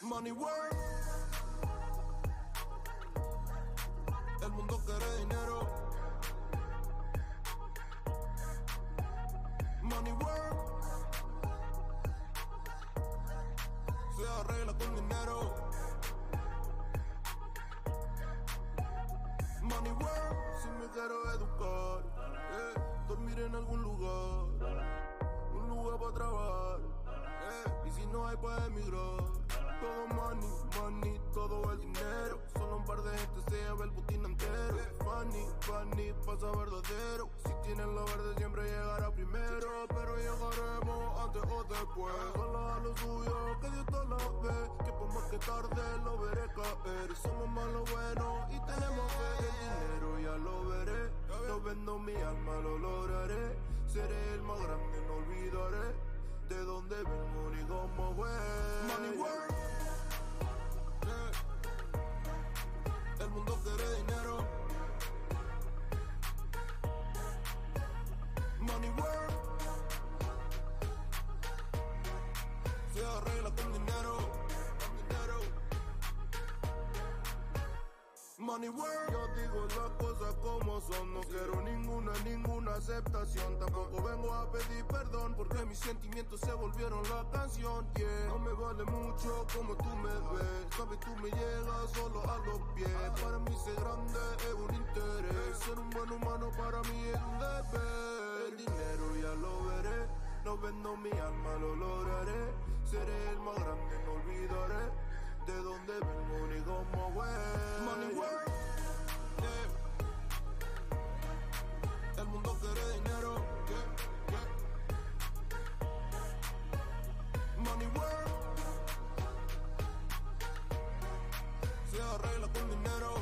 Money work. El mundo quiere dinero. Money work. Se arregla con dinero. Money work. Si me quiero educar, dormir en algún lugar, un lugar para trabajar, y si no hay para emigrar. Todo money, money, todo el dinero. Solo un par de gente se lleva el botín entero. Funny, funny, pasa verdadero. Si tienen lo verde siempre llegará primero. Pero llegaremos antes o después. Solo a lo suyo, que Dios te lo ve. Que por más que tarde lo veré caer. Somos más lo bueno y tenemos fe. El dinero ya lo veré. No vendo mi alma, lo lograré. Seré el más grande, no olvidaré de dónde vengo ni cómo voy. Money work. El mundo quiere dinero. Money work. Se arregla con dinero. Money work. Yo digo las cosas como son. No quiero ninguna aceptación. Tampoco vengo a pedir perdón porque mis sentimientos se volvieron la canción. Yeah. No me vale mucho como tú me ves. Sabes, tú me llegas solo a los pies. Para mí ser grande es un interés. Ser un buen humano para mí es un deber. El dinero ya lo veré. No vendo mi alma, lo lograré. Seré el más grande, no olvidaré de dónde vengo ni cómo voy. Money work. El mundo quiere dinero. Money work. Se arregla con dinero.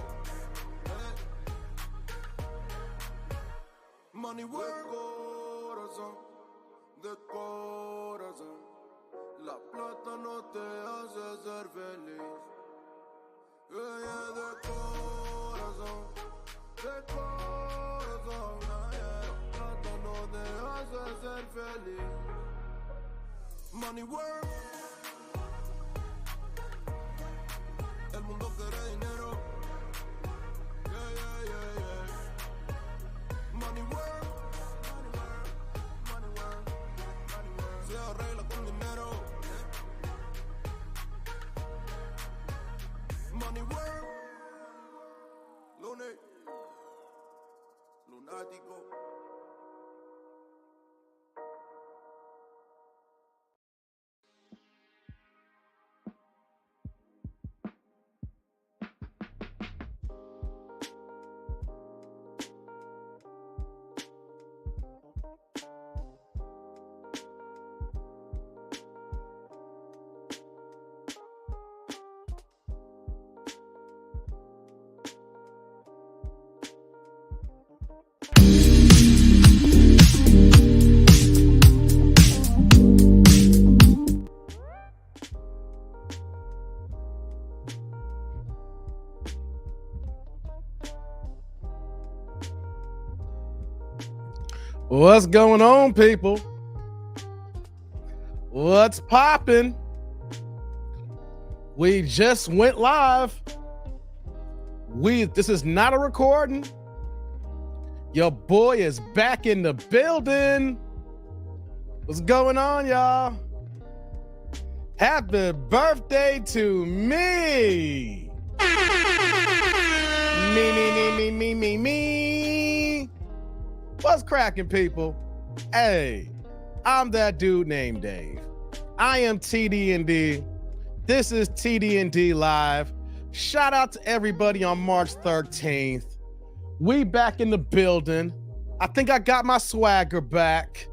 Money work. De corazón. La plata no te hace ser feliz. De corazón. De corazón. La plata no te hace ser feliz. Money work. El mundo quiere dinero. Money work. Se arregla con dinero. Money work. Lunes. Lunático. What's going on, people? What's poppin'? We just went live. This is not a recording. Your boy is back in the building. What's going on, y'all? Happy birthday to me. Me. What's cracking, people? Hey, I'm that dude named Dave. I am TDND. This is TDND Live. Shout out to everybody on March 13th. We back in the building. I think I got my swagger back.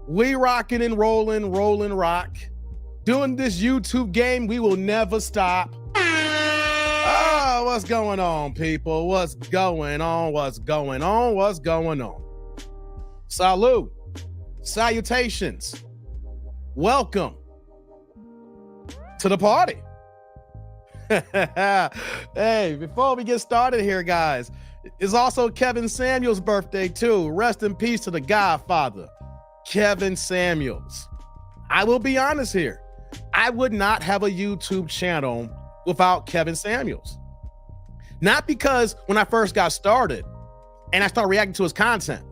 We rocking and rolling rock. Doing this YouTube game, we will never stop. Oh, what's going on, people? What's going on? Salute. Salutations. Welcome to the party. Hey, before we get started here, guys, it's also Kevin Samuels' birthday too. Rest in peace to the Godfather, Kevin Samuels. I will be honest here. I would not have a YouTube channel without Kevin Samuels. Not because when I first got started and I started reacting to his content,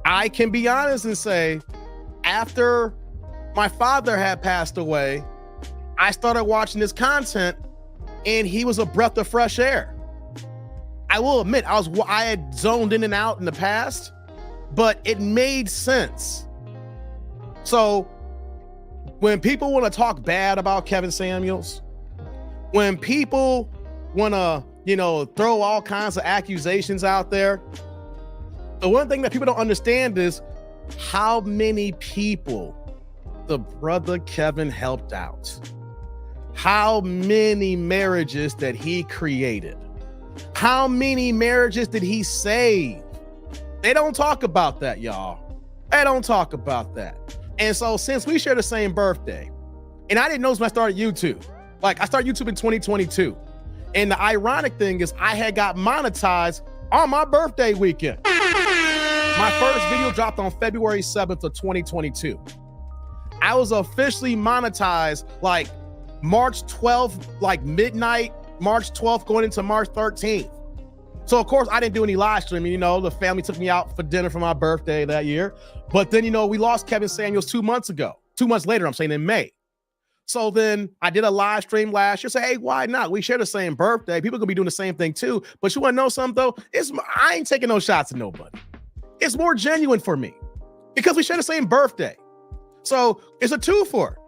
I can be honest and say, after my father had passed away, I started watching his content and he was a breath of fresh air. I will admit, I had zoned in and out in the past, but it made sense. So when people want to talk bad about Kevin Samuels, when people want to, throw all kinds of accusations out there, the one thing that people don't understand is how many people the brother Kevin helped out. How many marriages that he created? How many marriages did he save? They don't talk about that, y'all. They don't talk about that. And so since we share the same birthday, and I didn't know this when I started YouTube. Like, I started YouTube in 2022. And the ironic thing is I had got monetized on my birthday weekend. My first video dropped on February 7th of 2022. I was officially monetized like March 12th, like midnight, March 12th going into March 13th. So of course I didn't do any live streaming. The family took me out for dinner for my birthday that year. But then, we lost Kevin Samuels 2 months ago. 2 months later, I'm saying in May. So then I did a live stream last year. Say, hey, why not? We share the same birthday. People gonna be doing the same thing too. But you wanna know something though? I ain't taking no shots at nobody. It's more genuine for me because we share the same birthday. So it's a two-for.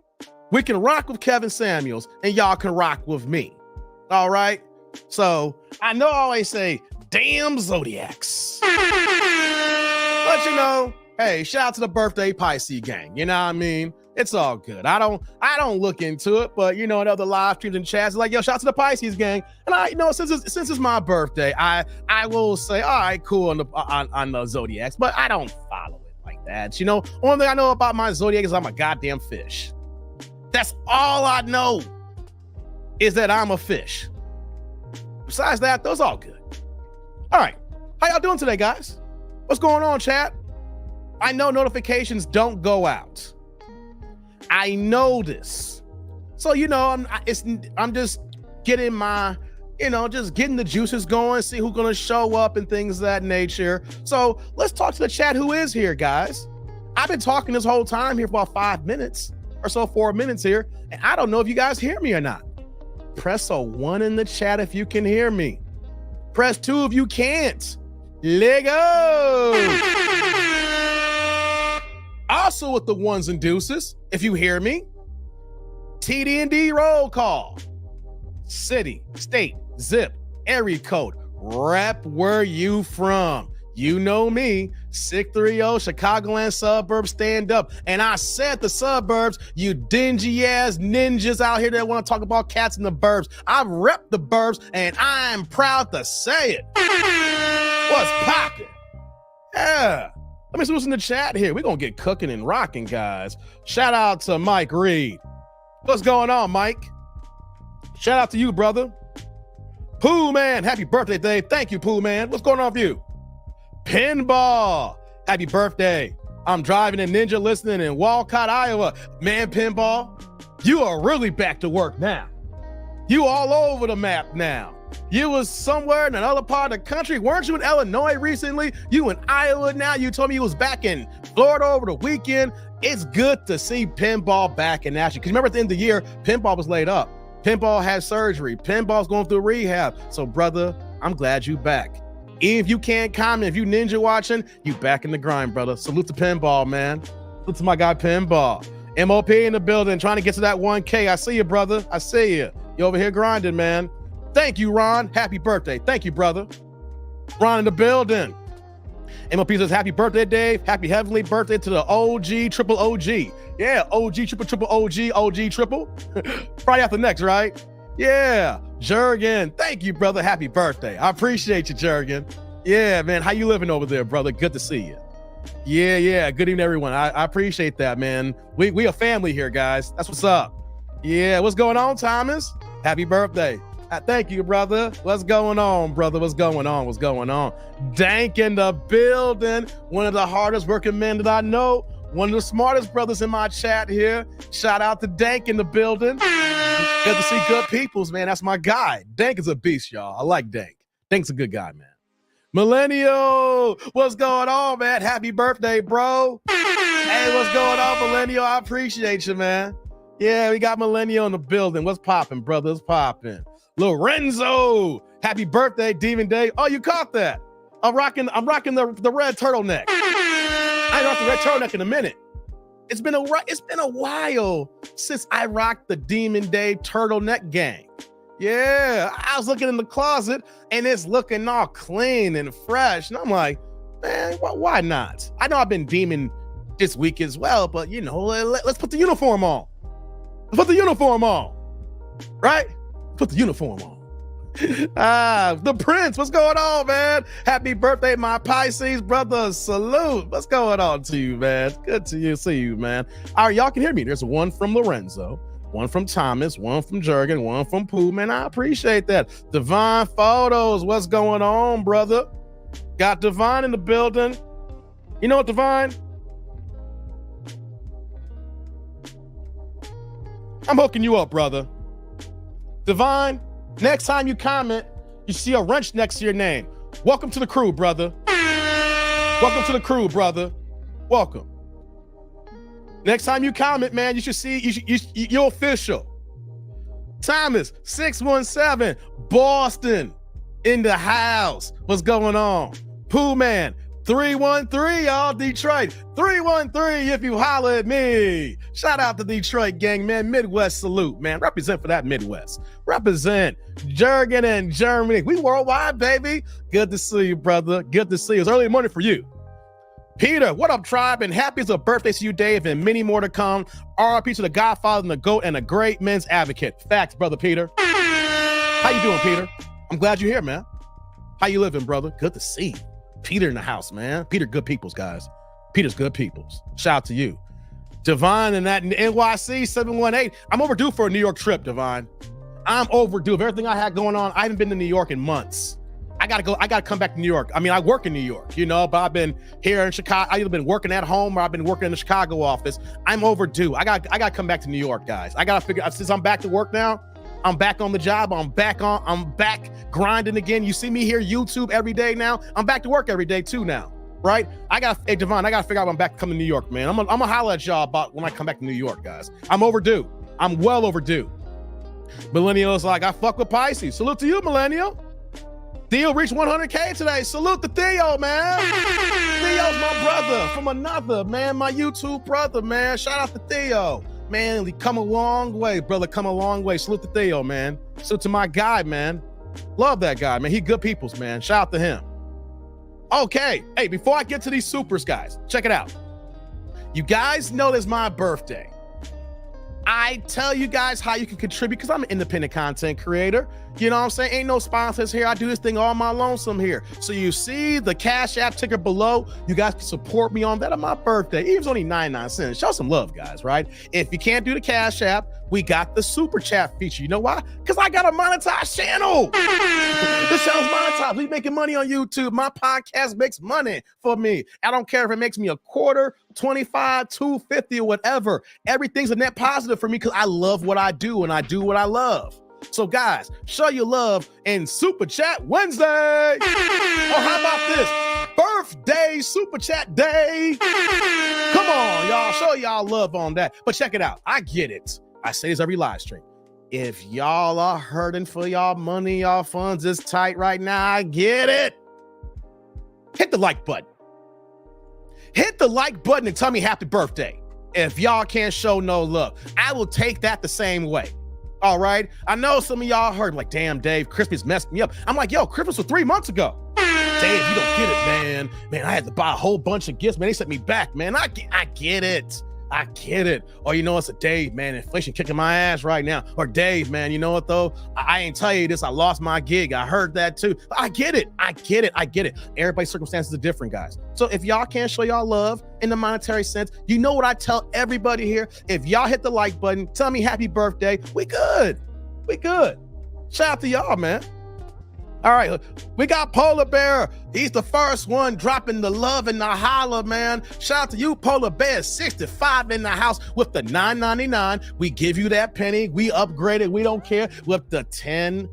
We can rock with Kevin Samuels and y'all can rock with me. All right. So I know I always say, damn Zodiacs. But hey, shout out to the birthday Pisces gang. You know what I mean? It's all good. I don't look into it, but in other live streams and chats, like, yo, shout out to the Pisces gang. And since it's my birthday, I will say, all right, cool on the Zodiacs, but I don't follow it like that. Only thing I know about my Zodiac is I'm a goddamn fish. That's all I know is that I'm a fish. Besides that, those all good. All right. How y'all doing today, guys? What's going on, chat? I know notifications don't go out. I know this. So, I'm just getting my, just getting the juices going, see who's going to show up and things of that nature. So let's talk to the chat who is here, guys. I've been talking this whole time here for about 5 minutes or so, 4 minutes here. And I don't know if you guys hear me or not. Press a 1 in the chat if you can hear me. Press 2 if you can't. Lego. Also with the ones and deuces, if you hear me, TDND roll call. City, state, zip, area code, rep where you from. You know me, 630 Chicagoland suburbs stand up. And I said the suburbs, you dingy ass ninjas out here that want to talk about cats in the burbs. I rep the burbs and I'm proud to say it. What's poppin'? Yeah. Let me see what's in the chat here. We're going to get cooking and rocking, guys. Shout out to Mike Reed. What's going on, Mike? Shout out to you, brother. Pooh Man, happy birthday, Dave. Thank you, Pooh Man. What's going on with you? Pinball, happy birthday. I'm driving a Ninja listening in Walcott, Iowa. Man, Pinball, you are really back to work now. You all over the map now. You was somewhere in another part of the country. Weren't you in Illinois recently? You in Iowa now. You told me you was back in Florida over the weekend. It's good to see Pinball back in action. Because remember at the end of the year, Pinball was laid up. Pinball had surgery. Pinball's going through rehab. So brother, I'm glad you back. If you can't comment, if you ninja watching, you back in the grind, brother. Salute to Pinball, man. Salute to my guy Pinball. MOP in the building, trying to get to that 1K. I see you, brother. I see you. You over here grinding, man. Thank you, Ron. Happy birthday. Thank you, brother. Ron in the building. MOP says, happy birthday, Dave. Happy heavenly birthday to the OG, triple OG. Yeah, OG, triple OG, OG, triple. Friday after next, right? Yeah. Jurgen, thank you, brother. Happy birthday. I appreciate you, Jurgen. Yeah, man. How you living over there, brother? Good to see you. Yeah. Good evening, everyone. I appreciate that, man. We a family here, guys. That's what's up. Yeah, what's going on, Thomas? Happy birthday. Thank you, brother. What's going on, brother? What's going on? Dank in the building. One of the hardest working men that I know. one of the smartest brothers in my chat here. Shout out to Dank in the building. Good to see good peoples, man. That's my guy. Dank is a beast, y'all. I like Dank. Dank's a good guy, man. Millennial, what's going on, man? Happy birthday, bro. Hey, what's going on, Millennial? I appreciate you, man. Yeah, we got Millennial in the building. What's popping, brother? What's popping? Lorenzo, happy birthday, Demon Day. Oh, you caught that. I'm rocking the red turtleneck. I ain't rocked the red turtleneck in a minute. It's been a while since I rocked the Demon Day turtleneck gang. Yeah, I was looking in the closet and it's looking all clean and fresh. And I'm like, man, why not? I know I've been demon this week as well, but you know, let's put the uniform on. Let's put the uniform on, right? Put the uniform on. The Prince, what's going on, man? Happy birthday, my Pisces brother. Salute. What's going on to you, man? Good to see you, man. All right, y'all can hear me. There's one from Lorenzo, one from Thomas, one from Jurgen, one from Pooh, man. I appreciate that. Divine Photos, what's going on, brother? Got Divine in the building. You know what, Divine? I'm hooking you up, brother. Divine, next time you comment, you see a wrench next to your name. Welcome to the crew, brother. Welcome to the crew, brother. Welcome. Next time you comment, man, you should see, you're official. Thomas, 617, Boston, in the house. What's going on? Pooh Man, 313, y'all, Detroit. 313 if you holler at me. Shout out to Detroit gang, man. Midwest salute, man. Represent for that Midwest. Represent. Jurgen and Germany. We worldwide, baby. Good to see you, brother. Good to see you. It's early morning for you. Peter, what up, tribe? And happy as a birthday to you, Dave, and many more to come. RIP to the Godfather and the GOAT and a great men's advocate. Facts, brother Peter. How you doing, Peter? I'm glad you're here, man. How you living, brother? Good to see you. Peter in the house, man. Peter, good peoples, guys. Peter's good peoples. Shout out to you. Divine and that NYC 718. I'm overdue for a New York trip, Divine. I'm overdue. Of everything I had going on, I haven't been to New York in months. I gotta come back to New York. I mean, I work in New York, you know, but I've been here in Chicago. I've either been working at home or I've been working in the Chicago office. I'm overdue. I gotta come back to New York, guys. I gotta figure out, since I'm back to work now, I'm back on the job. I'm back grinding again. You see me here, YouTube every day now. I'm back to work every day too now, right? Hey, Devon, I gotta figure out when I'm back coming to New York, man. I'm gonna holler at y'all about when I come back to New York, guys. I'm overdue. I'm well overdue. Millennial's like, I fuck with Pisces. Salute to you, Millennial. Theo reached 100K today. Salute to Theo, man. Theo's my brother from another, man. My YouTube brother, man. Shout out to Theo. Man, he come a long way, brother. Come a long way. Salute to Theo, man. Salute to my guy, man. Love that guy, man. He good peoples, man. Shout out to him. Okay. Hey, before I get to these supers, guys, check it out. You guys know it's my birthday. I tell you guys how you can contribute because I'm an independent content creator. You know what I'm saying? Ain't no sponsors here. I do this thing all my lonesome here. So you see the Cash App ticker below. You guys can support me on that on my birthday. Eve's only 99 cents. Show some love, guys, right? If you can't do the Cash App, we got the Super Chat feature. You know why? Because I got a monetized channel. This channel's monetized. We making money on YouTube. My podcast makes money for me. I don't care if it makes me a quarter, 25, 250 or whatever. Everything's a net positive for me because I love what I do and I do what I love. So guys, show your love in Super Chat Wednesday. Or how about this? Birthday Super Chat Day. Come on, y'all. Show y'all love on that. But check it out. I get it. I say this every live stream. If y'all are hurting for y'all money, y'all funds is tight right now, I get it. Hit the like button. Hit the like button and tell me happy birthday. If y'all can't show no love, I will take that the same way. All right. I know some of y'all heard like, damn, Dave, Christmas messed me up. I'm like, yo, Christmas was 3 months ago. Dave, you don't get it, man. Man, I had to buy a whole bunch of gifts, man. They sent me back, man. I get it. I get it. Or you know, it's a Dave, man, inflation kicking my ass right now. Or Dave, man, you know what though? I ain't tell you this. I lost my gig. I heard that too. But I get it. I get it. I get it. Everybody's circumstances are different, guys. So if y'all can't show y'all love in the monetary sense, you know what I tell everybody here? If y'all hit the like button, tell me happy birthday. We good. We good. Shout out to y'all, man. All right, we got Polar Bear. He's the first one dropping the love in the holla, man. Shout out to you, Polar Bear. 65 in the house with the $9.99. We give you that penny. We upgrade it. We don't care with the $10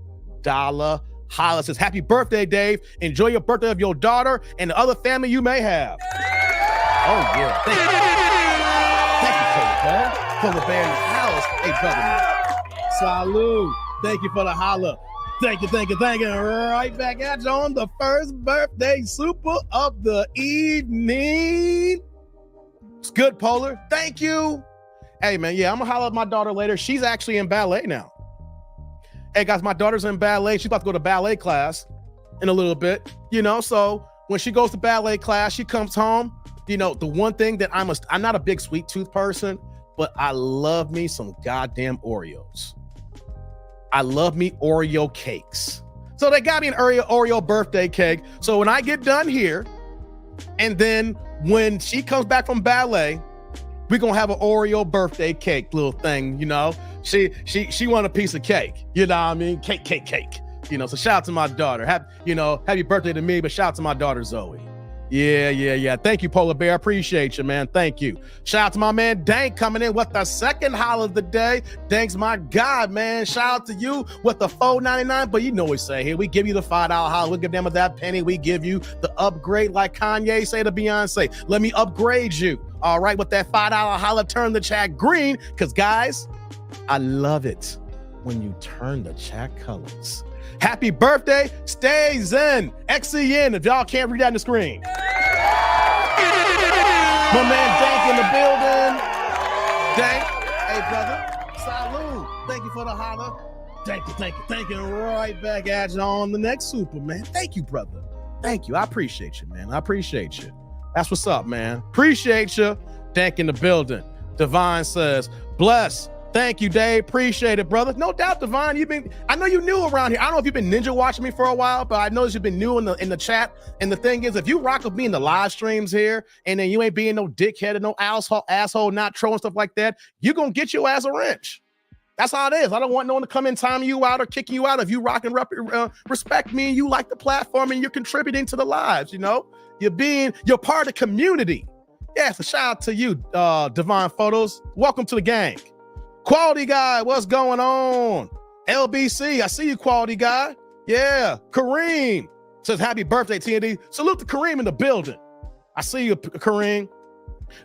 holla. Says, happy birthday, Dave. Enjoy your birthday of your daughter and the other family you may have. Oh, yeah. Thank you, Polar Bear. Polar Bear in the house. Hey, brother, man. Salute. Thank you for the holla. Thank you. Right back at you on the first birthday super of the evening. It's good, Polar. Thank you. Hey, man, yeah, I'm gonna holler at my daughter later. She's actually in ballet now. Hey, guys, my daughter's in ballet. She's about to go to ballet class in a little bit, so when she goes to ballet class, she comes home. The one thing that I'm not a big sweet tooth person, but I love me some goddamn Oreos. I love me Oreo cakes. So they got me an Oreo birthday cake. So when I get done here, and then when she comes back from ballet, we're going to have an Oreo birthday cake little thing, She want a piece of cake, you know what I mean? Cake. So shout out to my daughter. Happy birthday to me, but shout out to my daughter, Zoe. Yeah. Thank you, Polar Bear. Appreciate you, man. Thank you. Shout out to my man Dank coming in with the second holla of the day. Dank's my God, man. Shout out to you with the $4.99. But you know what we say here. We give you the $5 holla. We'll give them with that penny. We give you the upgrade, like Kanye say to Beyonce. Let me upgrade you. All right, with that $5 holla, turn the chat green. Because, guys, I love it when you turn the chat colors. Happy birthday, stay zen, XCN, if y'all can't read that on the screen. My man Dank in the building. Dank, hey brother, salute. Thank you for the holler. Thank you. Right back at you on the next super, man. Thank you, brother. Thank you. I appreciate you, man. I appreciate you. That's what's up, man. Appreciate you. Dank in the building. Divine says, bless. Thank you, Dave. Appreciate it, brother. No doubt, Divine. I know you new around here. I don't know if you've been ninja watching me for a while, but I noticed you've been new in the chat. And the thing is, if you rock with me in the live streams here, and then you ain't being no dickhead and no asshole, not trolling stuff like that, you're gonna get your ass a wrench. That's how it is. I don't want no one to come and time you out or kicking you out. If you rock and respect me and you like the platform and you're contributing to the lives, you're part of the community. Yeah, so shout out to you, Divine Photos. Welcome to the gang. Quality Guy, what's going on? LBC, I see you, Quality Guy. Yeah, Kareem says, happy birthday, TND. Salute to Kareem in the building. I see you, Kareem.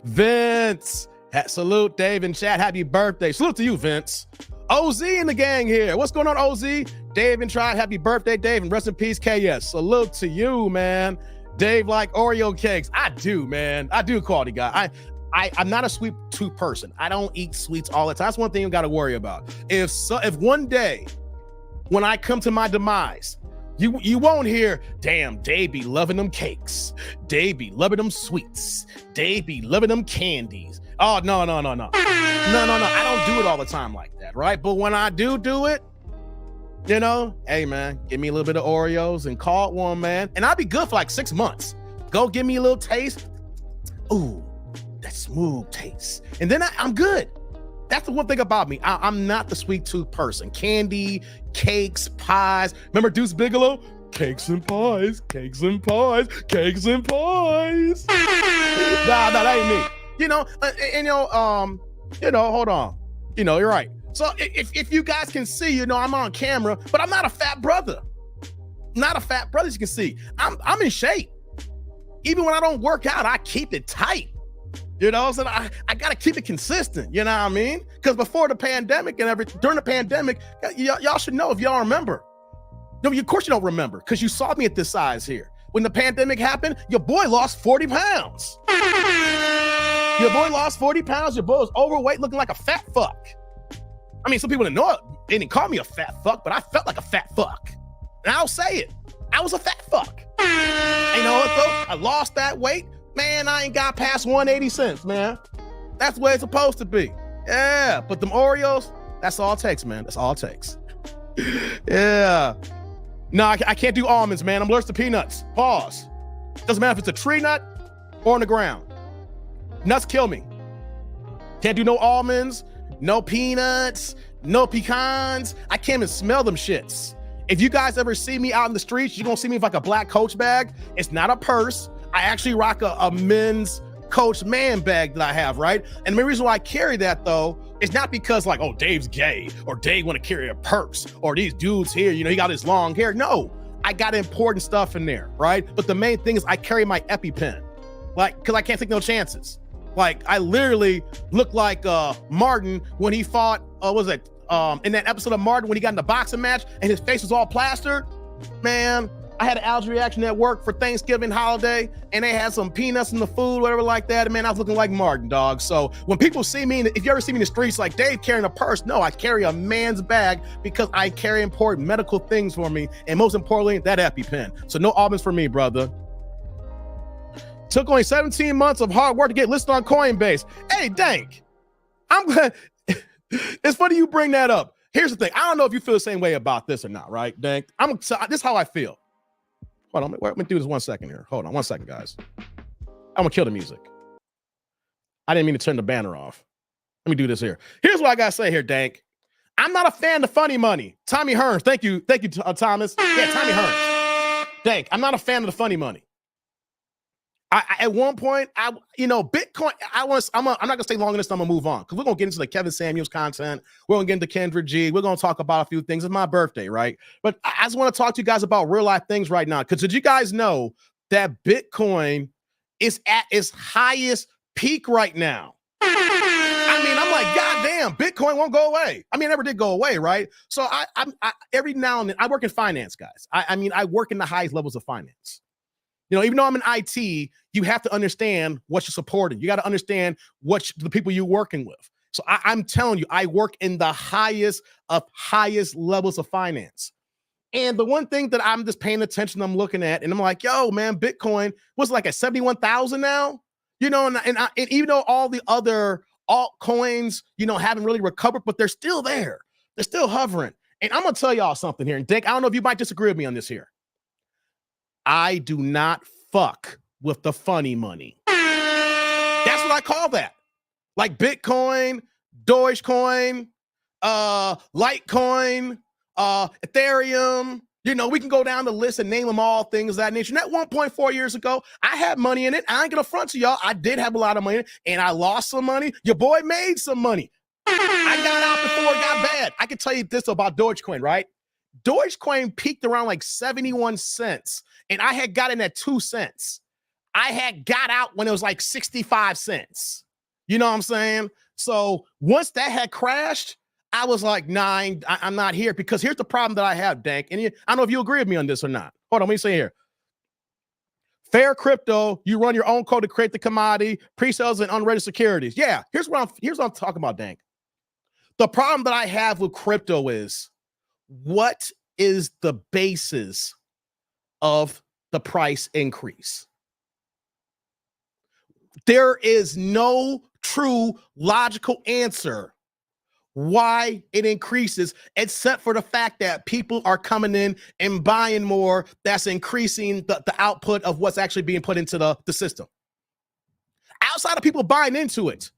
Vince, salute Dave in chat. Happy birthday. Salute to you, Vince. OZ in the gang here. What's going on, OZ? Dave and tried. Happy birthday, Dave, and rest in peace, KS. Salute to you, man. Dave like Oreo cakes. I do, man. I do, Quality Guy. I'm not a sweet tooth person. I don't eat sweets all the time. That's one thing you got to worry about. If one day when I come to my demise, you won't hear, damn, Dave be loving them cakes. Dave be loving them sweets. Dave be loving them candies. Oh, no. No. I don't do it all the time like that, right? But when I do it, hey, man, give me a little bit of Oreos and call it one, man. And I'll be good for like 6 months. Go give me a little taste. Ooh. That smooth taste. And then I'm good. That's the one thing about me. I'm not the sweet tooth person. Candy, cakes, pies. Remember Deuce Bigelow? Cakes and pies, cakes and pies, cakes and pies. Nah, that ain't me. Hold on. You're right. So if you guys can see, I'm on camera, but I'm not a fat brother. Not a fat brother, as you can see. I'm in shape. Even when I don't work out, I keep it tight. So I got to keep it consistent. You know what I mean? Because before the pandemic and during the pandemic, y'all should know if y'all remember. No, of course you don't remember because you saw me at this size here. When the pandemic happened, your boy lost 40 pounds. Your boy lost 40 pounds. Your boy was overweight, looking like a fat fuck. I mean, some people didn't know it. They didn't call me a fat fuck, but I felt like a fat fuck. And I'll say it. I was a fat fuck. And you know what, though? I lost that weight. Man, I ain't got past 180 cents, man. That's where it's supposed to be. Yeah, but them Oreos, that's all it takes, man. That's all it takes. Yeah. No, I can't do almonds, man. I'm allergic to peanuts. Pause. Doesn't matter if it's a tree nut or on the ground. Nuts kill me. Can't do no almonds, no peanuts, no pecans. I can't even smell them shits. If you guys ever see me out in the streets, you're gonna see me with like a black Coach bag. It's not a purse. I actually rock a men's Coach man bag that I have, right? And the reason why I carry that though, is not because like, oh, Dave's gay or Dave want to carry a purse or these dudes here, you know, he got his long hair. No, I got important stuff in there, right? But the main thing is I carry my EpiPen, like, because I can't take no chances. Like, I literally look like Martin when he fought, in that episode of Martin when he got in the boxing match and his face was all plastered. Man, I had an allergy reaction at work for Thanksgiving holiday and they had some peanuts in the food, whatever like that. And man, I was looking like Martin, dog. So when people see me, if you ever see me in the streets like Dave carrying a purse, no, I carry a man's bag because I carry important medical things for me. And most importantly, that EpiPen. So no almonds for me, brother. Took only 17 months of hard work to get listed on Coinbase. Hey, Dank, I'm glad. It's funny you bring that up. Here's the thing. I don't know if you feel the same way about this or not, right, Dank? This is how I feel. Hold on, let me do this 1 second here. Hold on 1 second, guys. I'm gonna kill the music. I didn't mean to turn the banner off. Let me do this here. Here's what I gotta say here, Dank. I'm not a fan of funny money. Tommy Hearns, thank you, Thomas. Yeah, Tommy Hearns. Dank, I'm not a fan of the funny money. At one point, Bitcoin. I'm not gonna stay long on this. I'm gonna move on because we're gonna get into the Kevin Samuels content. We're gonna get into Kendra G. We're gonna talk about a few things. It's my birthday, right? But I just want to talk to you guys about real life things right now. Because did you guys know that Bitcoin is at its highest peak right now? I mean, I'm like, God damn, Bitcoin won't go away. I mean, it never did go away, right? So I every now and then I work in finance, guys. I work in the highest levels of finance. You know, even though I'm in IT, you have to understand what you're supporting. You got to understand the people you're working with. So I'm telling you, I work in the highest levels of finance. And the one thing that I'm just paying attention, I'm looking at, and I'm like, yo, man, Bitcoin was like at 71,000 now. You know, and even though all the other altcoins, you know, haven't really recovered, but they're still there. They're still hovering. And I'm gonna tell y'all something here. And Dick, I don't know if you might disagree with me on this here. I do not fuck with the funny money. That's what I call that. Like Bitcoin, Dogecoin, Litecoin, Ethereum. You know, we can go down the list and name them all, things of that nature. And that 1.4 years ago, I had money in it. I ain't gonna front to y'all. I did have a lot of money in it, and I lost some money. Your boy made some money. I got out before it got bad. I can tell you this about Dogecoin, right? Dogecoin peaked around like 71 cents, and I had got in at 2 cents. I had got out when it was like 65 cents. You know what I'm saying? So once that had crashed, I was like, nah, I'm not here, because here's the problem that I have, Dank. And I don't know if you agree with me on this or not. Hold on, let me say here. Fair crypto, you run your own code to create the commodity, pre-sales and unregistered securities. Yeah, here's what I'm talking about, Dank. The problem that I have with crypto is, what is the basis of the price increase? There is no true logical answer why it increases, except for the fact that people are coming in and buying more. That's increasing the output of what's actually being put into the system. Outside of people buying into it,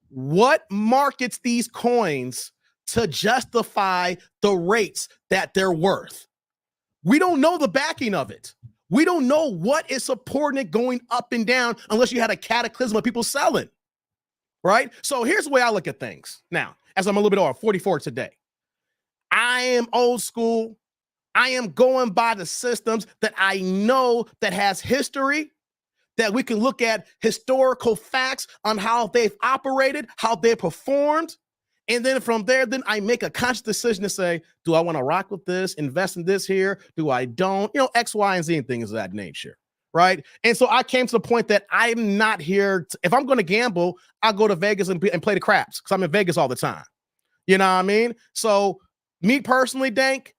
what markets these coins to justify the rates that they're worth? We don't know the backing of it. We don't know what is supporting it going up and down unless you had a cataclysm of people selling, right? So here's the way I look at things. Now, as I'm a little bit over 44 today, I am old school. I am going by the systems that I know that has history, that we can look at historical facts on how they've operated, how they performed. And then from there, then I make a conscious decision to say, do I want to rock with this, invest in this here? Do I don't? You know, X, Y, and Z and things of that nature, right? And so I came to the point that I'm not here. If I'm going to gamble, I'll go to Vegas and play the craps, because I'm in Vegas all the time. You know what I mean? So me personally, Dank,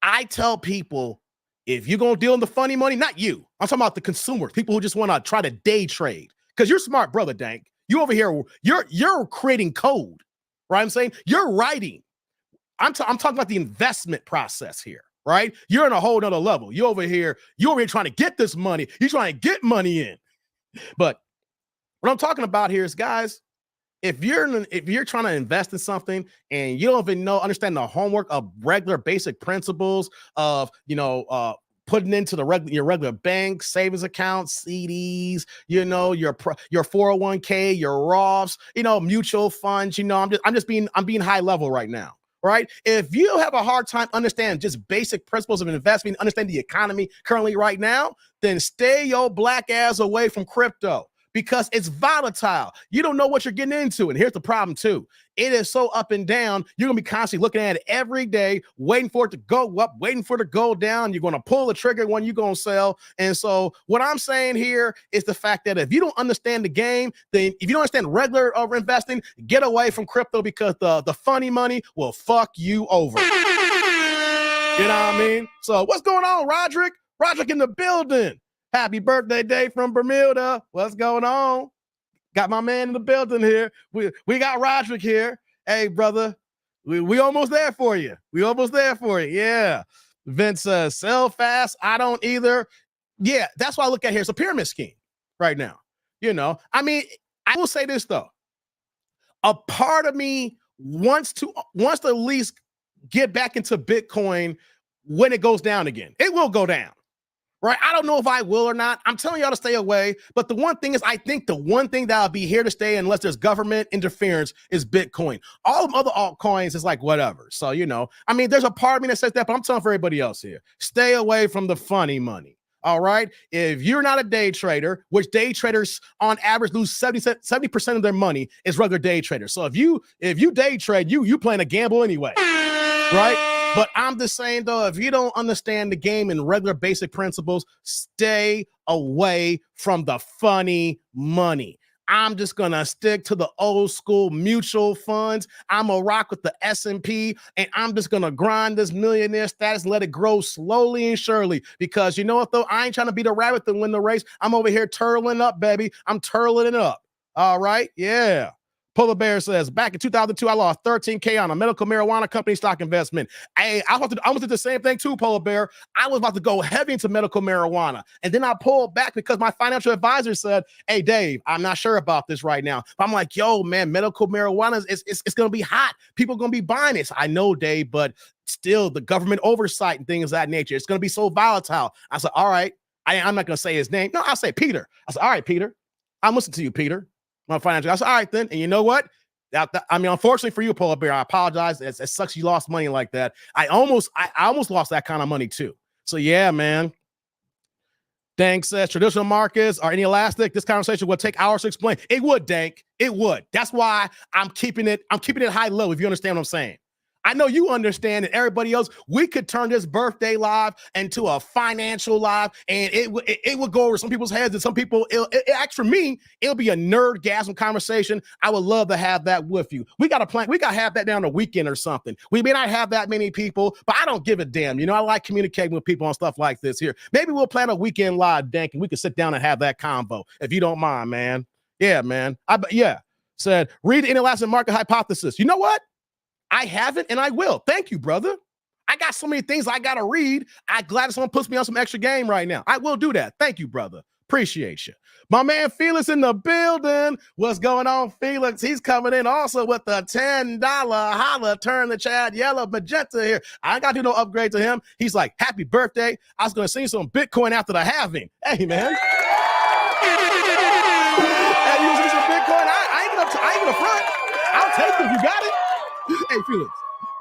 I tell people, if you're going to deal in the funny money, not you. I'm talking about the consumers, people who just want to try to day trade. Because you're smart, brother, Dank. You over here, you're creating code. Right, I'm saying you're writing. I'm talking about the investment process here, right? You're on a whole nother level. You're over here trying to get this money. You're trying to get money in. But what I'm talking about here is, guys, if you're trying to invest in something and you don't even understand the homework of regular basic principles of putting into your regular bank savings accounts, CDs, your 401k, your Roths, mutual funds. I'm being high level right now. Right? If you have a hard time understanding just basic principles of investing, understand the economy currently right now, then stay your black ass away from crypto because it's volatile. You don't know what you're getting into. And here's the problem too. It is so up and down. You're going to be constantly looking at it every day, waiting for it to go up, waiting for it to go down. You're going to pull the trigger when you're going to sell. And so what I'm saying here is the fact that if you don't understand the game, then if you don't understand regular investing, get away from crypto because the funny money will fuck you over. You know what I mean? So what's going on, Roderick? Roderick in the building. Happy birthday, Dave from Bermuda. What's going on? Got my man in the building here. We got Roderick here. Hey, brother, we almost there for you. We almost there for you. Yeah. Vince says, sell fast. I don't either. Yeah, that's what I look at here. It's a pyramid scheme right now. I mean, I will say this, though. A part of me wants to at least get back into Bitcoin when it goes down again. It will go down. Right? I don't know if I will or not. I'm telling y'all to stay away. But the one thing is, I think the one thing that'll be here to stay unless there's government interference is Bitcoin. All the other altcoins is like whatever. So, I mean, there's a part of me that says that, but I'm telling for everybody else here, stay away from the funny money. All right. If you're not a day trader, which day traders on average lose 70% of their money is regular day traders. So if you day trade, you playing a gamble anyway. Right? But I'm just saying, though, if you don't understand the game in regular basic principles, stay away from the funny money. I'm just going to stick to the old school mutual funds. I'm going to rock with the S&P, and I'm just going to grind this millionaire status and let it grow slowly and surely. Because you know what, though? I ain't trying to be the rabbit to win the race. I'm over here turtling up, baby. I'm turtling it up. All right? Yeah. Polar Bear says, back in 2002, I lost $13K on a medical marijuana company stock investment. I almost did the same thing too, Polar Bear. I was about to go heavy into medical marijuana. And then I pulled back because my financial advisor said, hey, Dave, I'm not sure about this right now. But I'm like, yo, man, medical marijuana, it's going to be hot. People are going to be buying it. I know, Dave, but still the government oversight and things of that nature. It's going to be so volatile. I said, all right. I'm not going to say his name. No, I'll say Peter. I said, all right, Peter. I'm listening to you, Peter. My financial. I said, all right, then. And you know what? I mean, unfortunately for you, Polar Bear, I apologize. It sucks you lost money like that. I almost lost that kind of money too. So yeah, man. Dank says traditional markets are inelastic. This conversation will take hours to explain. It would, Dank. It would. That's why I'm keeping it high low, if you understand what I'm saying. I know you understand, and everybody else, we could turn this birthday live into a financial live, and it would go over some people's heads, and some people, for me, it'll be a nerdgasm conversation. I would love to have that with you. We got to plan. We got to have that down the weekend or something. We may not have that many people, but I don't give a damn. I like communicating with people on stuff like this here. Maybe we'll plan a weekend live, Dank, and we can sit down and have that convo, if you don't mind, man. Yeah, man. Said, read the inelastic market hypothesis. You know what? I haven't, and I will. Thank you, brother. I got so many things I got to read. I'm glad someone puts me on some extra game right now. I will do that. Thank you, brother. Appreciate you. My man Felix in the building. What's going on, Felix? He's coming in also with the $10 holla. Turn the Chad yellow magenta here. I ain't got to do no upgrade to him. He's like, happy birthday. I was going to sing some Bitcoin after the halving. Hey, man. Hey, you sing some Bitcoin? I ain't gonna front. I'll take it if you got it. Hey, Felix,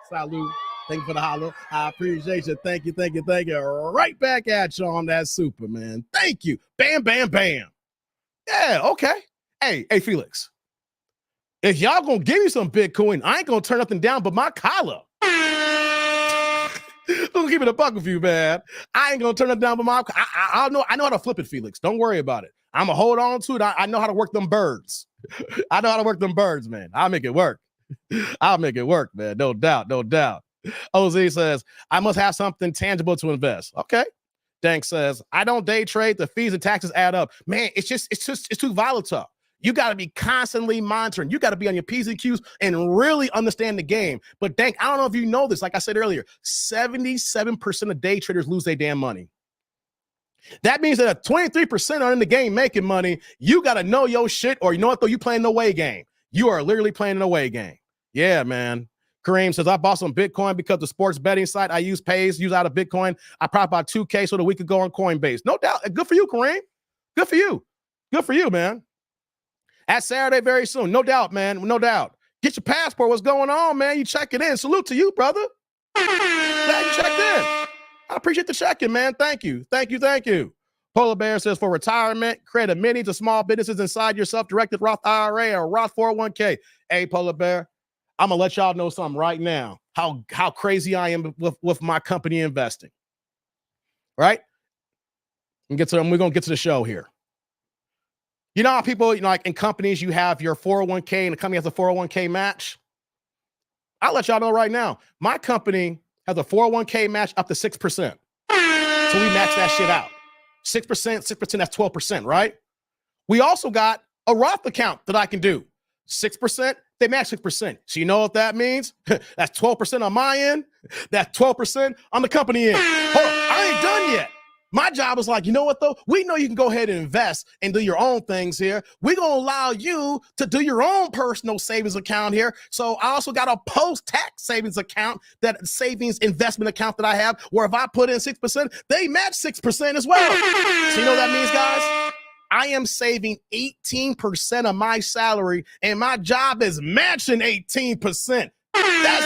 salute. Thank you for the holler. I appreciate you. Thank you. Right back at you on that super, man. Thank you. Bam, bam, bam. Yeah, okay. Hey, Felix, if y'all gonna give me some Bitcoin, I ain't gonna turn nothing down but my collar. I'm gonna keep it a buck with you, man. I ain't gonna turn it down but my I know how to flip it, Felix. Don't worry about it. I'm gonna hold on to it. I know how to work them birds. I know how to work them birds, man. I'll make it work. I'll make it work, man. No doubt. OZ says, I must have something tangible to invest. Okay. Dank says, I don't day trade. The fees and taxes add up. Man, it's too volatile. You got to be constantly monitoring. You got to be on your P's and Q's and really understand the game. But Dank, I don't know if you know this. Like I said earlier, 77% of day traders lose their damn money. That means that if 23% are in the game making money, you got to know your shit, or you know what, though, you playing no way game. You are literally playing an away game. Yeah, man. Kareem says, I bought some Bitcoin because the sports betting site I use out of Bitcoin. I probably bought 2K so that we could go on Coinbase. No doubt. Good for you, Kareem. Good for you. Good for you, man. At Saturday very soon. No doubt, man. No doubt. Get your passport. What's going on, man? You check it in. Salute to you, brother. Glad you checked in. I appreciate the check-in, man. Thank you. Thank you. Thank you. Polar Bear says, for retirement, create a mini to small businesses inside your self-directed Roth IRA or Roth 401k. Hey, Polar Bear, I'm going to let y'all know something right now, how crazy I am with my company investing. Right? We're going to get to the show here. You know how people, like in companies, you have your 401k and the company has a 401k match? I'll let y'all know right now. My company has a 401k match up to 6%. So we match that shit out. 6%, that's 12%, right? We also got a Roth account that I can do. 6%, they match 6%. So you know what that means? That's 12% on my end. That's 12% on the company end. Hold on, I ain't done yet. My job is like, you know what, though? We know you can go ahead and invest and do your own things here. We're going to allow you to do your own personal savings account here. So I also got a post-tax savings account, that savings investment account that I have, where if I put in 6%, they match 6% as well. So you know what that means, guys? I am saving 18% of my salary, and my job is matching 18%. That's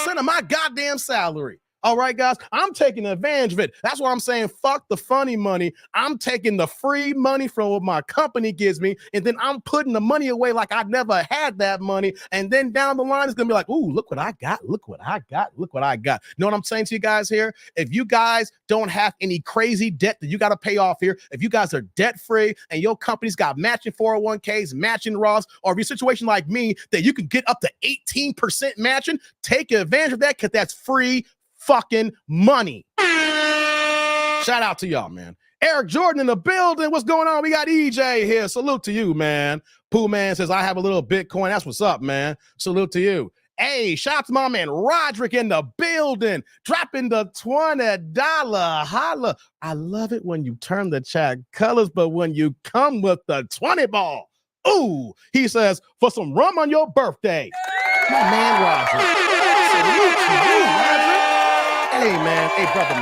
36% of my goddamn salary. All right, guys, I'm taking advantage of it. That's why I'm saying fuck the funny money. I'm taking the free money from what my company gives me, and then I'm putting the money away like I never had that money. And then down the line, it's going to be like, ooh, look what I got. Look what I got. Look what I got. You know what I'm saying to you guys here? If you guys don't have any crazy debt that you got to pay off here, if you guys are debt-free and your company's got matching 401ks, matching Roths, or if you're a situation like me that you can get up to 18% matching, take advantage of that because that's free fucking money. Shout out to y'all, man. Eric Jordan in the building. What's going on? We got EJ here. Salute to you, man. Pooh Man says, I have a little Bitcoin. That's what's up, man. Salute to you. Hey, shout out to my man Roderick in the building. Dropping the $20 holla. I love it when you turn the chat colors, but when you come with the 20 ball, ooh, he says, for some rum on your birthday. My man Roderick. Salute to you, Roderick. Hey, man. Hey, brother.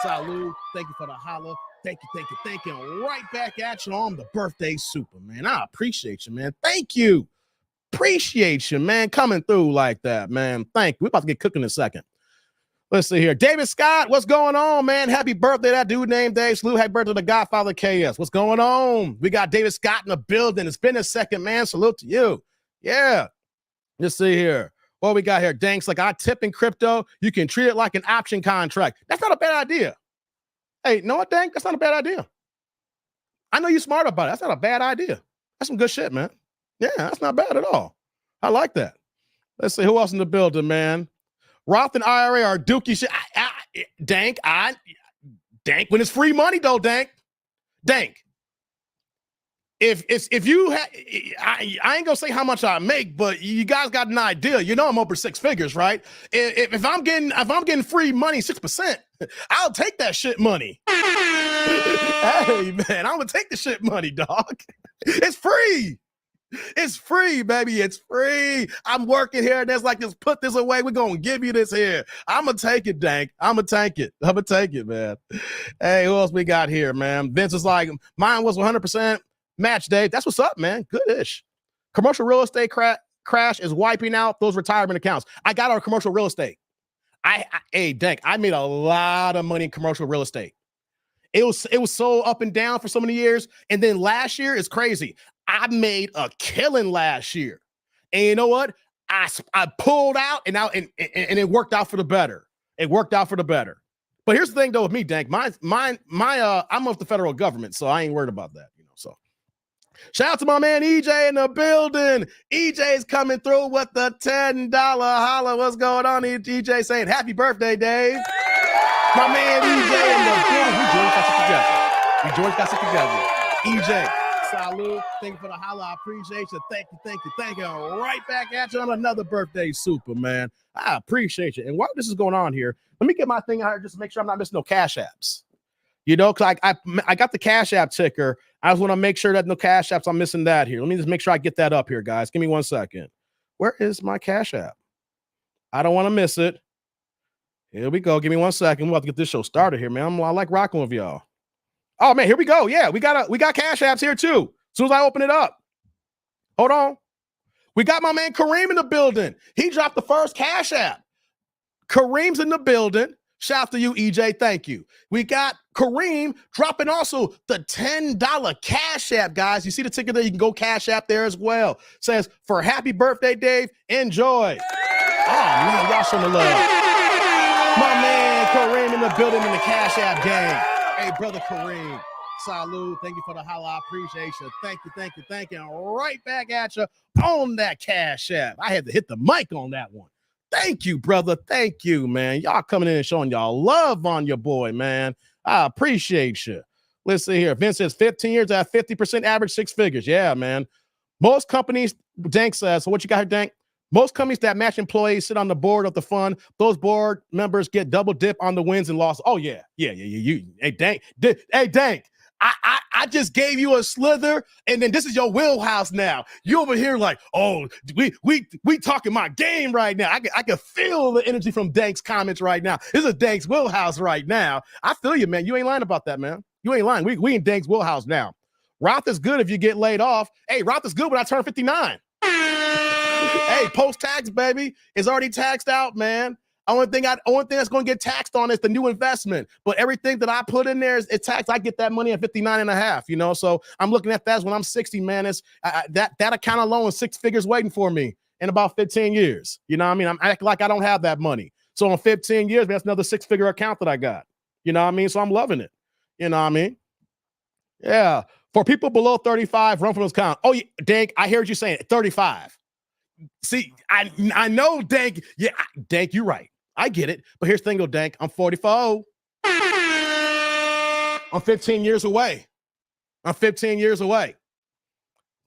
Salute. Thank you for the holla. Thank you. And right back at you on the birthday super, man. I appreciate you, man. Thank you. Appreciate you, man. Coming through like that, man. Thank you. We're about to get cooking in a second. Let's see here. David Scott, what's going on, man? Happy birthday. That dude named Dave. Salute. Happy birthday to the Godfather KS. What's going on? We got David Scott in the building. It's been a second, man. Salute to you. Yeah. Let's see here. What we got here? Danks, like I tip in crypto, you can treat it like an option contract. That's not a bad idea. Hey, you know what, Dank? That's not a bad idea. I know you're smart about it. That's not a bad idea. That's some good shit, man. Yeah, that's not bad at all. I like that. Let's see who else in the building, man. Roth and IRA are dookie shit. Dank, when it's free money though, Dank. If you I ain't gonna say how much I make, but you guys got an idea. You know I'm over six figures, right? If I'm getting free money, 6%, I'll take that shit money. Hey man, I'm gonna take the shit money, dog. It's free. It's free, baby. It's free. I'm working here, and that's like, just put this away. We're gonna give you this here. I'm gonna take it, Dank. I'm gonna take it, man. Hey, who else we got here, man? Vince is like, mine was 100%. Match, Dave. That's what's up, man. Good-ish. Commercial real estate crash is wiping out those retirement accounts. I got our commercial real estate. Hey, Dank, I made a lot of money in commercial real estate. It was so up and down for so many years. And then last year is crazy. I made a killing last year. And you know what? I pulled out and it worked out for the better. It worked out for the better. But here's the thing though with me, Dank. I'm with the federal government, so I ain't worried about that, so. Shout out to my man EJ in the building. EJ's coming through with the $10 holla. What's going on? EJ saying happy birthday, Dave. My man EJ in the building. We George got it together. EJ, salute. Thank you for the holla. I appreciate you. Thank you. Right back at you on another birthday super, man. I appreciate you. And while this is going on here, let me get my thing out here just to make sure I'm not missing no cash apps. You know, cause I got the Cash App ticker. I just want to make sure that no Cash Apps, I'm missing that here. Let me just make sure I get that up here, guys. Give me 1 second. Where is my Cash App? I don't want to miss it. Here we go. Give me 1 second. We're about to get this show started here, man. I like rocking with y'all. Oh man, here we go. Yeah, we got Cash Apps here too. As soon as I open it up. Hold on. We got my man Kareem in the building. He dropped the first Cash App. Kareem's in the building. Shout out to you, EJ. Thank you. We got Kareem dropping also the $10 Cash App, guys. You see the ticket there? You can go Cash App there as well. Says, for happy birthday, Dave, enjoy. Oh, man, y'all showing the love. My man Kareem in the building in the Cash App game. Hey, brother Kareem. Salud. Thank you for the holla. I appreciate you. Thank you. And right back at you on that Cash App. I had to hit the mic on that one. Thank you, brother. Thank you, man. Y'all coming in and showing y'all love on your boy, man. I appreciate you. Let's see here. Vince says 15 years at 50% average, 6 figures. Yeah, man. Most companies, Dank says, so what you got here, Dank? Most companies that match employees sit on the board of the fund. Those board members get double dip on the wins and losses. Oh, yeah. Hey, Dank. Hey, Dank. I just gave you a slither, and then this is your wheelhouse now. You over here like, oh, we talking my game right now. I can feel the energy from Dank's comments right now. This is Dank's wheelhouse right now. I feel you, man. You ain't lying about that, man. You ain't lying. We in Dank's wheelhouse now. Roth is good if you get laid off. Hey, Roth is good when I turn 59. Hey, post-tax, baby. It's already taxed out, man. Only thing that's going to get taxed on is the new investment. But everything that I put in there is taxed. I get that money at 59 and a half, you know? So I'm looking at that as when I'm 60, man. It's that account alone is 6 figures waiting for me in about 15 years. You know what I mean? I'm acting like I don't have that money. So in 15 years, man, that's another 6-figure account that I got. You know what I mean? So I'm loving it. You know what I mean? Yeah. For people below 35, run from those count. Oh, yeah, Dank, I hear what you're saying. 35. See, I know, Dank. Yeah, Dank, you're right. I get it. But here's the thing, though, Dank. I'm 44. I'm 15 years away.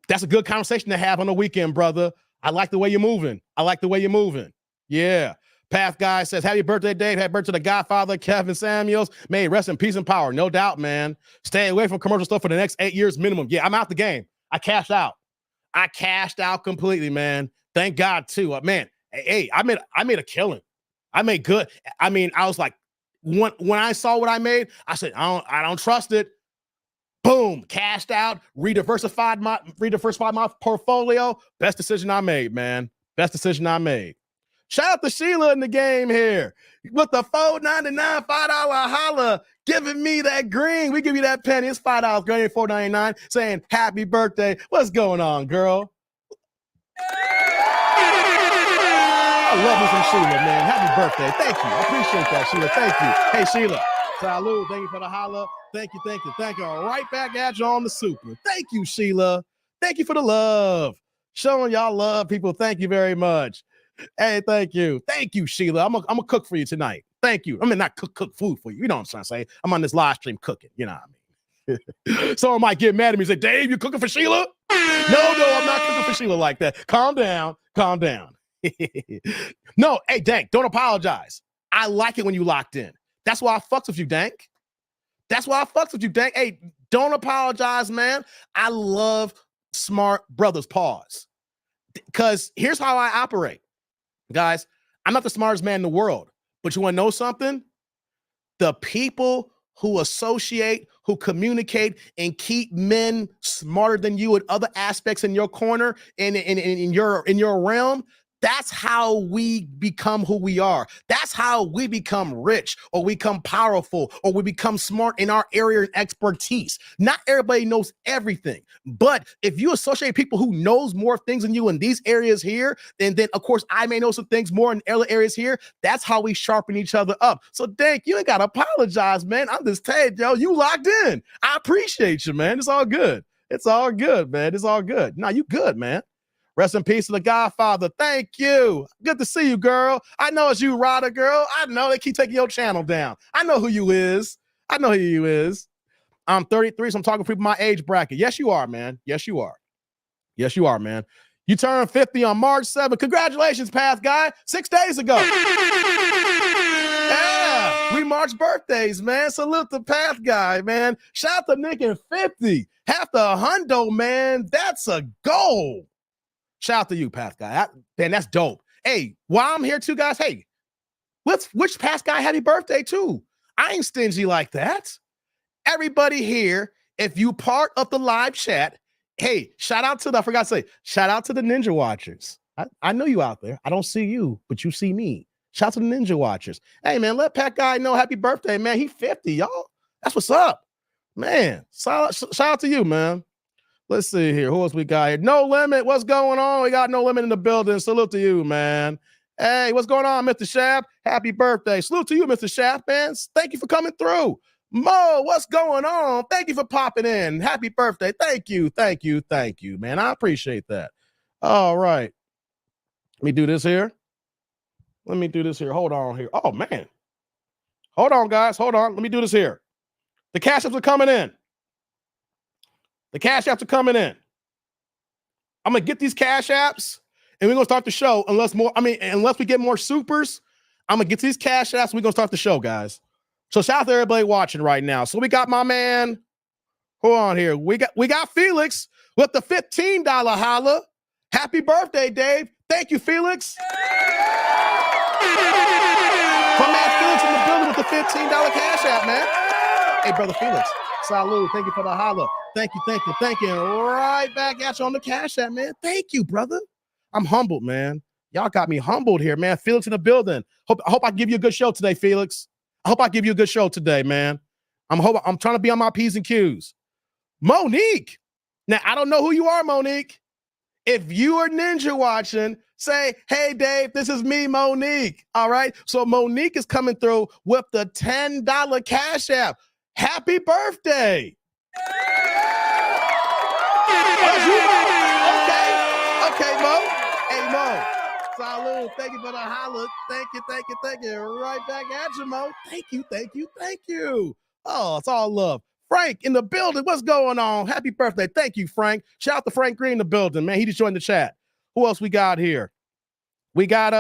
That's a good conversation to have on the weekend, brother. I like the way you're moving. Yeah. Path Guy says, happy birthday, Dave. Happy birthday to the Godfather, Kevin Samuels. May he rest in peace and power. No doubt, man. Stay away from commercial stuff for the next 8 years minimum. Yeah, I'm out the game. I cashed out completely, man. Thank God, too. Man, hey, I made a killing. I made good. I mean, I was like, when I saw what I made, I said, I don't trust it. Boom, cashed out, rediversified my portfolio. Best decision I made, man. Shout out to Sheila in the game here with the $4.99 $5 holla, giving me that green. We give you that penny. It's $5, girl. $4.99, saying happy birthday. What's going on, girl? I love me some Sheila, man. Happy birthday. Thank you. I appreciate that, Sheila. Thank you. Hey, Sheila. Salud. Thank you for the holla. Thank you. Right back at you on the super. Thank you, Sheila. Thank you for the love. Showing y'all love, people. Thank you very much. Hey, thank you. Thank you, Sheila. I'm gonna cook for you tonight. Thank you. I mean, not cook food for you. You know what I'm trying to say. I'm on this live stream cooking. You know what I mean? Someone might get mad at me and say, Dave, you cooking for Sheila? No, I'm not cooking for Sheila like that. Calm down. No, hey, Dank, don't apologize. I like it when you locked in. That's why I fucks with you, Dank. Hey, don't apologize, man. I love smart brothers. Pause. Because here's how I operate. Guys, I'm not the smartest man in the world, but you want to know something? The people who associate, who communicate, and keep men smarter than you in other aspects in your corner, in your realm, that's how we become who we are. That's how we become rich, or we become powerful, or we become smart in our area of expertise. Not everybody knows everything, but if you associate people who knows more things than you in these areas here, and then of course I may know some things more in other areas here, that's how we sharpen each other up. So Dank, you ain't gotta apologize, man. I'm just telling you, you locked in. I appreciate you, man. It's all good, man. It's all good. Nah, you good, man. Rest in peace to the Godfather. Thank you. Good to see you, girl. I know it's you, Rada, girl. I know they keep taking your channel down. I know who you is. I'm 33, so I'm talking to people my age bracket. Yes, you are, man. Yes, you are, man. You turned 50 on March 7th. Congratulations, Path Guy. 6 days ago. Yeah. We march birthdays, man. Salute the path guy, man. Shout out to Nick and 50. Half the hundo, man. That's a goal. Shout out to you, path guy. Man, that's dope. Hey, while I'm here too, guys, hey, which path guy happy birthday too? I ain't stingy like that. Everybody here, if you part of the live chat, hey, shout out to I forgot to say, shout out to the Ninja Watchers. I know you out there. I don't see you, but you see me. Shout out to the Ninja Watchers. Hey, man, let Pat Guy know happy birthday, man. He 50, y'all. That's what's up. Man, shout out to you, man. Let's see here. Who else we got here? No Limit. What's going on? We got No Limit in the building. Salute to you, man. Hey, what's going on, Mr. Shaft? Happy birthday. Salute to you, Mr. Shaft, man. Thank you for coming through. Mo, what's going on? Thank you for popping in. Happy birthday. Thank you, man. I appreciate that. All right. Let me do this here. Hold on here. Oh, man. Hold on, guys. Hold on. Let me do this here. The cash apps are coming in. I'm going to get these cash apps, and we're going to start the show unless we get more supers. I'm going to get these cash apps, and we're going to start the show, guys. So shout out to everybody watching right now. So we got my man. Hold on here. We got Felix with the $15 holla. Happy birthday, Dave. Thank you, Felix. My man Felix in the building with the $15 cash app, man. Hey, brother Felix. Salud. Thank you for the holla. Thank you. And right back at you on the cash app, man. Thank you, brother. I'm humbled, man. Y'all got me humbled here, man. Felix in the building. I hope I give you a good show today, Felix. I hope I give you a good show today, man. I'm trying to be on my P's and Q's. Monique. Now, I don't know who you are, Monique. If you are Ninja watching, say, hey, Dave, this is me, Monique. All right. So Monique is coming through with the $10 cash app. Happy birthday. Okay, Mo. Hey, Mo. Salud. Thank you for the holla. Thank you. Right back at you, Mo. Thank you. Oh, it's all love. Frank in the building. What's going on? Happy birthday. Thank you, Frank. Shout out to Frank Green in the building, man. He just joined the chat. Who else we got here? We got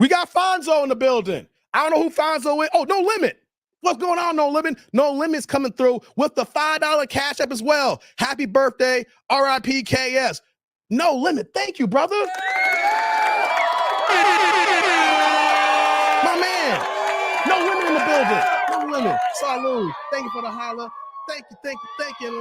Fonzo in the building. I don't know who Fonzo is. Oh, No Limit. What's going on, No Limit? No Limit's coming through with the $5 cash app as well. Happy birthday, RIP KS. No Limit. Thank you, brother. My man. No Limit in the building. No Limit. Salud. Thank you for the holla. Thank you. And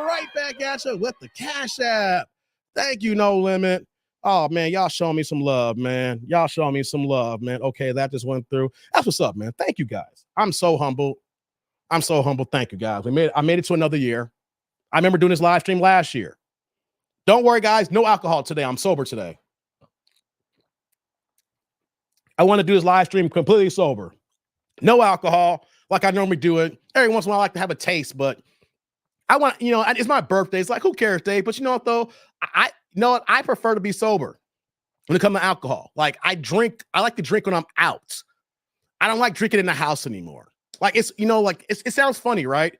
right back at you with the cash app. Thank you, No Limit. Oh, man, y'all showing me some love, man. Okay, that just went through. That's what's up, man. Thank you, guys. I'm so humble. Thank you, guys. I made it to another year. I remember doing this live stream last year. Don't worry, guys. No alcohol today. I'm sober today. I want to do this live stream completely sober. No alcohol, like I normally do it. Every once in a while, I like to have a taste, but I want, it's my birthday. It's like, who cares, Dave? But you know what, though? I prefer to be sober when it comes to alcohol. Like, I like to drink when I'm out. I don't like drinking in the house anymore. Like, it sounds funny, right?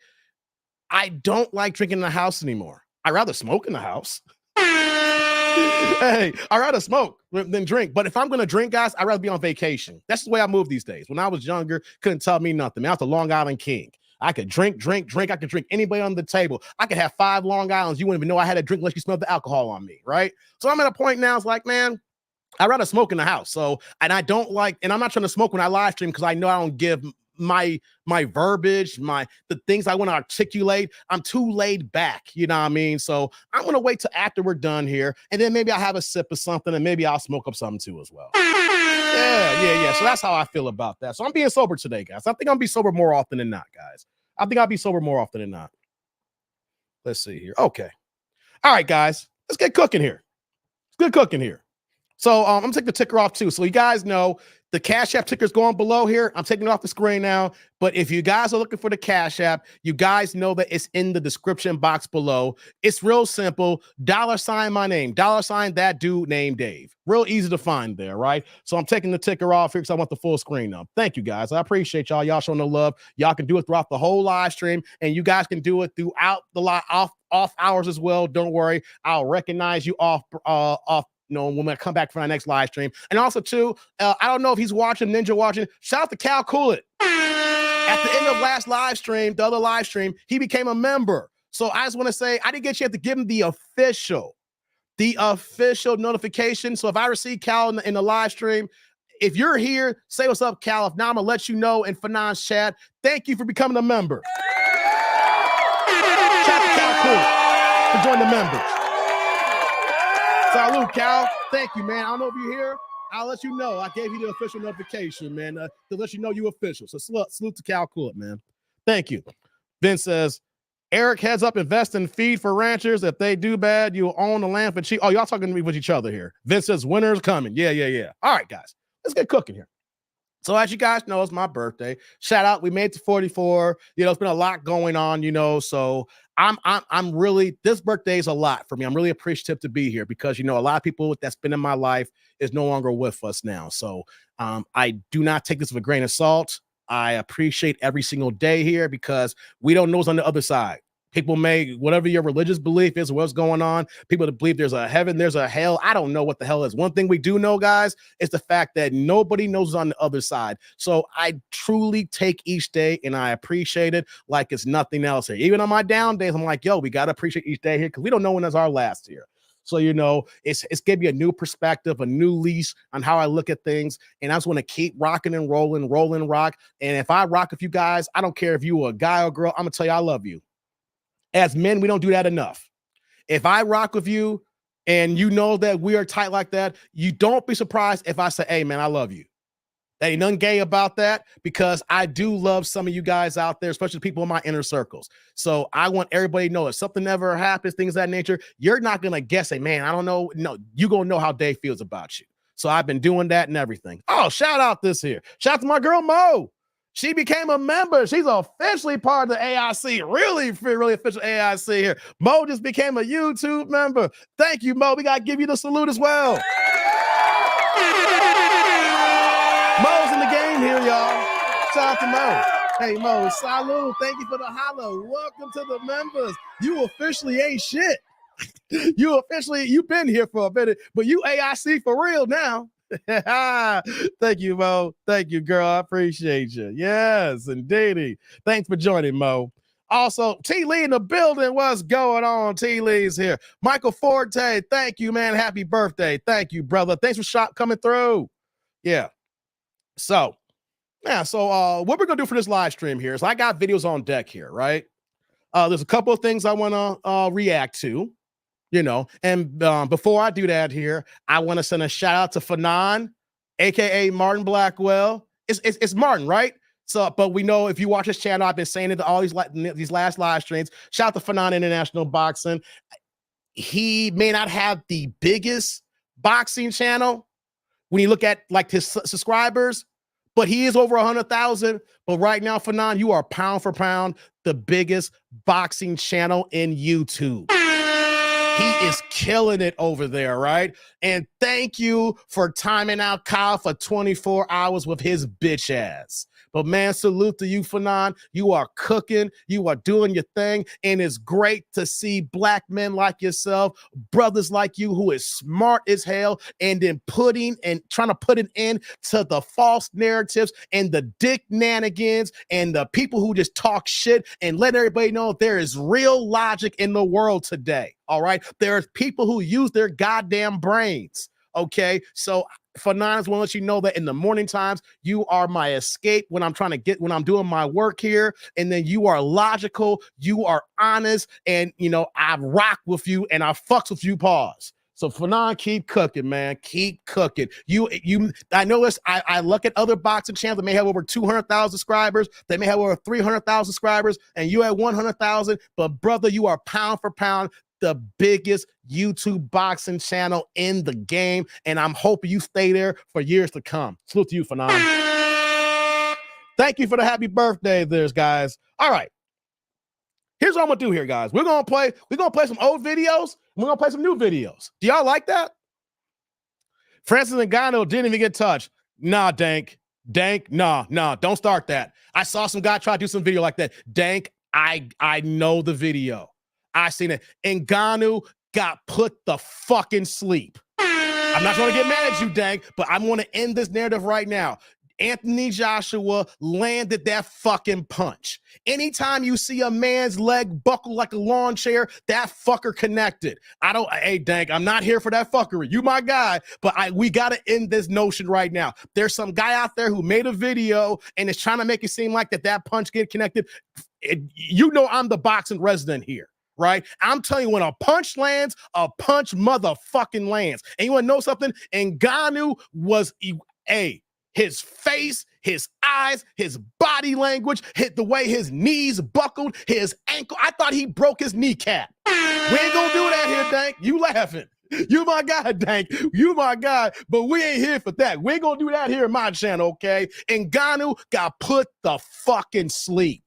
I don't like drinking in the house anymore. I'd rather smoke in the house. Hey, I'd rather smoke than drink. But if I'm going to drink, guys, I'd rather be on vacation. That's the way I move these days. When I was younger, couldn't tell me nothing. Man, I was the Long Island king. I could drink. I could drink anybody on the table. I could have 5 Long Islands. You wouldn't even know I had a drink unless you smelled the alcohol on me, right? So I'm at a point now, it's like, man, I'd rather smoke in the house. So, and I'm not trying to smoke when I live stream because I know I don't give my verbiage, the things I want to articulate. I'm too laid back, you know what I mean? So I'm going to wait till after we're done here, and then maybe I'll have a sip of something, and maybe I'll smoke up something too as well. Yeah. So that's how I feel about that. So I'm being sober today, guys. I think I'll be sober more often than not, guys. Let's see here. Okay. All right, guys. Let's get cooking here. So I'm going to take the ticker off too. So you guys know the Cash App ticker is going below here. I'm taking it off the screen now. But if you guys are looking for the Cash App, you guys know that it's in the description box below. It's real simple. $ my name. $ that dude named Dave. Real easy to find there, right? So I'm taking the ticker off here because I want the full screen up. Thank you, guys. I appreciate y'all. Y'all showing the love. Y'all can do it throughout the whole live stream, and you guys can do it throughout the off hours as well. Don't worry. I'll recognize you off when I come back for our next live stream. And also, too, I don't know if he's watching, Ninja watching. Shout out to Cal Coolett. At the end of last live stream, the other live stream, he became a member. So I just want to say, I didn't get a chance to give him the official notification. So if I receive Cal in the live stream, if you're here, say what's up, Cal. If not, I'm going to let you know in Fanon's chat. Thank you for becoming a member. Shout out to Cal Coolett for joining the members. Salute, Cal. Thank you, man. I don't know if you're here. I'll let you know. I gave you the official notification, man, to let you know you official. So salute to Cal Coolett, man. Thank you. Vince says, Eric, heads up, invest in feed for ranchers. If they do bad, you'll own the land for cheap. Oh, y'all talking to me with each other here. Vince says, winter's coming. Yeah. All right, guys. Let's get cooking here. So as you guys know, it's my birthday. Shout out. We made it to 44. It's been a lot going on, so I'm really, this birthday is a lot for me. I'm really appreciative to be here because, a lot of people that's been in my life is no longer with us now. So I do not take this with a grain of salt. I appreciate every single day here because we don't know what's on the other side. People may, whatever your religious belief is, what's going on, people that believe there's a heaven, there's a hell. I don't know what the hell is. One thing we do know, guys, is the fact that nobody knows on the other side. So I truly take each day and I appreciate it like it's nothing else here. Even on my down days, I'm like, yo, we got to appreciate each day here because we don't know when is our last here. So, it's gave me a new perspective, a new lease on how I look at things. And I just want to keep rocking and rolling, rock. And if I rock with you guys, I don't care if you are a guy or girl, I'm going to tell you I love you. As men, we don't do that enough. If I rock with you and you know that we are tight like that, you don't be surprised if I say, hey, man, I love you. There ain't nothing gay about that because I do love some of you guys out there, especially people in my inner circles. So I want everybody to know if something ever happens, things of that nature, you're not going to guess, hey, man, I don't know. No, you're going to know how Dave feels about you. So I've been doing that and everything. Oh, shout out this here. Shout out to my girl, Mo. She became a member. She's officially part of the AIC. Really official AIC here. Mo just became a YouTube member. Thank you, Mo. We got to give you the salute as well. Mo's in the game here, y'all. Shout out to Mo. Hey, Mo, salute. Thank you for the holla. Welcome to the members. You officially ain't shit. You've been here for a minute, but you AIC for real now. Thank you, Mo. Thank you, girl. I appreciate you. Yes, indeed. Thanks for joining, Mo. Also, T. Lee in the building. What's going on? T. Lee's here. Michael Forte, thank you, man. Happy birthday. Thank you, brother. Thanks for coming through. Yeah. So what we're going to do for this live stream here is I got videos on deck here, right? There's a couple of things I want to react to. And before I do that here, I want to send a shout out to Fanon, aka Martin Blackwell. It's Martin, right? So, but we know if you watch his channel, I've been saying it to all these last live streams. Shout out to Fanon International Boxing. He may not have the biggest boxing channel when you look at like his subscribers, but he is over 100,000. But right now, Fanon, you are pound for pound the biggest boxing channel in YouTube. He is killing it over there, right? And thank you for timing out Kyle for 24 hours with his bitch ass. But man, salute to you, Fanon. You are cooking. You are doing your thing. And it's great to see black men like yourself, brothers like you who is smart as hell, and then trying to put an end to the false narratives and the dick nanigans and the people who just talk shit and let everybody know there is real logic in the world today. All right. There are people who use their goddamn brains. Okay. So Fanon, I want to let you know that in the morning times, you are my escape when I'm doing my work here. And then you are logical, you are honest, and I rock with you and I fucks with you, pause. So Fanon, keep cooking, man. Keep cooking. I know I look at other boxing channels that may have over 200,000 subscribers. They may have over 300,000 subscribers, and you at 100,000. But brother, you are pound for pound the biggest YouTube boxing channel in the game, and I'm hoping you stay there for years to come. Salute to you, Fanon. Thank you for the happy birthday, guys. All right. Here's what I'm gonna do here, guys. We're gonna play some old videos. We're gonna play some new videos. Do y'all like that? Francis Ngannou didn't even get touched. Nah, Dank, nah, don't start that. I saw some guy try to do some video like that. Dank, I know the video. I seen it. Ngannou got put the fucking sleep. I'm not trying to get mad at you, Dank, but I'm going to end this narrative right now. Anthony Joshua landed that fucking punch. Anytime you see a man's leg buckle like a lawn chair, that fucker connected. Hey, Dank, I'm not here for that fuckery. You my guy, but we got to end this notion right now. There's some guy out there who made a video and is trying to make it seem like that punch get connected. You know I'm the boxing resident here. Right? I'm telling you, when a punch lands, a punch motherfucking lands. And you want to know something? Ngannou was his face, his eyes, his body language, the way his knees buckled, his ankle. I thought he broke his kneecap. We ain't gonna do that here, Dank. You laughing. You my guy, Dank. You my guy, but we ain't here for that. We ain't gonna do that here in my channel, okay? Ngannou got put the fucking sleep.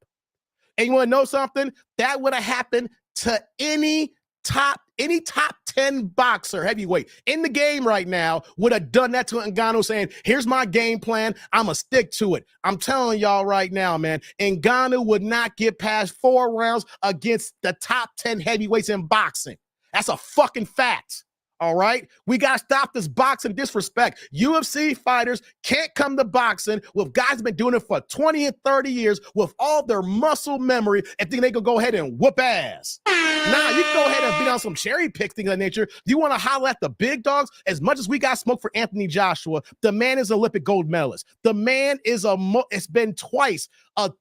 And you want to know something? That would have happened to any top 10 boxer heavyweight in the game right now would have done that to Ngannou, saying, here's my game plan. I'm going to stick to it. I'm telling y'all right now, man, Ngannou would not get past 4 rounds against the top 10 heavyweights in boxing. That's a fucking fact. All right, we got to stop this boxing disrespect. UFC fighters can't come to boxing with guys who've been doing it for 20 and 30 years with all their muscle memory and think they can go ahead and whoop ass. Nah, you can go ahead and beat on some cherry picks, things of that nature. You want to holler at the big dogs? As much as we got smoke for Anthony Joshua, the man is an Olympic gold medalist. The man is it's been twice a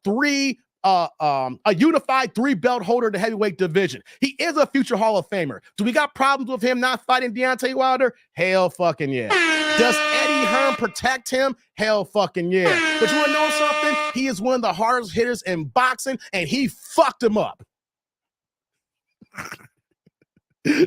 unified 3-belt holder in the heavyweight division. He is a future Hall of Famer. Do we got problems with him not fighting Deontay Wilder? Hell fucking yeah. Does Eddie Hearn protect him? Hell fucking yeah. But you want to know something? He is one of the hardest hitters in boxing, and he fucked him up.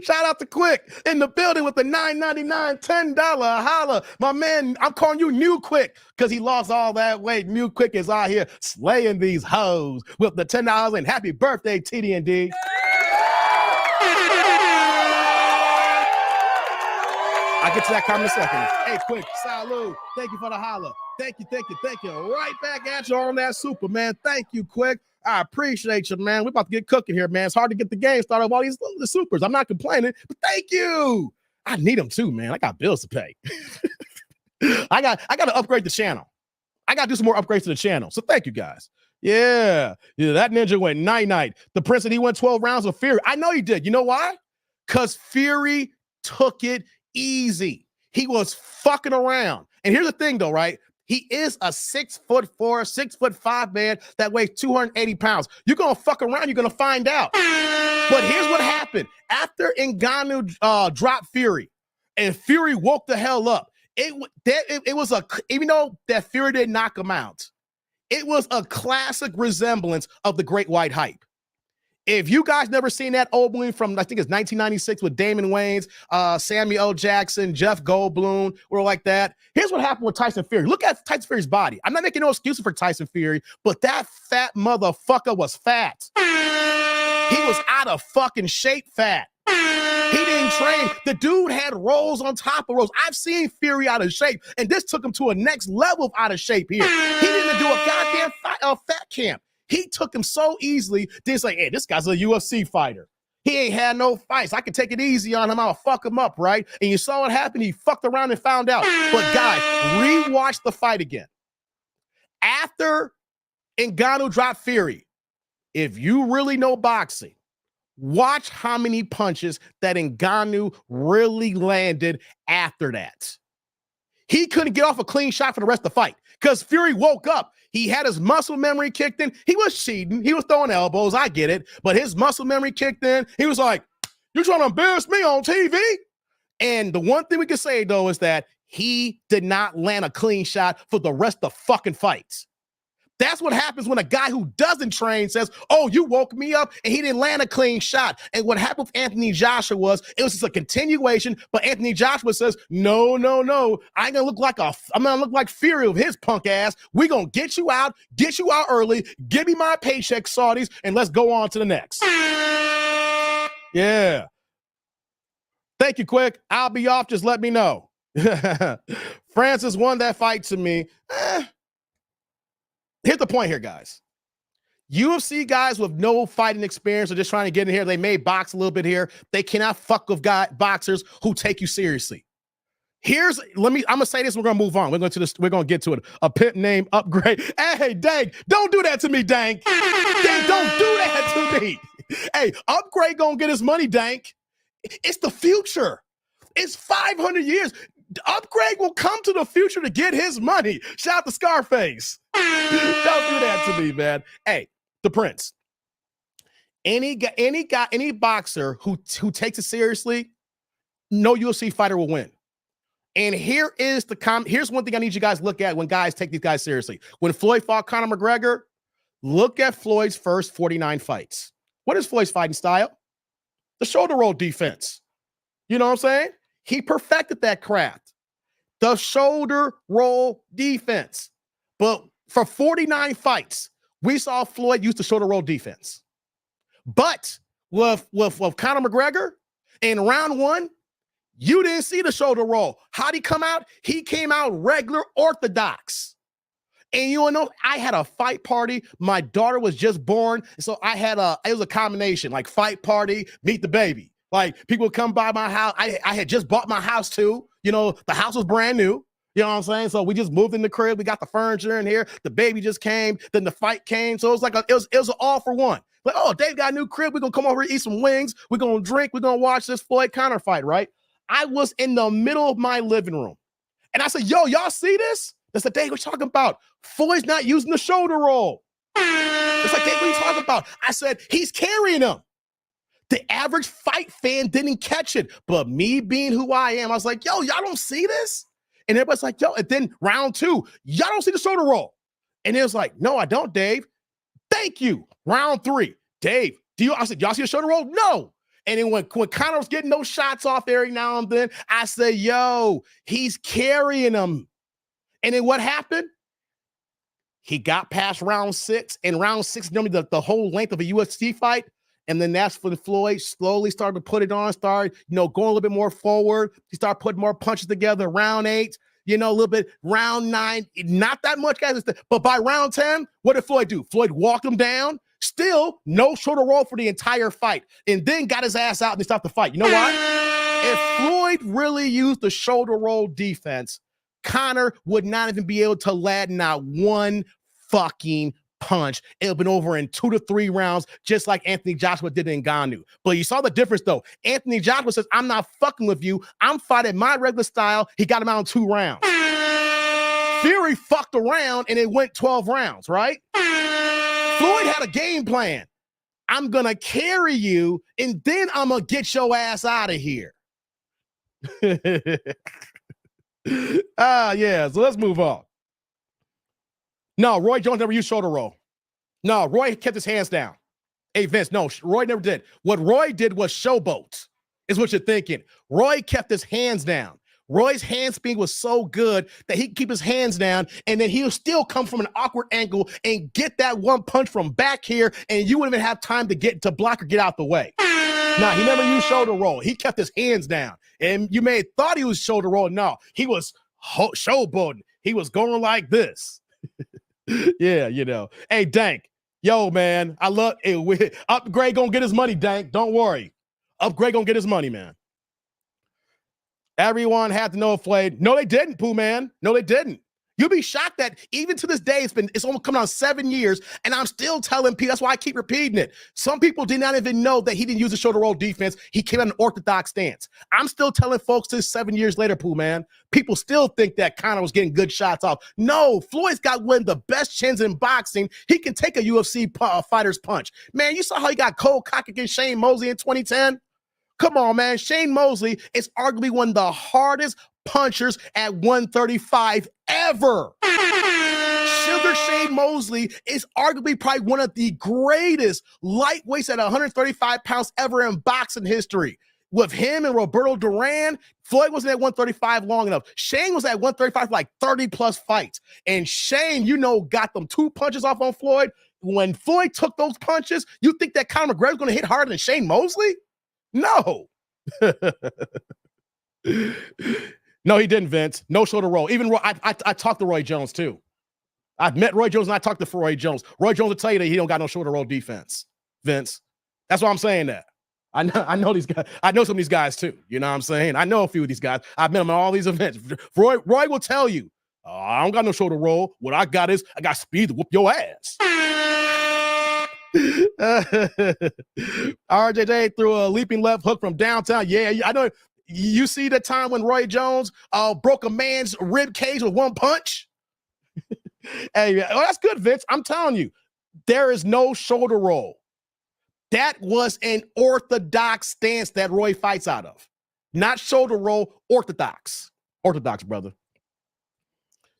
Shout out to Quick in the building with the $9.99, $10 holla. My man, I'm calling you New Quick because he lost all that weight. New Quick is out here slaying these hoes with the $10 and happy birthday, TDND. I'll get to that comment in a second. Hey, Quick, salute. Thank you for the holla. Thank you. Right back at you on that super, man. Thank you, Quick. I appreciate you, man. We're about to get cooking here, man. It's hard to get the game started with all these the supers. I'm not complaining, but thank you. I need them too, man. I got bills to pay. I got to upgrade the channel. I got to do some more upgrades to the channel. So thank you, guys. Yeah, that ninja went night-night. The Prince said he went 12 rounds with Fury. I know he did. You know why? Because Fury took it easy. He was fucking around. And here's the thing, though, right? He is a 6'4", 6'5" man that weighs 280 pounds. You're going to fuck around. You're going to find out. But here's what happened. After Ngannou dropped Fury and Fury woke the hell up, it was even though that Fury didn't knock him out, it was a classic resemblance of the Great White Hype. If you guys never seen that old movie from, I think it's 1996 with Damon Wayans, Samuel L. Jackson, Jeff Goldblum, or like that. Here's what happened with Tyson Fury. Look at Tyson Fury's body. I'm not making no excuses for Tyson Fury, but that fat motherfucker was fat. He was out of fucking shape fat. He didn't train. The dude had rolls on top of rolls. I've seen Fury out of shape, and this took him to a next level of out of shape here. He didn't do a goddamn fat camp. He took him so easily. It's like, hey, this guy's a UFC fighter. He ain't had no fights. I can take it easy on him. I'll fuck him up, right? And you saw what happened. He fucked around and found out. But guys, rewatch the fight again. After Ngannou dropped Fury, if you really know boxing, watch how many punches that Ngannou really landed after that. He couldn't get off a clean shot for the rest of the fight because Fury woke up. He had his muscle memory kicked in. He was cheating. He was throwing elbows. I get it. But his muscle memory kicked in. He was like, you trying to embarrass me on TV? And the one thing we can say, though, is that he did not land a clean shot for the rest of the fucking fights. That's what happens when a guy who doesn't train says, oh, you woke me up, and he didn't land a clean shot. And what happened with Anthony Joshua was just a continuation, but Anthony Joshua says, no, I ain't gonna look like I'm gonna look like Fury with his punk ass. We gonna get you out early, give me my paycheck, Saudis, and let's go on to the next. Yeah. Thank you, Quick. I'll be off, just let me know. Francis won that fight to me. Here's the point here, guys. UFC guys with no fighting experience are just trying to get in here. They may box a little bit here. They cannot fuck with boxers who take you seriously. I'm gonna say this, we're gonna move on. We're gonna get to it. A pimp named Upgrade. Hey, Dank, don't do that to me, Dank. Dank, don't do that to me. Hey, Upgrade gonna get his money, Dank. It's the future. It's 500 years. Upgrade will come to the future to get his money. Shout out to Scarface. Don't do that to me, man. Hey, the Prince. Any boxer who takes it seriously, no UFC fighter will win. And here's one thing I need you guys to look at when guys take these guys seriously. When Floyd fought Conor McGregor, look at Floyd's first 49 fights. What is Floyd's fighting style? The shoulder roll defense. You know what I'm saying? He perfected that craft. The shoulder roll defense. But for 49 fights, we saw Floyd use the shoulder roll defense. But with Conor McGregor in round 1, you didn't see the shoulder roll. How'd he come out? He came out regular orthodox. And you know, I had a fight party. My daughter was just born. So it was a combination, like fight party, meet the baby. Like people would come by my house. I had just bought my house too. You know, the house was brand new. You know what I'm saying? So we just moved in the crib. We got the furniture in here. The baby just came. Then the fight came. So it was like it was an all for one. Like, oh, Dave got a new crib. We're going to come over and eat some wings. We're going to drink. We're going to watch this Floyd Conor fight, right? I was in the middle of my living room. And I said, yo, y'all see this? That's the day we're talking about. Floyd's not using the shoulder roll. It's like, Dave, what are you talking about? I said, he's carrying him. The average fight fan didn't catch it. But me being who I am, I was like, yo, y'all don't see this? And everybody's like, yo, and then round 2, y'all don't see the shoulder roll. And it was like, no, I don't, Dave. Thank you. Round 3, Dave, I said, y'all see the shoulder roll? No. And then when Conor was getting those shots off every now and then, I said, yo, he's carrying them. And then what happened? He got past round 6. And round 6, normally the whole length of a UFC fight. And then that's when Floyd slowly started to put it on, started, going a little bit more forward. He started putting more punches together. Round 8, a little bit. Round 9, not that much, guys. But by round 10, what did Floyd do? Floyd walked him down. Still, no shoulder roll for the entire fight. And then got his ass out and he stopped the fight. You know why? If Floyd really used the shoulder roll defense, Conor would not even be able to land not one fucking punch. It would have been over in 2 to 3 rounds, just like Anthony Joshua did in Ngannou. But you saw the difference, though. Anthony Joshua says, I'm not fucking with you. I'm fighting my regular style. He got him out in 2 rounds. Fury fucked around, and it went 12 rounds, right? Floyd had a game plan. I'm going to carry you, and then I'm going to get your ass out of here. Yeah, so let's move on. No, Roy Jones never used shoulder roll. No, Roy kept his hands down. Hey, Vince, no, Roy never did. What Roy did was showboat, is what you're thinking. Roy kept his hands down. Roy's hand speed was so good that he could keep his hands down, and then he'll still come from an awkward angle and get that one punch from back here, and you wouldn't even have time to get to block or get out the way. Nah, he never used shoulder roll. He kept his hands down. And you may have thought he was shoulder roll. No, he was showboating. He was going like this. Yeah, Hey, Dank. Yo, man, I love it. Upgrade gonna get his money, Dank. Don't worry. Upgrade gonna get his money, man. Everyone had to know Floyd. No, they didn't, Pooh, man. No, they didn't. You'll be shocked that even to this day, it's almost coming on 7 years, and I'm still telling people, that's why I keep repeating it. Some people did not even know that he didn't use the shoulder roll defense. He came out an orthodox stance. I'm still telling folks this 7 years later, Pooh, man. People still think that Conor was getting good shots off. No, Floyd's got one of the best chins in boxing. He can take a UFC fighter's punch. Man, you saw how he got cold cock against Shane Mosley in 2010? Come on, man. Shane Mosley is arguably one of the hardest punchers at 135 ever. Sugar Shane Mosley is arguably probably one of the greatest lightweights at 135 pounds ever in boxing history. With him and Roberto Duran, Floyd wasn't at 135 long enough. Shane was at 135 for like 30 plus fights. And Shane, got them 2 punches off on Floyd. When Floyd took those punches, you think that Conor McGregor's going to hit harder than Shane Mosley? No. No, he didn't, Vince. No shoulder roll. Even Roy, I talked to Roy Jones, too. I've met Roy Jones, and I talked to Roy Jones. Roy Jones will tell you that he don't got no shoulder roll defense, Vince. That's why I'm saying that. I know these guys. I know some of these guys too. You know what I'm saying? I know a few of these guys. I've met them at all these events. Roy will tell you, I don't got no shoulder roll. What I got is I got speed to whoop your ass. RJJ threw a leaping left hook from downtown. Yeah, I know. You see the time when Roy Jones broke a man's rib cage with one punch? Hey, that's good, Vince. I'm telling you, there is no shoulder roll. That was an orthodox stance that Roy fights out of. Not shoulder roll, orthodox. Orthodox, brother.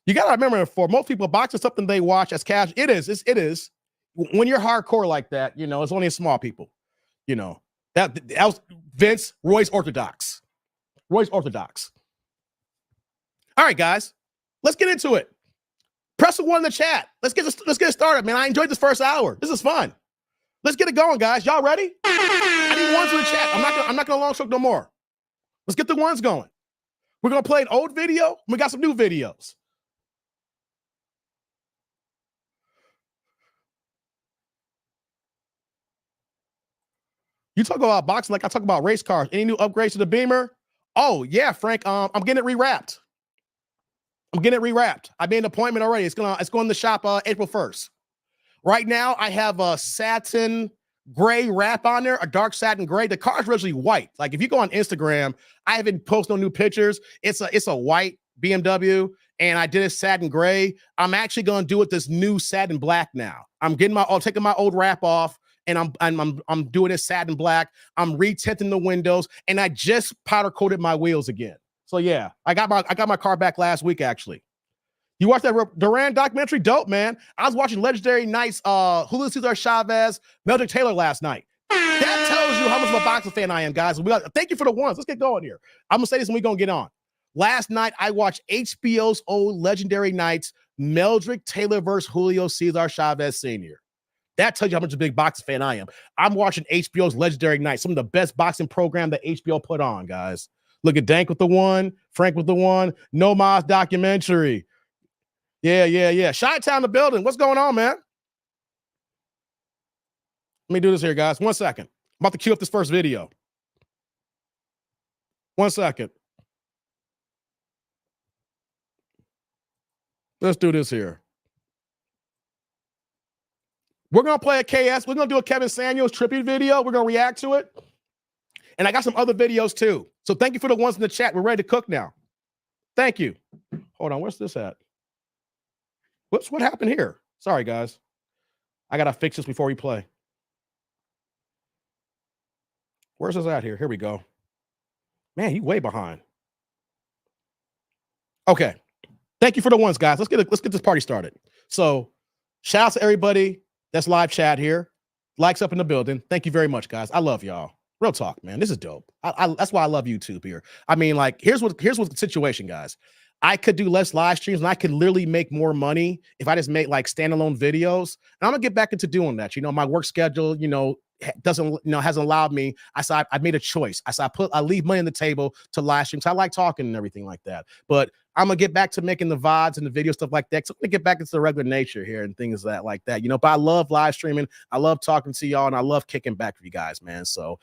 You got to remember, for most people, boxing is something they watch as casual. It is. When you're hardcore like that, you know, it's only small people. You know, that was Vince, Roy's orthodox. Roy's orthodox. All right, guys, let's get into it. Press the one in the chat. Let's get it started, man. I enjoyed this first hour. This is fun. Let's get it going, guys. Y'all ready? I need ones in the chat. I'm not gonna long stroke no more. Let's get the ones going. We're gonna play an old video. We got some new videos. You talk about boxing like I talk about race cars. Any new upgrades to the Beamer? Oh yeah, Frank. I'm getting it rewrapped. I made an appointment already. It's going to the shop April 1st. Right now, I have a satin gray wrap on there, a dark satin gray. The car's originally white. Like if you go on Instagram, I haven't posted no new pictures. It's a white BMW, and I did a satin gray. I'm actually going to do it this new satin black now. I'm taking my old wrap off, and I'm doing it satin black. I'm retinting the windows, and I just powder coated my wheels again. So yeah, I got my car back last week actually. You watched that Duran documentary? Dope, man. I was watching Legendary Nights, Julio Cesar Chavez, Meldrick Taylor last night. That tells you how much of a boxing fan I am, guys. Thank you for the ones. Let's get going here. I'm going to say this and we're going to get on. Last night, I watched HBO's old Legendary Nights, Meldrick Taylor versus Julio Cesar Chavez Sr. That tells you how much of a big boxing fan I am. I'm watching HBO's Legendary Nights, some of the best boxing program that HBO put on, guys. Look at Dank with the one, Frank with the one, No Mas documentary. Yeah. Chi-Town the building. What's going on, man? Let me do this here, guys. 1 second. I'm about to cue up this first video. 1 second. Let's do this here. We're going to play a KS. We're going to do a Kevin Samuels tribute video. We're going to react to it. And I got some other videos too. So thank you for the ones in the chat. We're ready to cook now. Thank you. Hold on. Where's this at? Whoops, what happened here? Sorry, guys. I got to fix this before we play. Where's this at here? Here we go. Man, you way behind. Okay. Thank you for the ones, guys. Let's get this party started. So shout out to everybody that's live chat here. Likes up in the building. Thank you very much, guys. I love y'all. Real talk, man. This is dope. That's why I love YouTube here. I mean, like, here's what the situation, guys. I could do less live streams and I could literally make more money if I just make like standalone videos. And I'm gonna get back into doing that. You know, my work schedule, hasn't allowed me. I made a choice. I leave money on the table to live streams. I like talking and everything like that. But I'm gonna get back to making the VODs and the video stuff like that. So I'm gonna get back into the regular nature here and things like that. But I love live streaming. I love talking to y'all, and I love kicking back with you guys, man. So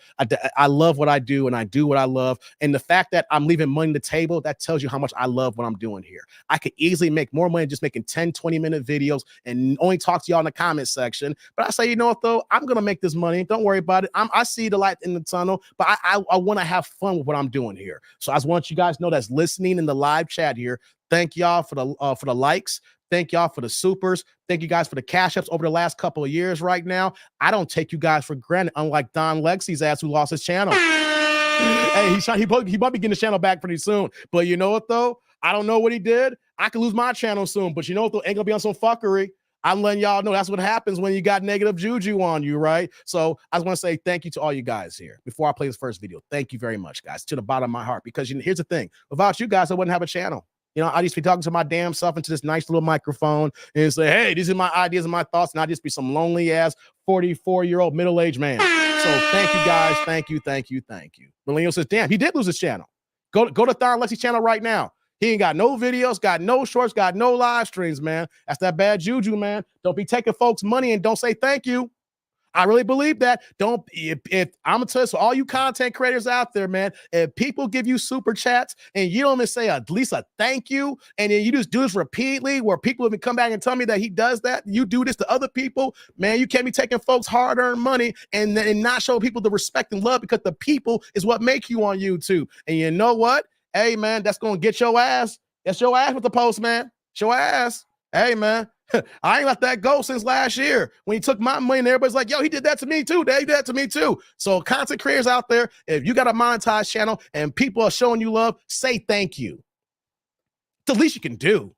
I love what I do, and I do what I love. And the fact that I'm leaving money on the table, that tells you how much I love what I'm doing here. I could easily make more money just making 10, 20-minute videos and only talk to y'all in the comment section. But I say, you know what, though? I'm gonna make this money. Don't worry about it. I see the light in the tunnel, but I want to have fun with what I'm doing here. So I just want you guys to know that's listening in the live chat here. Thank y'all for the likes. Thank y'all for the supers. Thank you guys for the cash ups over the last couple of years. Right now, I don't take you guys for granted. Unlike Don Lexi's ass, who lost his channel. Hey, he might be getting his channel back pretty soon. But you know what though? I don't know what he did. I could lose my channel soon. But you know what though? Ain't gonna be on some fuckery. I'm letting y'all know that's what happens when you got negative juju on you, right? So I just want to say thank you to all you guys here. Before I play this first video, thank you very much, guys, to the bottom of my heart. Because here's the thing: without you guys, I wouldn't have a channel. I just be talking to my damn self into this nice little microphone and say, hey, these are my ideas and my thoughts. And I just be some lonely ass 44-year-old middle-aged man. So thank you guys. Thank you. Millennial says, damn, he did lose his channel. Go to Thon Lexi's channel right now. He ain't got no videos, got no shorts, got no live streams, man. That's that bad juju, man. Don't be taking folks' money and don't say thank you. I really believe that. Don't if I'm gonna tell you, so all you content creators out there, man, if people give you super chats and you don't even say at least a thank you, and then you just do this repeatedly, where people even come back and tell me that he does that, you do this to other people, man, you can't be taking folks hard-earned money and not show people the respect and love, because the people is what make you on YouTube. And you know what? Hey, man, that's gonna get your ass. That's your ass with the post, man. It's your ass. Hey, man. I ain't let that go since last year when he took my money, and everybody's like, yo, he did that to me too. They did that to me too. So content creators out there, if you got a monetized channel and people are showing you love, say thank you. It's the least you can do.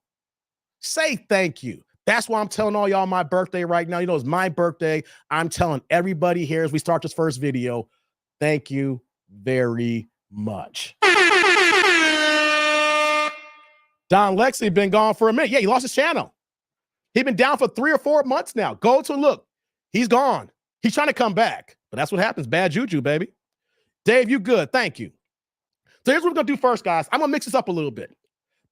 Say thank you. That's why I'm telling all y'all my birthday right now. You know, it's my birthday. I'm telling everybody here as we start this first video, thank you very much. Don Lexi been gone for a minute. Yeah, he lost his channel. He's been down for 3 or 4 months now. Go to look. He's gone. He's trying to come back. But that's what happens. Bad juju, baby. Dave, you good. Thank you. So here's what we're going to do first, guys. I'm going to mix this up a little bit.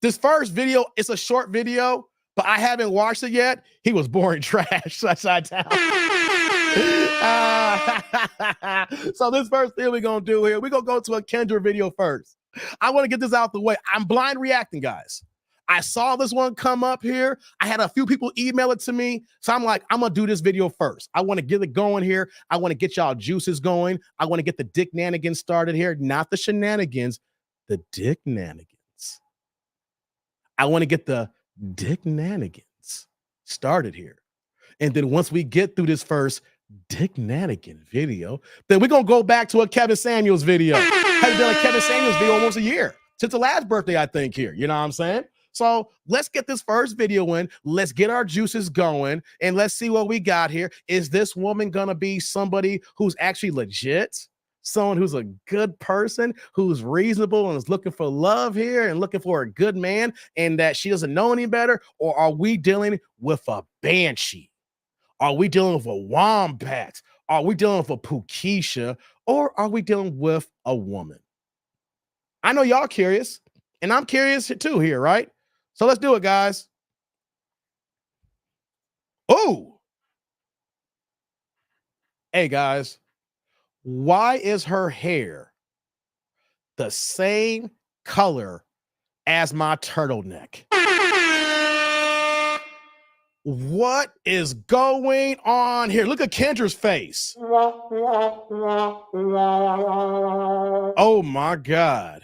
This first video, it's a short video, but I haven't watched it yet. He was boring trash upside down. So this first thing we're going to do here, we're going to go to a Kendra video first. I want to get this out the way. I'm blind reacting, guys. I saw this one come up here. I had a few people email it to me. So I'm like, I'm going to do this video first. I want to get it going here. I want to get y'all juices going. I want to get the dick nanigans started here. Not the shenanigans, the dick nanigans. I want to get the dick nanigans started here. And then once we get through this first dick nanigan video, then we're going to go back to a Kevin Samuels video. Haven't done a Kevin Samuels video almost a year. Since the last birthday, I think, here. You know what I'm saying? So let's get this first video in. Let's get our juices going, and let's see what we got here. Is this woman gonna be somebody who's actually legit? Someone who's a good person, who's reasonable and is looking for love here and looking for a good man, and that she doesn't know any better? Or are we dealing with a banshee? Are we dealing with a wombat? Are we dealing with a Pukisha? Or are we dealing with a woman? I know y'all curious, and I'm curious too here, right? So let's do it, guys. Oh, hey, guys. Why is her hair the same color as my turtleneck? What is going on here? Look at Kendra's face. Oh, my God.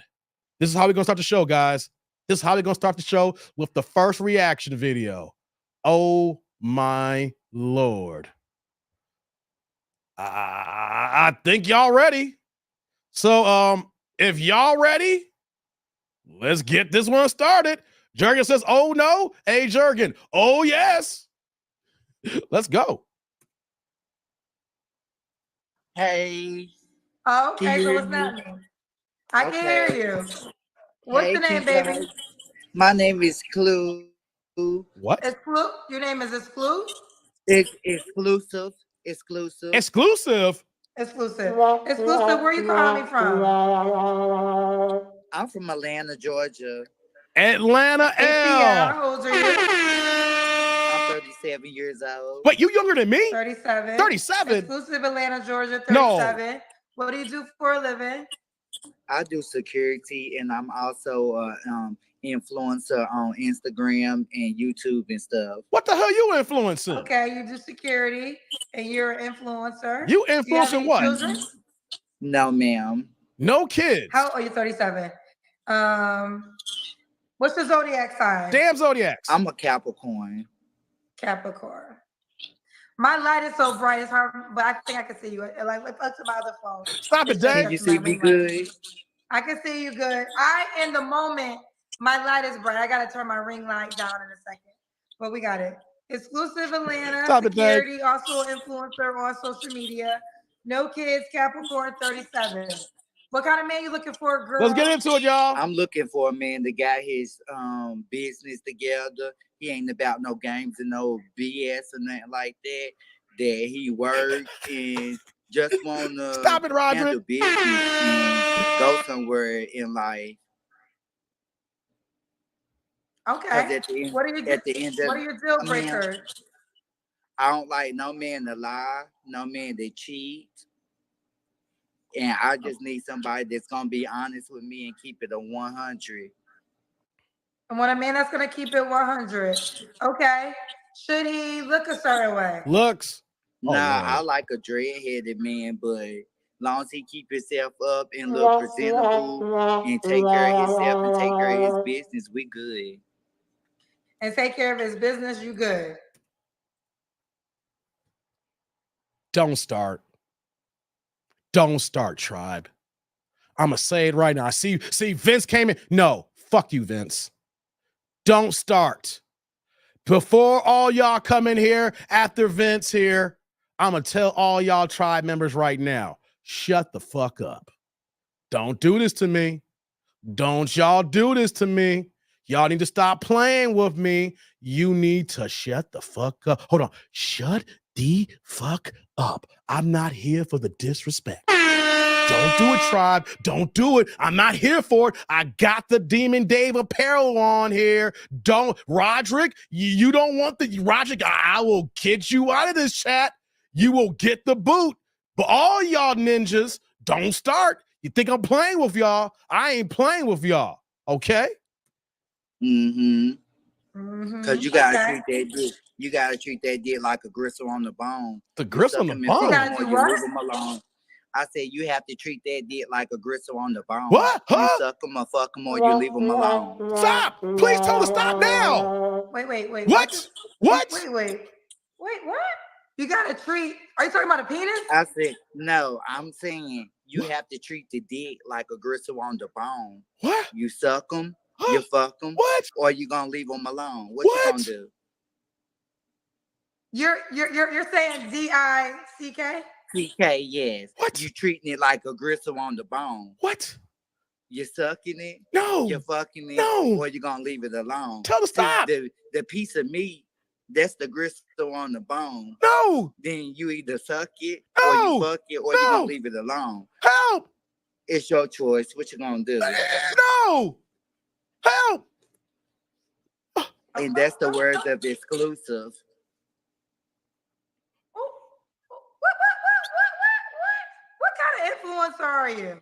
This is how we're going to start the show, guys. This is how we're going to start the show with the first reaction video. Oh, my Lord. I think y'all ready. So, if y'all ready, let's get this one started. Jurgen says, oh, no. Hey, Jurgen. Oh, yes. Let's go. Hey. Oh, okay, so what's happening? I can hear you. What's the name, baby? My name is Clue. What? Exclu? Your name is Exclu? It's exclusive. Exclusive. Exclusive. Exclusive, where you calling me from? I'm from Atlanta, Georgia. Atlanta L. How old are you? I'm 37 years old. Wait, you younger than me? 37. 37? Exclusive Atlanta, Georgia, 37. No. What do you do for a living? I do security, and I'm also influencer on Instagram and YouTube and stuff. What the hell you influencing? Okay, you do security and you're an influencer. You influencing what? Children? No, ma'am. No kids. How old are you? 37. What's the zodiac sign? Damn zodiacs. I'm a Capricorn. Capricorn. My light is so bright, it's hard, but I think I can see you. Like, up to my other phone. Stop it, Dave. Can you see me good? I can see you good. In the moment, my light is bright. I got to turn my ring light down in a second. But we got it. Exclusive Atlanta, Stop security, it, also influencer on social media. No kids, Capricorn, 37. What kind of man you looking for, girl? Let's get into it, y'all. I'm looking for a man that got his business together. He ain't about no games and no BS or nothing like that. That he works and just want to stop it, Roger. Handle business and go somewhere in life. Okay. What are your deal breakers? I don't like no man to lie, no man to cheat. And I just need somebody that's gonna be honest with me and keep it a 100. I want a man that's gonna keep it 100. Okay. Should he look a certain way? Looks. Nah, I Lord. like a dread-headed man, but long as he keep himself up and look presentable and take care of himself and take care of his business, we good. And take care of his business, you good. Don't start. Don't start, tribe. I'm going to say it right now. See, Vince came in. No, fuck you, Vince. Don't start. Before all y'all come in here, after Vince here, I'm going to tell all y'all tribe members right now, shut the fuck up. Don't do this to me. Don't y'all do this to me. Y'all need to stop playing with me. You need to shut the fuck up. Hold on. Shut the fuck up. I'm not here for the disrespect. Don't do it, tribe. Don't do it. I'm not here for it. I got the Demon Dave apparel on here. Don't, Roderick, you don't want the, Roderick, I will get you out of this chat. You will get the boot. But all y'all ninjas, don't start. You think I'm playing with y'all? I ain't playing with y'all. Okay? Cause you gotta treat that dick. You gotta treat that dick like a gristle on the bone. The gristle on the bone? You gotta do what? Leave them alone. I said you have to treat that dick like a gristle on the bone. What? Huh? You suck them or fuck them or you leave them alone. Stop! Please tell her to stop now. Wait. What? What? Wait, what? You gotta treat. Are you talking about a penis? I said no. I'm saying you have to treat the dick like a gristle on the bone. What? You suck them, you fuck them, what? Or you gonna leave them alone. What you gonna do? You're saying D-I-C-K? CK, yes. What? You treating it like a gristle on the bone. What? You sucking it? No. You fucking it? No. Or you gonna leave it alone? Tell her stop. The piece of meat, that's the gristle on the bone. No. Then you either suck it, No. or you fuck it, or you gonna leave it alone. Help. It's your choice. What you gonna do? No. Help. And that's the words of exclusive. What kind of influencer are you?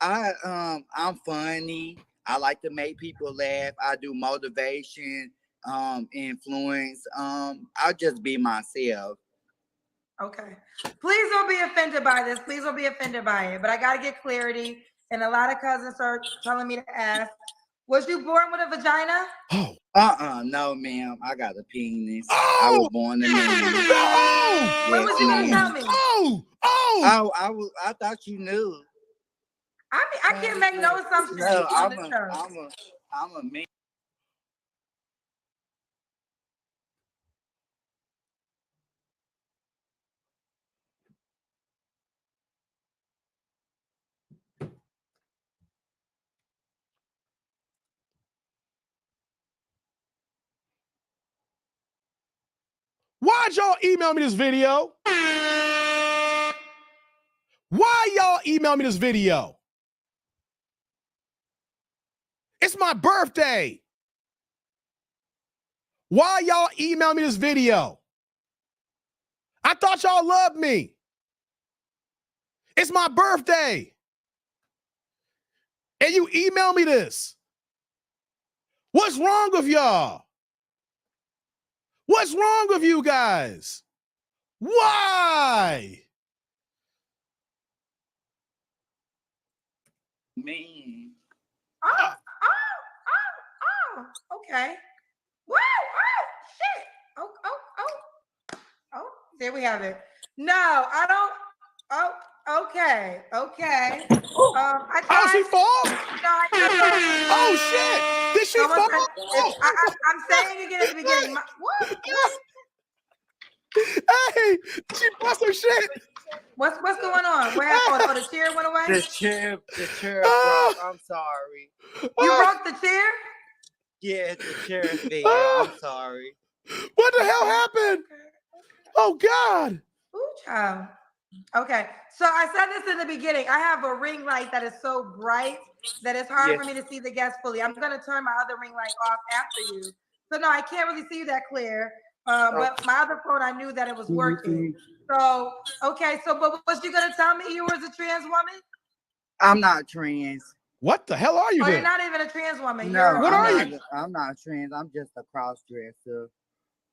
I'm funny. I like to make people laugh. I do motivation, influence. I'll just be myself. Okay. Please don't be offended by this. Please don't be offended by it. But I gotta get clarity. And a lot of cousins are telling me to ask, was you born with a vagina? Oh. No, ma'am. I got a penis. Oh. I was born a man. No. When was you gonna tell me? I thought you knew. I mean, I can't make no assumptions. No, on the show. I'm a man. Why'd y'all email me this video? Why y'all email me this video? It's my birthday. Why y'all email me this video? I thought y'all loved me. It's my birthday. And you email me this. What's wrong with y'all? What's wrong with you guys? Why? Man. Oh, okay. Whoa, shit. Oh, there we have it. No, I don't. Okay. She fall? Oh, shit. Did she fall? I'm saying again at the beginning. What? Hey, she bust her shit. What's going on? Where happened? Oh, the chair went away? The chair broke. I'm sorry. You broke the chair? Yeah, the chair fell. I'm sorry. What the hell happened? Oh, God. Ooh, child. Okay, so I said this in the beginning. I have a ring light that is so bright that it's hard for me to see the guests fully. I'm going to turn my other ring light off after you. So, no, I can't really see you that clear. But my other phone, I knew that it was working. So, okay. So, but was you gonna tell me you was a trans woman? I'm not trans. What the hell are you Oh, then? you're not even a trans woman. No, What are you? I'm not trans. I'm just a cross dresser.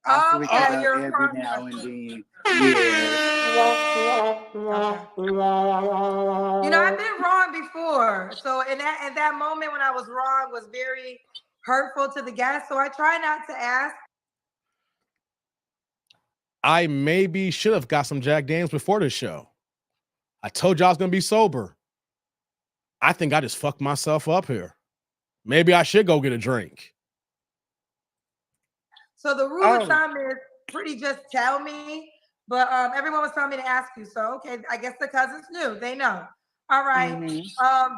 Oh, switch okay, it up you're a every cross now and dresser. then. Yeah. You know, I've been wrong before. So in that moment when I was wrong was very hurtful to the guests. So I try not to ask. I maybe should have got some Jack Daniels before this show. I told you I was gonna be sober. I think I just fucked myself up here. Maybe I should go get a drink. So the rule of thumb is pretty just tell me. But everyone was telling me to ask you. So okay, I guess the cousins knew. They know. All right.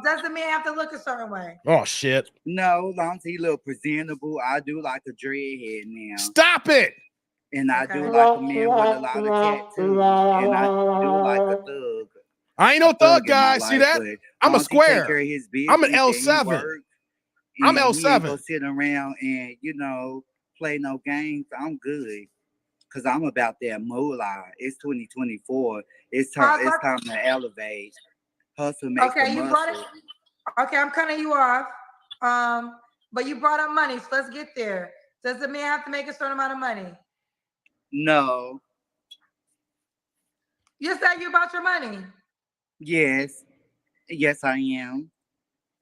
Does the man have to look a certain way? Oh shit. No, as long as he look presentable. I do like a dreadhead now. Stop it. And I do like a man with a lot of tattoos. And I do like a thug. I ain't no thug guy. See that? I'm a square. I'm an L7. I'm L7. He ain't gonna sit around and, play no games. I'm good. Because I'm about that moolah. It's 2024. It's time to elevate. Hustle makes the muscle. Brought it. Okay, I'm cutting you off. But you brought up money, so let's get there. Does the man have to make a certain amount of money? No. You said you about your money. Yes. Yes, I am.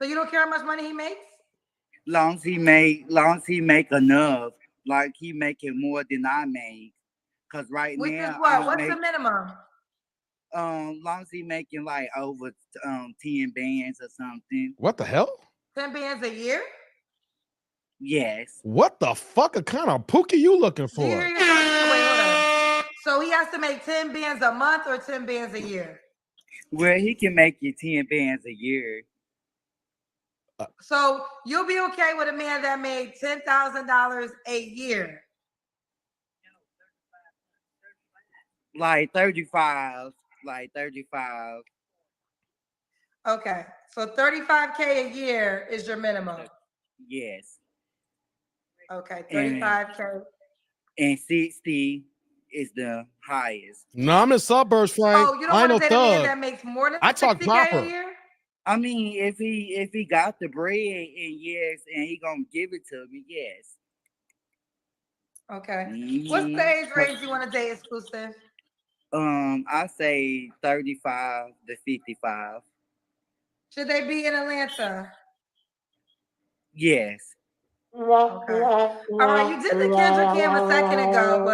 So you don't care how much money he makes? Long as he make enough. Like he making more than I make. Cause right Which now, is what? What's the minimum? Long as he making like over 10 bands or something. What the hell? 10 bands a year? Yes. What the fuck? What kind of pookie you looking for? Wait, hold on. So he has to make 10 bands a month or 10 bands a year? Well, he can make you 10 bands a year. So you'll be okay with a man that made $10,000 a year? Like 35. Okay. So $35K a year is your minimum? Yes. Okay, $35K. And 60 is the highest. No, I'm in suburbs, Frank. Oh, you don't want to date a man that makes more than $60K a year? I mean, if he got the bread, and yes, and he gonna give it to me, yes. Okay. What's the age range you want to date exclusive? I say 35 to 55. Should they be in Atlanta? Yes. Okay. All right, you did the Kendrick Cam a second ago,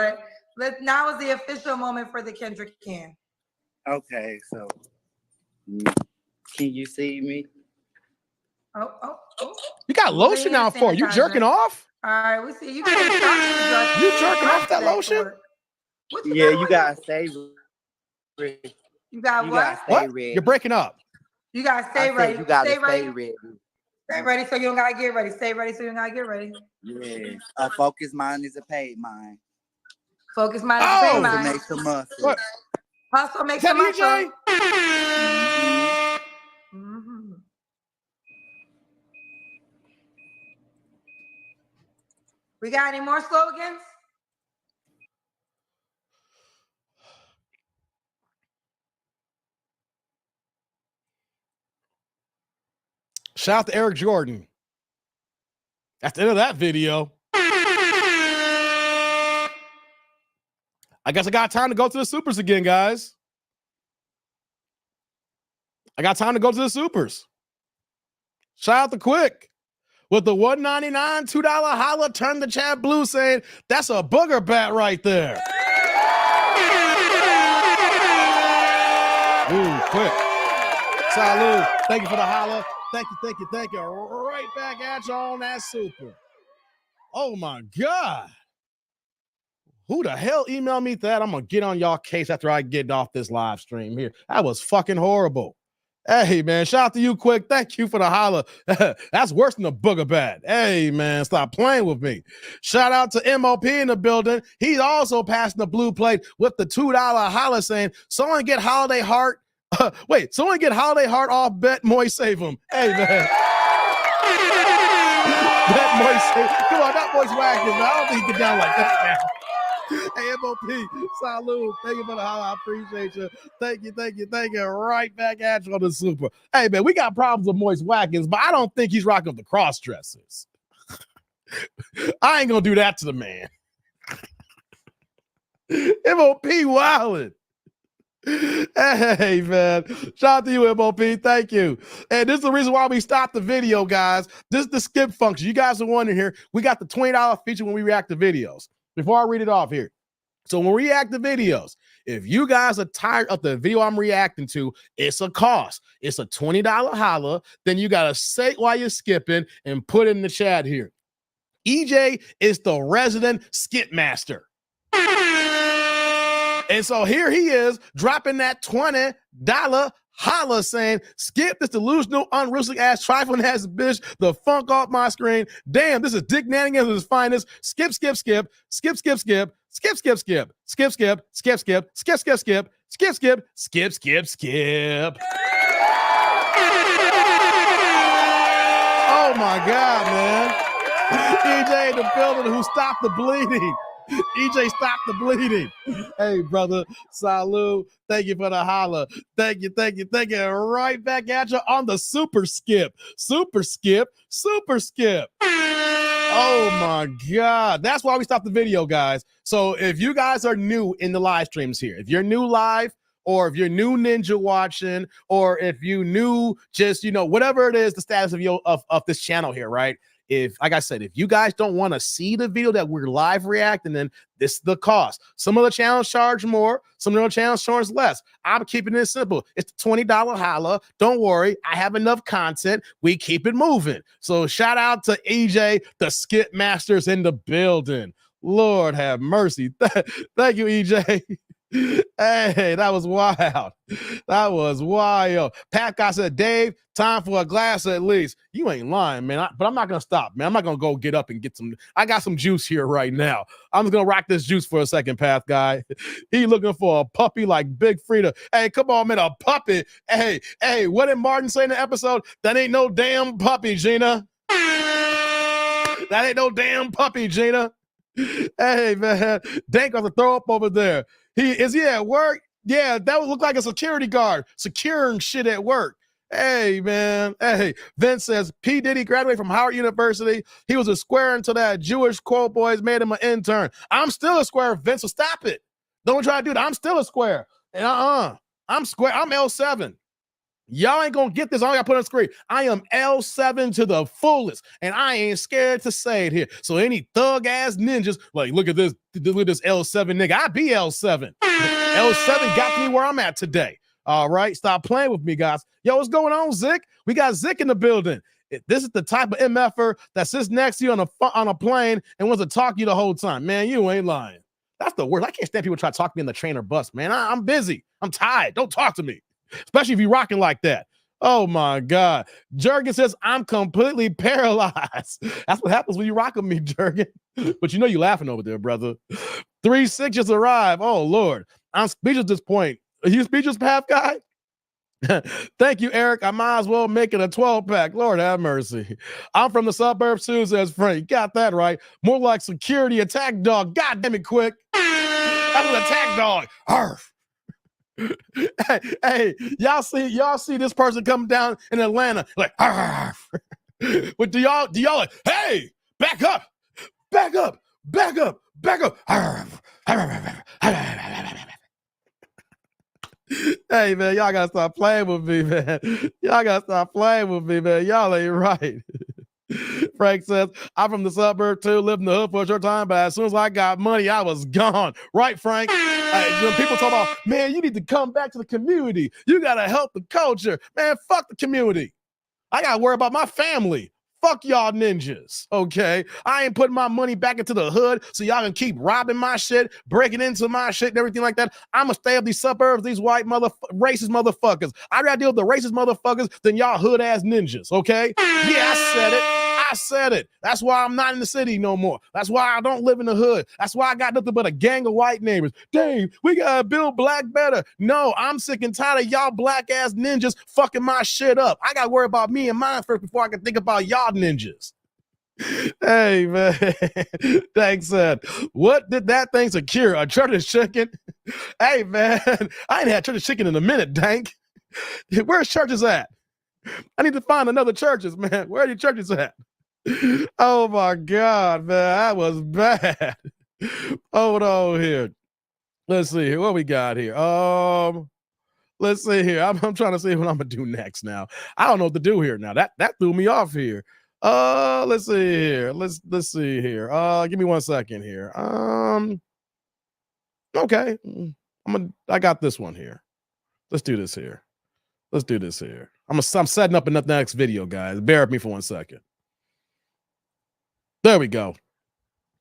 but now is the official moment for the Kendrick Cam. Okay, so can you see me? Oh. You got lotion out for you jerking off? All right, we see you. You jerking off that lotion? You gotta stay ready. You got what? Stay ready. You're breaking up. You gotta stay ready. You gotta stay ready. Stay ready so you don't gotta get ready. Stay ready so you don't gotta get ready. Yeah. A focused mind is a paid mind. Focused mind is a paid mind. Hustle makes the muscle. What? Hustle makes the muscle. Mm-hmm. We got any more slogans? Shout out to Eric Jordan. That's the end of that video. I guess I got time to go to the supers again, guys. I got time to go to the supers. Shout out to Quick with the $1.99 $2 holla. Turn the chat blue saying that's a booger bat right there. Ooh, Quick. Salud. Thank you for the holla. Thank you. Right back at you on that super. Oh my God. Who the hell emailed me that? I'm going to get on y'all case after I get off this live stream here. That was fucking horrible. Hey, man, shout out to you, Quick. Thank you for the holla. That's worse than a booger bat. Hey, man, stop playing with me. Shout out to MOP in the building. He's also passing the blue plate with the $2 holla saying, someone get Holiday Heart. Someone get Holiday Heart off Bet Moist Save him. Hey, man. Bet Moist Save. Come on, that boy's wagging, man. I don't think he get down like that now. Hey, MOP, salute. Thank you for the holla. I appreciate you. Thank you. Right back at you on the super. Hey, man, we got problems with Moist Watkins, but I don't think he's rocking the cross dressers. I ain't gonna do that to the man. MOP wildin'. Hey, man. Shout out to you, MOP. Thank you. And this is the reason why we stopped the video, guys. This is the skip function. You guys are wondering here. We got the $20 feature when we react to videos. Before I read it off here. So when we react to videos, if you guys are tired of the video I'm reacting to, it's a cost. It's a $20 holla. Then you got to say it while you're skipping and put it in the chat here. EJ is the resident skip master. And so here he is dropping that $20 holla saying, skip this delusional, unrealistic ass, trifling ass bitch, the funk off my screen. Damn, this is Dick Nanningham at his finest. Skip. Oh my God, man. EJ in the building who stopped the bleeding. EJ, stop the bleeding. Hey, brother, salute. Thank you for the holla. Thank you. Right back at you on the super skip. Oh, my God. That's why we stopped the video, guys. So if you guys are new in the live streams here, if you're new live, or if you're new ninja watching, or if you new just, whatever it is, the status of this channel here, right? If, like I said, if you guys don't want to see the video that we're live reacting, then this is the cost. Some of the channels charge more, some of the channels charge less. I'm keeping it simple. It's the $20 holla. Don't worry, I have enough content. We keep it moving. So shout out to EJ, the skip masters in the building. Lord have mercy. Thank you, EJ. Hey, that was wild. Pat guy said, Dave, time for a glass at least. You ain't lying, man. But I'm not going to stop, man. I'm not going to go get up and get some. I got some juice here right now. I'm just going to rock this juice for a second, Path guy. He looking for a puppy like Big Frida. Hey, come on, man, a puppy. Hey, what did Martin say in the episode? That ain't no damn puppy, Gina. That ain't no damn puppy, Gina. Hey, man. Dank got to throw up over there. Is he at work? Yeah, that would look like a security guard securing shit at work. Hey, man. Hey, Vince says, P. Diddy graduated from Howard University. He was a square until that Jewish quote boys made him an intern. I'm still a square, Vince, so stop it. Don't try to do that. I'm still a square. And I'm square. I'm L7. Y'all ain't gonna get this. I got to put on the screen. I am L7 to the fullest, and I ain't scared to say it here. So any thug ass ninjas, like, look at this L7 nigga. I be L7. L7 got me where I'm at today. All right, stop playing with me, guys. Yo, what's going on, Zick? We got Zick in the building. This is the type of MFer that sits next to you on a plane and wants to talk to you the whole time. Man, you ain't lying. That's the worst. I can't stand people try to talk to me in the train or bus, man. I'm busy. I'm tired. Don't talk to me. Especially if you're rocking like that. Oh, my God. Jurgen says, I'm completely paralyzed. That's what happens when you rock with me, Jurgen. But you laughing over there, brother. 3-6 just arrived. Oh, Lord. I'm speechless at this point. Are you speechless, Path guy? Thank you, Eric. I might as well make it a 12-pack. Lord have mercy. I'm from the suburbs, too, says Frank. Got that right. More like security attack dog. God damn it, quick. That's an attack dog. Arf. Hey, y'all see this person coming down in Atlanta like, but do y'all like, hey, back up. Hey, man, y'all gotta stop playing with me, man. Y'all ain't right. Frank says, I'm from the suburb too, lived in the hood for a short time, but as soon as I got money, I was gone. Right, Frank? When people talk about, man, you need to come back to the community. You got to help the culture. Man, fuck the community. I got to worry about my family. Fuck y'all ninjas, okay? I ain't putting my money back into the hood so y'all can keep robbing my shit, breaking into my shit and everything like that. I'm going to stay up these suburbs, these white racist motherfuckers. I'd rather deal with the racist motherfuckers than y'all hood-ass ninjas, okay? Yeah, I said it. That's why I'm not in the city no more. That's why I don't live in the hood. That's why I got nothing but a gang of white neighbors. Dave, we got to build black better. No, I'm sick and tired of y'all black-ass ninjas fucking my shit up. I got to worry about me and mine first before I can think about y'all ninjas. Hey, man. Thanks, said. What did that thing secure? A church chicken? Hey, man. I ain't had church chicken in a minute, Dank. Where's churches at? I need to find another churches, man. Where are your churches at? Oh, my God, man. That was bad. Hold on here. Let's see here. What we got here? Let's see here. I'm trying to see what I'm gonna do next now. I don't know what to do here now. That threw me off here. Let's see here. Let's see here. Give me 1 second here. Okay. I got this one here. Let's do this here. Let's do this here. I'm setting up the next video, guys. Bear with me for 1 second. There we go.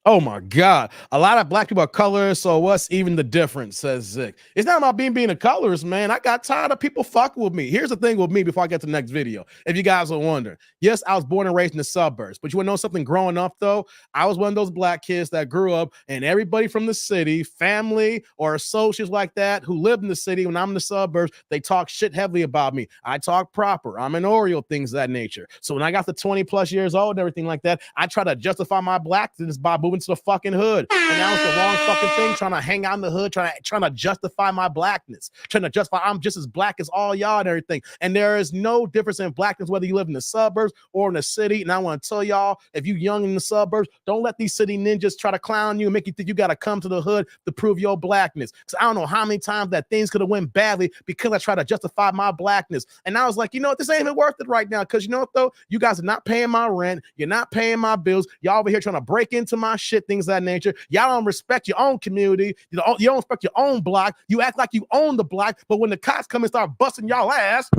Oh my God. A lot of black people are colors, so what's even the difference, says Zick. It's not about being a colorist, man. I got tired of people fucking with me. Here's the thing with me before I get to the next video, if you guys are wondering. Yes, I was born and raised in the suburbs, but you want to know something growing up, though? I was one of those black kids that grew up, and everybody from the city, family or associates like that who lived in the city when I'm in the suburbs, they talk shit heavily about me. I talk proper. I'm an Oreo, things of that nature. So when I got to 20 plus years old and everything like that, I try to justify my blackness by moving to the fucking hood. And that was the wrong fucking thing, trying to hang out in the hood, trying to justify my blackness, trying to justify I'm just as black as all y'all and everything. And there is no difference in blackness whether you live in the suburbs or in the city. And I want to tell y'all, if you young in the suburbs, don't let these city ninjas try to clown you and make you think you got to come to the hood to prove your blackness. Because I don't know how many times that things could have went badly because I tried to justify my blackness. And I was like, you know what, this ain't even worth it right now. Because you know what, though? You guys are not paying my rent. You're not paying my bills. Y'all over here trying to break into my shit, things of that nature. Y'all don't respect your own community. You don't respect your own block. You act like you own the block, but when the cops come and start busting y'all ass,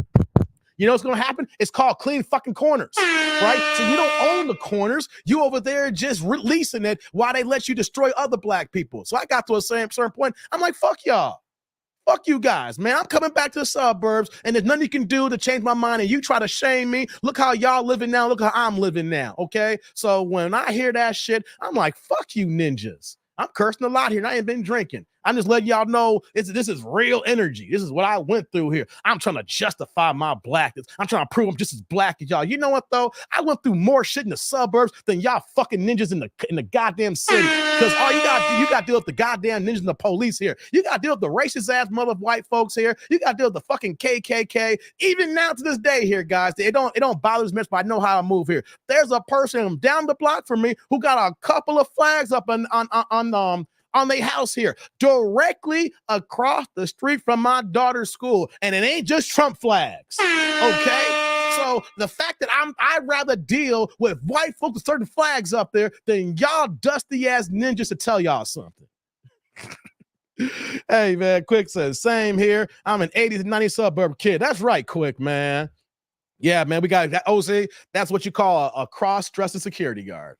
you know what's going to happen? It's called clean fucking corners, right? So you don't own the corners. You over there just releasing it while they let you destroy other black people. So I got to a certain point. I'm like, fuck y'all. Fuck you guys, man. I'm coming back to the suburbs, and there's nothing you can do to change my mind, and you try to shame me. Look how y'all living now. Look how I'm living now, okay? So when I hear that shit, I'm like, fuck you ninjas. I'm cursing a lot here, and I ain't been drinking. I'm just letting y'all know this is real energy. This is what I went through here. I'm trying to justify my blackness. I'm trying to prove I'm just as black as y'all. You know what, though? I went through more shit in the suburbs than y'all fucking ninjas in the goddamn city. Because all you got to deal with the goddamn ninjas and the police here. You got to deal with the racist-ass mother white folks here. You got to deal with the fucking KKK. Even now to this day here, guys, it don't bother as much, but I know how to move here. There's a person down the block from me who got a couple of flags up on their house here, directly across the street from my daughter's school. And it ain't just Trump flags, okay? So the fact that I'd rather deal with white folks with certain flags up there than y'all dusty-ass ninjas to tell y'all something. Hey, man, Quick says, same here. I'm an 80s and 90s suburb kid. That's right, Quick, man. Yeah, man, we got that. OC, that's what you call a cross-dressing security guard.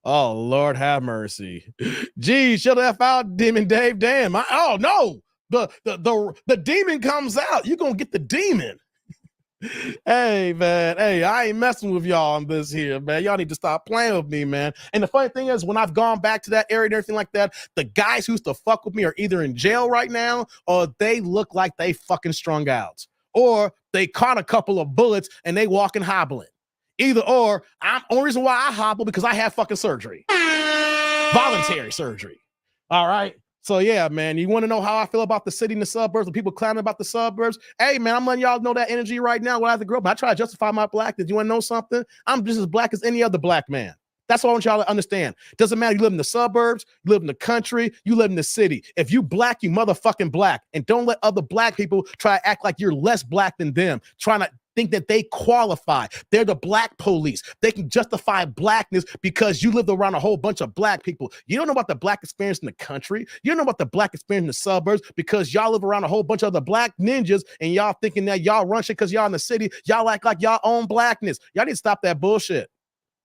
Oh, Lord have mercy. Gee, shut the F out, Demon Dave. Damn. Oh, no. The demon comes out. You're going to get the demon. Hey, man. Hey, I ain't messing with y'all on this here, man. Y'all need to stop playing with me, man. And the funny thing is, when I've gone back to that area and everything like that, the guys who used to fuck with me are either in jail right now or they look like they fucking strung out. Or they caught a couple of bullets and they walking hobbling. Either or, only reason why I hobble because I have fucking surgery. Voluntary surgery. All right. So yeah, man, you want to know how I feel about the city and the suburbs and people clowning about the suburbs? Hey, man, I'm letting y'all know that energy right now when I have to grow up. I try to justify my blackness. You want to know something? I'm just as black as any other black man. That's what I want y'all to understand. Doesn't matter. You live in the suburbs, you live in the country, you live in the city. If you black, you motherfucking black. And don't let other black people try to act like you're less black than them, trying to think that they qualify. They're the black police. They can justify blackness because you live around a whole bunch of black people. You don't know about the black experience in the country. You don't know about the black experience in the suburbs because y'all live around a whole bunch of other black ninjas and y'all thinking that y'all run shit because y'all in the city. Y'all act like y'all own blackness. Y'all need to stop that bullshit.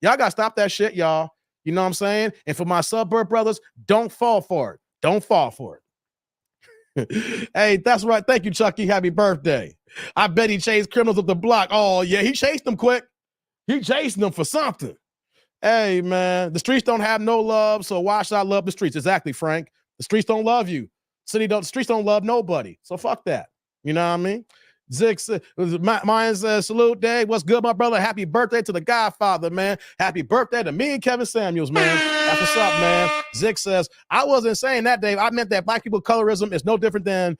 Y'all got to stop that shit, y'all. You know what I'm saying? And for my suburb brothers, don't fall for it. Don't fall for it. Hey, that's right. Thank you, Chucky. Happy birthday. I bet he chased criminals up the block. Oh, yeah, he chased them quick. He chased them for something. Hey, man, the streets don't have no love, so why should I love the streets? Exactly, Frank. The streets don't love you. The streets don't love nobody. So fuck that. You know what I mean? Zick says, mine says, salute, Dave. What's good, my brother? Happy birthday to the Godfather, man. Happy birthday to me and Kevin Samuels, man. That's what's up, man. Zick says, I wasn't saying that, Dave. I meant that black people colorism is no different than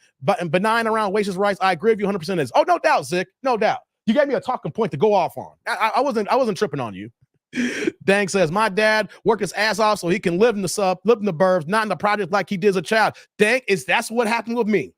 benign around racist rights. I agree with you 100% is. Oh, no doubt, Zick. No doubt. You gave me a talking point to go off on. I wasn't tripping on you. Dang says, my dad worked his ass off so he can live in the burbs, not in the project like he did as a child. Dang, that's what happened with me.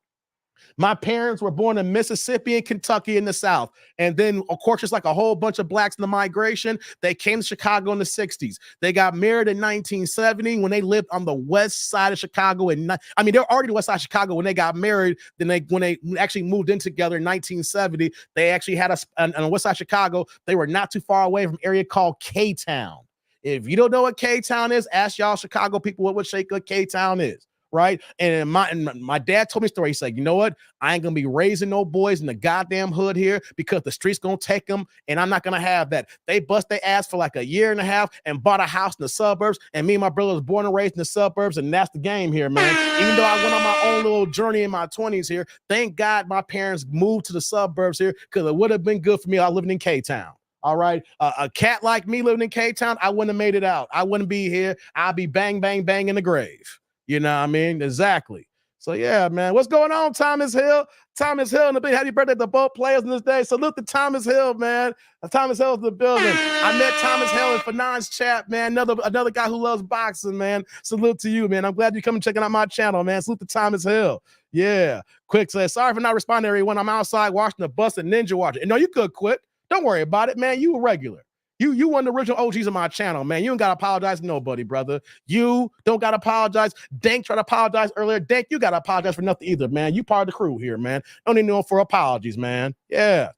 My parents were born in Mississippi and Kentucky in the South. And then, of course, just like a whole bunch of blacks in the migration, they came to Chicago in the 60s. They got married in 1970 when they lived on the west side of Chicago. They're already the west side of Chicago when they got married. Then when they actually moved in together in 1970, they actually had on the west side of Chicago. They were not too far away from an area called K-Town. If you don't know what K-Town is, ask y'all Chicago people what K-Town is. Right. And my dad told me a story. He said, you know what? I ain't going to be raising no boys in the goddamn hood here because the street's going to take them. And I'm not going to have that. They bust their ass for like a year and a half and bought a house in the suburbs. And me and my brother was born and raised in the suburbs. And that's the game here, man. Even though I went on my own little journey in my 20s here, thank God my parents moved to the suburbs here because it would have been good for me. I living in K-Town. All right. A cat like me living in K-Town, I wouldn't have made it out. I wouldn't be here. I'd be bang, bang, bang in the grave. You know what I mean? Exactly. So, yeah, man. What's going on, Thomas Hill? Thomas Hill and the big happy birthday to both players in this day. Salute to Thomas Hill, man. Thomas Hill's in the building. I met Thomas Hill in Fanon's chat, man. Another guy who loves boxing, man. Salute to you, man. I'm glad you come checking out my channel, man. Salute to Thomas Hill. Yeah. Quick says, sorry for not responding to everyone. I'm outside watching the bus and Ninja watching. No, you could quit. Don't worry about it, man. You a regular. You one of the original OGs of my channel, man. You don't got to apologize to nobody, brother. You don't got to apologize. Dank tried to apologize earlier. Dank, you got to apologize for nothing either, man. You part of the crew here, man. Don't need no for apologies, man. Yeah.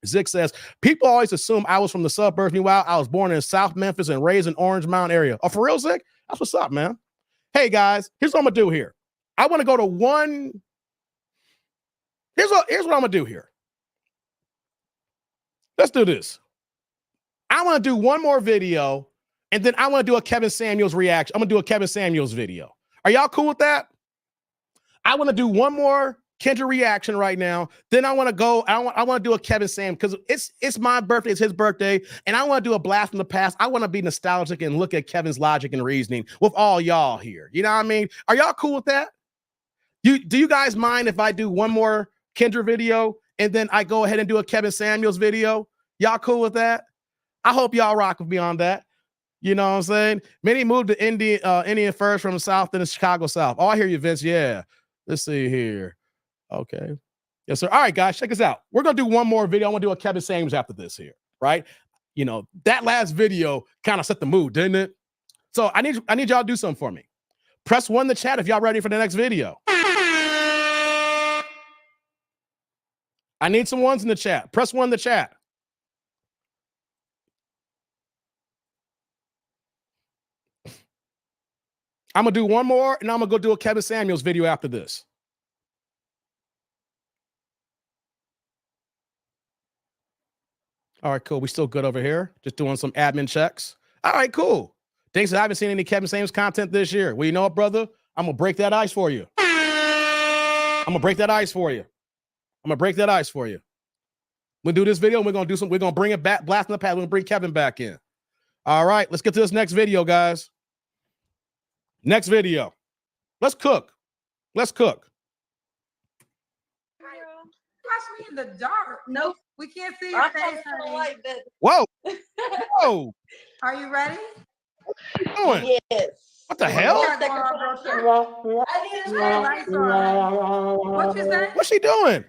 Zick says, people always assume I was from the suburbs. Meanwhile, I was born in South Memphis and raised in Orange Mountain area. Oh, for real, Zick? That's what's up, man. Hey, guys, here's what I'm going to do here. I want to go to one. Here's what I'm going to do here. Let's do this. I want to do one more video, and then I want to do a Kevin Samuels reaction. I'm going to do a Kevin Samuels video. Are y'all cool with that? I want to do one more Kendra reaction right now. Then I want to go. I want to do a Kevin Sam because it's my birthday. It's his birthday, and I want to do a blast from the past. I want to be nostalgic and look at Kevin's logic and reasoning with all y'all here. You know what I mean? Are y'all cool with that? Do you guys mind if I do one more Kendra video and then I go ahead and do a Kevin Samuels video? Y'all cool with that? I hope y'all rock with me on that. You know what I'm saying? Many moved to Indian first from the South, then the Chicago South. Oh, I hear you, Vince. Yeah. Let's see here. Okay. Yes, sir. All right, guys, check this out. We're going to do one more video. I want to do a Kevin Samuels after this here, right? You know, that last video kind of set the mood, didn't it? So I need y'all to do something for me. Press 1 in the chat if y'all ready for the next video. I need some ones in the chat. Press 1 in the chat. I'm going to do one more, and I'm going to go do a Kevin Samuels video after this. All right, cool. We still good over here. Just doing some admin checks. All right, cool. Thanks. I haven't seen any Kevin Samuels content this year. Well, you know what, brother? I'm going to break that ice for you. I'm going to break that ice for you. We'll do this video, and we're going to bring it back, blast in the past. We're going to bring Kevin back in. All right, let's get to this next video, guys. Next video. Let's cook. Watch me in the dark. Nope. We can't see your face, honey. Whoa. Whoa. Are you ready? What are you doing? Yes. What the hell? I need to turn the lights on. What you say? What's she doing?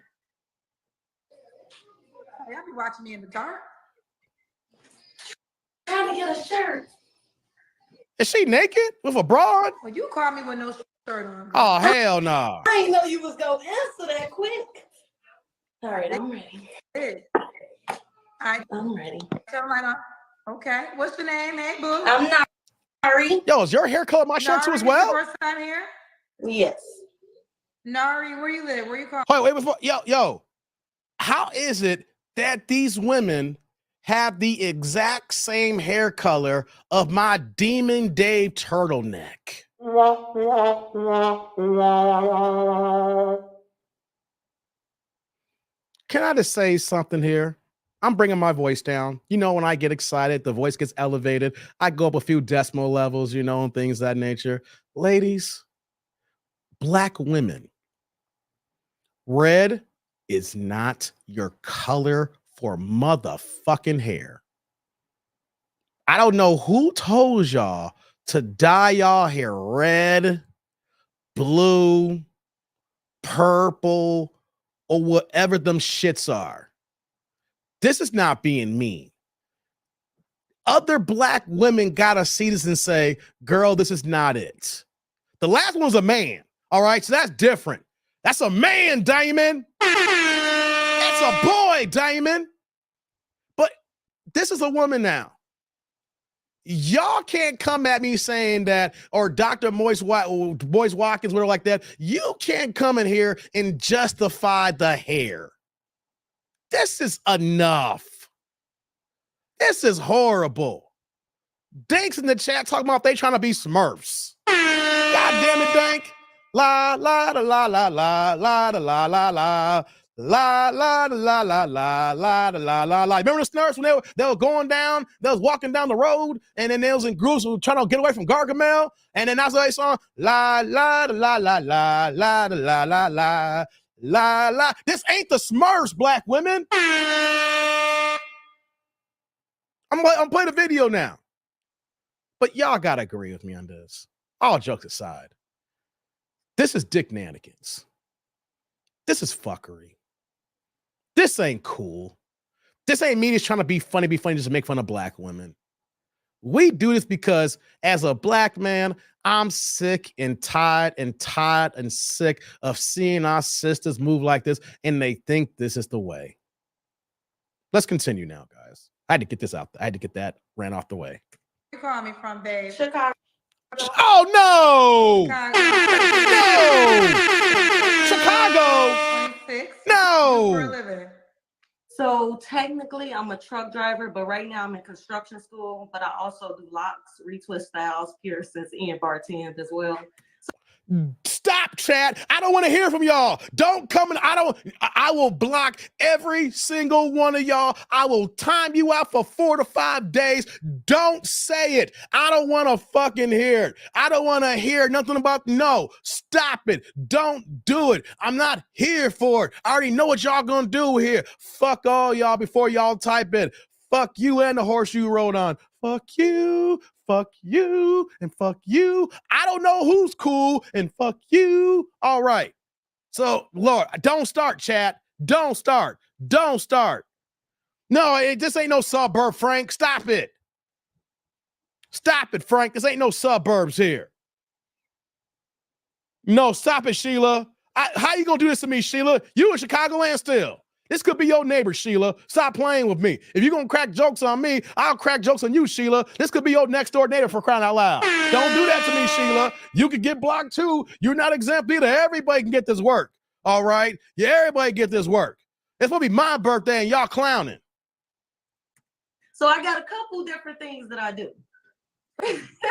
Y'all be watching me in the dark. Trying to get a shirt. Is she naked with a bra on? Well, you called me with no shirt on. Oh, hell no. Nah. I didn't know you was going to answer that quick. All right, I'm ready. All right. I'm ready. Turn the light on. Okay. What's your name? Hey, boo. I'm not sorry. Yo, is your hair color my shirt too as well? Your first time here? Yes. Nari, where you live? Where you call? Wait, before yo. How is it that these women have the exact same hair color of my Demon Dave turtleneck? Can I just say something here? I'm bringing my voice down. You know, when I get excited, the voice gets elevated. I go up a few decimal levels, you know, and things of that nature. Ladies, black women, red is not your color for motherfucking hair. I don't know who told y'all to dye y'all hair red, blue, purple, or whatever them shits are. This is not being mean. Other black women gotta see this and say, girl, this is not it. The last one was a man. All right, so that's different. That's a man, Damon. That's a boy, Damon. But this is a woman now. Y'all can't come at me saying that, or Dr. Boyce Watkins, whatever like that. You can't come in here and justify the hair. This is enough. This is horrible. Dank's in the chat talking about they trying to be Smurfs. God damn it, Dank. La la la la la la la la la la. La la la la la la la la la. Remember the Smurfs when they were going down, they was walking down the road, and then they was in groups who were trying to get away from Gargamel, and then that's what they saw. La la la la la la la la la la la. This ain't the Smurfs, black women. I'm playing a video now. But y'all gotta agree with me on this. All jokes aside. This is dick nannikins. This is fuckery. This ain't cool. This ain't me just trying to be funny just to make fun of black women. We do this because as a black man, I'm sick and tired and sick of seeing our sisters move like this, and they think this is the way. Let's continue now, guys. I had to get this out. I had to get that ran off the way. You call me from, babe? Chicago. Oh, no! Chicago. No! 26. No! For a living. So technically, I'm a truck driver, but right now I'm in construction school. But I also do locks, retwist styles, piercings, and bartend as well. Stop, chat. I don't want to hear from y'all. Don't come in. I will block every single one of y'all. I will time you out for 4 to 5 days. Don't say it. I don't want to fucking hear it. I don't want to hear nothing about, no, stop it. Don't do it. I'm not here for it. I already know what y'all gonna do here. Fuck all y'all before y'all type in. Fuck you and the horse you rode on. Fuck you, and fuck you. I don't know who's cool, and fuck you. All right. So, Lord, don't start, chat. Don't start. Don't start. No, this ain't no suburb, Frank. Stop it. Stop it, Frank. This ain't no suburbs here. No, stop it, Sheila. How you gonna do this to me, Sheila? You in Chicagoland still. This could be your neighbor, Sheila. Stop playing with me. If you're going to crack jokes on me, I'll crack jokes on you, Sheila. This could be your next door neighbor, for crying out loud. Don't do that to me, Sheila. You could get blocked too. You're not exempt either. Everybody can get this work. All right? Yeah, everybody get this work. It's going to be my birthday and y'all clowning. So I got a couple different things that I do.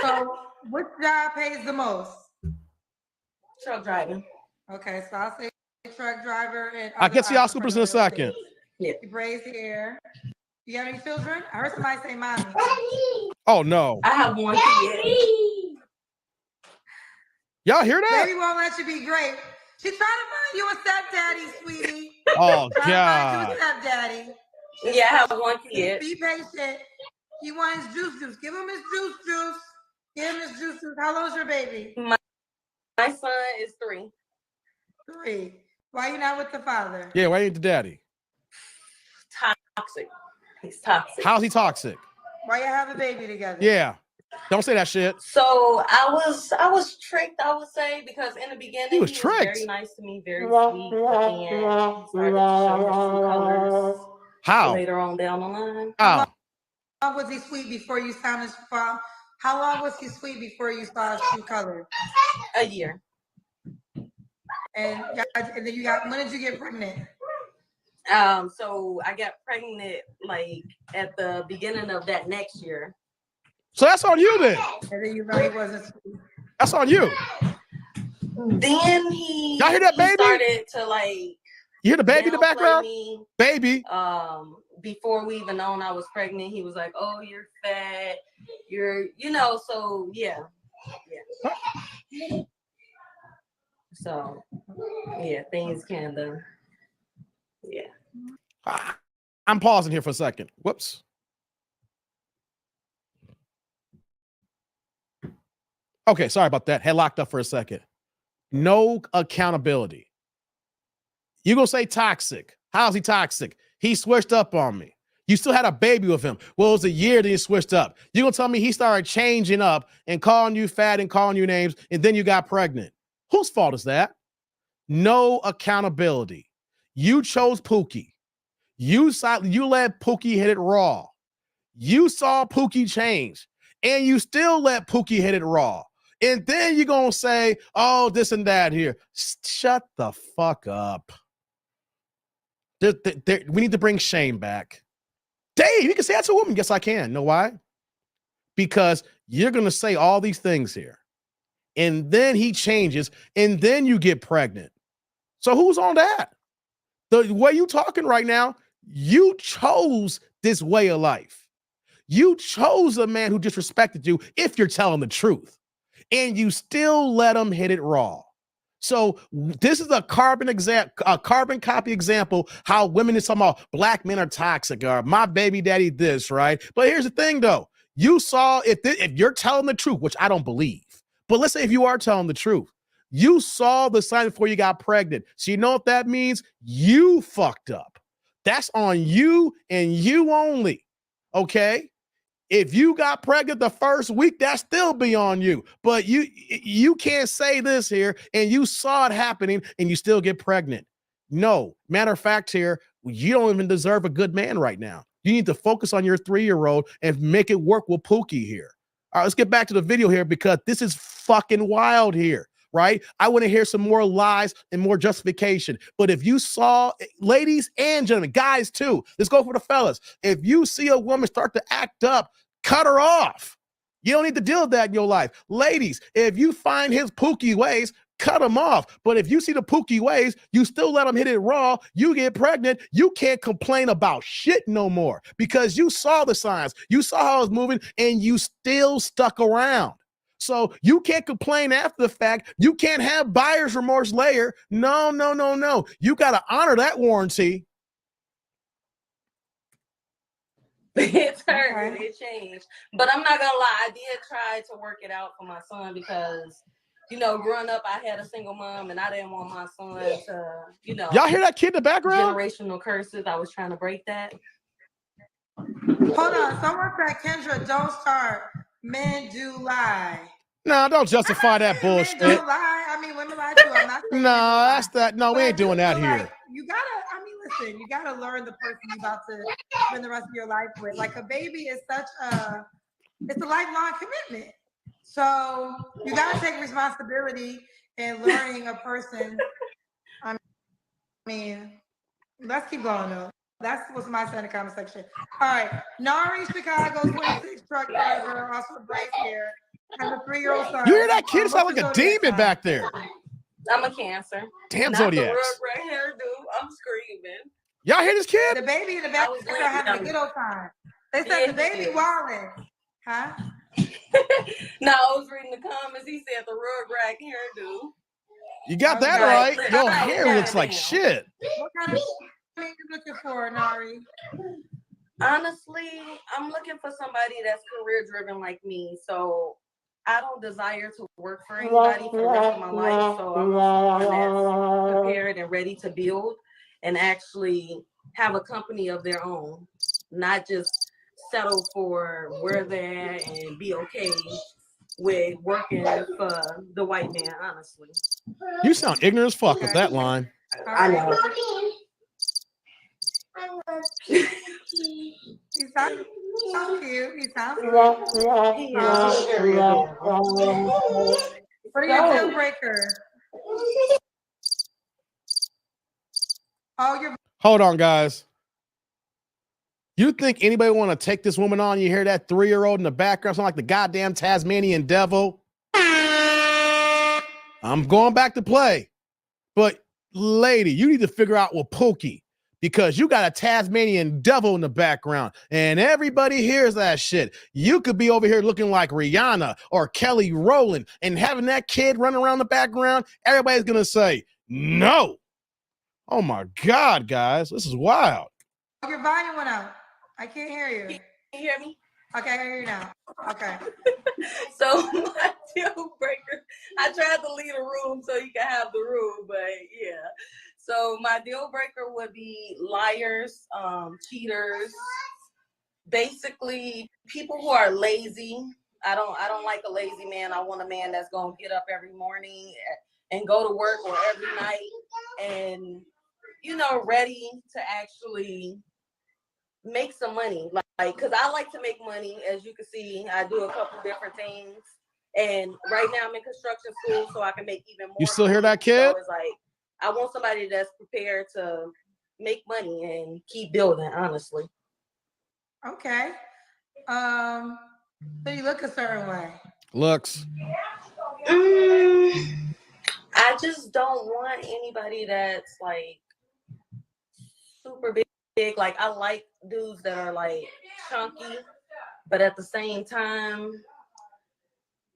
So which job pays the most? Truck driving. Okay, so I'll say truck driver. And I can see y'all scoopers in a second. Yeah. You braids the air. You have any children? I heard somebody say mommy. Oh, no. I have one kid. Y'all hear that? Baby won't let you be great. She's trying to find you a stepdaddy, sweetie. Oh, trying God. to find you a stepdaddy. Yeah, I have one kid. Be patient. He wants juice. Give him his juice. Give him his juice. How old is your baby? My son is 3. 3. Why are you not with the father? Yeah, why ain't the daddy? Toxic. He's toxic. How's he toxic? Why you have a baby together? Yeah. Don't say that shit. So I was tricked, I would say, because in the beginning he was very nice to me, very sweet, but then he started to show his true colors. How? Later on down the line. How long was he sweet before you found his father? How long was he sweet before you saw his true color? A year. And then you got, when did you get pregnant? So I got pregnant like at the beginning of that next year. So that's on you then. And then you know he wasn't sweet. That's on you. Then he y'all hear that, baby? Started to like You hear the baby in the background? Me, baby. Before we even known I was pregnant, he was like, "Oh, you're fat. You're, so yeah. So yeah, things kind of, yeah. I'm pausing here for a second. Whoops. Okay, sorry about that. Had locked up for a second. No accountability. You gonna say toxic? How's he toxic? He switched up on me. You still had a baby with him. Well, it was a year that he switched up. You gonna tell me he started changing up and calling you fat and calling you names, and then you got pregnant? Whose fault is that? No accountability. You chose Pookie. You let Pookie hit it raw. You saw Pookie change, and you still let Pookie hit it raw. And then you're going to say, oh, this and that here. Shut the fuck up. We need to bring shame back. Dave, you can say that to a woman. Yes, I can. Know why? Because you're going to say all these things here. And then he changes, and then you get pregnant. So who's on that? The way you talking right now, you chose this way of life. You chose a man who disrespected you, if you're telling the truth, and you still let him hit it raw. So this is a carbon copy example how women is talking about black men are toxic or my baby daddy this, right? But here's the thing though. You saw if you're telling the truth, which I don't believe, but let's say if you are telling the truth, you saw the sign before you got pregnant. So you know what that means? You fucked up. That's on you and you only. Okay? If you got pregnant the first week, that still be on you. But you can't say this here, and you saw it happening, and you still get pregnant. No. Matter of fact here, you don't even deserve a good man right now. You need to focus on your 3-year-old and make it work with Pookie here. All right, let's get back to the video here because this is fucking wild here. Right? I want to hear some more lies and more justification. But if you saw, ladies and gentlemen, guys too, let's go for the fellas. If you see a woman start to act up, cut her off. You don't need to deal with that in your life. Ladies, if you find his Pookie ways, cut him off. But if you see the Pookie ways, you still let him hit it raw, you get pregnant, you can't complain about shit no more because you saw the signs, you saw how it was moving, and you still stuck around. So you can't complain after the fact. You can't have buyer's remorse later. No. You got to honor that warranty. It's hurt. It changed. But I'm not going to lie. I did try to work it out for my son because, growing up, I had a single mom and I didn't want my son to, Y'all hear that kid in the background? Generational curses. I was trying to break that. Hold on. Someone said, Kendra, don't start. Men do lie. No, don't justify that bullshit. Men don't lie. I mean, women lie too. I'm not saying no, that's that. No, we ain't doing that here. Like, listen, you gotta learn the person you're about to spend the rest of your life with. Like a baby is it's a lifelong commitment. So you gotta take responsibility in learning a person. I mean, let's keep going though. That's what's my side in the comment section. All right. Nari, Chicago, 26 truck driver, also a brace here. And a 3-year-old son. You hear that kid sound like a demon back there. I'm a Cancer. Damn Zodiacs. Not the red hairdo. I'm screaming. Y'all hear this kid? The baby in the back is having a good old time. They said the baby wilding. Huh? No, I was reading the comments. He said the Rugrat hairdo. You got that right. Your hair looks like shit. What kind of are you looking for, Nari? Honestly, I'm looking for somebody that's career driven like me. So I don't desire to work for anybody for the rest of my life. So I'm someone that's prepared and ready to build and actually have a company of their own, not just settle for where they're at and be okay with working for the white man, honestly. You sound ignorant as fuck with that line. I know. He sounds so cute. He sounds cute. What are your deal breaker? Oh, hold on, guys. You think anybody want to take this woman on? You hear that 3-year-old in the background sound like the goddamn Tasmanian devil? I'm going back to play. But lady, you need to figure out what Pookie, because you got a Tasmanian devil in the background and everybody hears that shit. You could be over here looking like Rihanna or Kelly Rowland and having that kid run around the background. Everybody's going to say, no. Oh my God, guys, this is wild. Your volume went out. I can't hear you. Can you hear me? Okay, I hear you now. Okay. So my deal breaker, I tried to leave the room so you can have the room, but yeah. So my deal breaker would be liars, cheaters, basically people who are lazy. I don't like a lazy man. I want a man that's gonna get up every morning and go to work, or every night, and ready to actually make some money. Like, cause I like to make money. As you can see, I do a couple different things. And right now I'm in construction school, so I can make even more. You still hear that, kid? So it's like, I want somebody that's prepared to make money and keep building, honestly. Okay. So you look a certain way. Looks. I just don't want anybody that's like super big. Like, I like dudes that are like chunky, but at the same time,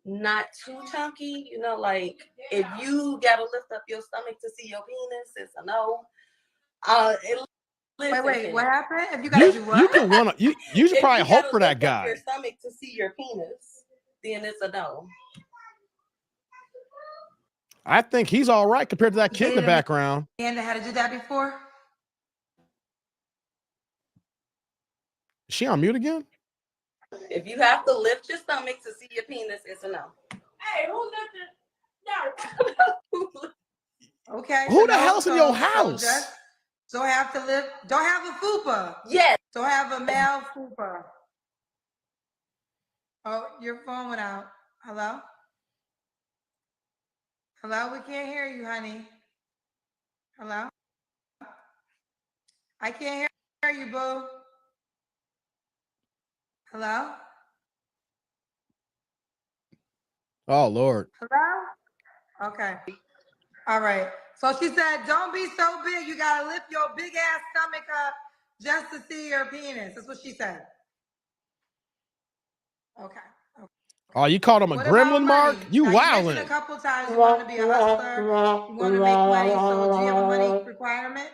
not too chunky. Like, if you gotta lift up your stomach to see your penis, it's a no. Wait, what happened? If you gotta do what? You should probably hope for that guy. Your stomach to see your penis, then it's a no. I think he's all right compared to that kid in the background. And had to do that before? Is she on mute again? If you have to lift your stomach to see your penis, it's a no. Hey, who lifted? No. Okay. Who the hell's in your house? So have to lift. Don't have a fupa. Yes. Don't have a male fupa. Oh, your phone went out. Hello? Hello? We can't hear you, honey. Hello? I can't hear you, boo. Hello? Oh, Lord. Hello? Okay. All right. So she said, don't be so big. You got to lift your big ass stomach up just to see your penis. That's what she said. Okay. Oh, you called him a gremlin, Mark? You wildin'. A couple times you want to be a hustler. You want to make money. So do you have a money requirement?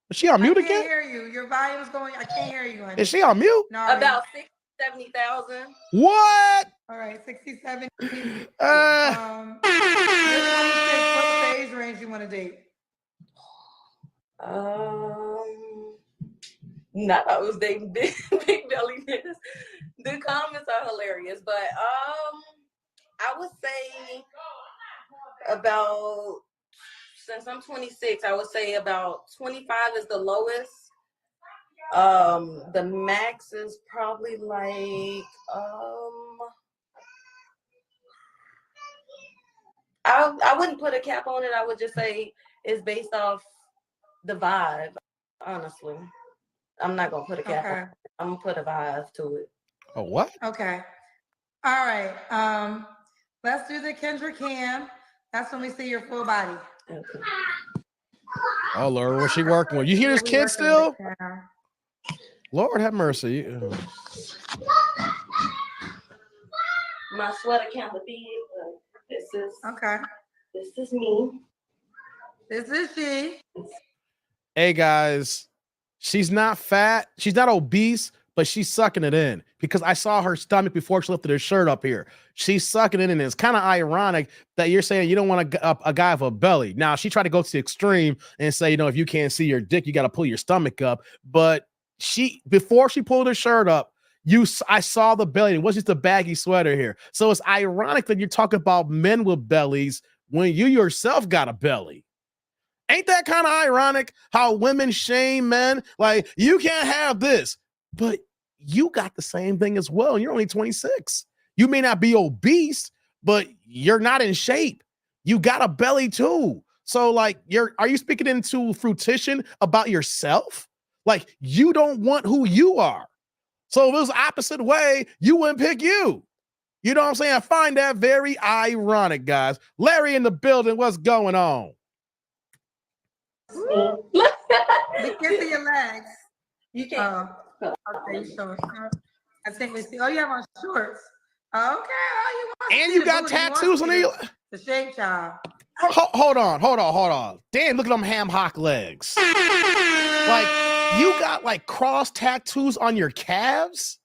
Is she on mute again? I can't hear you. Your volume's going. I can't hear you, honey. Is she on mute? No. About 70,000. What? All right, 60, 70. What age range you want to date? Not I was dating big belly niggas. The comments are hilarious, but I would say about, since I'm 26, I would say about 25 is the lowest. The max is probably like I wouldn't put a cap on it. I would just say it's based off the vibe, honestly. I'm not gonna put a cap on it. I'm gonna put a vibe to it. Oh, what? Okay. All right. Let's do the Kendra Cam. That's when we see your full body. Okay. Oh, Lord, what's she working with? You hear this kid still? Lord have mercy. My sweater kind of big, but this is okay. This is me. This is she. Hey guys, she's not fat, she's not obese, but she's sucking it in, because I saw her stomach before she lifted her shirt up here. She's sucking it in, and it's kind of ironic that you're saying you don't want a guy with a belly. Now, she tried to go to the extreme and say, if you can't see your dick, you got to pull your stomach up. But before she pulled her shirt up, I saw the belly. It wasn't just a baggy sweater here. So it's ironic that you're talking about men with bellies when you yourself got a belly. Ain't that kind of ironic how women shame men? Like, you can't have this, but you got the same thing as well. And you're only 26. You may not be obese, but you're not in shape. You got a belly too. So like, are you speaking into fruition about yourself? Like, you don't want who you are. So if it was the opposite way, you wouldn't pick you. You know what I'm saying? I find that very ironic, guys. Larry in the building. What's going on? We can't see your legs. You can't. Okay, sure. I think we see. Oh, you have on shorts. Okay. Oh, you want And you got tattoos on the shape child. Hold on. Damn, look at them ham hock legs. Like, you got like cross tattoos on your calves?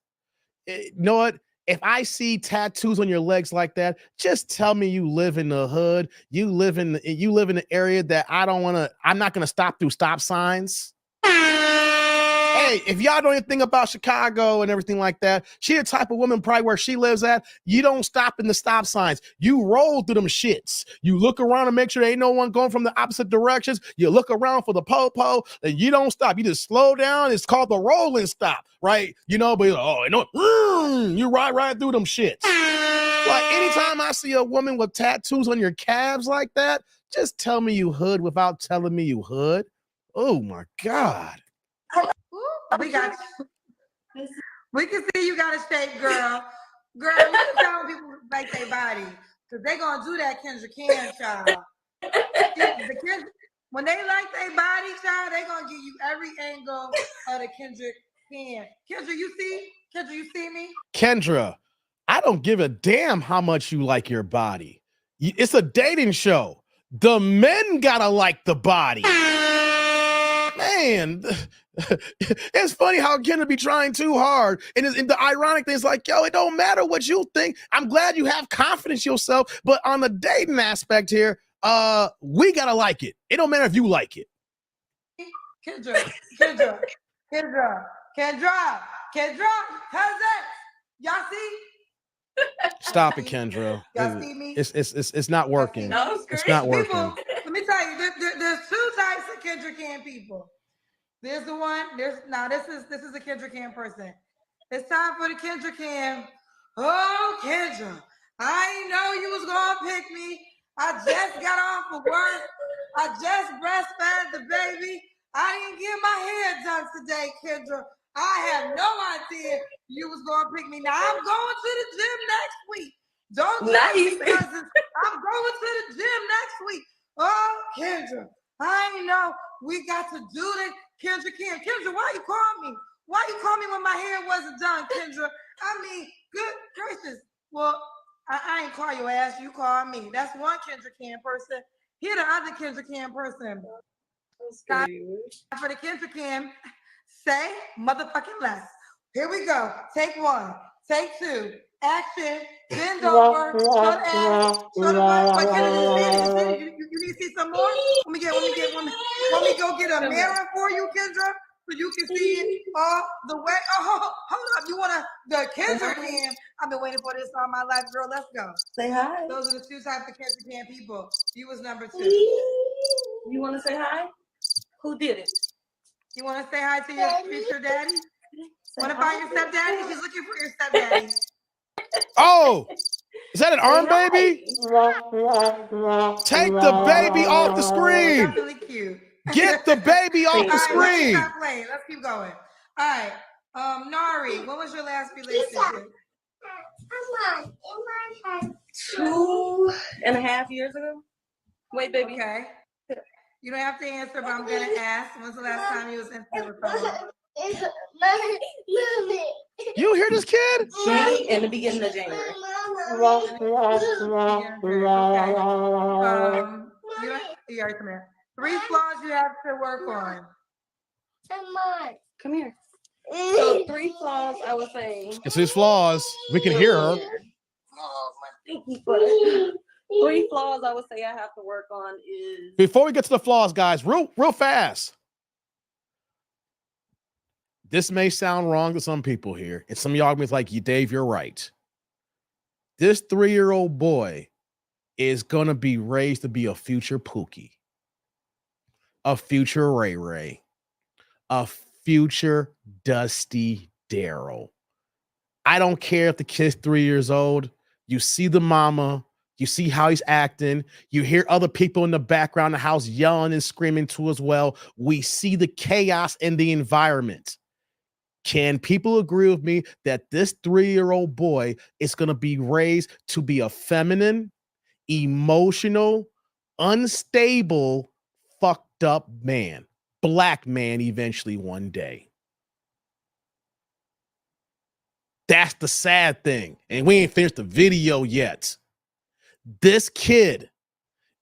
You know what? If I see tattoos on your legs like that, just tell me you live in the hood. You live in the area that I'm not gonna stop through stop signs. Hey, if y'all know anything about Chicago and everything like that, she the type of woman probably where she lives at, you don't stop in the stop signs. You roll through them shits. You look around and make sure there ain't no one going from the opposite directions. You look around for the po-po, and you don't stop. You just slow down. It's called the rolling stop, right? You know, but you ride right through them shits. Like, anytime I see a woman with tattoos on your calves like that, just tell me you hood without telling me you hood. Oh my God. We got you. We can see you got a shape, girl. Girl, you can tell people like their body. Because they going to do that Kendra Can, child. When they like their body, child, they going to give you every angle of the Kendra Can. Kendra, you see? Kendra, you see me? Kendra, I don't give a damn how much you like your body. It's a dating show. The men gotta like the body. Man, it's funny how Kendra be trying too hard. And the ironic thing is like, yo, it don't matter what you think. I'm glad you have confidence in yourself. But on the dating aspect here, we gotta like it. It don't matter if you like it. Kendra, cousin, y'all see? Stop it, Kendra. Y'all see me? It's not working. No, it's not working. People, let me tell you, there's two types of Kendra Can people. There's the one. This is a Kendra Can person. It's time for the Kendra Can. Oh, Kendra, I didn't know you was gonna pick me. I just got off of work. I just breastfed the baby. I didn't get my hair done today, Kendra. I have no idea you was gonna pick me. Now I'm going to the gym next week. Don't judge me, cousins. I'm going to the gym next week. Oh, Kendra, I ain't know we got to do this. Kendra Can. Kendra, why you call me? Why you call me when my hair wasn't done, Kendra? I mean, good gracious. Well, I ain't call your ass. You call me. That's one Kendra Can person. Here the other Kendra Can person. For the Kendra Can, say motherfucking less. Here we go. Take one. Take two. Action. Bend over. Show the ass. Show the butt. You need to see some more? Let me go get a mirror for you, Kendra, so you can see it all the way. Oh, hold up. You want the Kendra Can? I've been waiting for this all my life, girl. Let's go. Say hi. Those are the two types of Kendra Can people. You was number 2. You want to say hi? Who did it? You want to say hi to your future daddy? Want to find your stepdaddy? She's looking for your stepdaddy. Oh, is that an arm baby? Take the baby off the screen. That's really cute. Get the baby off the screen. Stop playing. Let's keep going. All right. Nari, when was your last relationship? 2.5 years ago. Wait, baby. Okay. You don't have to answer, but I'm going to ask. When's the last time you was intimate with someone? You hear this kid? In the beginning of January. You already come here. 3 flaws you have to work on. Come here. So 3 flaws, I would say. It's his flaws. We can hear her. 3 flaws I would say I have to work on is. Before we get to the flaws, guys, real fast. This may sound wrong to some people here, and some of y'all be like, Dave, you're right. This 3-year-old boy is gonna be raised to be a future Pookie, a future Ray Ray, a future Dusty Daryl. I don't care if the kid's 3 years old. You see the mama, you see how he's acting. You hear other people in the background of the house yelling and screaming too as well. We see the chaos in the environment. Can people agree with me that this 3-year-old boy is going to be raised to be a feminine, emotional, unstable, fucked up man, black man eventually one day? That's the sad thing. And we ain't finished the video yet. This kid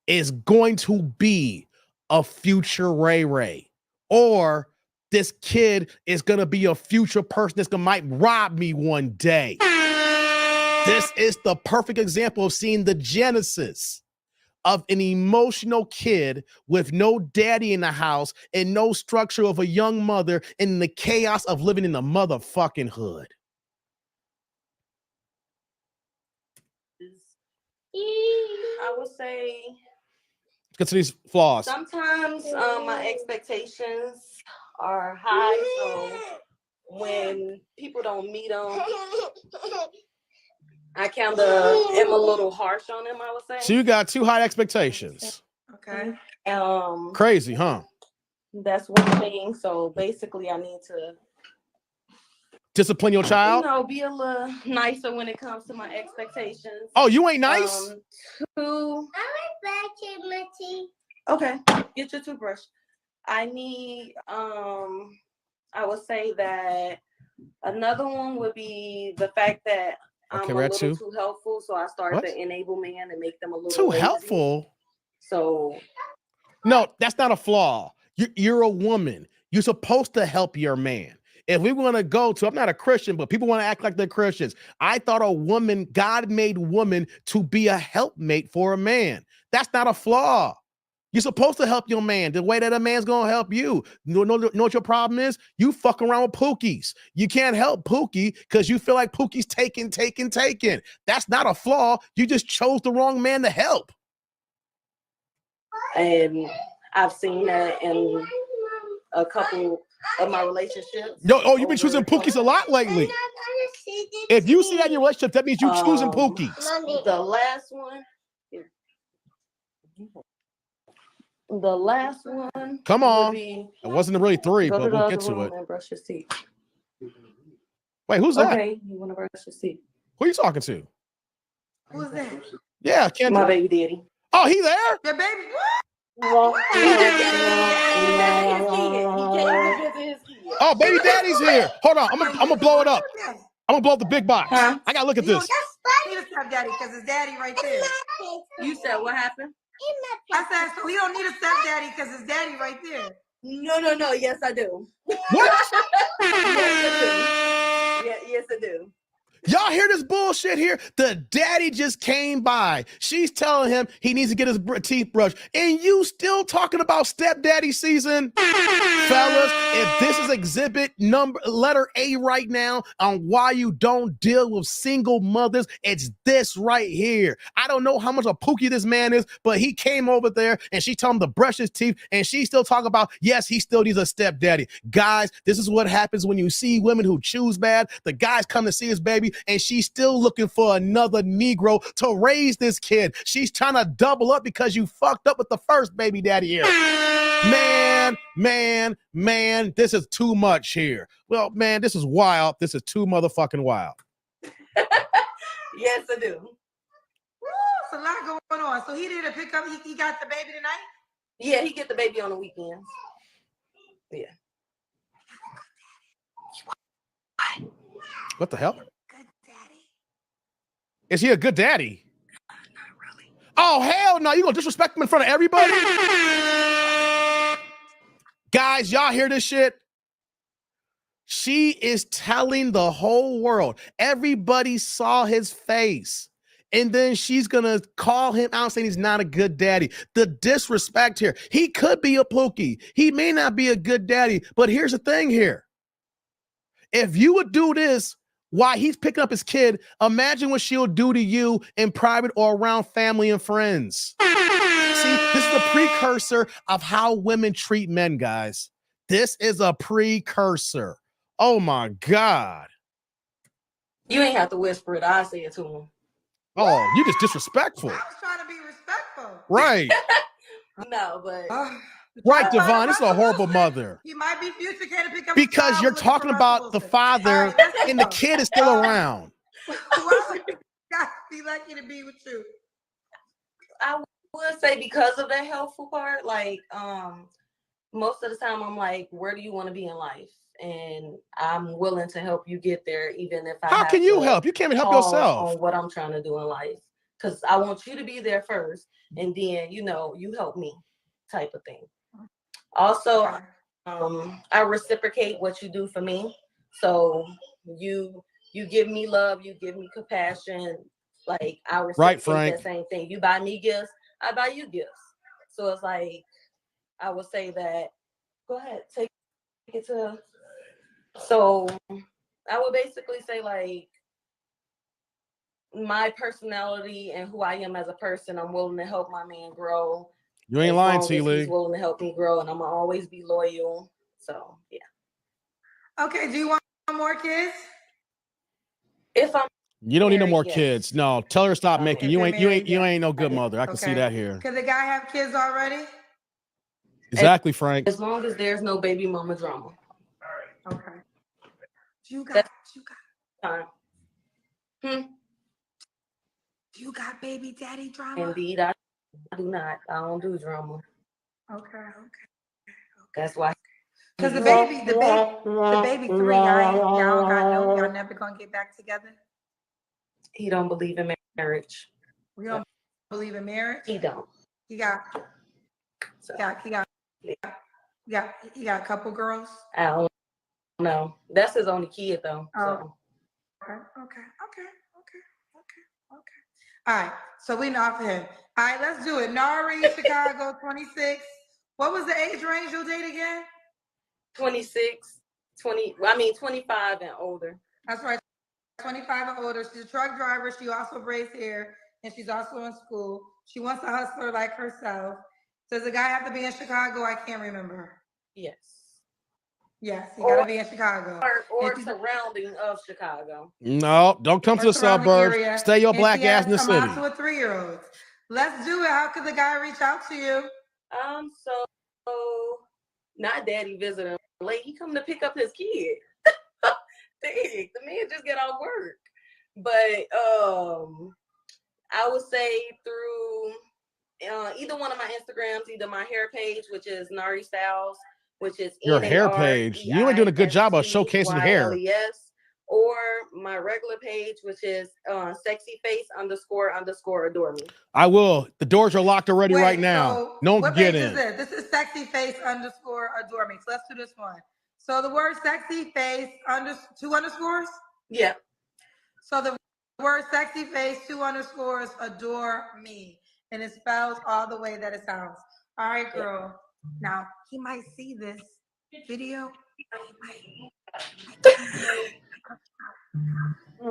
is going to be a future Ray Ray, or this kid is going to be a future person that's going to might rob me one day. This is the perfect example of seeing the genesis of an emotional kid with no daddy in the house and no structure of a young mother in the chaos of living in the motherfucking hood. I would say, get to these flaws. Sometimes my expectations are high, so when people don't meet them, I kind of am a little harsh on them, I would say. So you got too high expectations. Okay. Crazy, huh? That's one thing. So basically, I need to discipline your child. Be a little nicer when it comes to my expectations. Oh, you ain't nice. Okay, get your toothbrush. I need. I would say that another one would be the fact that I'm a little too helpful, so I start to enable man and make them a little too lazy. Helpful. So, no, that's not a flaw. You're a woman. You're supposed to help your man. If we want to go to, I'm not a Christian, but people want to act like they're Christians. I thought a woman, God made woman to be a helpmate for a man. That's not a flaw. You're supposed to help your man the way that a man's going to help you. Know what your problem is? You fuck around with Pookies. You can't help Pookie because you feel like Pookie's taken. That's not a flaw. You just chose the wrong man to help. And I've seen that in a couple of my relationships. You've been choosing Pookies a lot lately. If you see that in your relationship, that means you're choosing Pookies. The last one. The last one. Come on. It wasn't really 3, but we'll get to it. And brush your teeth. Wait, who's that? Okay, you want to brush your teeth. Who are you talking to? Who's that? Yeah, Kendra. My baby daddy. Oh, he there? Your baby? Oh, baby daddy's here. Hold on, I'm gonna blow it up. I'm gonna blow up the big box. I gotta look at this. He doesn't have daddy because his daddy right there. You said what happened? I said, so he don't need a stepdaddy because his daddy right there. No. Yes, I do. What? Yes, I do. Y'all hear this bullshit here? The daddy just came by. She's telling him he needs to get his teeth brushed. And you still talking about stepdaddy season? Fellas, if this is exhibit letter A right now on why you don't deal with single mothers, it's this right here. I don't know how much a Pookie this man is, but he came over there and she told him to brush his teeth, and she still talking about, yes, he still needs a stepdaddy. Guys, this is what happens when you see women who choose bad. The guys come to see his baby, and she's still looking for another Negro to raise this kid. She's trying to double up because you fucked up with the first baby daddy here. Man, this is too much here. Well, man, this is wild. This is too motherfucking wild. Yes, I do. It's a lot going on. So he did a pickup. He got the baby tonight? Yeah, he get the baby on the weekends. Yeah. What the hell? Is he a good daddy? Not really. Oh, hell no. You gonna disrespect him in front of everybody? Guys, y'all hear this shit? She is telling the whole world. Everybody saw his face. And then she's gonna call him out saying he's not a good daddy. The disrespect here. He could be a Pookie. He may not be a good daddy, but here's the thing here. If you would do this while he's picking up his kid, imagine what she'll do to you in private or around family and friends. See, this is a precursor of how women treat men, guys. This is a precursor. Oh my God. You ain't have to whisper it. I say it to him. Oh, you just disrespectful. I was trying to be respectful. Right. No, but Right, Devon, this is a horrible mother. You might be future kid to pick up because you're talking about the father and the kid is still around. Well, God be lucky to be with you. I would say because of that helpful part, like most of the time I'm like, where do you want to be in life? And I'm willing to help you get there, even if I How can you help? You can't even help yourself on what I'm trying to do in life. Because I want you to be there first, and then you help me, type of thing. Also, I reciprocate what you do for me. So you give me love, you give me compassion. Like I reciprocate that same thing. You buy me gifts, I buy you gifts. So it's like I would say that. Go ahead, take it to. So I would basically say like my personality and who I am as a person, I'm willing to help my man grow. You ain't lying, T. Lee. He's willing to help me grow, and I'm gonna always be loyal. So yeah. Okay, do you want more kids? If I'm You don't need no more kids. No, tell her to stop making. You ain't no good mother. I can see that here. Could the guy have kids already? Exactly, Frank. As long as there's no baby mama drama. Okay. You got time. You got baby daddy drama? Indeed, I do not. I don't do drama. Okay. That's why. Because the baby 3, y'all never gonna get back together. He don't believe in marriage. We don't believe in marriage. He don't. He got a couple girls. I don't know. That's his only kid though. Oh. So. Okay. All right. So we know for him. All right, let's do it. Nari, Chicago, 26. What was the age range you'll date again? 25 and older. That's right. 25 and older. She's a truck driver. She also braids hair, and she's also in school. She wants a hustler like herself. Does the guy have to be in Chicago? I can't remember. Yes. Yes, he got to be in Chicago. Or surrounding of Chicago. No, don't come to the suburbs. Area. Stay your black ass in the city. To a 3-year-old. Let's do it. How could the guy reach out to you? So not daddy visiting. Late, he come to pick up his kid. Dang, the man just get off work. But I would say through either one of my Instagrams, either my hair page, which is Nari Styles, which is your hair page. You ain't doing a good job of showcasing hair. Or my regular page, which is sexy face _ adore me. I will. The doors are locked already right now. So no one can get in. This is sexy face _ adore me. So let's do this one. So the word sexy face two underscores? Yeah. So the word sexy face 2 underscores adore me. And it spells all the way that it sounds. All right, girl. Now, he might see this video. I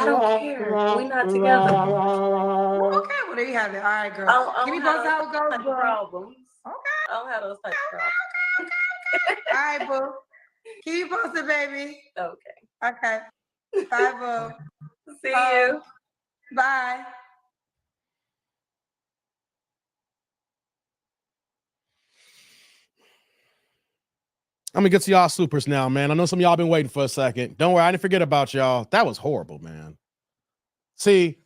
don't care. We're not together. Okay, well, there you have it. All right, girl. Give me both how it goes, bro. Problems. Okay. I don't have those types of problems. All right, boo. Keep you posted, baby. Okay. Bye, boo. See you. Bye. I'm gonna get to y'all supers now, man. I know some of y'all been waiting for a second. Don't worry, I didn't forget about y'all. That was horrible, man. See,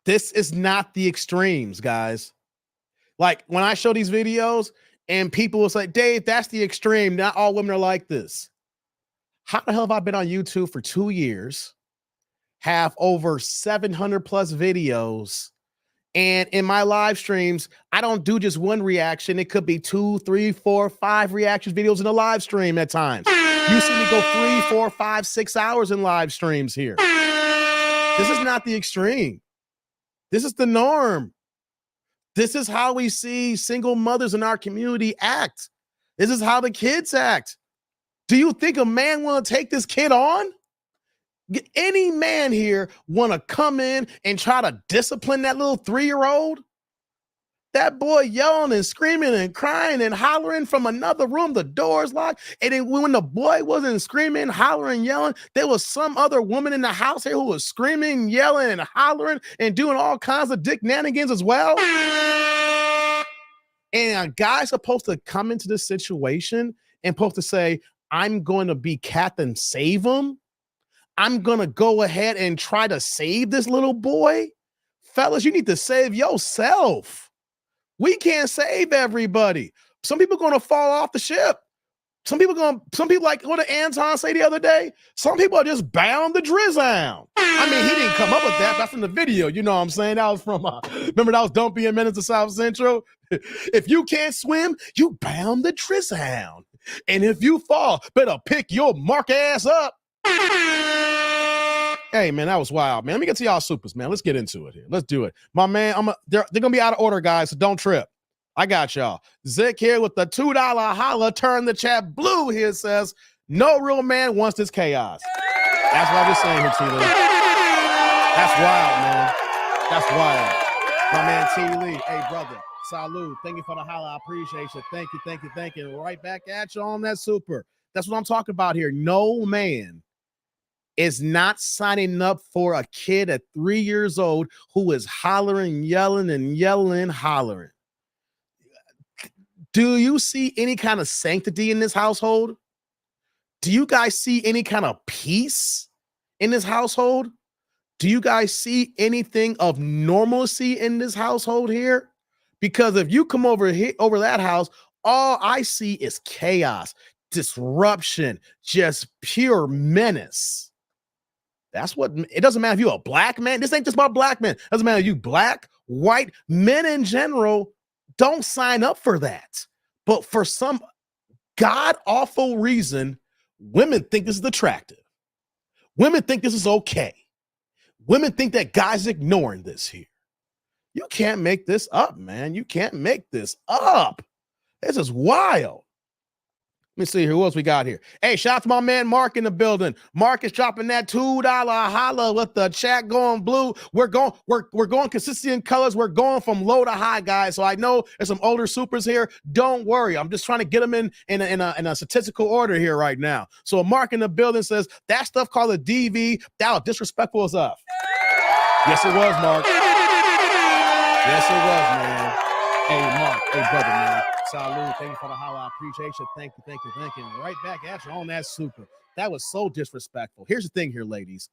this is not the extremes, guys. Like when I show these videos and people will say, Dave, that's the extreme. Not all women are like this. How the hell have I been on YouTube for 2 years, have over 700 plus videos, and in my live streams, I don't do just one reaction. It could be 2, 3, 4, 5 reaction videos in a live stream at times. You see me go 3, 4, 5, 6 hours in live streams here. This is not the extreme. This is the norm. This is how we see single mothers in our community act. This is how the kids act. Do you think a man want to take this kid on? Any man here want to come in and try to discipline that little 3-year-old? That boy yelling and screaming and crying and hollering from another room. The door's locked. And then when the boy wasn't screaming, hollering, yelling, there was some other woman in the house here who was screaming, yelling, and hollering and doing all kinds of dick nanigans as well. And a guy's supposed to come into this situation and supposed to say, I'm going to be Captain Save him. I'm going to go ahead and try to save this little boy. Fellas, you need to save yourself. We can't save everybody. Some people are going to fall off the ship. Some people like what did Anton say the other day? Some people are just bound to drizzle. I mean, he didn't come up with that. That's from the video. You know what I'm saying? That was from, remember that was Don't Be a Menace to South Central? If you can't swim, you bound to drizzle. And if you fall, better pick your mark ass up. Hey, man, that was wild, man. Let me get to y'all supers, man. Let's get into it here. Let's do it. My man, they're going to be out of order, guys, so don't trip. I got y'all. Zick here with the $2 holla. Turn the chat blue here says, no real man wants this chaos. That's what I'm just saying here, T. Lee. That's wild, man. That's wild. My man, T. Lee. Hey, brother. Salute. Thank you for the holla. I appreciate you. Thank you, thank you, thank you. Right back at you on that super. That's what I'm talking about here. No man is not signing up for a kid at 3 years old who is hollering, yelling, and yelling, hollering. Do you see any kind of sanctity in this household? Do you guys see any kind of peace in this household? Do you guys see anything of normalcy in this household here? Because if you come over here, over that house, all I see is chaos, disruption, just pure menace. That's what, it doesn't matter if you're a black man. This ain't just about black men. It doesn't matter if you black, white, men in general don't sign up for that. But for some god-awful reason, women think this is attractive. Women think this is okay. Women think that guys ignoring this here. You can't make this up, man. You can't make this up. This is wild. Let me see who else we got here. Hey, shout out to my man Mark in the building. Mark is dropping that $2 holla with the chat going blue. We're going consistency in colors. We're going from low to high, guys. So I know there's some older supers here. Don't worry. I'm just trying to get them in a statistical order here right now. So Mark in the building says that stuff called a DV. That was disrespectful as up. Yes, it was, Mark. Yes, it was, man. Hey, Mark. Hey, brother, man. Salute. Thank you for the holla. I appreciate you. Thank you, thank you, thank you. And right back at you on that super. That was so disrespectful. Here's the thing here, ladies.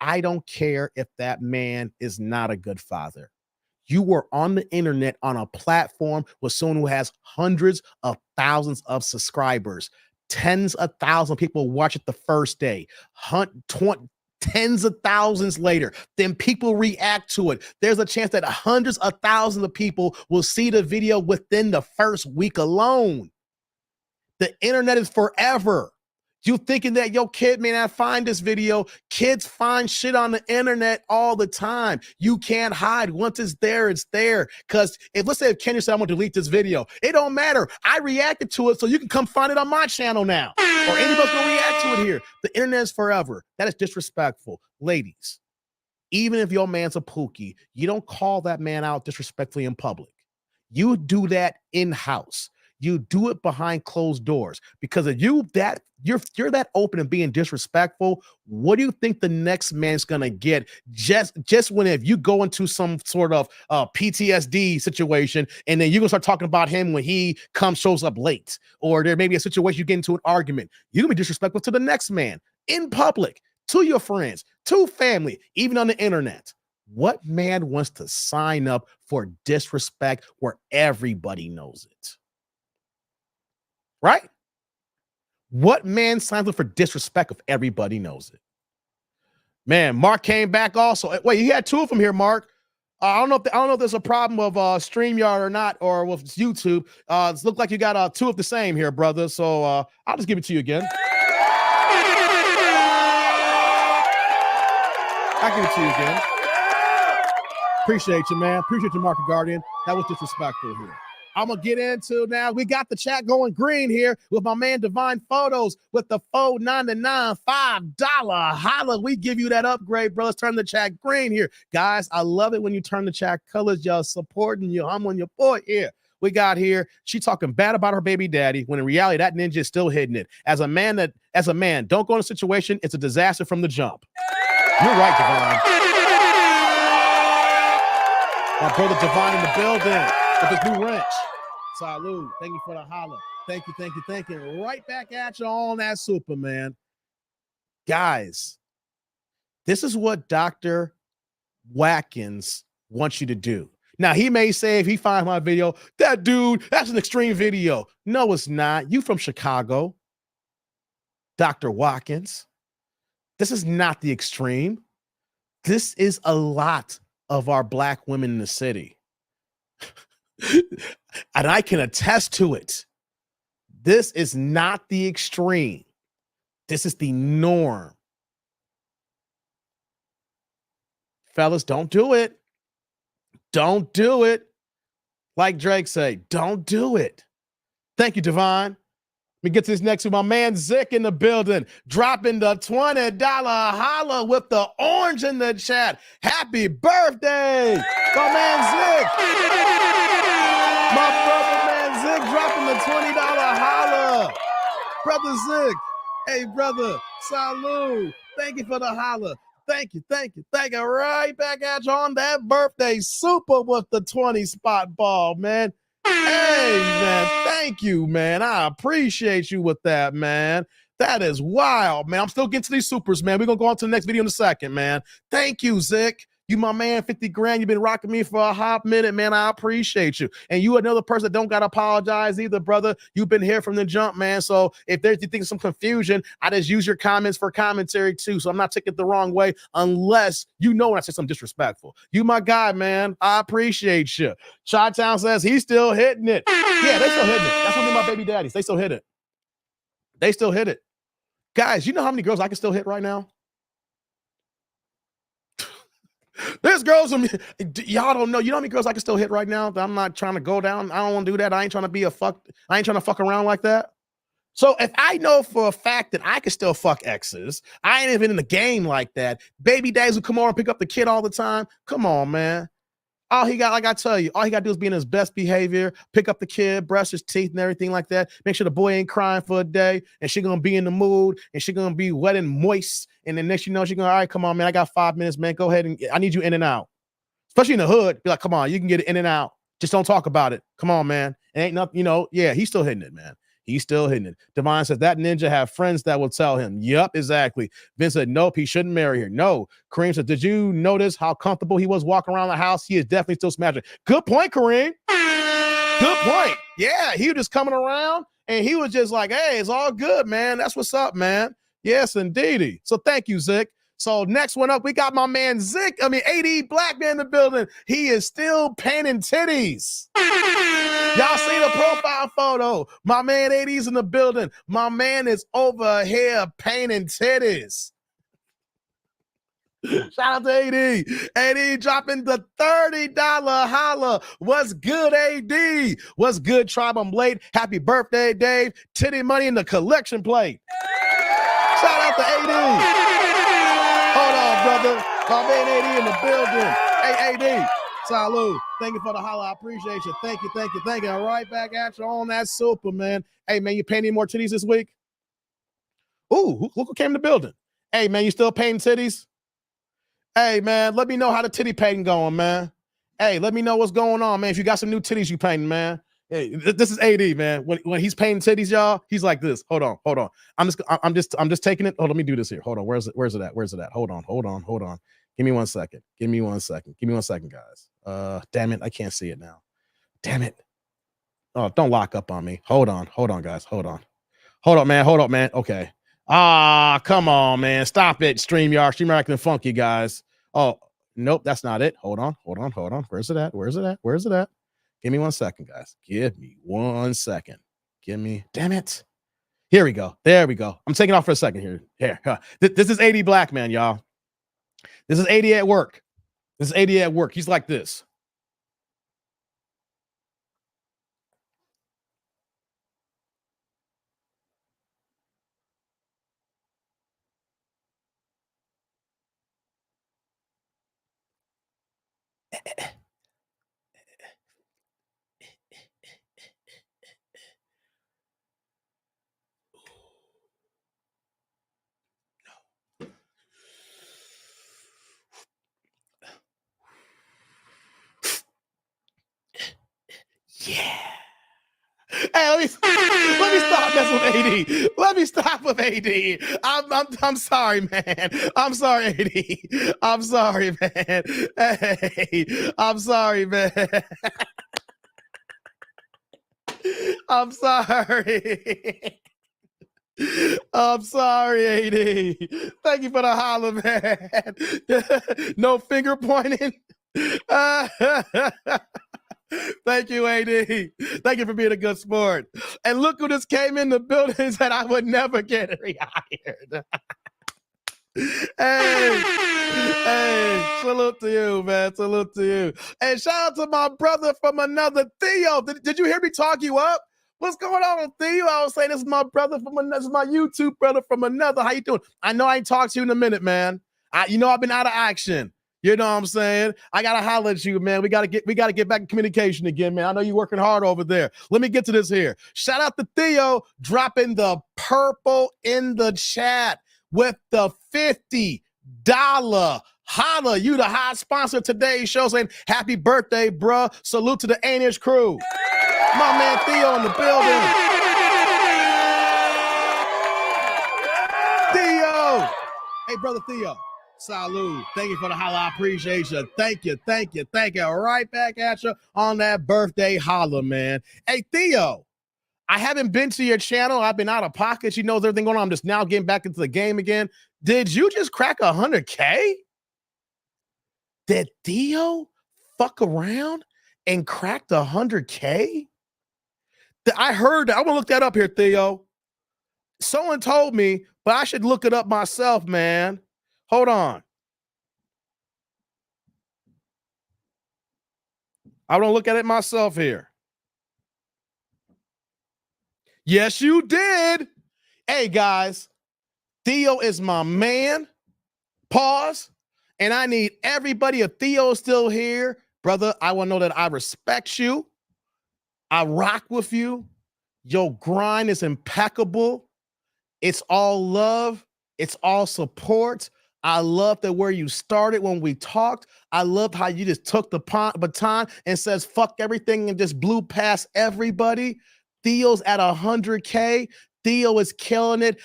I don't care if that man is not a good father. You were on the internet on a platform with someone who has hundreds of thousands of subscribers. Tens of thousands of people watch it the first day. Tens of thousands later, then people react to it. There's a chance that hundreds of thousands of people will see the video within the first week alone. The internet is forever. You thinking that your kid may not find this video. Kids find shit on the internet all the time. You can't hide. Once it's there, it's there. Because let's say if Kenya said, I'm going to delete this video. It don't matter. I reacted to it, so you can come find it on my channel now. Or anybody's going to react to it here. The internet is forever. That is disrespectful. Ladies, even if your man's a pookie, you don't call that man out disrespectfully in public. You do that in-house. You do it behind closed doors, because if you're that open and being disrespectful, what do you think the next man's gonna get? Just when if you go into some sort of PTSD situation, and then you're gonna start talking about him when he shows up late, or there may be a situation you get into an argument, you're gonna be disrespectful to the next man in public, to your friends, to family, even on the internet. What man wants to sign up for disrespect where everybody knows it? Right? What man signs up for disrespect if everybody knows it? Man, Mark came back also. Wait, you had two of them here, Mark. I don't know if there's a problem of StreamYard or not, or with YouTube. It looks like you got two of the same here, brother. So I'll just give it to you again. I'll give it to you again. Appreciate you, man. Appreciate you, Market Guardian. That was disrespectful here. I'm going to get into now. We got the chat going green here with my man Divine Photos with the $4.99 $5 holla. We give you that upgrade, bro. Let's turn the chat green here. Guys, I love it when you turn the chat colors. Y'all supporting you. I'm on your boy here. We got here. She talking bad about her baby daddy when in reality that ninja is still hitting it. As a man, don't go in a situation. It's a disaster from the jump. You're right, Divine. My brother Divine in the building with his new wrench. Salud. Thank you for the holla. Thank you, thank you, thank you. Right back at you on that Superman. Guys, this is what Dr. Watkins wants you to do. Now, he may say if he finds my video, that dude, that's an extreme video. No, it's not. You from Chicago, Dr. Watkins. This is not the extreme. This is a lot of our Black women in the city. And I can attest to it. This is not the extreme. This is the norm. Fellas, don't do it. Don't do it. Like Drake say, don't do it. Thank you, Devon. Let me get to this next to my man Zick in the building, dropping the $20 holla with the orange in the chat. Happy birthday, my man Zick. My brother, man Zick, dropping the $20 holla. Brother Zick, hey, brother, salud. Thank you for the holla. Thank you, thank you, thank you. Right back at you on that birthday super with the 20 spot ball, man. Hey, man, thank you, man. I appreciate you with that, man. That is wild, man. I'm still getting to these supers, man. We're going to go on to the next video in a second, man. Thank you, Zick. You my man, 50 grand. You've been rocking me for a hot minute, man. I appreciate you. And you another person that don't got to apologize either, brother. You've been here from the jump, man. So if there's you think some confusion, I just use your comments for commentary too. So I'm not taking it the wrong way unless you know when I say something disrespectful. You my guy, man. I appreciate you. Chi-Town says he's still hitting it. Yeah, they still hitting it. That's one of my baby daddies. They still hit it. They still hit it. Guys, you know how many girls I can still hit right now? There's girls, y'all don't know. You know how many girls I can still hit right now? I'm not trying to go down. I don't want to do that. I ain't trying to be a fuck. I ain't trying to fuck around like that. So if I know for a fact that I can still fuck exes, I ain't even in the game like that. Baby daddies who come over and pick up the kid all the time. Come on, man. All he got, like I tell you, all he got to do is be in his best behavior, pick up the kid, brush his teeth and everything like that. Make sure the boy ain't crying for a day, and she going to be in the mood, and she going to be wet and moist. And then next you know, she going, all right, come on, man, I got 5 minutes, man. Go ahead and I need you in and out. Especially in the hood, be like, come on, you can get it in and out. Just don't talk about it. Come on, man. It ain't nothing, you know, yeah, he's still hitting it, man. He's still hitting it. Divine says that ninja have friends that will tell him. Yep, exactly. Vince said, nope, he shouldn't marry her. No. Kareem said, did you notice how comfortable he was walking around the house? He is definitely still smashing. Good point, Kareem. Good point. Yeah, he was just coming around and he was just like, hey, it's all good, man. That's what's up, man. Yes, indeedy. So thank you, Zick. So next one up, we got my man Zick. AD Black Man in the building. He is still painting titties. Y'all see the profile photo. My man AD's in the building. My man is over here painting titties. Shout out to AD. AD dropping the $30 holla. What's good, AD? What's good, Tribe? I'm late. Happy birthday, Dave. Titty money in the collection plate. Shout out to AD. Hold on, brother. My man AD in the building. Hey, AD. Salud. Thank you for the holla. I appreciate you. Thank you, thank you, thank you. All right, back at you on that super, man. Hey, man, you painting more titties this week? Ooh, look who came in the building. Hey, man, you still painting titties? Hey, man, let me know how the titty painting going, man. Hey, let me know what's going on, man. If you got some new titties you painting, man. Hey, this is AD, man. When he's painting titties, y'all, he's like this. Hold on. I'm just taking it. Oh, let me do this here. Hold on. Where's it at? Hold on. Give me 1 second. Give me 1 second, guys. Damn it, I can't see it now. Damn it. Oh, don't lock up on me. Hold on, guys. Hold up, man. Okay. Come on, man. Stop it, StreamYard. StreamYard acting funky, guys. Oh, nope, that's not it. Hold on. Where's it at? Give me 1 second, guys. Give me 1 second. Damn it. Here we go. There we go. I'm taking off for a second here. This is AD Black Man, y'all. This is AD at work. He's like this. Yeah. let me stop messing with AD. Let me stop with AD. I'm sorry, man. I'm sorry, AD. I'm sorry, man. Hey, I'm sorry, man. I'm sorry. I'm sorry, AD. Thank you for the holler, man. No finger pointing. Thank you, AD. Thank you for being a good sport. And look who just came in the building and said I would never get rehired. Hey, salute to you, man. Salute to you. And shout out to my brother from another Theo. Did you hear me talk you up? What's going on, Theo? I was saying this is my brother from another, this is my YouTube brother from another. How you doing? I know I ain't talked to you in a minute, man. I've been out of action. You know what I'm saying? I gotta holler at you, man. We gotta get back in communication again, man. I know you're working hard over there. Let me get to this here. Shout out to Theo dropping the purple in the chat with the $50 holla. You the high sponsor of today's show, saying happy birthday, bruh. Salute to the Anish crew. My man Theo in the building. Theo. Hey, brother Theo. Salute. Thank you for the holla. I appreciate you. Thank you. Right back at you on that birthday holla, man. Hey, Theo, I haven't been to your channel. I've been out of pocket. You know everything going on. I'm just now getting back into the game again. Did you just crack 100K? Did Theo fuck around and cracked 100K? I heard that. I'm going to look that up here, Theo. Someone told me, but I should look it up myself, man. Hold on. I want to look at it myself here. Yes, you did. Hey, guys, Theo is my man. Pause. And I need everybody, if Theo's still here, brother, I want to know that I respect you. I rock with you. Your grind is impeccable. It's all love. It's all support. I love that where you started when we talked. I love how you just took the baton and says, fuck everything and just blew past everybody. Theo's at 100K. Theo is killing it.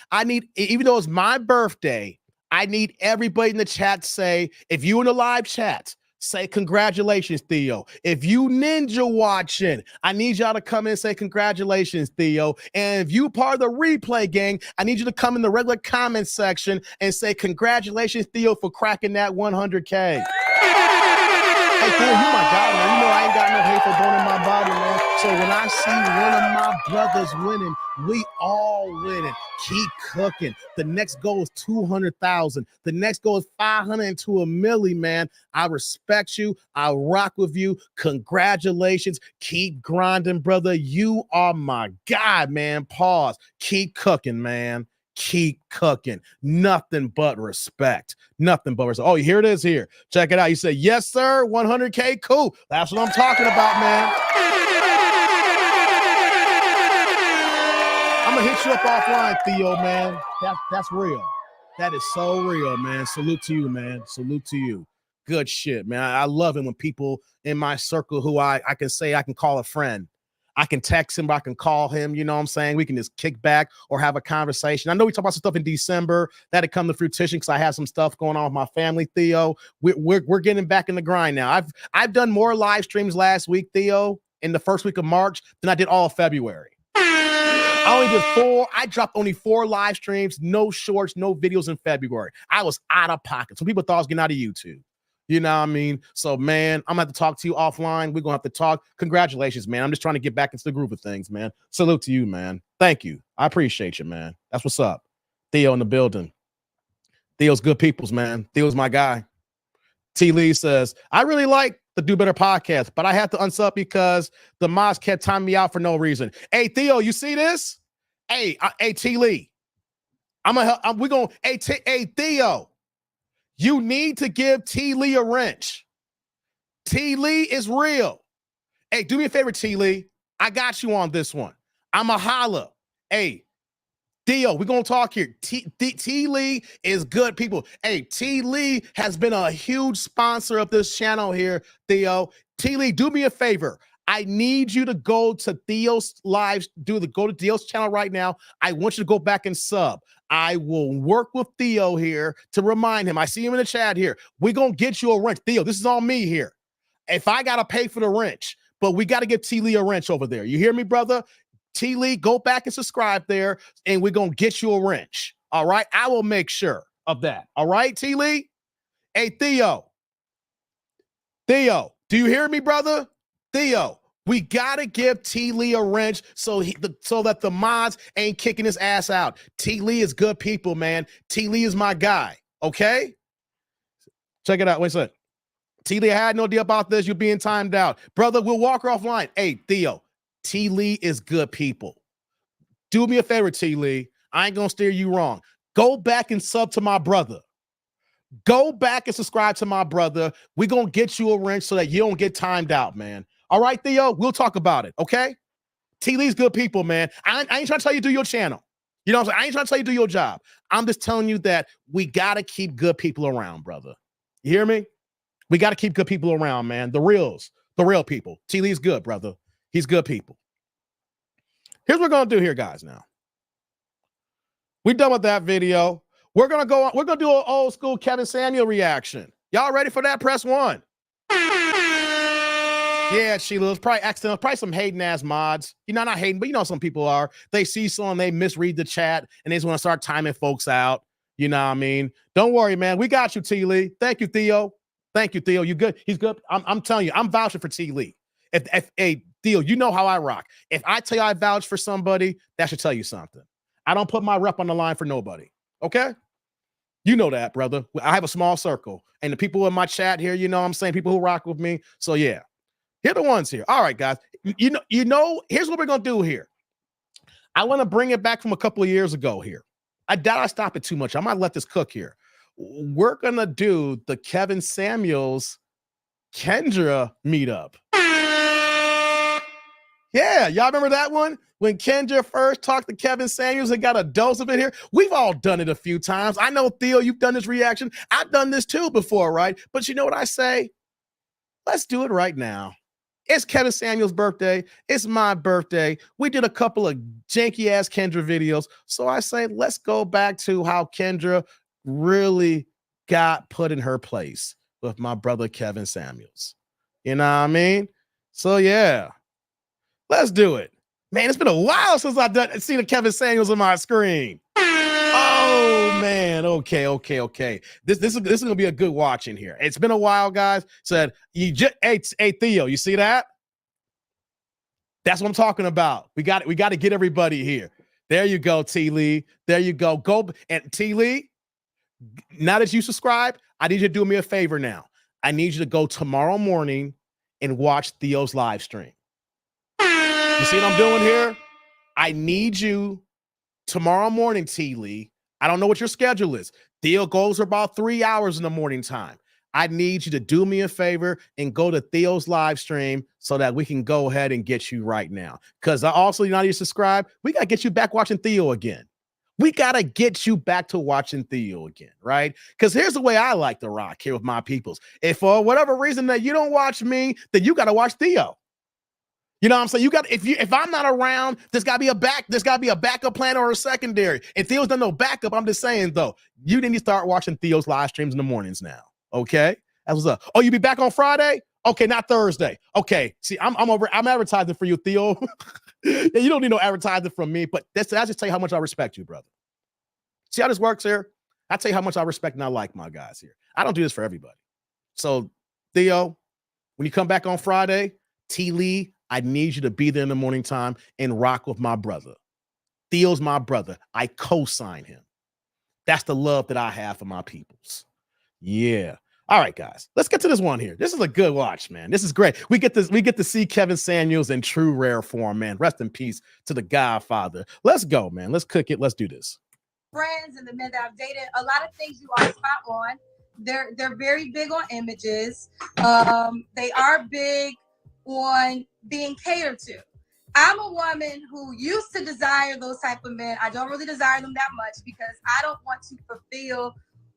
Even though it's my birthday, I need everybody in the chat to say, if you in the live chat, say congratulations, Theo. If you ninja watching, I need y'all to come in and say congratulations, Theo. And if you part of the replay gang, I need you to come in the regular comment section and say congratulations, Theo, for cracking that 100K. Hey, Theo, you my guy, man. You know I ain't got no hateful bone in my body, man. So when I see one of my brothers winning, we all winning. Keep cooking. The next goal is 200,000. The next goal is 500 to $1 million, man. I respect you. I rock with you. Congratulations. Keep grinding, brother. You are my guy, man. Pause. Keep cooking, man. Keep cooking. Nothing but respect. Nothing but respect. Oh, here it is here. Check it out. You say, yes, sir. 100K. Cool. That's what I'm talking about, man. I'm going to hit you up offline, Theo, man. That's real. That is so real, man. Salute to you, man. Salute to you. Good shit, man. I love it when people in my circle who I can say I can call a friend. I can text him, I can call him, you know what I'm saying? We can just kick back or have a conversation. I know we talked about some stuff in December that had come to fruition because I had some stuff going on with my family, Theo. We're getting back in the grind now. I've done more live streams last week, Theo, in the first week of March than I did all of February. I only did 4. I dropped only 4 live streams, no shorts, no videos in February. I was out of pocket. Some people thought I was getting out of YouTube. You know what I mean? So, man, I'm going to have to talk to you offline. We're going to have to talk. Congratulations, man. I'm just trying to get back into the groove of things, man. Salute to you, man. Thank you. I appreciate you, man. That's what's up. Theo in the building. Theo's good peoples, man. Theo's my guy. T. Lee says, I really like the Do Better podcast, but I had to unsub because the mods kept timing me out for no reason. Hey, Theo, you see this? Hey, T. Lee. Hey, Theo. You need to give T. Lee a wrench. T. Lee is real. Hey, do me a favor, T. Lee. I got you on this one. I'm a holla. Hey, Theo, we're going to talk here. T. Lee is good, people. Hey, T. Lee has been a huge sponsor of this channel here, Theo. T. Lee, do me a favor. I need you to go to Theo's live, go to Theo's channel right now. I want you to go back and sub. I will work with Theo here to remind him. I see him in the chat here. We're going to get you a wrench. Theo, this is on me here. If I got to pay for the wrench, but we got to get T. Lee a wrench over there. You hear me, brother? T. Lee, go back and subscribe there, and we're going to get you a wrench. All right? I will make sure of that. All right, T. Lee? Hey, Theo. Theo, do you hear me, brother? Theo, we got to give T. Lee a wrench so that the mods ain't kicking his ass out. T. Lee is good people, man. T. Lee is my guy, okay? Check it out. Wait a second. T. Lee, I had no idea about this. You're being timed out. Brother, we'll walk her offline. Hey, Theo, T. Lee is good people. Do me a favor, T. Lee. I ain't going to steer you wrong. Go back and sub to my brother. Go back and subscribe to my brother. We're going to get you a wrench so that you don't get timed out, man. All right, Theo, we'll talk about it, okay? T. Lee's good people, man. I ain't trying to tell you to do your channel. You know what I'm saying? I ain't trying to tell you to do your job. I'm just telling you that we got to keep good people around, brother. You hear me? We got to keep good people around, man. The real people. T. Lee's good, brother. He's good people. Here's what we're going to do here, guys, now. We're done with that video. We're going to go on. We're going to do an old school Kevin Samuel reaction. Y'all ready for that? Press 1. Yeah, Sheila, it's probably accidental. Probably some hating ass mods. You know, not hating, but you know some people are. They see someone, they misread the chat, and they just want to start timing folks out. You know what I mean? Don't worry, man. We got you, T. Lee. Thank you, Theo. Thank you, Theo. You good? He's good. I'm telling you, I'm vouching for T. Lee. If hey, Theo, you know how I rock. If I tell you I vouch for somebody, that should tell you something. I don't put my rep on the line for nobody. Okay? You know that, brother. I have a small circle. And the people in my chat here, you know what I'm saying? People who rock with me. So yeah. Here are the ones here. All right, guys. You know, here's what we're gonna do here. I want to bring it back from a couple of years ago here. I doubt I stop it too much. I might let this cook here. We're gonna do the Kevin Samuels Kendra meetup. Yeah, y'all remember that one? When Kendra first talked to Kevin Samuels and got a dose of it here. We've all done it a few times. I know, Theo, you've done this reaction. I've done this too before, right? But you know what I say? Let's do it right now. It's Kevin Samuels' birthday. It's my birthday. We did a couple of janky-ass Kendra videos. So I say, let's go back to how Kendra really got put in her place with my brother Kevin Samuels. You know what I mean? So, yeah. Let's do it. Man, it's been a while since I've seen a Kevin Samuels on my screen. Oh, man. Okay. This is going to be a good watch in here. It's been a while, guys. Said, hey, Theo, you see that? That's what I'm talking about. We got to get everybody here. There you go, T. Lee. There you go. Go. And T. Lee, now that you subscribe, I need you to do me a favor now. I need you to go tomorrow morning and watch Theo's live stream. You see what I'm doing here? I need you tomorrow morning, T. Lee. I don't know what your schedule is. Theo goes for about 3 hours in the morning time. I need you to do me a favor and go to Theo's live stream so that we can go ahead and get you right now. Because also, you know, you subscribe. We got to get you back watching Theo again. We got to get you back to watching Theo again, right? Because here's the way I like to rock here with my peoples. If for whatever reason that you don't watch me, then you got to watch Theo. You know what I'm saying? You got if I'm not around, there's gotta be a backup plan or a secondary. If Theo's done no backup, I'm just saying though, you need to start watching Theo's live streams in the mornings now. Okay? That's what's up. Oh, you be back on Friday? Okay, not Thursday. Okay. See, I'm advertising for you, Theo. Yeah, you don't need no advertising from me, but I just tell you how much I respect you, brother. See how this works here? I tell you how much I respect and I like my guys here. I don't do this for everybody. So, Theo, when you come back on Friday, T. Lee, I need you to be there in the morning time and rock with my brother. Theo's my brother. I co-sign him. That's the love that I have for my peoples. Yeah. All right, guys. Let's get to this one here. This is a good watch, man. This is great. We get to see Kevin Samuels in true rare form, man. Rest in peace to the Godfather. Let's go, man. Let's cook it. Let's do this. Friends and the men that I've dated, a lot of things you are spot on. They're very big on images. They are big on being catered to. I'm a woman who used to desire those type of men. I don't really desire them that much because I don't want to fulfill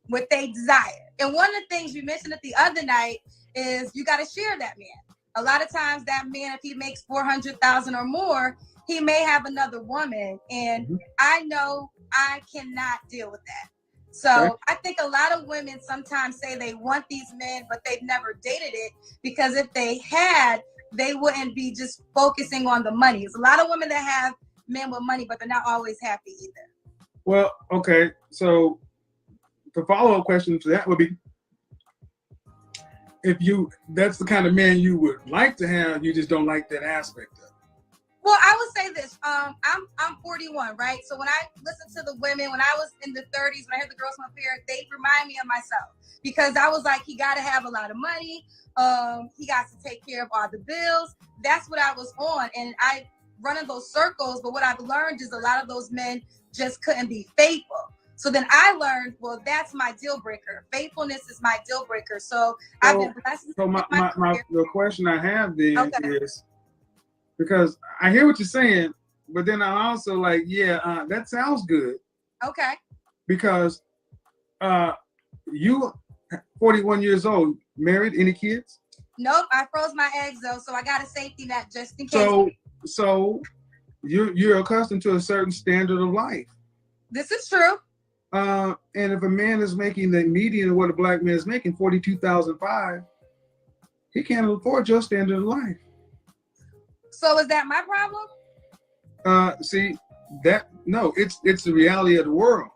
what they desire. And one of the things we mentioned it the other night is you got to share that man. A lot of times that man, if he makes 400,000 or more, he may have another woman. And I know I cannot deal with that. So I think a lot of women sometimes say they want these men, but they've never dated it, because if they had, they wouldn't be just focusing on the money. There's a lot of women that have men with money, but they're not always happy either. Well, okay. So the follow-up question to that would be, that's the kind of man you would like to have, you just don't like that aspect of it. Well, I would say this. I'm 41, right? So when I listen to the women, when I was in the 30s, when I heard the girls from up here, they remind me of myself, because I was like, he got to have a lot of money. He got to take care of all the bills. That's what I was on, and I run in those circles. But what I've learned is a lot of those men just couldn't be faithful. So then I learned, well, that's my deal breaker. Faithfulness is my deal breaker. So I've been blessed. So the question I have then is, because I hear what you're saying, but then I also like, that sounds good. Okay. Because you 41 years old, married, any kids? Nope, I froze my eggs though, so I got a safety net just in case. So you're accustomed to a certain standard of life. This is true. And if a man is making the median of what a black man is making, $42,500, he can't afford your standard of life. So is that my problem? It's the reality of the world.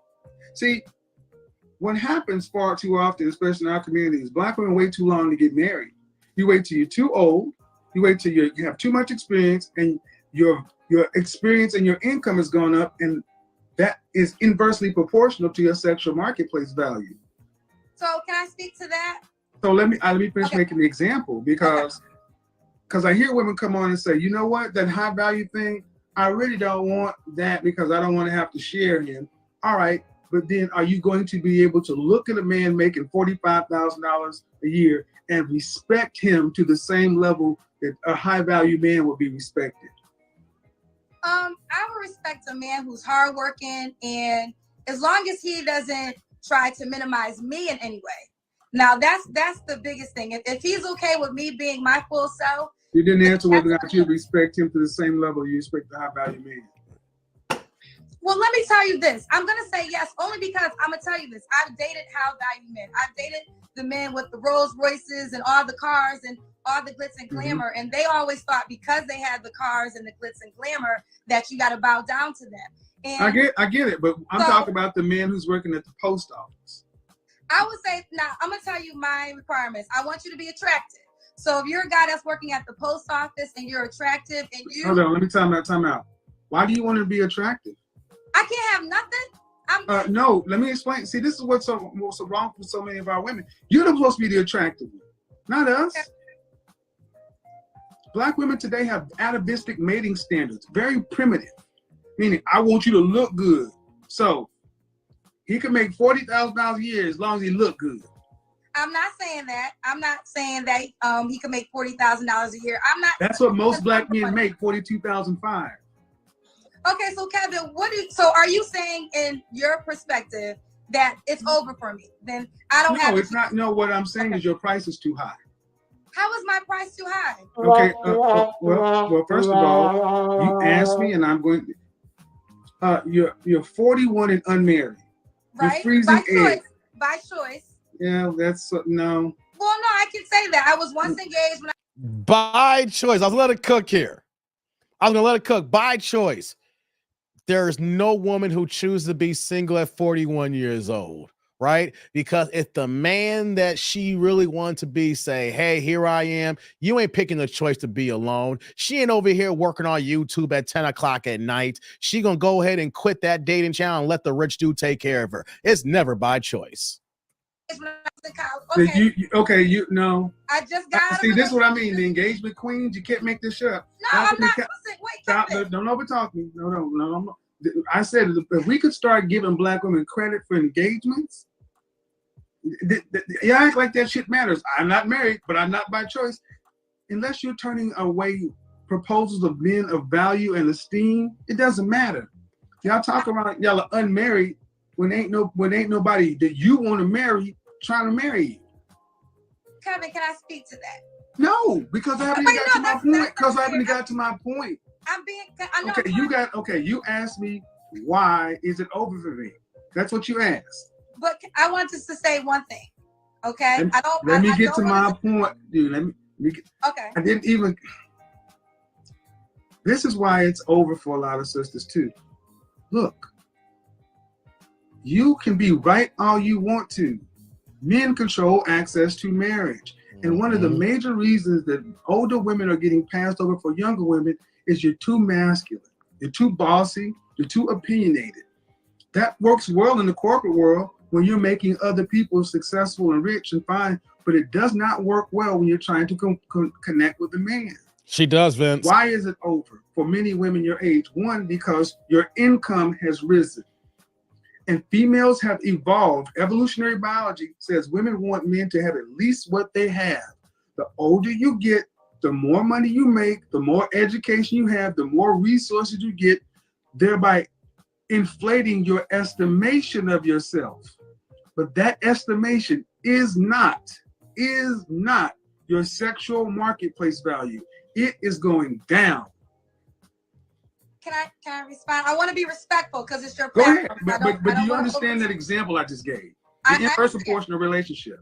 See, what happens far too often, especially in our community, is black women wait too long to get married. You wait till you're too old. You wait till you have too much experience, and your experience and your income has gone up, and that is inversely proportional to your sexual marketplace value. So can I speak to that? So let me finish making the example, because I hear women come on and say, you know what, that high value thing, I really don't want that because I don't want to have to share him. All right, but then are you going to be able to look at a man making $45,000 a year and respect him to the same level that a high value man would be respected? I would respect a man who's hardworking, and as long as he doesn't try to minimize me in any way. Now that's the biggest thing. If he's okay with me being my full self. You didn't answer whether or not you respect him to the same level you respect the high value man. Well, let me tell you this. I'm gonna say yes, only because I'm gonna tell you this. I've dated high value men. I've dated the men with the Rolls Royces and all the cars and all the glitz and glamour, and they always thought because they had the cars and the glitz and glamour that you got to bow down to them. And I get it, but I'm talking about the man who's working at the post office. I would say, now I'm gonna tell you my requirements. I want you to be attractive. So if you're a guy that's working at the post office and you're attractive and you hold on, let me time out. Why do you want to be attractive? I can't have nothing. No, let me explain. See, this is what's so wrong for so many of our women. You're supposed to be the attractive one, not us. Okay. Black women today have atavistic mating standards, very primitive, meaning I want you to look good. So he can make $40,000 a year as long as he look good. I'm not saying that. I'm not saying that he can make $40,000 a year. I'm not. That's what most black men make, $42,500. Okay, so Kevin, so are you saying in your perspective that it's over for me? Then I don't have. No, it's not. No, what I'm saying is your price is too high. How is my price too high? Okay. Well, first of all, you asked me, and I'm going. You're 41 and unmarried. Right. You're freezing choice. By choice. Yeah, that's no. Well, no, I can say that I was once engaged when by choice. I was gonna let it cook here. I was gonna let it cook by choice. There's no woman who chooses to be single at 41 years old. Right? Because if the man that she really wanted to be say, hey, here I am, you ain't picking the choice to be alone. She ain't over here working on YouTube at 10 o'clock at night. She gonna go ahead and quit that dating channel and let the rich dude take care of her. It's never by choice. Okay. No. I just got see. This is what I mean. The engagement queens. You can't make this up. No, I'm not. Stop. Don't overtalk me. No. I said if we could start giving black women credit for engagements, you act like that shit matters. I'm not married, but I'm not by choice. Unless you're turning away proposals of men of value and esteem, it doesn't matter. Y'all talk about y'all are unmarried when ain't nobody that you want to marry trying to marry you. Kevin, can I speak to that? No, because I haven't even got to my point. Because I haven't got to my point. I know. Okay, you asked me why is it over for me? That's what you asked. But I want just to say one thing. Okay. Let me get to my point, dude. Let me get, okay. I didn't even. This is why it's over for a lot of sisters too. Look, you can be right all you want to. Men control access to marriage. And one of the major reasons that older women are getting passed over for younger women is you're too masculine. You're too bossy. You're too opinionated. That works well in the corporate world when you're making other people successful and rich and fine, but it does not work well when you're trying to connect with a man. She does, Vince. Why is it over for many women your age? One, because your income has risen. And females have evolved. Evolutionary biology says women want men to have at least what they have. The older you get, the more money you make, the more education you have, the more resources you get, thereby inflating your estimation of yourself. But that estimation is not your sexual marketplace value. It is going down. Can I respond? I want to be respectful because it's your platform. Go ahead. But do you understand that example I just gave? The inverse proportion of relationship.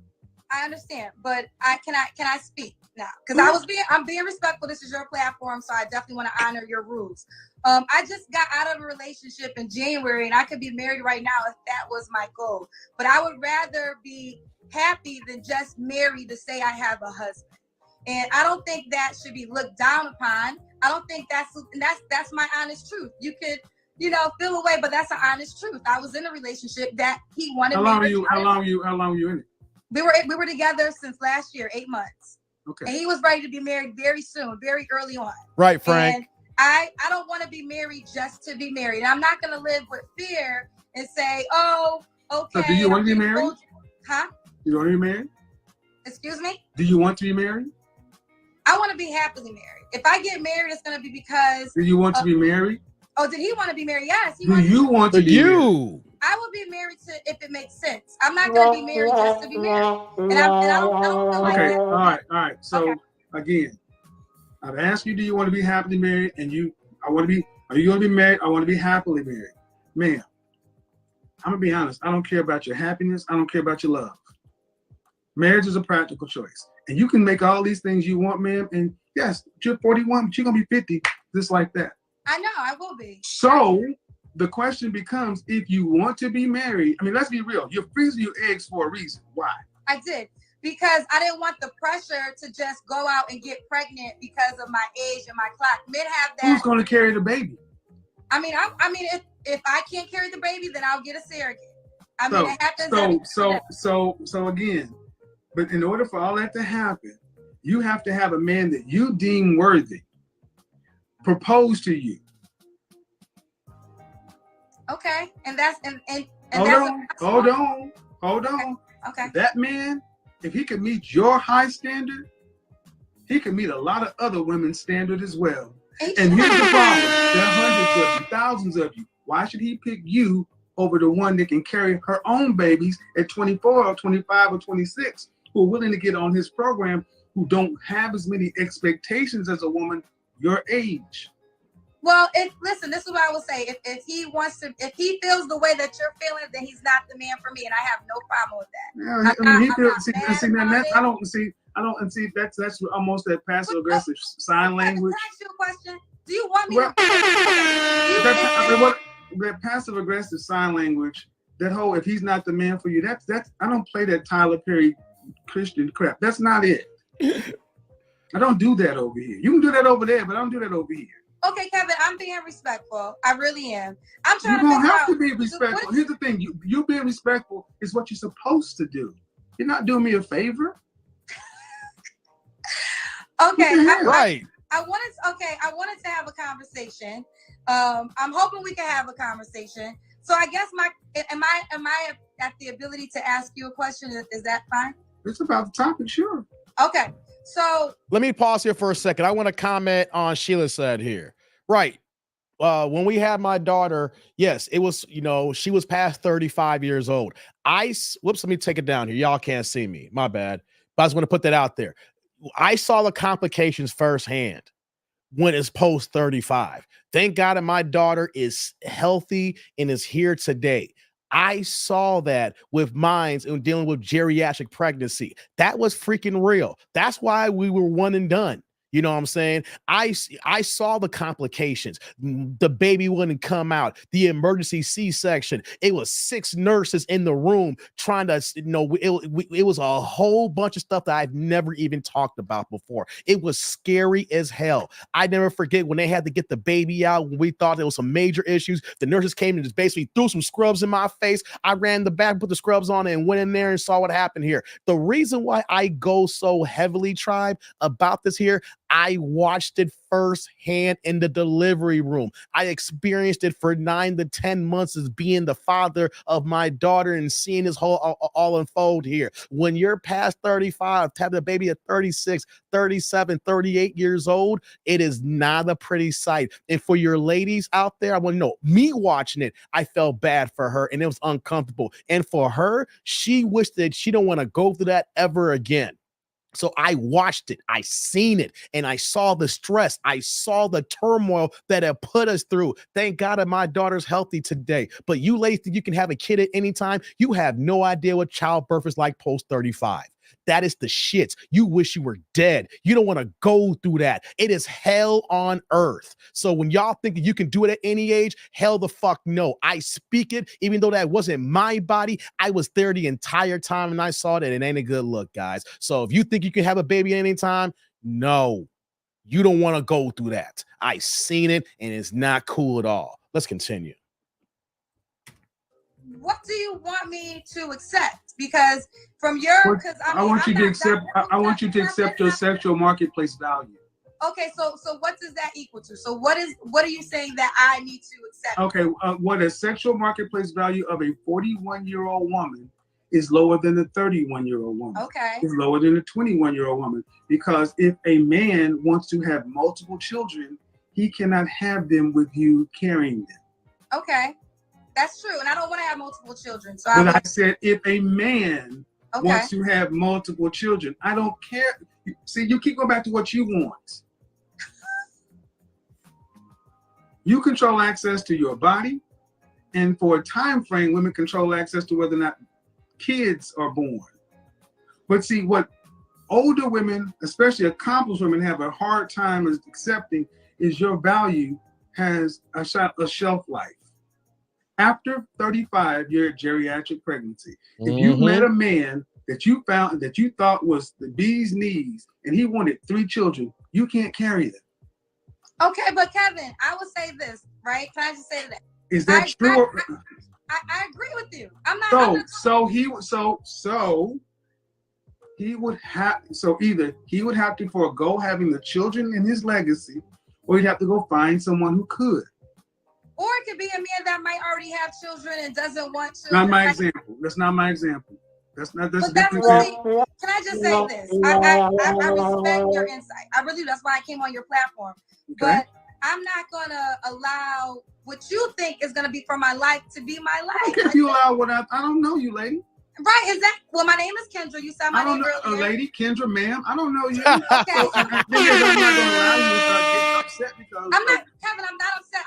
I understand, but can I speak now? Because I'm being respectful. This is your platform, so I definitely want to honor your rules. I just got out of a relationship in January, and I could be married right now if that was my goal. But I would rather be happy than just married to say I have a husband. And I don't think that should be looked down upon. I don't think that's my honest truth. You could, feel away, but that's an honest truth. I was in a relationship that he wanted. How long were you in it? We were together since last year, 8 months. Okay. And he was ready to be married very soon, very early on. Right, Frank. And I don't want to be married just to be married. I'm not going to live with fear and say, oh, okay. So do you want to be married? Huh? You want to be married? Excuse me? Do you want to be married? I want to be happily married. If I get married, it's going to be because... Do you want to be married? Oh, did he want to be married? Yes. Do you want to be married? I would be married if it makes sense. I'm not going to be married just to be married. And I don't feel like okay. that. All right. So, again, I've asked you, do you want to be happily married? And are you going to be married? I want to be happily married. Ma'am, I'm going to be honest. I don't care about your happiness. I don't care about your love. Marriage is a practical choice. And you can make all these things you want, ma'am. And yes, you're 41, but you're going to be 50, just like that. I know, I will be. So the question becomes, if you want to be married, I mean, let's be real. You're freezing your eggs for a reason. Why? I did. Because I didn't want the pressure to just go out and get pregnant because of my age and my clock. Men have that. Who's going to carry the baby? I mean, if I can't carry the baby, then I'll get a surrogate. I mean, it happens. So again, but in order for all that to happen, you have to have a man that you deem worthy propose to you. Okay, and that's hold on. Okay. That man, if he can meet your high standard, he can meet a lot of other women's standard as well. And here's the problem: there are hundreds of you, thousands of you. Why should he pick you over the one that can carry her own babies at 24 or 25 or 26? Who are willing to get on his program, who don't have as many expectations as a woman your age. Well, listen, this is what I will say. If he feels the way that you're feeling, then he's not the man for me, and I have no problem with that. I don't see that's almost that passive aggressive sign language. Can I ask you a question? Do you want me that passive aggressive sign language, that whole if he's not the man for you, that's I don't play that Tyler Perry Christian crap. That's not it. I don't do that over here. You can do that over there, but I don't do that over here. Okay, Kevin, I'm being respectful. I really am. I'm trying to. You don't have to be respectful. Here's the thing: you being respectful is what you're supposed to do. You're not doing me a favor. Okay, right. I wanted to have a conversation. I'm hoping we can have a conversation. So I guess am I at the ability to ask you a question? Is that fine? It's about the topic, sure. Okay. So let me pause here for a second. I want to comment on Sheila said here. Right. When we had my daughter, yes, it was, she was past 35 years old. Let me take it down here. Y'all can't see me. My bad. But I just want to put that out there. I saw the complications firsthand when it's post 35. Thank God that my daughter is healthy and is here today. I saw that with mines and dealing with geriatric pregnancy. That was freaking real. That's why we were one and done. You know what I'm saying? I saw the complications. The baby wouldn't come out. The emergency C-section. It was 6 nurses in the room trying to, it was a whole bunch of stuff that I've never even talked about before. It was scary as hell. I never forget when they had to get the baby out, when we thought there was some major issues. The nurses came and just basically threw some scrubs in my face. I ran the back, put the scrubs on, and went in there and saw what happened here. The reason why I go so heavily, Tribe, about this here, I watched it firsthand in the delivery room. I experienced it for 9 to 10 months as being the father of my daughter and seeing this whole all unfold here. When you're past 35, to have a baby at 36, 37, 38 years old, it is not a pretty sight. And for your ladies out there, I want to know, me watching it, I felt bad for her and it was uncomfortable. And for her, she wished that she don't want to go through that ever again. So I watched it, I seen it, and I saw the stress. I saw the turmoil that it put us through. Thank God that my daughter's healthy today. But you ladies think you can have a kid at any time? You have no idea what childbirth is like post 35. That is the shits. You wish you were dead. You don't want to go through that. It is hell on earth. So when y'all think that you can do it at any age, hell the fuck no. I speak it, even though that wasn't my body. I was there the entire time and I saw that it ain't a good look, guys. So if you think you can have a baby at any time, no, you don't want to go through that. I seen it and it's not cool at all. Let's continue. What do you want me to accept? Because from your, because I want you to accept your sexual marketplace value. Okay, so what does that equal to? So what are you saying that I need to accept? Okay, what a sexual marketplace value of a 41-year-old woman is lower than a 31-year-old woman. Okay. Is lower than a 21-year-old woman. Because if a man wants to have multiple children, he cannot have them with you carrying them. Okay. That's true, and I don't want to have multiple children. So I said if a man wants to have multiple children, I don't care. See, you keep going back to what you want. You control access to your body, and for a time frame, women control access to whether or not kids are born. But see, what older women, especially accomplished women, have a hard time accepting is your value has a shelf life. After 35, you're at geriatric pregnancy. If you met a man that you found that you thought was the bee's knees and he wanted 3 children, you can't carry them. Okay, but Kevin, I would say this, right? Can I just say that? Is that true? I agree with you. I'm not. So either he would have to forego having the children in his legacy, or he'd have to go find someone who could. Or it could be a man that might already have children and doesn't want to. Not my example. That's not my example. That's not this. But really, can I just say this? I respect your insight. I really do. That's why I came on your platform. Okay. But I'm not gonna allow what you think is gonna be for my life to be my life. Okay, if you allow what I don't know you, lady. Right, is that well? My name is Kendra. You said my name earlier. Lady Kendra, ma'am. I don't know you. Okay. I'm not gonna allow you to start getting upset because I'm not, Kevin. I'm not upset.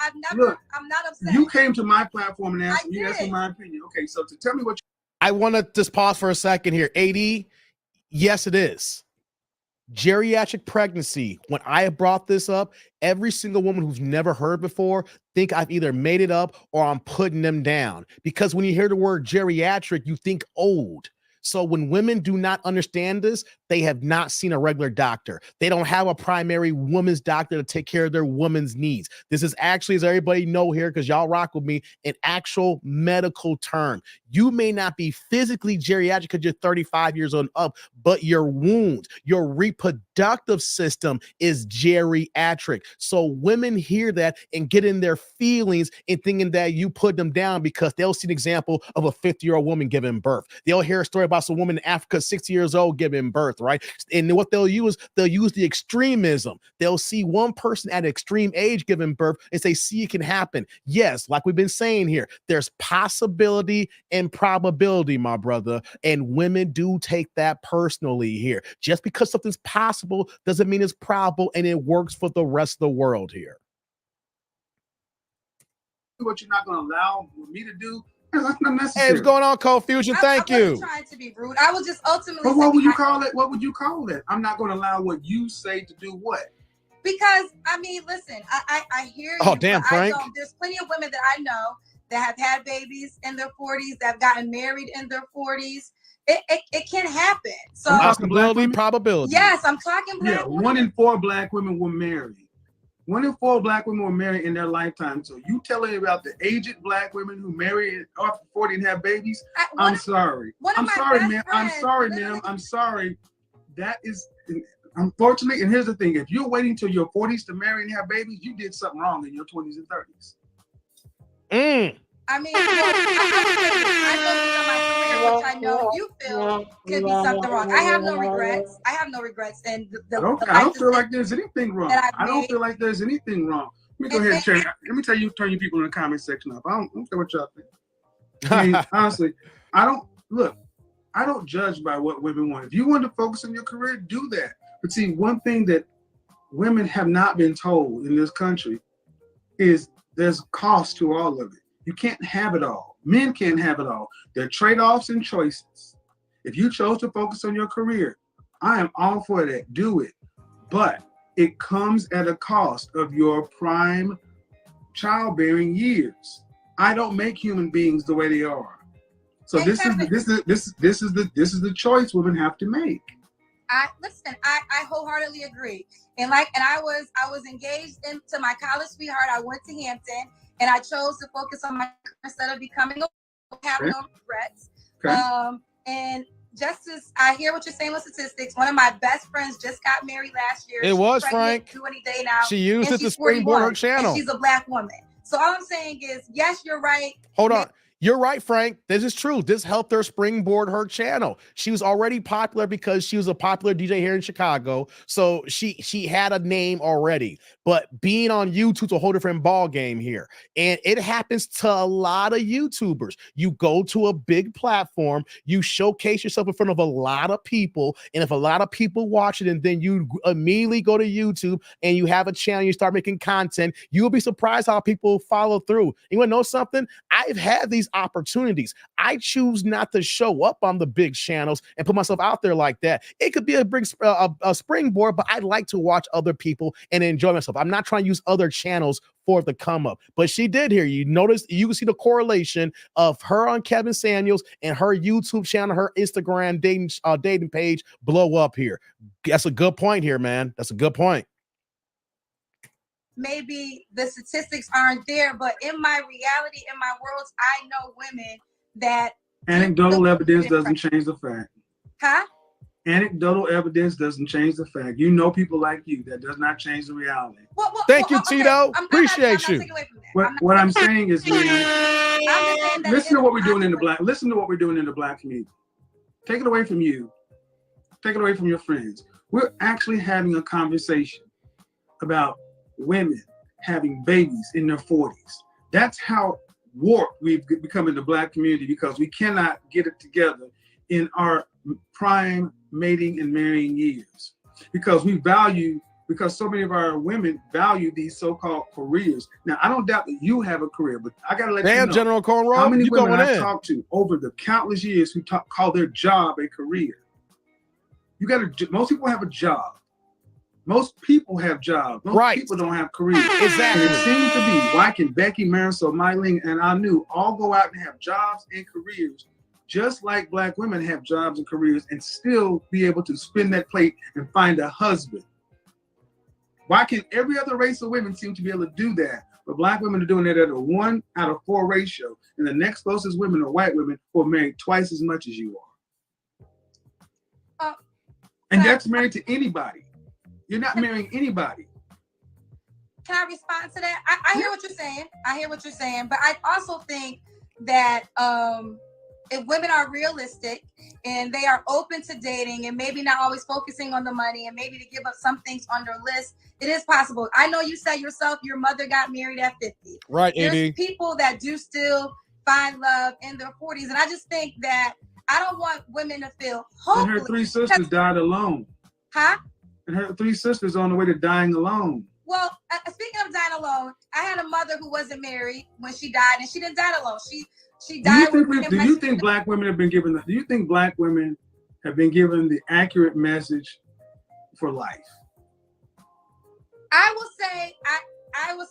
I'm not upset. You came to my platform and asked me. That's my opinion. Okay, so to tell me what I want to just pause for a second here. AD, yes, it is. Geriatric pregnancy, when I brought this up, every single woman who's never heard before think I've either made it up or I'm putting them down. Because when you hear the word geriatric, you think old. So when women do not understand this, they have not seen a regular doctor. They don't have a primary woman's doctor to take care of their woman's needs. This is actually, as everybody know here, because y'all rock with me, an actual medical term. You may not be physically geriatric because you're 35 years old and up, but your wounds, your reproductive system is geriatric. So women hear that and get in their feelings and thinking that you put them down because they'll see an example of a 50-year-old woman giving birth. They'll hear a story about some woman in Africa, 60 years old, giving birth, right? And what they'll use the extremism. They'll see one person at an extreme age giving birth and say, see, it can happen. Yes, like we've been saying here, there's possibility and probability, my brother, and women do take that personally. personally here. Just because something's possible doesn't mean it's probable and it works for the rest of the world here. What you're not going to allow me to do, that's not necessary. Hey, what's going on, Cold Fusion? Thank you. I wasn't trying to be rude. I was just ultimately. But what would you call it? What would you call it? I'm not going to allow what you say to do what? Because I mean, listen, I hear you. Oh, damn, Frank. There's plenty of women that I know that have had babies in their 40s, that have gotten married in their 40s. It can happen. So probability. Yes, I'm talking black women. 1 in 4 black women will marry. 1 in 4 black women will marry in their lifetime. So you telling me about the aged black women who marry after 40 and have babies? I'm sorry. I'm sorry, ma'am. I'm sorry, ma'am. I'm sorry. That is, unfortunately, and here's the thing. If you're waiting till your 40s to marry and have babies, you did something wrong in your 20s and 30s. I mean, I focus on my career, which I know you feel could be something wrong. I have no regrets. And I don't feel like there's anything wrong. I don't feel like there's anything wrong. Let me go ahead and share. Let me tell you, turn you people in the comment section up. I don't care what y'all think. I mean, honestly, I don't judge by what women want. If you want to focus on your career, do that. But see, one thing that women have not been told in this country is there's a cost to all of it. You can't have it all. Men can't have it all. There are trade-offs and choices. If you chose to focus on your career, I am all for that. Do it. But it comes at a cost of your prime childbearing years. I don't make human beings the way they are. So this is the choice women have to make. I wholeheartily agree. And I was engaged into my college sweetheart. I went to Hampton. And I chose to focus on my career instead of becoming having no regrets. Okay. And just as I hear what you're saying with statistics, one of my best friends just got married last year. It was Frank. Any day now. She used it to springboard her channel. And she's a black woman. So all I'm saying is, yes, you're right. Hold on. You're right, Frank. This is true. This helped her springboard her channel. She was already popular because she was a popular DJ here in Chicago. So she had a name already. But being on YouTube's a whole different ball game here. And it happens to a lot of YouTubers. You go to a big platform, you showcase yourself in front of a lot of people. And if a lot of people watch it and then you immediately go to YouTube and you have a channel, you start making content, you'll be surprised how people follow through. You want to know something? I've had these opportunities. I choose not to show up on the big channels and put myself out there like that. It could be a springboard, but I'd like to watch other people and enjoy myself. I'm not trying to use other channels for it to come up, but she did here. You notice, you can see the correlation of her on Kevin Samuels and her YouTube channel, her Instagram dating page blow up here. That's a good point here, man. That's a good point. Maybe the statistics aren't there, but in my reality, in my worlds, I know women that anecdotal evidence doesn't change the fact. Huh? Anecdotal evidence doesn't change the fact. You know people like you. That does not change the reality. Thank you, Tito. Appreciate you. What I'm saying is, listen to what we're doing in the black. Listen to what we're doing in the black community. Take it away from you. Take it away from your friends. We're actually having a conversation about women having babies in their 40s. That's how warped we've become in the black community, because we cannot get it together in our prime mating and marrying years, because so many of our women value these so-called careers. Now, I don't doubt that you have a career, but I gotta let you know, General Conroy, how many women I've talked to over the countless years who call their job a career. Most people have a job. Most people have jobs. Most people don't have careers. Exactly. And it seems to be, why can Becky, Marisol, Mylene, and Anu all go out and have jobs and careers, just like black women have jobs and careers, and still be able to spin that plate and find a husband? Why can every other race of women seem to be able to do that, but black women are doing it at a 1 out of 4 ratio, and the next closest women are white women who are married twice as much as you are? And that's married to anybody. You're not marrying anybody. Can I respond to that? I hear what you're saying. But I also think that if women are realistic and they are open to dating and maybe not always focusing on the money and maybe to give up some things on their list, it is possible. I know you said yourself, your mother got married at 50. Right, There's AD. people that do still find love in their 40s. And I just think that I don't want women to feel And her hopeless. 3 sisters died alone. Huh? And her 3 sisters on the way to dying alone. Well, speaking of dying alone, I had a mother who wasn't married when she died, and she didn't die alone. She died. Do you think black women have been given? Do you think black women have been given the accurate message for life? I will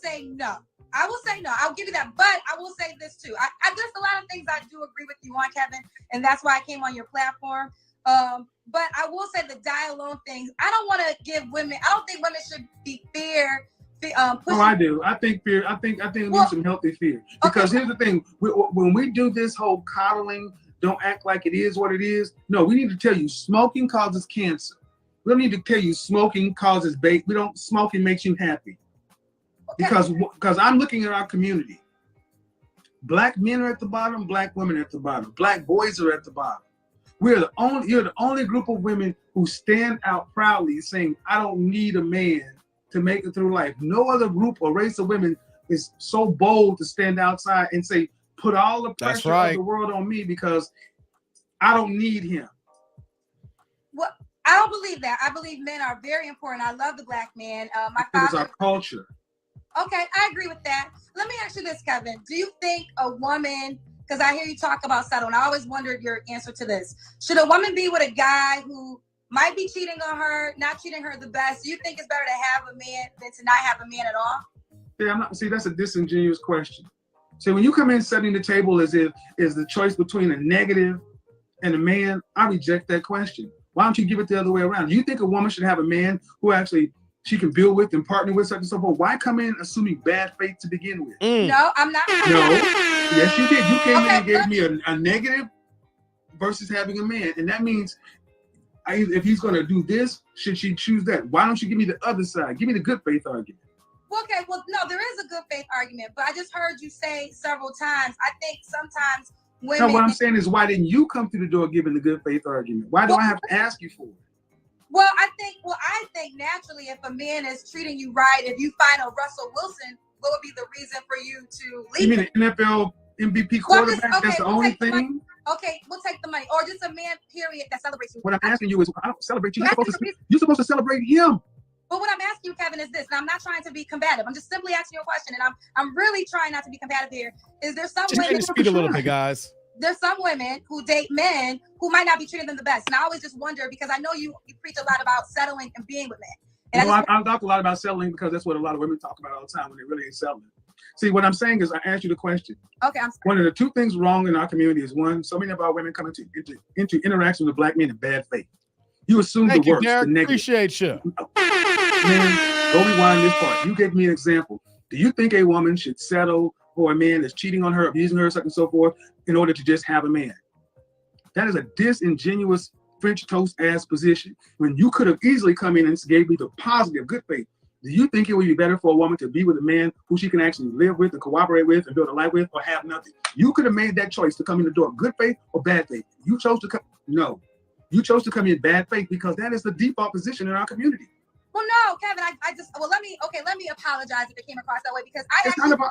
say no. I will say no. I'll give you that. But I will say this too. There's a lot of things I do agree with you on, Kevin, and that's why I came on your platform. But I will say the die alone things. I don't want to give women. I don't think women should be fear. Oh, I do. I think fear. I think we need some healthy fear. Because here's the thing: when we do this whole coddling, don't act like it is what it is. No, we need to tell you smoking causes cancer. We don't need to tell you smoking causes bait. Smoking makes you happy. Okay. Because I'm looking at our community. Black men are at the bottom. Black women are at the bottom. Black boys are at the bottom. You're the only group of women who stand out proudly saying, I don't need a man to make it through life. No other group or race of women is so bold to stand outside and say, put all the pressure of the world on me because I don't need him. Well, I don't believe that. I believe men are very important. I love the black man. My father. It's our culture. Okay, I agree with that. Let me ask you this, Kevin. Do you think a woman, because I hear you talk about settling, I always wondered your answer to this. Should a woman be with a guy who might be cheating on her, not treating her the best? Do you think it's better to have a man than to not have a man at all? Yeah, see, that's a disingenuous question. So when you come in setting the table as if is the choice between a negative and a man, I reject that question. Why don't you give it the other way around? Do you think a woman should have a man who actually she can build with and partner with, such and so forth? Why come in assuming bad faith to begin with? No, I'm not. No. Yes, you did. You came in and gave me a negative versus having a man. And that means if he's going to do this, should she choose that? Why don't you give me the other side? Give me the good faith argument. Okay, well, no, there is a good faith argument, but I just heard you say several times, I think sometimes women... No, what I'm saying is, why didn't you come through the door giving the good faith argument? Why do I have to ask you for it? Well, I think naturally, if a man is treating you right, if you find a Russell Wilson, what would be the reason for you to leave? You mean an NFL MVP quarterback? That's the only thing? Okay, we'll take the money. Or just a man, period, that celebrates you. What I'm asking you is, I don't celebrate you. You're supposed to celebrate him. But what I'm asking you, Kevin, is this, and I'm not trying to be combative. I'm just simply asking you a question, and I'm really trying not to be combative here. Is there some women... Just speed a little bit, guys. There's some women who date men who might not be treating them the best. And I always just wonder, because I know you preach a lot about settling and being with men. And I talk a lot about settling because that's what a lot of women talk about all the time when they really ain't settling. See, what I'm saying is I asked you the question. Okay, I'm sorry. One of the two things wrong in our community is, one, so many of our women come into interaction with black men in bad faith. You assume the worst, the negative. Appreciate you. Man, go rewind this part. You gave me an example. Do you think a woman should settle for a man that's cheating on her, abusing her, such and so forth, in order to just have a man? That is a disingenuous French toast ass position when you could have easily come in and gave me the positive good faith. Do you think it would be better for a woman to be with a man who she can actually live with and cooperate with and build a life with, or have nothing? You could have made that choice to come in the door, good faith or bad faith. You chose to come, no. You chose to come in bad faith because that is the default position in our community. Well, no, Kevin, let me apologize if it came across that way, because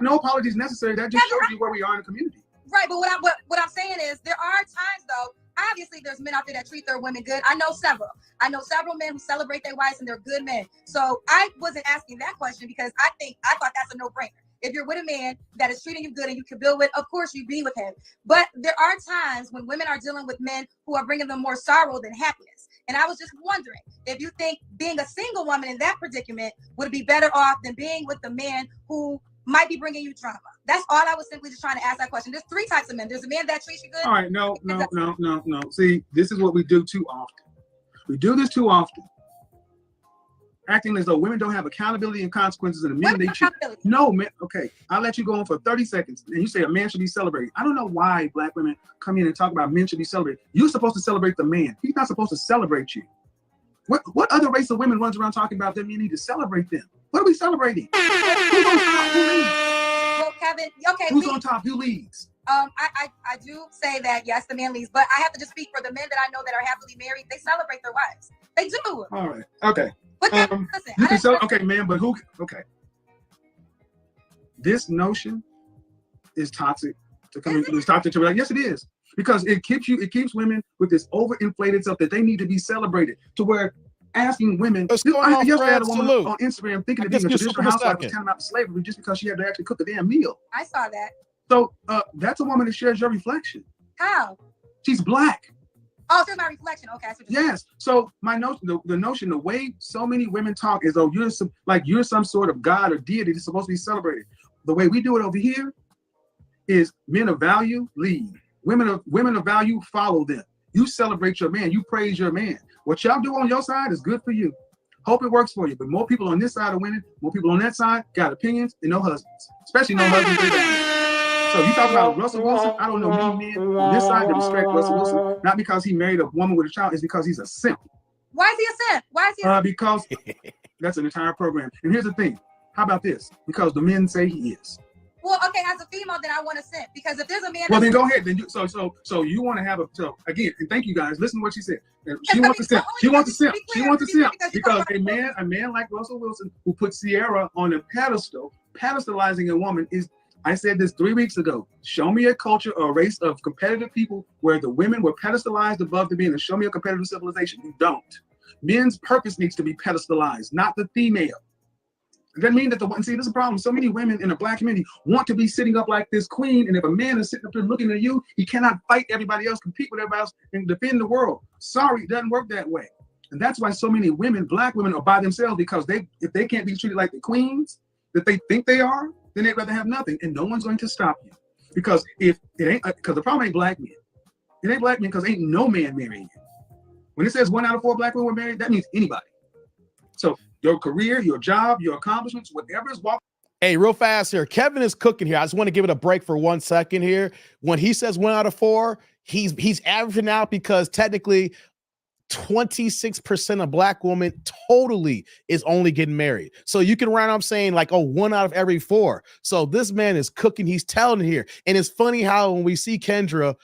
no apologies necessary. That just shows you where we are in the community. Right, but what I'm saying is there are times though, obviously there's men out there that treat their women good. I know several men who celebrate their wives and they're good men. So I wasn't asking that question because I thought that's a no-brainer. If you're with a man that is treating you good and you can build with, of course you be with him. But there are times when women are dealing with men who are bringing them more sorrow than happiness. And I was just wondering if you think being a single woman in that predicament would be better off than being with a man who might be bringing you drama. That's all I was simply just trying to ask that question. There's three types of men. There's a man that treats you good. All right, no. See, this is what we do too often. We do this too often. Acting as though women don't have accountability and consequences, and the men they cheat. No, man. Okay, I'll let you go on for 30 seconds, and you say a man should be celebrated. I don't know why black women come in and talk about men should be celebrated. You're supposed to celebrate the man. He's not supposed to celebrate you. What other race of women runs around talking about them? You need to celebrate them. What are we celebrating? Who's on top? Who leads? Well, Kevin, okay. Who's on top? Who leads? I do say that yes, the man leads, but I have to just speak for the men that I know that are happily married. They celebrate their wives. They do. All right. Okay. But listen, you can okay, man, but who? Okay. This notion is toxic to come into this toxic to like, yes, it is. because it keeps women with this overinflated stuff that they need to be celebrated, to where asking women. What's going on, Yesterday I had Fred? a woman Salute. on Instagram thinking I that being a guess you traditional super housewife was second. tantamount to slavery just because she had to actually cook a damn meal. I saw that. So that's a woman that shares your reflection. How? She's Black. Oh, so my reflection. Okay, I see what you're saying. Yes. So my notion, the notion, the way so many women talk is, oh, you're some sort of God or deity that's supposed to be celebrated. The way we do it over here is men of value lead. Women of value follow them. You celebrate your man. You praise your man. What y'all do on your side is good for you. Hope it works for you. But more people on this side are winning. More people on that side got opinions and no husbands, especially no husbands. So you talk about Russell Wilson. I don't know many men on this side that respect Russell Wilson, not because he married a woman with a child, it's because he's a simp. Why is he a simp? Why is he a simp? Because that's an entire program. And here's the thing. How about this? Because the men say he is. Well, okay, as a female, then I want to simp, because if there's a man. Well, then go ahead. Then you want to have again, and thank you guys. Listen to what she said. She wants to simp. She wants to simp. She wants to simp because a man like Russell Wilson, who put Sierra on a pedestal, pedestalizing a woman is. I said this 3 weeks ago. Show me a culture or a race of competitive people where the women were pedestalized above the men, and show me a competitive civilization. You don't. Men's purpose needs to be pedestalized, not the female. It doesn't mean that this is a problem. So many women in the Black community want to be sitting up like this queen, and if a man is sitting up there looking at you, he cannot fight everybody else, compete with everybody else, and defend the world. Sorry, it doesn't work that way. And that's why so many women, Black women, are by themselves, because if they can't be treated like the queens that they think they are, then they'd rather have nothing, and no one's going to stop you. Because if it ain't, because the problem ain't Black men. It ain't Black men because ain't no man marrying you. When it says 1 out of 4 Black women were married, that means anybody. So your career, your job, your accomplishments, whatever is walking. Hey, real fast here. Kevin is cooking here. I just want to give it a break for 1 second here. When he says 1 out of 4, he's averaging out because technically 26% of Black women totally is only getting married. So you can round up saying like, oh, 1 out of every 4. So this man is cooking. He's telling here. And it's funny how when we see Kendra,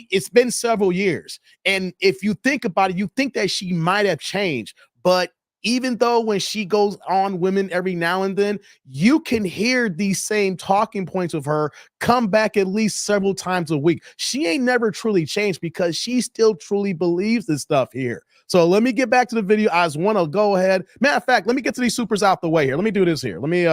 it's been several years. And if you think about it, you think that she might have changed. But even though when she goes on women every now and then, you can hear these same talking points of her come back at least several times a week. She ain't never truly changed because she still truly believes this stuff here. So let me get back to the video. I just want to go ahead. Matter of fact, let me get to these supers out the way here. Let me do this here. Let me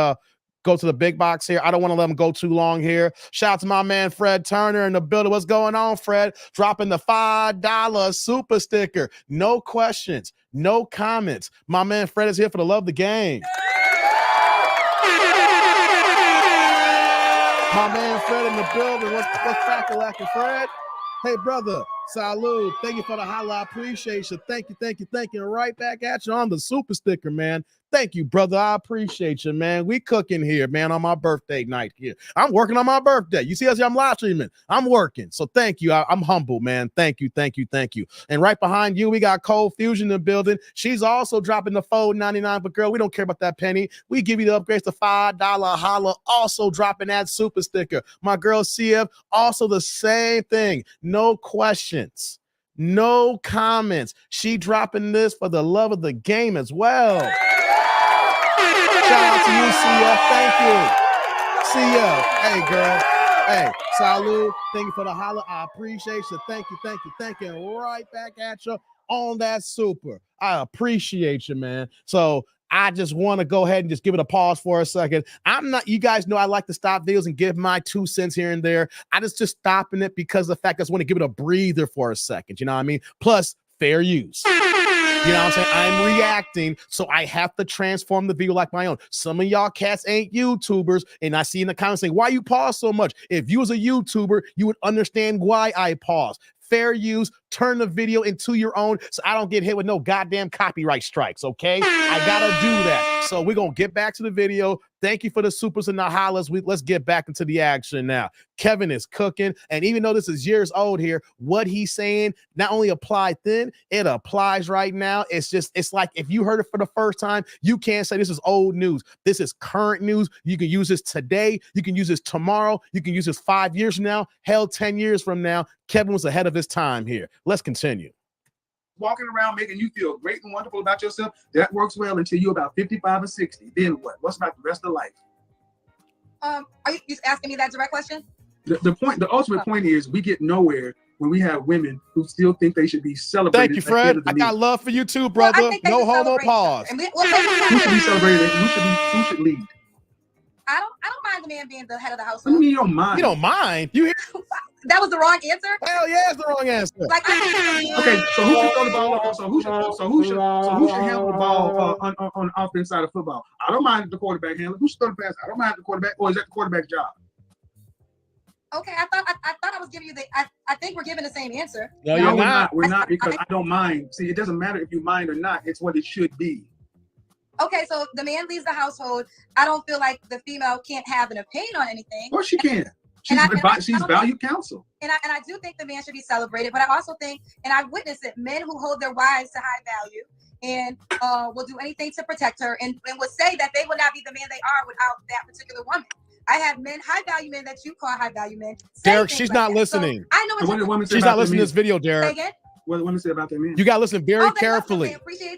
go to the big box here. I don't want to let them go too long here. Shout out to my man Fred Turner in the building. What's going on, Fred? Dropping the $5 super sticker. No questions, no comments. My man Fred is here for the love of the game. My man Fred in the building. What's cracking, Fred? Hey, brother. Salud. Thank you for the holla. I appreciate you. Thank you. Right back at you on the super sticker, man. Thank you, brother. I appreciate you, man. We cooking here, man, on my birthday night here. I'm working on my birthday. You see us here, I'm live streaming. I'm working. So thank you. I'm humble, man. Thank you. And right behind you, we got Cold Fusion in the building. She's also dropping the $4.99, but girl, we don't care about that penny. We give you the upgrades to $5 holla, also dropping that super sticker. My girl CF, also the same thing. No questions, no comments. She dropping this for the love of the game as well. Shout out to you, CF. Thank you. CF. Hey, girl. Hey, salud. Thank you for the holla. I appreciate you. Thank you. And right back at you on that super. I appreciate you, man. So I just want to go ahead and just give it a pause for a second. You guys know I like to stop videos and give my 2 cents here and there. I just stopping it because of the fact I just want to give it a breather for a second. You know what I mean? Plus, fair use. You know what I'm saying? I'm reacting, so I have to transform the video like my own. Some of y'all cats ain't YouTubers, and I see in the comments saying, why you pause so much? If you was a YouTuber, you would understand why I pause. Fair use, turn the video into your own so I don't get hit with no goddamn copyright strikes, okay? I gotta do that. So we're gonna get back to the video. Thank you for the supers and the hollers. Let's get back into the action now. Kevin is cooking, and even though this is years old here, what he's saying not only applied then, it applies right now. It's like if you heard it for the first time, you can't say this is old news. This is current news. You can use this today. You can use this tomorrow. You can use this 5 years from now. Hell, 10 years from now. Kevin was ahead of his time here. Let's continue. Walking around making you feel great and wonderful about yourself, that works well until you're about 55 or 60. Then what? What's about the rest of life? Are you asking me that direct question? the ultimate point is we get nowhere when we have women who still think they should be celebrated. Thank you, Fred. I got love for you too, brother. Well, no homo pause. Who should be celebrated? Who should lead? I don't mind the man being the head of the household. What do you mean you don't mind? You don't mind? You hear? That was the wrong answer. Hell yeah, it's the wrong answer. Like, okay, so who should throw the ball? So who should handle the ball on the offense side of football? I don't mind the quarterback handler. Who should throw the pass? I don't mind the quarterback. Or is that the quarterback's job? Okay, I thought I was giving you the. I think we're giving the same answer. No, you're not. We're not because I don't mind. See, it doesn't matter if you mind or not. It's what it should be. Okay, so the man leaves the household. I don't feel like the female can't have an opinion on anything. Of course she can. She's valued counsel. And I do think the man should be celebrated, but I also think, and I've witnessed it, men who hold their wives to high value and will do anything to protect her and will say that they would not be the man they are without that particular woman. I have men, high value men that you call high value men. Derek, she's not listening. So I know what the woman she's not listening to this video, Derek. What the women say about their men? You gotta listen very carefully.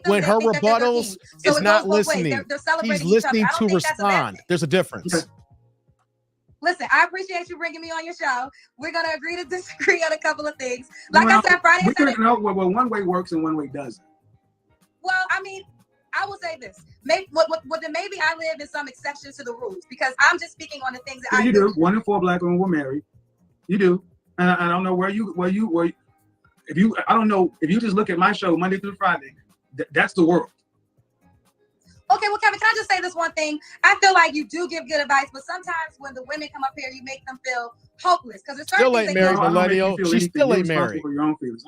When her rebuttals is not listening, he's listening to respond. There's a difference. Okay. Listen, I appreciate you bringing me on your show. We're gonna agree to disagree on a couple of things. Like I said, Friday and Saturday. Well, one way works and one way doesn't. Well, I mean, I will say this. Maybe I live in some exceptions to the rules because I'm just speaking on the things that you do. 1 in 4 black women were married. You do, and I don't know where you. I don't know if you just look at my show Monday through Friday. That's the world. Okay, well, Kevin, can I just say this one thing? I feel like you do give good advice, but sometimes when the women come up here, you make them feel hopeless because it's still ain't married, millennial. She still ain't married.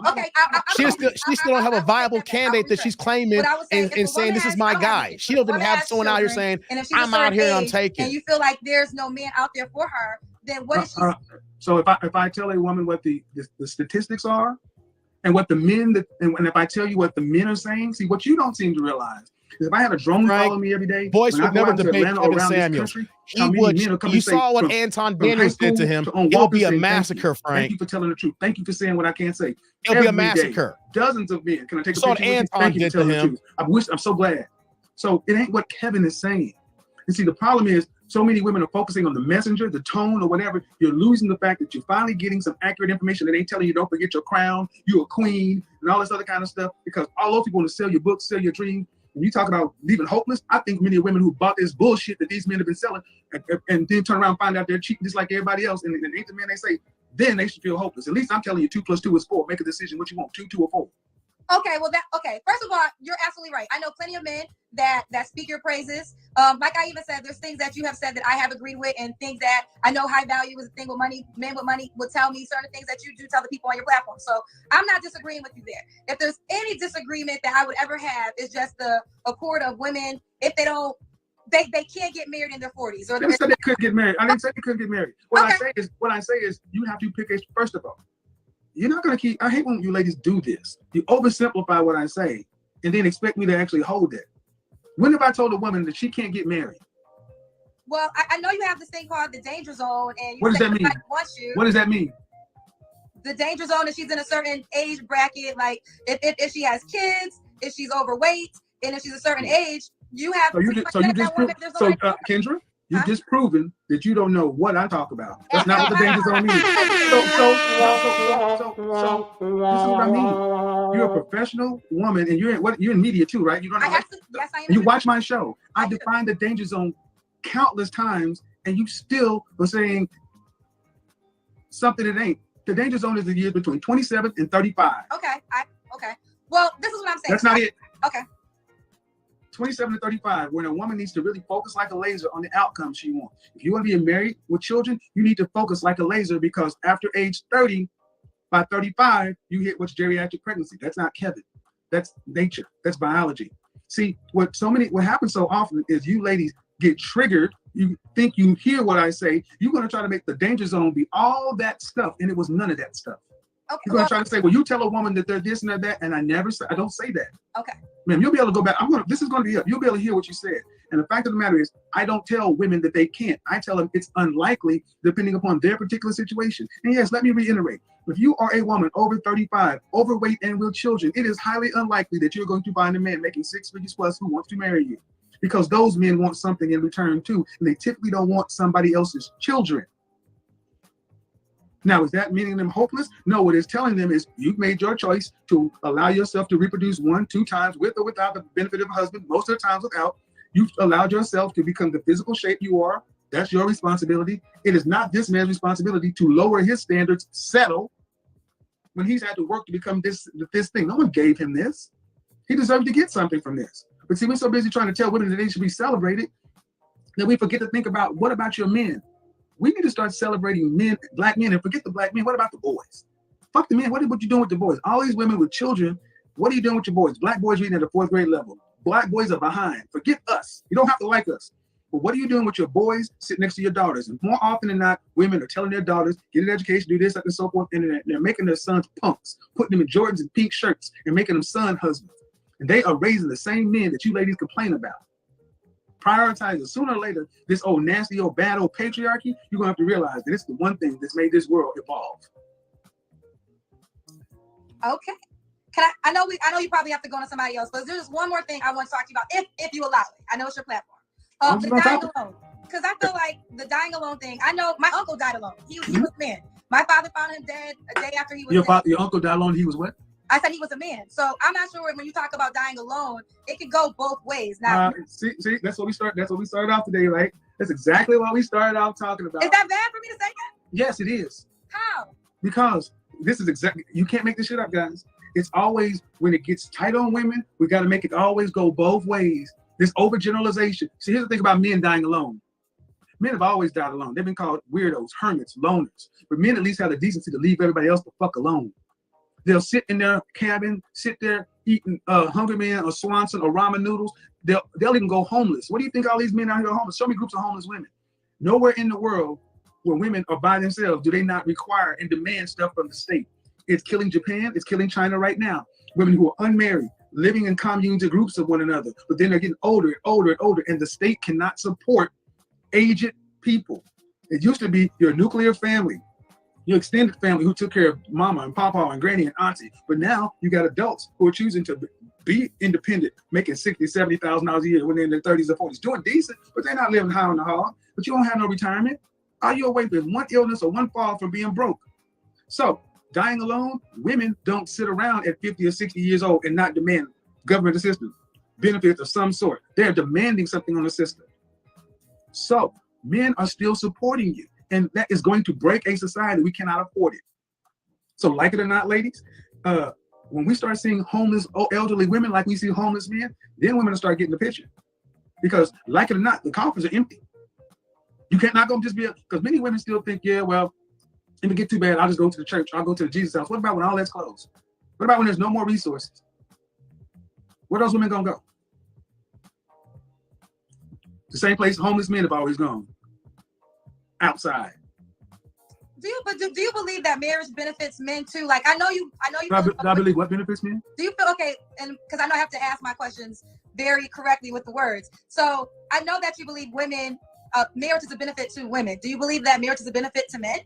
Okay, she still don't have a viable candidate that she's claiming and saying this is my guy. She don't even have someone out here saying I'm out here and I'm taking. And you feel like there's no man out there for her, then what is she? So if I tell a woman what the statistics are, and what the men and if I tell you what the men are saying, see what you don't seem to realize. If I had a drone follow me every day, Boyce would never debate Kevin Samuels. You saw what Anton Daniels did to him. It'll be a massacre, Frank. Thank you for telling the truth. Thank you for saying what I can't say. It'll be a massacre. Dozens of men. Can I take a picture? Anton Thank you for telling the truth. I'm so glad. So it ain't what Kevin is saying. And see, the problem is so many women are focusing on the messenger, the tone, or whatever. You're losing the fact that you're finally getting some accurate information that ain't telling you don't forget your crown, you're a queen, and all this other kind of stuff. Because all those people want to sell your books, sell your dream. When you talk about leaving hopeless, I think many women who bought this bullshit that these men have been selling and then turn around and find out they're cheating just like everybody else and ain't the man they say, then they should feel hopeless. At least I'm telling you 2 + 2 is 4. Make a decision what you want, 2, 2, or 4. Okay, first of all, you're absolutely right. I know plenty of men that speak your praises. Like I even said, there's things that you have said that I have agreed with and things that I know high value is a thing with money. Men with money would tell me certain things that you do tell the people on your platform. So I'm not disagreeing with you there. If there's any disagreement that I would ever have is just the accord of women, if they don't, they can't get married in their 40s. Or they said they couldn't get married. I didn't say they couldn't get married. What I say is you have to pick a, first of all, you're not going to keep, I hate when you ladies do this. You oversimplify what I say and then expect me to actually hold it. When have I told a woman that she can't get married? Well, I know you have this thing called the danger zone. And what does that mean? What does that mean? The danger zone is she's in a certain age bracket. Like if she has kids, if she's overweight, and if she's a certain age, you have Kendra, you've just proven that you don't know what I talk about. That's not what the danger zone means. So this is what I mean. You're a professional woman, and you're in media too, right? You don't know. Yes, I am. You watch my show. I defined the danger zone countless times, and you still are saying something that ain't. The danger zone is the years between 27 and 35. Okay. Well, this is what I'm saying. That's not it. Okay. 27 to 35, when a woman needs to really focus like a laser on the outcome she wants. If you want to be married with children, you need to focus like a laser because after age 30, by 35, you hit what's geriatric pregnancy. That's not Kevin. That's nature. That's biology. See, what happens so often is you ladies get triggered. You think you hear what I say. You're going to try to make the danger zone be all that stuff, and it was none of that stuff. Okay, you're going to try to say, well, you tell a woman that they're this and they're that, and I don't say that. Okay. Man, you'll be able to go back. This is going to be up. You'll be able to hear what you said. And the fact of the matter is, I don't tell women that they can't. I tell them it's unlikely depending upon their particular situation. And yes, let me reiterate. If you are a woman over 35, overweight and with children, it is highly unlikely that you're going to find a man making 6 figures plus who wants to marry you. Because those men want something in return too. And they typically don't want somebody else's children. Now, is that meaning them hopeless? No, what it's telling them is you've made your choice to allow yourself to reproduce 1-2 times with or without the benefit of a husband, most of the times without. You've allowed yourself to become the physical shape you are. That's your responsibility. It is not this man's responsibility to lower his standards, settle, when he's had to work to become this thing. No one gave him this. He deserved to get something from this. But see, we're so busy trying to tell women that they should be celebrated that we forget to think about, what about your men? We need to start celebrating men, black men, and forget the black men. What about the boys? Fuck the men. What you doing with the boys? All these women with children, what are you doing with your boys? Black boys reading at the 4th grade level. Black boys are behind. Forget us. You don't have to like us. But what are you doing with your boys sitting next to your daughters? And more often than not, women are telling their daughters, get an education, do this, and so forth. And they're making their sons punks, putting them in Jordans and pink shirts, and making them son husbands. And they are raising the same men that you ladies complain about. Prioritizing sooner or later, this old nasty, old bad, old patriarchy, you're gonna have to realize that it's the one thing that's made this world evolve. Okay. I know you probably have to go to somebody else, but there's one more thing I want to talk to you about, if you allow it. I know it's your platform. The dying alone. Because I feel like the dying alone thing, I know my uncle died alone. He was a man. My father found him dead a day after he was dead. Your uncle died alone, he was what? I said he was a man. So I'm not sure when you talk about dying alone, it can go both ways. Now, see, that's what we started off today, right? That's exactly what we started off talking about. Is that bad for me to say that? Yes, it is. How? Because this is exactly, you can't make this shit up, guys. It's always, when it gets tight on women, we got to make it always go both ways. This overgeneralization. See, here's the thing about men dying alone. Men have always died alone. They've been called weirdos, hermits, loners. But men at least have the decency to leave everybody else the fuck alone. They'll sit in their cabin, sit there eating Hungry Man or Swanson or ramen noodles. They'll even go homeless. What do you think all these men out here are homeless? Show me groups of homeless women. Nowhere in the world where women are by themselves do they not require and demand stuff from the state. It's killing Japan. It's killing China right now. Women who are unmarried, living in communes and groups of one another, but then they're getting older and older and older, and the state cannot support aged people. It used to be your nuclear family, your extended family who took care of mama and papa and granny and auntie. But now you got adults who are choosing to be independent, making $60,000, $70,000 a year when they're in their 30s or 40s, doing decent, but they're not living high on the hog. But you don't have no retirement. All you're away with one illness or one fall from being broke. So dying alone, women don't sit around at 50 or 60 years old and not demand government assistance, benefits of some sort. They're demanding something on the system. So men are still supporting you. And that is going to break a society. We cannot afford it. So like it or not, ladies, when we start seeing homeless elderly women like we see homeless men, then women will start getting the picture. Because like it or not, the coffers are empty. You can't not go just be, because many women still think, yeah, well, if it get too bad, I'll just go to the church. I'll go to the Jesus house. What about when all that's closed? What about when there's no more resources? Where are those women gonna go? The same place homeless men have always gone. Outside. Do you believe that marriage benefits men too? Like I know you. I believe what benefits men? Do you feel okay? And because I know I have to ask my questions very correctly with the words. So I know that you believe women, marriage is a benefit to women. Do you believe that marriage is a benefit to men?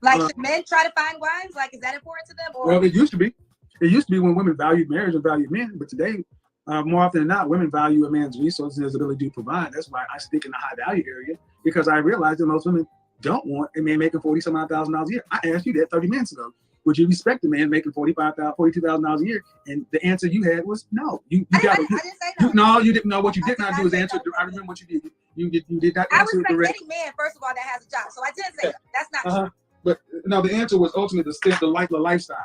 Like should men try to find wives? Like is that important to them? Or? Well, it used to be. It used to be when women valued marriage and valued men, but today, more often than not, women value a man's resources and his ability to provide. That's why I stick in the high value area, because I realize that most women don't want a man making $40,000 a year. I asked you that 30 minutes ago. Would you respect a man making $42,000 a year? And the answer you had was no. I didn't say no. No, you didn't know. What you did not do is answer. I remember what you did. You did not answer it directly. I respect any man, first of all, that has a job. So I didn't say that. That's not true. But no, the answer was ultimately the lifestyle.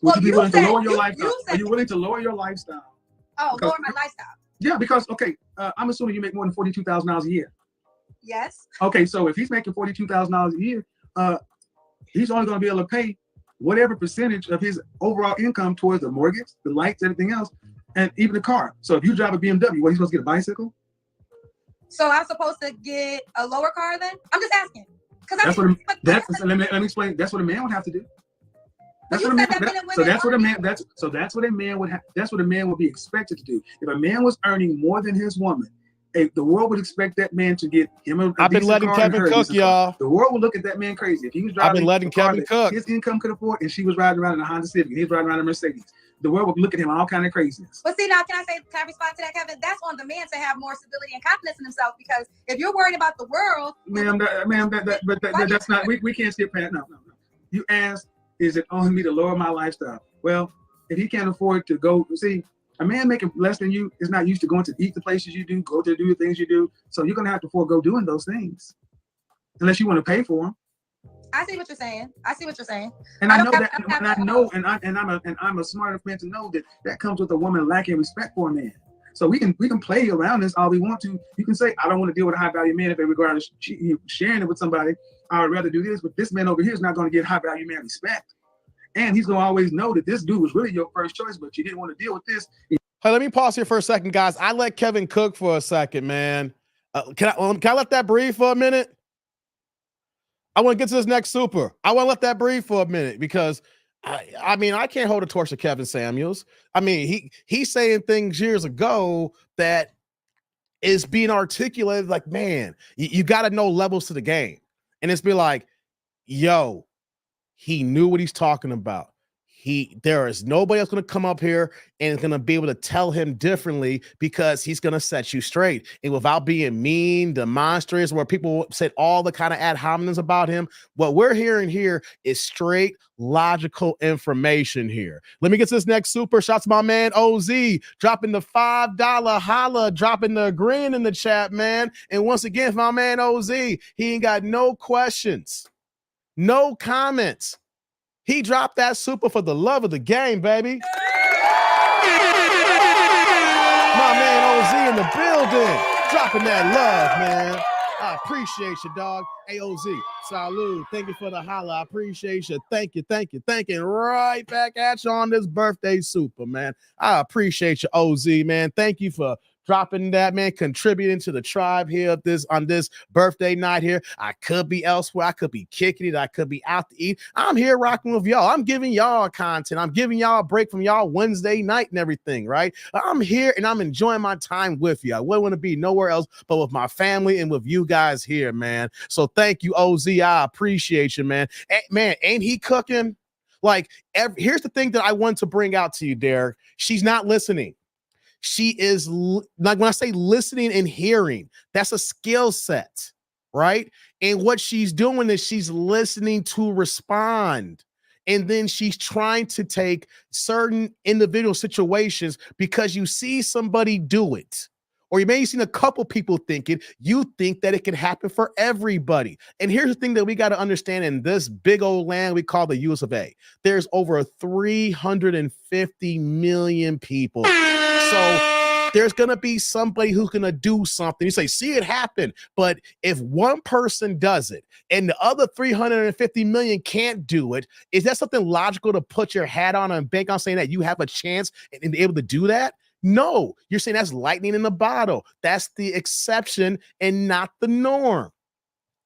Would you be willing to lower your lifestyle? Are you willing to lower your lifestyle? Oh, lower my lifestyle. Yeah, because I'm assuming you make more than $42,000 a year. Yes. Okay, so if he's making $42,000 a year, he's only going to be able to pay whatever percentage of his overall income towards the mortgage, the lights, everything else, and even the car. So if you drive a BMW, what, he's supposed to get a bicycle? So I'm supposed to get a lower car then? I'm just asking. Let me explain. That's what a man would have to do. That's what a man would be expected to do. If a man was earning more than his woman, the world would expect that man to get him a I've been letting Kevin cook, y'all. The world would look at that man crazy. If he was driving, I've been letting Kevin cook. His income could afford, and she was riding around in a Honda Civic, and he was riding around in a Mercedes. The world would look at him all kind of craziness. But see, now can I respond to that, Kevin? That's on the man to have more stability and confidence in himself, because if you're worried about the world, that's not. We can't skip past. No. You ask, is it on me to lower my lifestyle? Well, if he can't afford to go, see, a man making less than you is not used to going to eat the places you do, go to do the things you do. So you're gonna have to forego doing those things, unless you want to pay for them. I see what you're saying. And I know that, and I'm a smart enough man to know that comes with a woman lacking respect for a man. So we can play around this all we want to. You can say, I don't want to deal with a high value man if they regard sharing it with somebody. I would rather do this, but this man over here is not going to get high value man respect. And he's going to always know that this dude was really your first choice, but you didn't want to deal with this. Hey, let me pause here for a second, guys. I let Kevin cook for a second, man. Can I let that breathe for a minute? I want to get to this next super. I want to let that breathe for a minute because I mean, I can't hold a torch to Kevin Samuels. I mean, he's saying things years ago that is being articulated like, man, you got to know levels to the game. And it's be like, yo, he knew what he's talking about. There is nobody else going to come up here and is going to be able to tell him differently because he's going to set you straight. And without being mean, demonstrative, where people said all the kind of ad hominems about him, what we're hearing here is straight logical information here. Let me get to this next super. Shout to my man OZ, dropping the $5 holla, dropping the green in the chat, man. And once again, my man OZ, he ain't got no questions, no comments. He dropped that super for the love of the game, baby. My man OZ in the building, dropping that love, man. I appreciate you, dog. Hey, OZ, salute. Thank you for the holla. I appreciate you. Thank you. And right back at you on this birthday super, man. I appreciate you, OZ, man. Thank you for dropping that, man, contributing to the tribe here on this birthday night here. I could be elsewhere. I could be kicking it. I could be out to eat. I'm here rocking with y'all. I'm giving y'all content. I'm giving y'all a break from y'all Wednesday night and everything, right? I'm here and I'm enjoying my time with you. I wouldn't want to be nowhere else but with my family and with you guys here, man. So thank you, OZ. I appreciate you, man. Man, ain't he cooking? Like, here's the thing that I want to bring out to you, Derek. She's not listening. She is, like, when I say listening and hearing, that's a skill set, right? And what she's doing is she's listening to respond. And then she's trying to take certain individual situations because you see somebody do it. Or you may have seen a couple people think it, you think that it can happen for everybody. And here's the thing that we got to understand in this big old land we call the US of A. There's over 350 million people. So there's going to be somebody who's going to do something. You say, see it happen. But if one person does it and the other 350 million can't do it, is that something logical to put your hat on and bank on saying that you have a chance and be able to do that? No, you're saying that's lightning in the bottle. That's the exception and not the norm,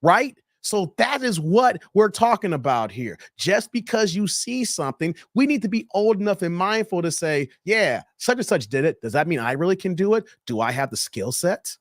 right? So that is what we're talking about here. Just because you see something, we need to be old enough and mindful to say, yeah, such and such did it. Does that mean I really can do it? Do I have the skill set?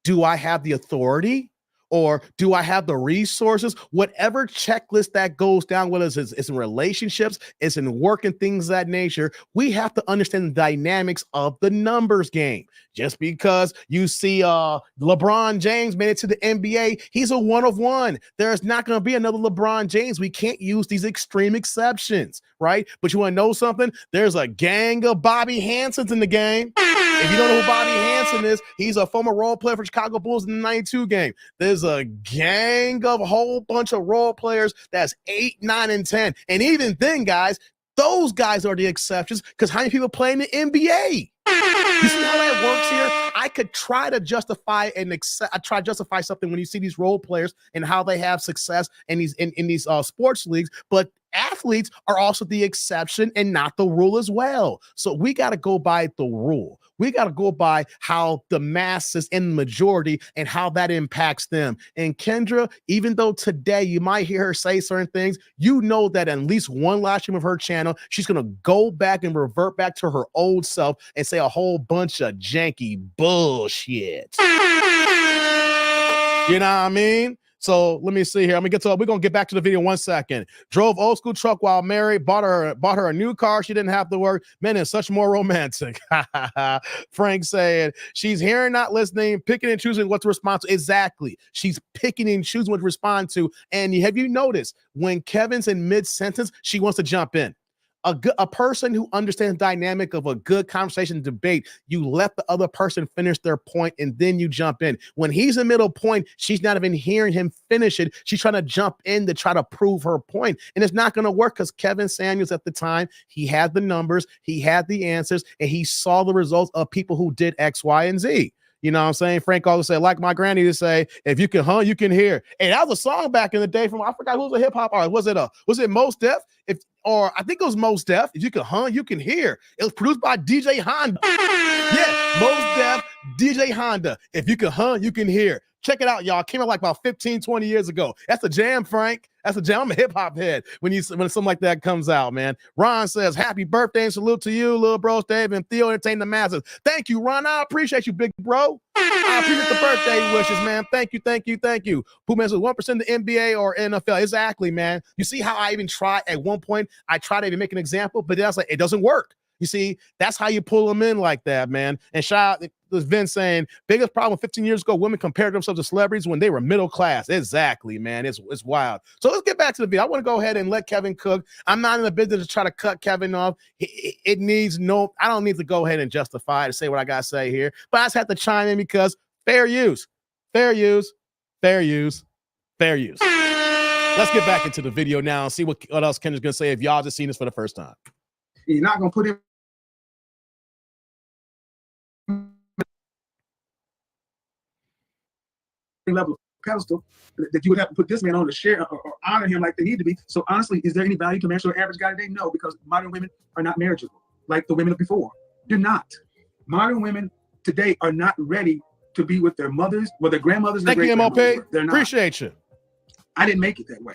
Do I have the authority? Or do I have the resources? Whatever checklist that goes down, whether it's in relationships, it's in work and things of that nature, we have to understand the dynamics of the numbers game. Just because you see LeBron James made it to the NBA, he's a one of one. There's not going to be another LeBron James. We can't use these extreme exceptions, right? But you want to know something? There's a gang of Bobby Hansons in the game. If you don't know who Bobby Hanson is, he's a former role player for Chicago Bulls in the 92 game. There's a gang of a whole bunch of role players that's 8, 9, and 10. And even then, guys, those guys are the exceptions because how many people play in the NBA? You see how that works here? I could try to justify something when you see these role players and how they have success in these sports leagues, but athletes are also the exception and not the rule as well. So we got to go by the rule. We got to go by how the masses in the majority and how that impacts them. And Kendra, even though today you might hear her say certain things, you know that at least one live stream of her channel, she's going to go back and revert back to her old self and say a whole bunch of janky bullshit. You know what I mean? So let me see here. We're gonna get back to the video in 1 second. Drove old school truck while married, bought her a new car. She didn't have to work. Man, it's such more romantic. Frank said she's hearing, not listening, picking and choosing what to respond to. Exactly. She's picking and choosing what to respond to. And have you noticed when Kevin's in mid-sentence, she wants to jump in? A person who understands the dynamic of a good conversation debate, you let the other person finish their point and then you jump in. When he's in middle point, she's not even hearing him finish it. She's trying to jump in to try to prove her point. And it's not going to work because Kevin Samuels at the time, he had the numbers, he had the answers, and he saw the results of people who did X, Y, and Z. You know what I'm saying? Frank always said, like my granny to say, if you can hunt, you can hear. And that was a song back in the day from, I forgot who was a hip hop artist. Was it Mos Def? Or I think it was Mos Def. If you can hunt, you can hear. It was produced by DJ Honda. Yeah, Mos Def, DJ Honda. If you can hunt, you can hear. Check it out, y'all. Came out like about 15, 20 years ago. That's a jam, Frank. That's a jam. I'm a hip hop head when something like that comes out, man. Ron says, happy birthday and salute to you, little bros, Dave and Theo, entertain the masses. Thank you, Ron. I appreciate you, big bro. I appreciate the birthday wishes, man. Thank you. Who says 1% the NBA or NFL? Exactly, man. You see how I even tried at one point? I tried to even make an example, but then I was like, it doesn't work. You see, that's how you pull them in like that, man. And shout out to Vince saying, biggest problem 15 years ago, women compared themselves to celebrities when they were middle class. Exactly, man. It's wild. So let's get back to the video. I want to go ahead and let Kevin cook. I'm not in the business to try to cut Kevin off. I don't need to go ahead and justify it to say what I got to say here, but I just have to chime in because fair use. Let's get back into the video now and see what else Kendra's going to say if y'all just seen this for the first time. You're not going to put him level pedestal that you would have to put this man on to share or honor him like they need to be. So honestly, is there any value to marriage to an average guy today? No, because modern women are not marriageable like the women of before. They're not. Modern women today are not ready to be with their mothers, with their grandmothers. Thank you, MOP. They're not. Appreciate you. I didn't make it that way.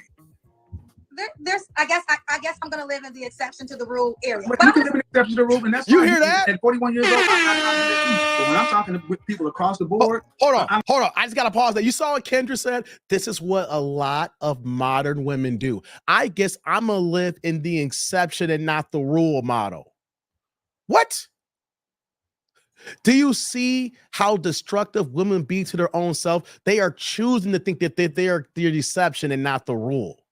I guess I'm gonna live in the exception to the rule area. But you can live in the exception to the rule, and that's you hear that? At 41 years old, but when I'm talking with people across the board, hold on. I just gotta pause there. You saw what Kendra said. This is what a lot of modern women do. I guess I'm gonna live in the exception and not the rule model. What? Do you see how destructive women be to their own self? They are choosing to think that they are the exception and not the rule.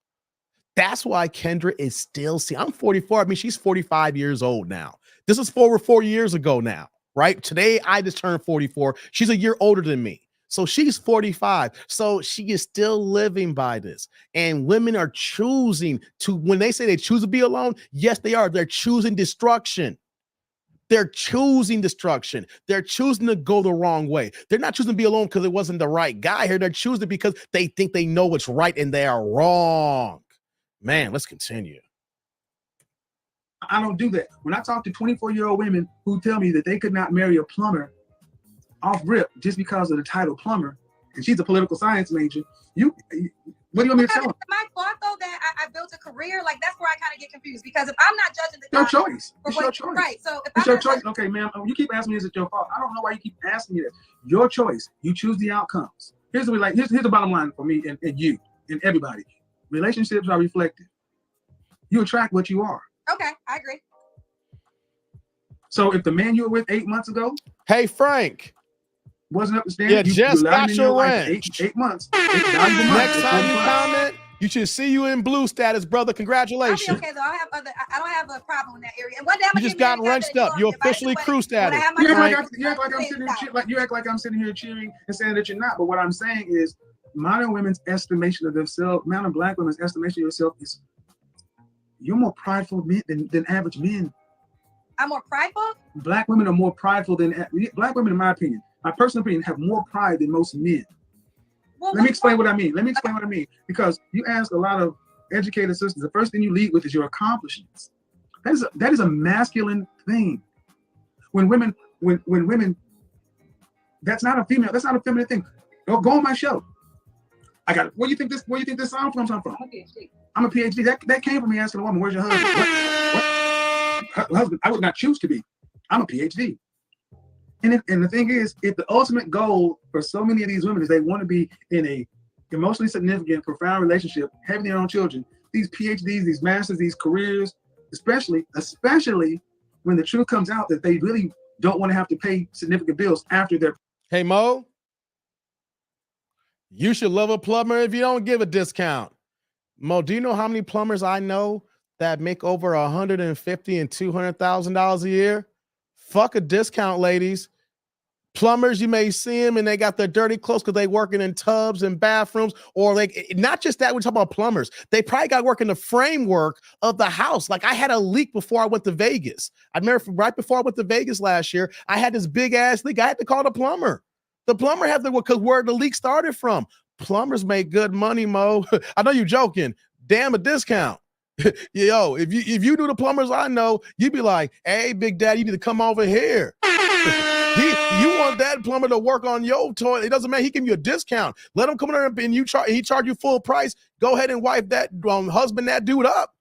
That's why Kendra is still I'm 44. I mean, she's 45 years old now. This is 4 years ago now, right? Today, I just turned 44. She's a year older than me. So she's 45. So she is still living by this. And women are choosing to, when they say they choose to be alone, yes, they are. They're choosing destruction. They're choosing destruction. They're choosing to go the wrong way. They're not choosing to be alone because it wasn't the right guy here. They're choosing because they think they know what's right and they are wrong. Man, let's continue. I don't do that. When I talk to 24-year-old women who tell me that they could not marry a plumber off rip just because of the title plumber, and she's a political science major, what do you want me to tell them? My fault though that I built a career, like that's where I kind of get confused because if I'm not judging the your choice, it's your choice, right? So if it's your choice. Okay, ma'am, you keep asking me, is it your fault? I don't know why you keep asking me that. Your choice. You choose the outcomes. Here's the bottom line for me and you and everybody. Relationships are reflective. You attract what you are. Okay, I agree. So if the man you were with 8 months ago, hey Frank, wasn't up to standard, you just got your ranch. 8 months. Next time you comment, you should see you in blue status, brother. Congratulations. I'll be okay though. I don't have a problem in that area. And one day I'm you just got wrenched up. You're officially crew status. You act like I'm sitting here cheering and saying that you're not. But what I'm saying is, modern women's estimation of themselves, modern black women's estimation of yourself is you're more prideful than average men. I'm more prideful? Black women are more prideful than black women, in my opinion, my personal opinion, have more pride than most men. Well, let me explain what I mean. Because you ask a lot of educated sisters, the first thing you lead with is your accomplishments. That is a masculine thing. When women, that's not a feminine thing. Go on my show. I got it. Where do you think this song from? I'm a PhD. That came from me asking a woman, where's your husband? What? Her husband, I would not choose to be. I'm a PhD. And the thing is, if the ultimate goal for so many of these women is they want to be in a emotionally significant, profound relationship, having their own children, these PhDs, these masters, these careers, especially when the truth comes out that they really don't want to have to pay significant bills after their. Hey, Mo, you should love a plumber if you don't give a discount. Mo, do you know how many plumbers I know that make over $150,000 and $200,000 a year? Fuck a discount, ladies. Plumbers, you may see them and they got their dirty clothes because they working in tubs and bathrooms, or like, not just that, we're talking about plumbers. They probably got to work in the framework of the house. Like I had a leak before I went to Vegas. I remember right before I went to Vegas last year, I had this big ass leak. I had to call the plumber. The plumber had to work because where the leak started from. Plumbers make good money, Mo. I know you're joking. Damn a discount. Yo, if you knew the plumbers I know, you'd be like, hey, Big Daddy, you need to come over here. You want that plumber to work on your toilet. It doesn't matter. He give you a discount. Let him come in there and he charge you full price. Go ahead and wipe that husband that dude up.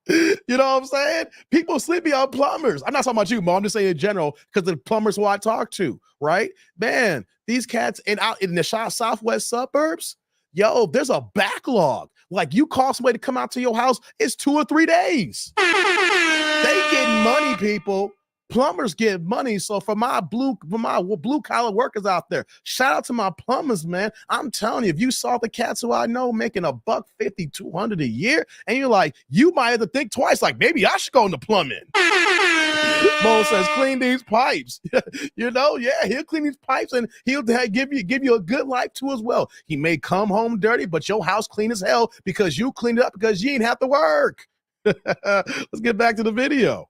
You know what I'm saying? People sleepy on plumbers. I'm not talking about you, Mo. I'm just saying in general because the plumbers who I talk to, right? Man, these cats out in the southwest suburbs, yo, there's a backlog. Like you call somebody to come out to your house, it's 2 or 3 days. They get money, people. Plumbers get money. So for my blue collar workers out there, shout out to my plumbers, man. I'm telling you, if you saw the cats who I know making $150, $200 a year, and you're like, you might have to think twice, like maybe I should go into plumbing. Mo says, clean these pipes. You know, yeah, he'll clean these pipes and he'll give you a good life too as well. He may come home dirty, but your house clean as hell because you cleaned it up because you ain't have to work. Let's get back to the video.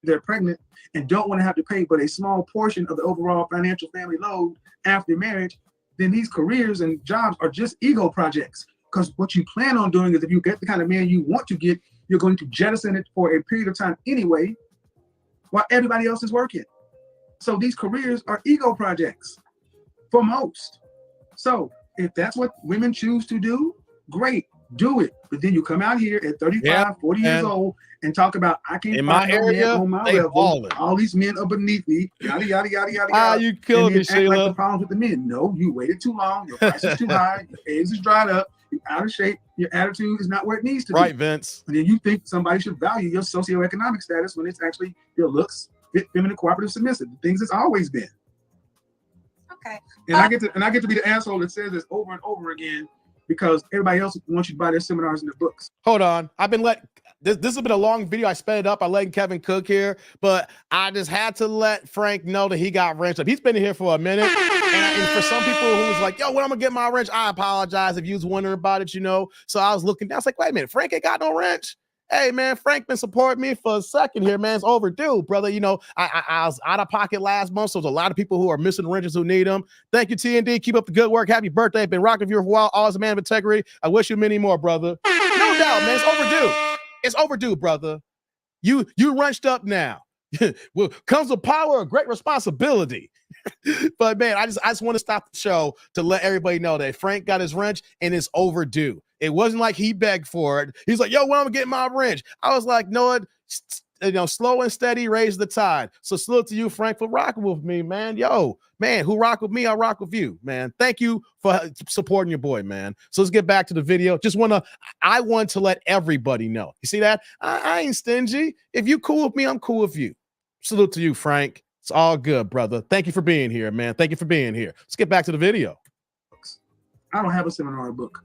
They're pregnant and don't want to have to pay but a small portion of the overall financial family load after marriage, then these careers and jobs are just ego projects. Because what you plan on doing is if you get the kind of man you want to get, you're going to jettison it for a period of time anyway, while everybody else is working. So these careers are ego projects for most. So if that's what women choose to do, great, do it. But then you come out here at 35, 40 years old and talk about, I can't find no man on my level. Ballin'. All these men are beneath me, yada, yada, yada, yada, yada. You killed me, Sheila. Like the problems with the men. No, you waited too long. Your price is too high. Your eggs is dried up. You're out of shape. Your attitude is not where it needs to be. Right, Vince. And then you think somebody should value your socioeconomic status when it's actually your looks, fit, feminine, cooperative, submissive, the things it's always been. Okay. And I get to be the asshole that says this over and over again because everybody else wants you to buy their seminars and their books. Hold on. I've been this has been a long video. I sped it up. I let Kevin cook here, but I just had to let Frank know that he got wrenched up. He's been here for a minute. And for some people who was like, yo, when I'm gonna get my wrench, I apologize if you was wondering about it, you know. So I was looking down. I was like, wait a minute, Frank ain't got no wrench. Hey man, Frank been supporting me for a second here, man. It's overdue, brother. You know, I was out of pocket last month, so there's a lot of people who are missing wrenches who need them. Thank you, TND. Keep up the good work. Happy birthday. Been rocking with you for a while. Always a man of integrity. I wish you many more, brother. No doubt, man. It's overdue. It's overdue, brother. You wrenched up now. Well, comes with power, a great responsibility. But man, I just want to stop the show to let everybody know that Frank got his wrench and it's overdue. It wasn't like he begged for it. He's like, yo, when I'm gonna get my wrench? I was like, no, slow and steady, raise the tide. So salute to you, Frank, for rocking with me, man. Yo, man, who rock with me, I rock with you, man. Thank you for supporting your boy, man. So let's get back to the video. I want to let everybody know. You see that? I ain't stingy. If you cool with me, I'm cool with you. Salute to you, Frank. It's all good, brother. Thank you for being here, man. Thank you for being here. Let's get back to the video. I don't have a seminar book.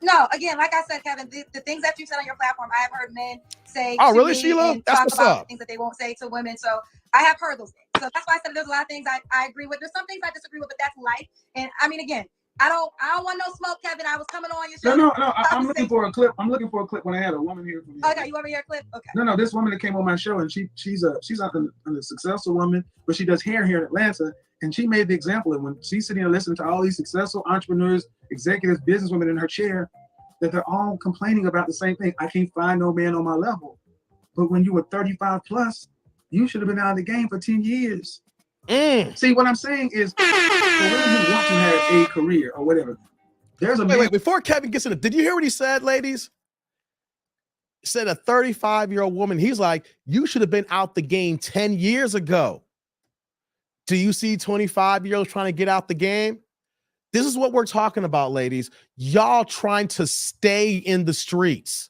No, again, like I said, Kevin, the things that you said on your platform, I have heard men say. Oh, to really, me Sheila? and That's talk what's about up. things that they won't say to women. So I have heard those things. So that's why I said there's a lot of things I agree with. There's some things I disagree with, but that's life. And I mean, again, I don't want no smoke, Kevin. I was coming on your show. No. I'm looking for a clip. I'm looking for a clip when I had a woman here. Okay, you want me to hear a clip? Okay. No. This woman that came on my show, and she's a successful woman, but she does hair here in Atlanta. And she made the example of when she's sitting and listening to all these successful entrepreneurs, executives, businesswomen in her chair, that they're all complaining about the same thing. I can't find no man on my level. But when you were 35 plus, you should have been out of the game for 10 years. See, what I'm saying is, for women who want to have a career or whatever, there's a wait, before Kevin gets into it, did you hear what he said, ladies? He said a 35-year-old woman, he's like, you should have been out the game 10 years ago. Do you see 25-year-olds trying to get out the game? This is what we're talking about, ladies. Y'all trying to stay in the streets.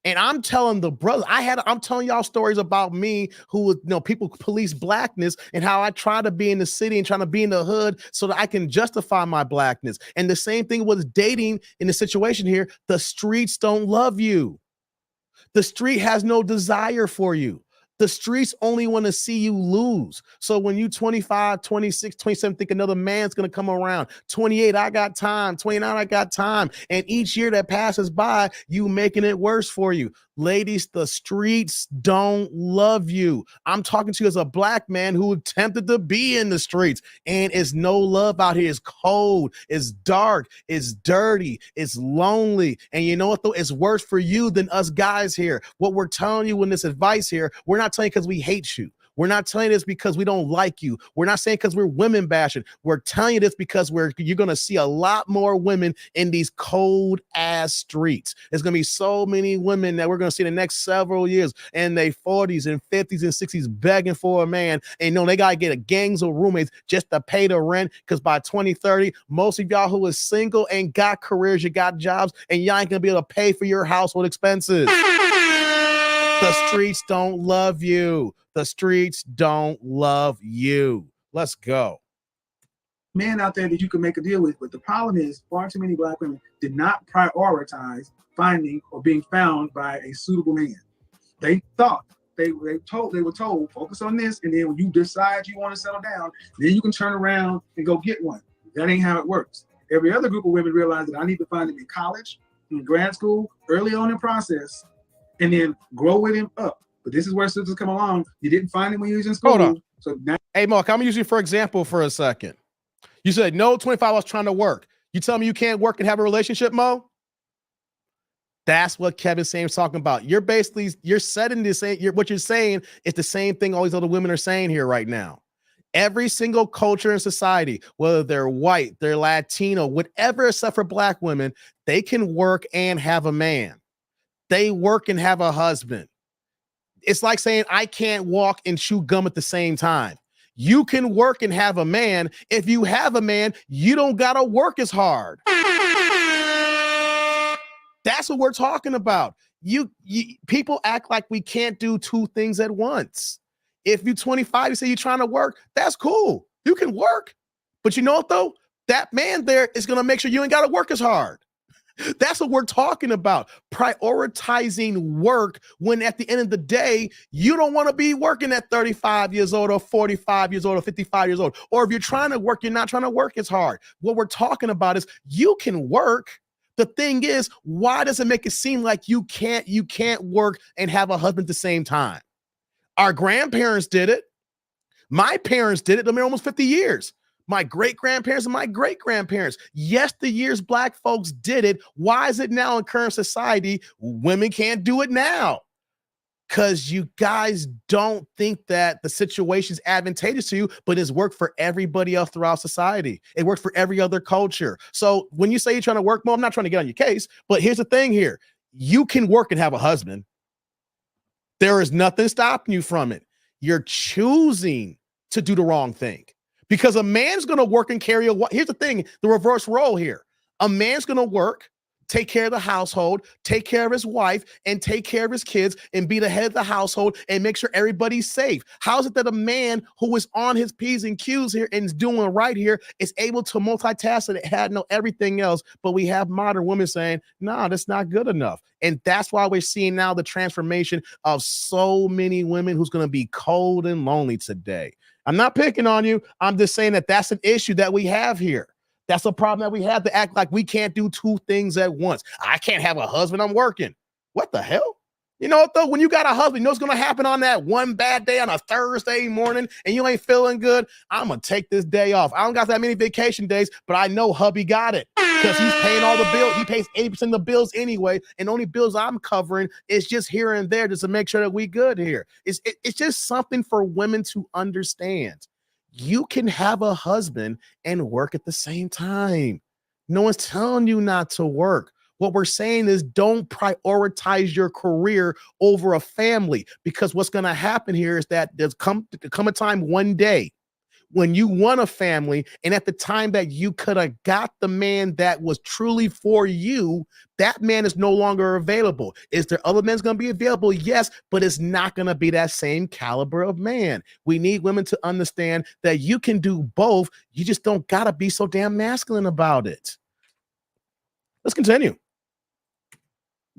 And I'm telling the brother, I'm telling y'all stories about me who, people police blackness and how I try to be in the city and trying to be in the hood so that I can justify my blackness. And the same thing with dating in the situation here. The streets don't love you. The street has no desire for you. The streets only want to see you lose. So when you 25, 26, 27, think another man's going to come around. 28, I got time. 29, I got time. And each year that passes by, you making it worse for you. Ladies, the streets don't love you. I'm talking to you as a black man who attempted to be in the streets, and it's no love out here. It's cold, it's dark, it's dirty, it's lonely. And you know what, though? It's worse for you than us guys here. What we're telling you in this advice here, we're not telling you because we hate you. We're not telling you this because we don't like you. We're not saying because we're women bashing. We're telling you this because you're going to see a lot more women in these cold ass streets. There's going to be so many women that we're going to see in the next several years in their 40s and 50s and 60s begging for a man. And they got to get a gangs of roommates just to pay the rent, because by 2030, most of y'all who is single ain't got careers, you got jobs, and y'all ain't going to be able to pay for your household expenses. The streets don't love you. The streets don't love you. Let's go. Men out there that you can make a deal with, but the problem is far too many black women did not prioritize finding or being found by a suitable man. They thought they were told focus on this, and then when you decide you want to settle down, then you can turn around and go get one. That ain't how it works. Every other group of women realized that I need to find him in college, in grad school, early on in the process, and then grow with him up. But this is where sisters come along. You didn't find him when you was in school. Hold on. So now, hey, Mark, I'm going to use you for example for a second. You said, no, 25, I was trying to work. You tell me you can't work and have a relationship, Mo? That's what Kevin Samuels talking about. You're setting this, what you're saying is the same thing all these other women are saying here right now. Every single culture in society, whether they're white, they're Latino, whatever, except for black women, they can work and have a man. They work and have a husband. It's like saying I can't walk and chew gum at the same time. You can work and have a man. If you have a man, you don't gotta work as hard. That's what we're talking about. People act like we can't do two things at once. If you're 25, you say you're trying to work, that's cool. You can work. But you know what, though? That man there is going to make sure you ain't got to work as hard. That's what we're talking about. Prioritizing work when at the end of the day, you don't want to be working at 35 years old or 45 years old or 55 years old. Or if you're trying to work, you're not trying to work as hard. What we're talking about is you can work. The thing is, why does it make it seem like you can't work and have a husband at the same time? Our grandparents did it. My parents did it. They've been almost 50 years. My great-grandparents and my great-grandparents. Yes, the years black folks did it. Why is it now in current society women can't do it now? Because you guys don't think that the situation is advantageous to you, but it's worked for everybody else throughout society. It worked for every other culture. So when you say you're trying to work, well, I'm not trying to get on your case, but here's the thing here. You can work and have a husband. There is nothing stopping you from it. You're choosing to do the wrong thing. Because a man's going to work and carry here's the thing, the reverse role here. A man's going to work, take care of the household, take care of his wife, and take care of his kids, and be the head of the household and make sure everybody's safe. How is it that a man who is on his P's and Q's here and is doing right here is able to multitask and had everything else, but we have modern women saying, nah, that's not good enough. And that's why we're seeing now the transformation of so many women who's going to be cold and lonely today. I'm not picking on you. I'm just saying that that's an issue that we have here. That's a problem that we have, to act like we can't do two things at once. I can't have a husband. I'm working. What the hell? You know what, though? When you got a husband, you know what's going to happen on that one bad day on a Thursday morning and you ain't feeling good? I'm going to take this day off. I don't got that many vacation days, but I know hubby got it because he's paying all the bills. He pays 80% of the bills anyway, and the only bills I'm covering is just here and there just to make sure that we good here. It's just something for women to understand. You can have a husband and work at the same time. No one's telling you not to work. What we're saying is don't prioritize your career over a family, because what's going to happen here is that there's come a time one day when you want a family, and at the time that you could have got the man that was truly for you, that man is no longer available. Is there other men going to be available? Yes, but it's not going to be that same caliber of man. We need women to understand that you can do both. You just don't got to be so damn masculine about it. Let's continue.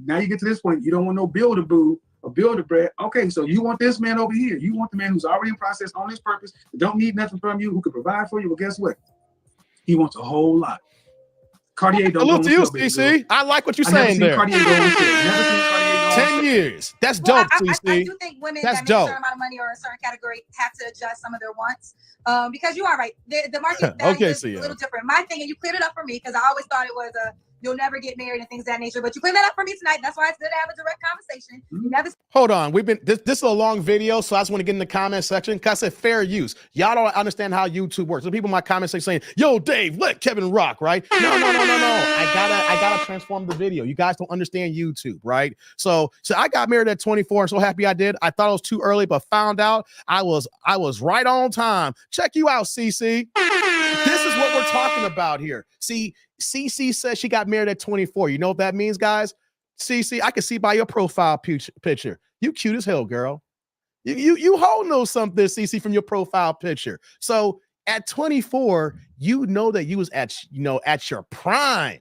Now you get to this point, you don't want no build-a-boo or build-a-bread. Okay, so you want this man over here. You want the man who's already in process on his purpose, don't need nothing from you, who can provide for you. Well, guess what? He wants a whole lot. Cartier don't Salute to you, CC. I like what you're saying there. Cartier never seen Cartier 10 years. That's dope, CC. I do think women that make a certain amount of money or a certain category have to adjust some of their wants. Because you are right. The market is a little different. My thing, and you cleared it up for me, because I always thought it was you'll never get married and things of that nature. But you cleared that up for me tonight. That's why it's good to have a direct conversation. Hold on. This is a long video, so I just want to get in the comment section because I said fair use. Y'all don't understand how YouTube works. So people in my comments saying, yo, Dave, let Kevin rock, right? No. I gotta transform the video. You guys don't understand YouTube, right? So I got married at 24 and so happy I did. I thought it was too early, but found out I was right on time. Check you out, CC. This is what we're talking about here. See, CC says she got married at 24. You know what that means, guys? CC, I can see by your profile picture. You cute as hell, girl. You whole know something, CC, from your profile picture. So at 24, you know that you was at your prime.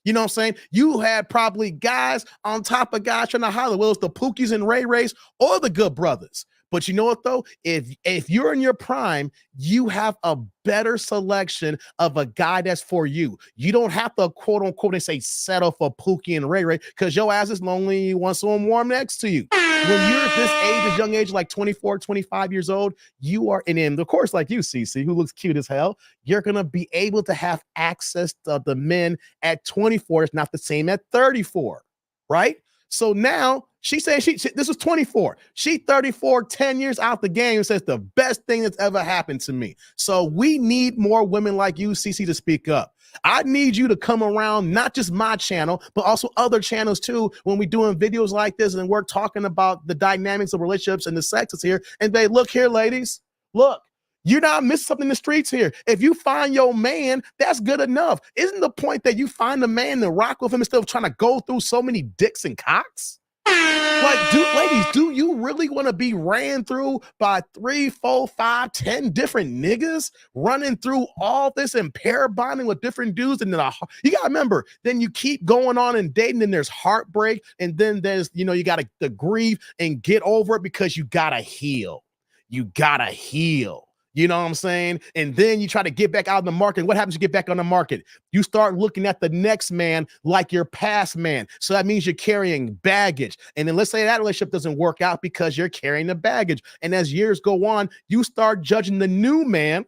You know what I'm saying? You had probably guys on top of guys trying to holler, whether it's the Pookies and Ray Rays or the Good Brothers. But you know what, though? If you're in your prime, you have a better selection of a guy that's for you. You don't have to, quote unquote, and say settle for Pookie and Ray Ray because your ass is lonely and you want someone warm next to you. When you're at this age, this young age, like 24, 25 years old, you are, and then, of course, like you, CC, who looks cute as hell, you're going to be able to have access to the men at 24. It's not the same at 34, right? So now she's saying this was 24. She 34, 10 years out the game, and says the best thing that's ever happened to me. So we need more women like you, CC, to speak up. I need you to come around, not just my channel, but also other channels too, when we're doing videos like this and we're talking about the dynamics of relationships and the sexes here. And they look here, ladies, look. You're not missing something in the streets here. If you find your man, that's good enough. Isn't the point that you find a man to rock with him instead of trying to go through so many dicks and cocks? Like, ladies, do you really want to be ran through by 3, 4, 5, 10 different niggas running through all this and pair bonding with different dudes? And then you got to remember, then you keep going on and dating, and there's heartbreak. And then there's, you got to grieve and get over it because you got to heal. You got to heal. You know what I'm saying? And then you try to get back out in the market. What happens when you get back on the market? You start looking at the next man like your past man. So that means you're carrying baggage. And then let's say that relationship doesn't work out because you're carrying the baggage. And as years go on, you start judging the new man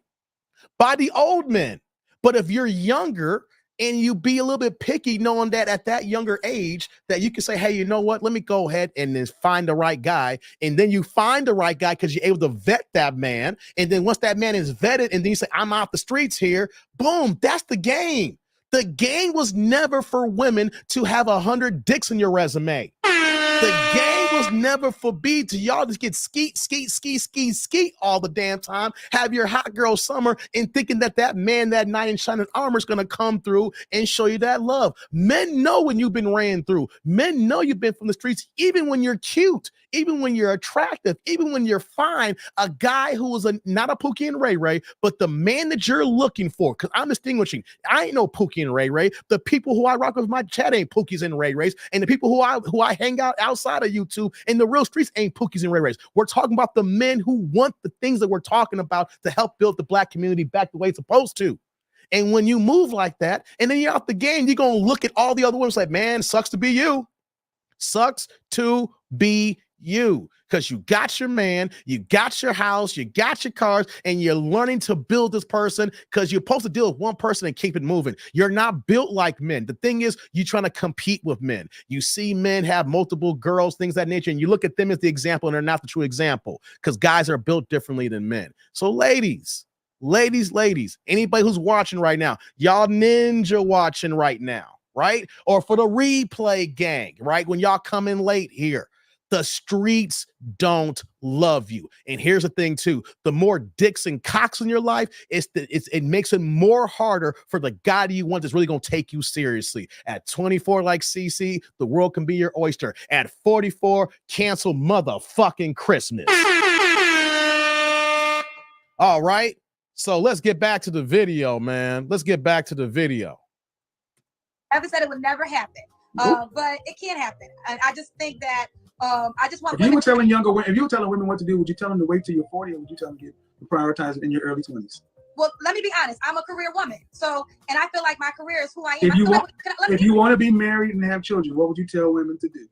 by the old men. But if you're younger and you be a little bit picky, knowing that at that younger age that you can say, hey, you know what? Let me go ahead and then find the right guy. And then you find the right guy because you're able to vet that man. And then once that man is vetted and then you say, I'm out the streets here, boom, that's the game. The game was never for women to have 100 dicks in your resume. The game was never for to y'all just get skeet all the damn time, have your hot girl summer and thinking that man, that knight in shining armor is going to come through and show you that love. Men know when you've been ran through. Men know you've been from the streets, even when you're cute, even when you're attractive, even when you're fine. A guy who is not a Pookie and Ray Ray, but the man that you're looking for, because I'm distinguishing. I ain't no Pookie and Ray Ray. The people who I rock with my chat ain't Pookies and Ray Rays, and the people who I hang out outside of YouTube in the real streets ain't Pookies and Ray Rays. We're talking about the men who want the things that we're talking about to help build the Black community back the way it's supposed to. And when you move like that, and then you're out the game, you're going to look at all the other women like, man, sucks to be you. Sucks to be you. Because you got your man, you got your house, you got your cars, and you're learning to build this person because you're supposed to deal with one person and keep it moving. You're not built like men. The thing is, you're trying to compete with men. You see men have multiple girls, things of that nature, and you look at them as the example, and they're not the true example because guys are built differently than men. So ladies, anybody who's watching right now, y'all ninja watching right now, right? Or for the replay gang, right? When y'all come in late here, The streets don't love you. And here's the thing too, the more dicks and cocks in your life, it makes it more harder for the guy that you want that's really going to take you seriously. At 24, like CC, the world can be your oyster. At 44, cancel motherfucking Christmas. All right. So let's get back to the video, man. Let's get back to the video. I haven't said it would never happen, but it can happen. And I just think that I just want. If you were telling women what to do, would you tell them to wait till you're 40, or would you tell them to prioritize it in your early 20s? Well, let me be honest. I'm a career woman, so and I feel like my career is who I am. If you want to be married and have children, what would you tell women to do?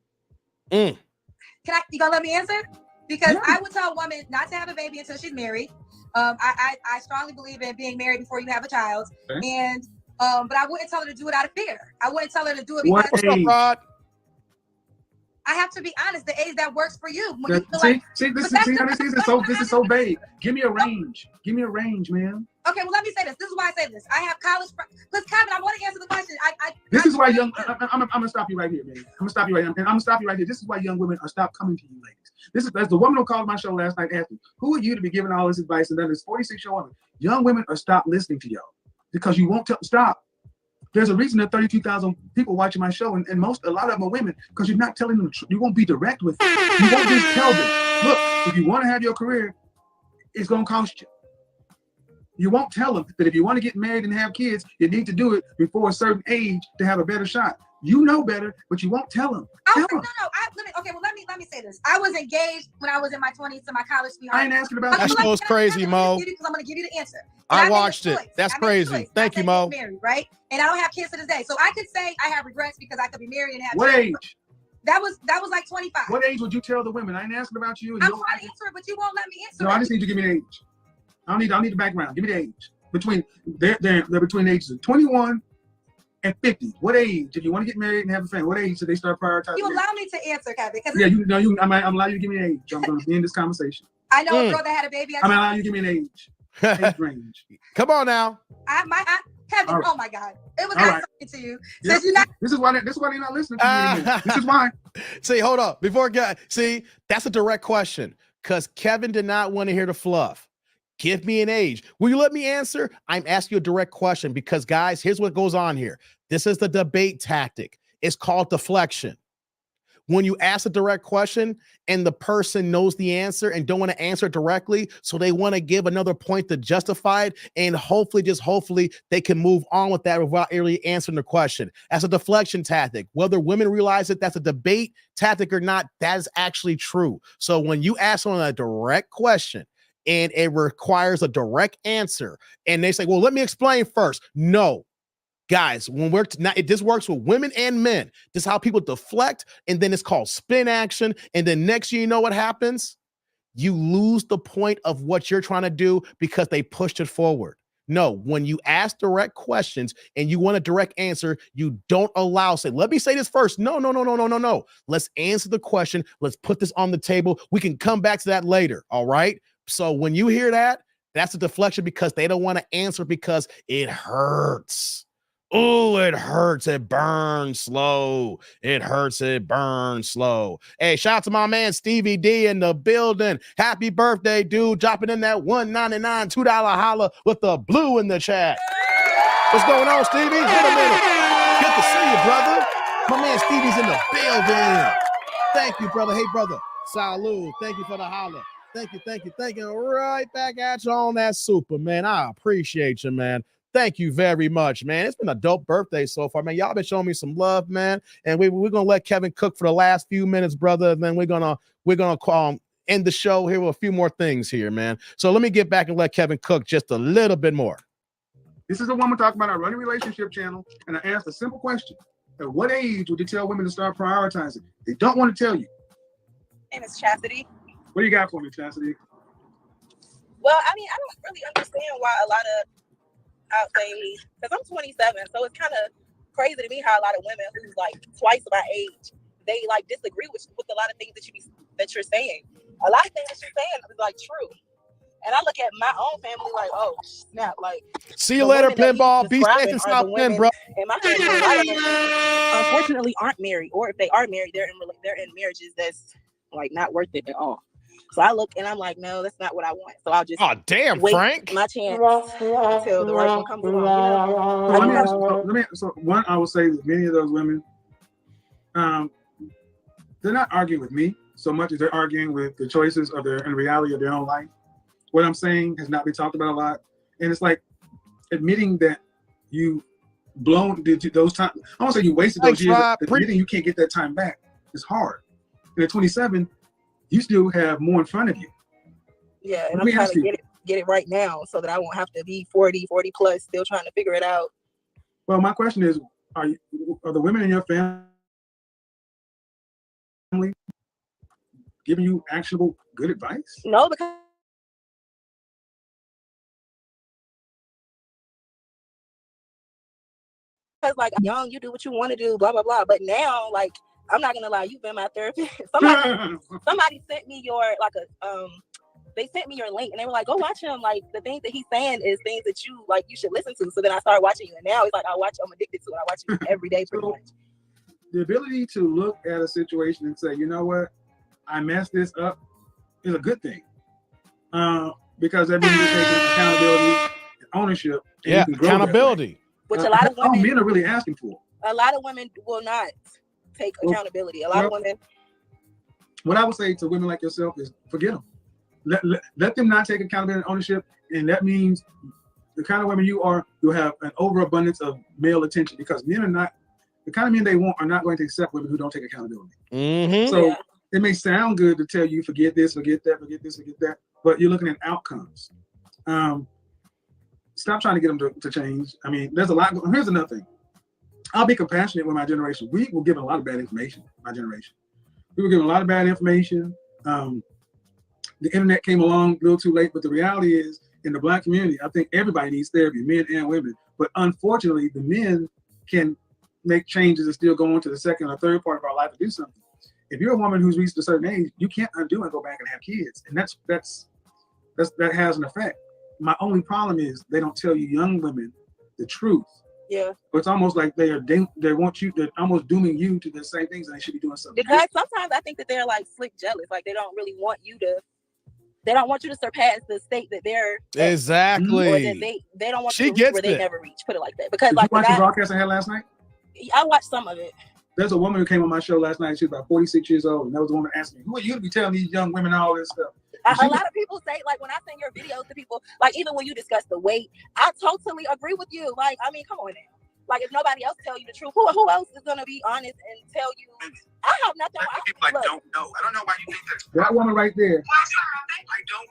You gonna let me answer? Because I would tell a woman not to have a baby until she's married. I strongly believe in being married before you have a child, and but I wouldn't tell her to do it out of fear. I wouldn't tell her to do it because. What's up, Rod? I have to be honest. The age that works for you. This is so vague. Give me a range. Give me a range, man. Okay, well, let me say this. This is why I say this. I have college. Because Kevin, I want to answer the question. This is why young. I'm gonna stop you right here, man. I'm gonna stop you right here. And I'm gonna stop you right here. This is why young women are stop coming to you, ladies. This is as the woman who called my show last night asked me, "Who are you to be giving all this advice?" And then this 46-year-old woman. Young women are stop listening to y'all because you won't stop. There's a reason that 32,000 people watching my show, and a lot of them are women, because you're not telling them the truth. You won't be direct with them. You won't just tell them, look, if you want to have your career, it's going to cost you. You won't tell them that if you want to get married and have kids, you need to do it before a certain age to have a better shot. You know better, but you won't tell them. No. Let me say this. I was engaged when I was in my 20s to my college sweetheart. I ain't asking about that. That show's crazy, Mo. Because I'm going to give you the answer. I watched it. That's crazy. Thank you, Mo. Married, right? And I don't have kids to this day. So I could say I have regrets because I could be married and have What children. age? That was like 25. What age would you tell the women? I ain't asking about you. I'm trying to answer it, but you won't let me answer it. No, I just need you to give me the age. I don't need the background. Give me the age. They're between the ages of 21 and 50. What age, if you want to get married and have a family, what age should they start prioritizing? You allow me to answer, Kevin. I'm allowing you to give me an age. I'm going to end this conversation. I know a girl that had a baby. I'm allowing you to give me an age. Age range. Come on now. Kevin, right. Oh my God. It was not something to you. Yes, this is why they're not listening to you. This is why. See, hold up. That's a direct question, because Kevin did not want to hear the fluff. Give me an age. Will you let me answer? I'm asking you a direct question because, guys, here's what goes on here. This is the debate tactic. It's called deflection. When you ask a direct question and the person knows the answer and don't want to answer directly, so they want to give another point to justify it, and hopefully they can move on with that without really answering the question. That's a deflection tactic. Whether women realize that that's a debate tactic or not, that is actually true. So when you ask someone a direct question and it requires a direct answer, and they say, well, let me explain first. No. Guys, this works with women and men. This is how people deflect, and then it's called spin action. And then next you know what happens? You lose the point of what you're trying to do because they pushed it forward. No, when you ask direct questions and you want a direct answer, you don't let me say this first. No. Let's answer the question. Let's put this on the table. We can come back to that later. All right. So when you hear that, that's a deflection because they don't want to answer because it hurts. Oh, it hurts. It burns slow. It hurts. It burns slow. Hey, shout out to my man Stevie D in the building. Happy birthday, dude. Dropping in that $1.99 $2 holla with the blue in the chat. What's going on, Stevie? Wait a minute. Good to see you, brother. My man Stevie's in the building. Thank you, brother. Hey, brother. Salud. Thank you for the holla. Thank you. Right back at you on that super, man. I appreciate you, man. Thank you very much, man. It's been a dope birthday so far, man. Y'all been showing me some love, man. And we're gonna let Kevin cook for the last few minutes, brother. And then we're gonna end the show here with a few more things here, man. So let me get back and let Kevin cook just a little bit more. This is a woman talking about our Running Relationship channel, and I asked a simple question: at what age would you tell women to start prioritizing? They don't want to tell you. And it's Chastity. What do you got for me, Chastity? Well, I mean, I don't really understand why a lot of outside me, because I'm 27, so it's kind of crazy to me how a lot of women who's like twice my age, they like disagree with a lot of things that you're saying. A lot of things that you're saying is like true, and I look at my own family like, oh snap, like see you later, pinball. Be safe and stop pin, bro. And my family, a lot of them, unfortunately, aren't married, or if they are married, they're in marriages that's like not worth it at all. So I look and I'm like, no, that's not what I want. So I'll just damn, wait Frank. my chance until the right one comes along. You know? So let me ask you, so one, I would say that many of those women, they're not arguing with me so much as they're arguing with the choices of their and reality of their own life. What I'm saying has not been talked about a lot, and it's like admitting that you blown those time. I won't say you wasted those years. Admitting you can't get that time back is hard. And at 27, you still have more in front of you. Yeah, and I'm trying to get it right now so that I won't have to be 40 plus still trying to figure it out. Well, my question is, are the women in your family giving you actionable good advice? No, because like young, you do what you want to do, blah blah blah. But now, like, I'm not gonna lie, you've been my therapist. somebody sent me they sent me your link and they were like, go watch him. Like the things that he's saying is things that you should listen to. So then I started watching you, and now it's like I'm addicted to it. I watch you every day pretty much. The ability to look at a situation and say, you know what, I messed this up is a good thing. Because that means you're taking accountability and ownership. And you can grow accountability. Which a lot of women, all men are really asking for. A lot of women will not take accountability. A lot of women. What I would say to women like yourself is forget them. Let them not take accountability and ownership. And that means the kind of women you are, you'll have an overabundance of male attention, because men are not, the kind of men they want are not going to accept women who don't take accountability. Mm-hmm. So it may sound good to tell you, forget this, forget that, forget this, forget that, but you're looking at outcomes. Stop trying to get them to change. I mean, there's a lot. Here's another thing. I'll be compassionate with my generation. We were given a lot of bad information, my generation. We were given a lot of bad information. The internet came along a little too late, but the reality is, in the Black community, I think everybody needs therapy, men and women. But unfortunately, the men can make changes and still go on to the second or third part of our life to do something. If you're a woman who's reached a certain age, you can't undo and go back and have kids, and that has an effect. My only problem is they don't tell you young women the truth. Yeah. But it's almost like they want you, they're almost dooming you to the same things, and they should be doing something. Because sometimes I think that they're like slick jealous, like they don't want you to surpass the state that they're exactly, or that they don't want you to reach where they never reach. Put it like that. Because did you watch the broadcast I had last night? I watched some of it. There's a woman who came on my show last night. She was about 46 years old, and that was the woman asking me, "Who are you to be telling these young women all this stuff?" A lot of people say, like, when I send your videos to people, like, even when you discuss the weight, I totally agree with you. Like, I mean, come on now. Like, if nobody else tell you the truth, who else is gonna be honest and tell you? I have nothing. People don't know. I don't know why you think that. That woman right there. I don't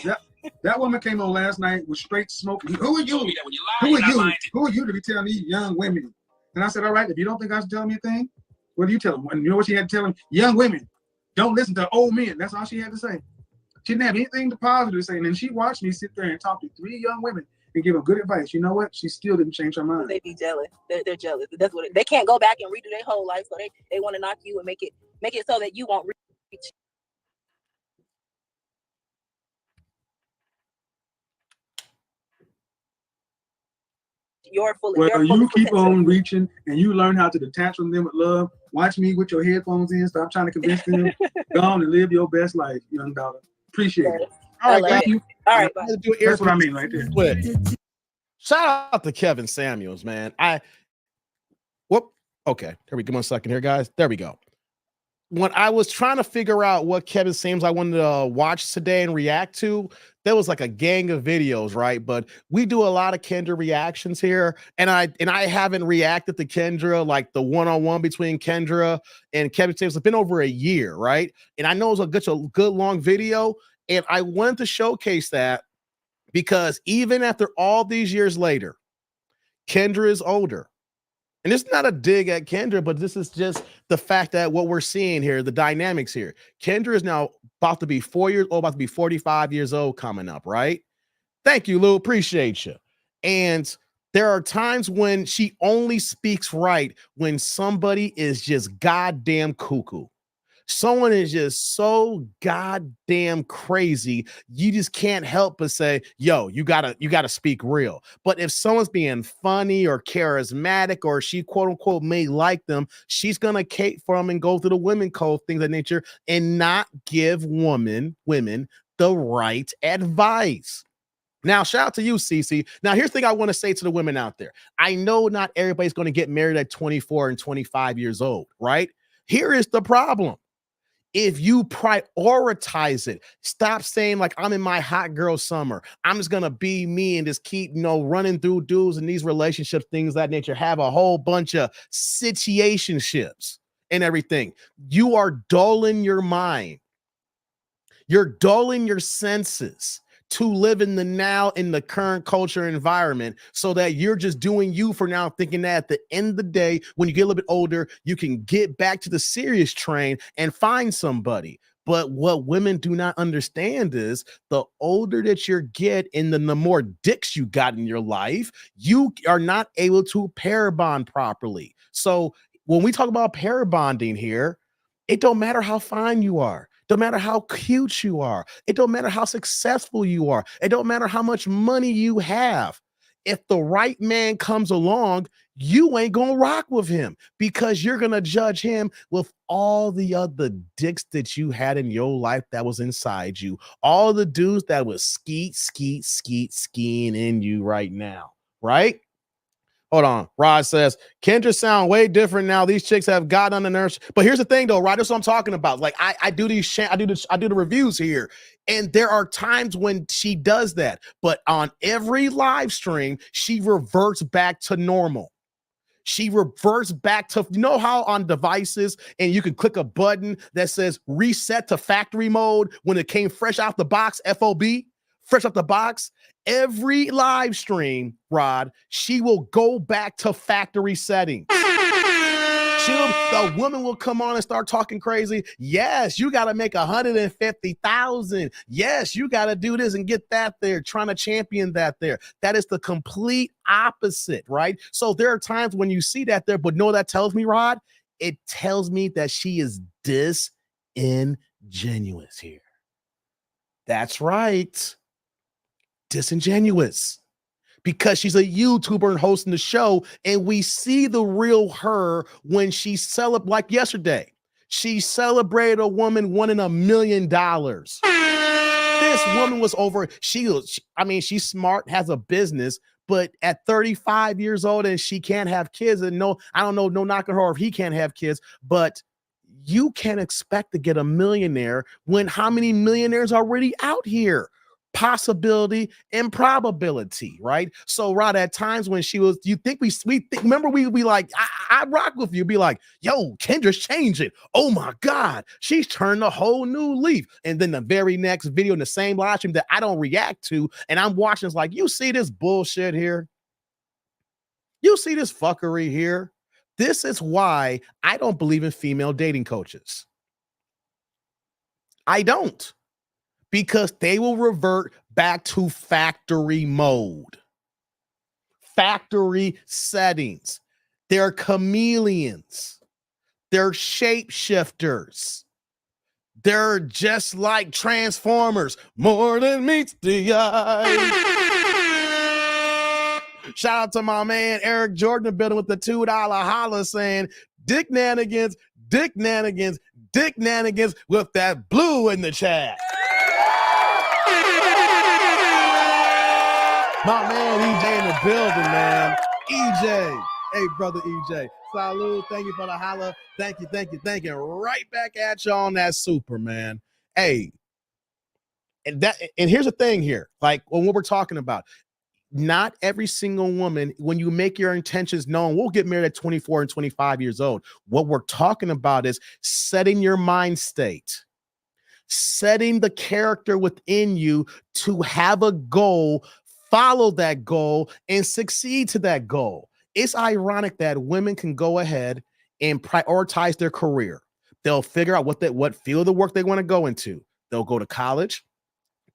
know you. That woman came on last night with straight smoking. Who are you? Who are you? Who are you to be telling these young women? And I said, all right, if you don't think I should tell me a thing, what do you tell them? And you know what she had to tell them? Young women, don't listen to old men. That's all she had to say. She didn't have anything positive to say. And then she watched me sit there and talk to 3 young women and give them good advice. You know what? She still didn't change her mind. They be jealous. They're jealous. That's what they can't go back and redo their whole life. So they want to knock you and make it so that you won't reach. You keep on reaching and you learn how to detach from them with love. Watch me with your headphones in. Stop trying to convince them. Go on and live your best life, young daughter. Appreciate it. All right, thank you. All right, bye. That's what I mean right there. Shout out to Kevin Samuels, man. Okay, here we go. 1 second here, guys. There we go. When I was trying to figure out what Kevin Samuels I wanted to watch today and react to, there was like a gang of videos, right? But we do a lot of Kendra reactions here, and I haven't reacted to Kendra, like the one-on-one between Kendra and Kevin Samuels. It's been over a year, right? And I know it's a good long video, and I wanted to showcase that because even after all these years later, Kendra is older. And it's not a dig at Kendra, but this is just the fact that what we're seeing here, the dynamics here. Kendra is now about to be 4 years old, about to be 45 years old coming up, right? Thank you, Lou. Appreciate you. And there are times when she only speaks right when somebody is just goddamn cuckoo. Someone is just so goddamn crazy, you just can't help but say, yo, you gotta speak real. But if someone's being funny or charismatic, or she quote unquote may like them, she's gonna cape for them and go through the women code, things of nature, and not give women the right advice. Now, shout out to you, Cece. Now, here's the thing I want to say to the women out there. I know not everybody's going to get married at 24 and 25 years old, right? Here is the problem. If you prioritize it, stop saying like, I'm in my hot girl summer, I'm just gonna be me and just keep running through dudes in these relationships, things of that nature, have a whole bunch of situationships and everything. You are dulling your mind, you're dulling your senses to live in the now, in the current culture environment, so that you're just doing you for now, thinking that at the end of the day, when you get a little bit older, you can get back to the serious train and find somebody. But what women do not understand is the older that you get and the more dicks you got in your life, you are not able to pair bond properly. So when we talk about pair bonding here, it don't matter how fine you are. Don't matter how cute you are. It don't matter how successful you are. It don't matter how much money you have. If the right man comes along, you ain't gonna rock with him, because you're gonna judge him with all the other dicks that you had in your life that was inside you. All the dudes that was skiing in you right now, right? Hold on. Rod says, Kendra sound way different now. These chicks have gotten on the nerves. But here's the thing, though, Rod. That's what I'm talking about. Like, I do the reviews here, and there are times when she does that. But on every live stream, she reverts back to normal. She reverts back to, you know how on devices and you can click a button that says reset to factory mode when it came fresh out the box, FOB, fresh out the box. Every live stream, Rod, she will go back to factory settings. The woman will come on and start talking crazy. Yes, you got to make 150,000. Yes, you got to do this and get that there, trying to champion that there. That is the complete opposite, right? So there are times when you see that there, but know that tells me, Rod? It tells me that she is disingenuous here. That's right. Disingenuous. Because she's a YouTuber and hosting the show, and we see the real her when she celebrated, like yesterday. She celebrated a woman winning $1 million. This woman was over. She's smart, has a business, but at 35 years old and she can't have kids. And no, I don't know, no knocking her if he can't have kids, but you can't expect to get a millionaire when how many millionaires are already out here? Possibility and probability, right? So, Rod, at times when she was, you think remember we like, I rock with you, be like, yo, Kendra's changing. Oh my God, she's turned a whole new leaf. And then the very next video in the same live stream that I don't react to, and I'm watching, it's like, you see this bullshit here? You see this fuckery here? This is why I don't believe in female dating coaches. I don't. Because they will revert back to factory mode, factory settings. They're chameleons. They're shapeshifters. They're just like Transformers, more than meets the eye. Shout out to my man Eric Jordan building with the $2 holla saying, Dick Nanigans, Dick Nanigans, Dick Nanigans with that blue in the chat. My man EJ in the building, man. EJ. Hey, brother EJ. Salud. Thank you for the holla. Thank you. Right back at you on that super, man. Hey, and here's the thing here. Like, when we're talking about, not every single woman, when you make your intentions known, we'll get married at 24 and 25 years old. What we're talking about is setting your mind state, setting the character within you to have a goal, follow that goal, and succeed to that goal. It's ironic that women can go ahead and prioritize their career. They'll figure out what field of work they want to go into. They'll go to college.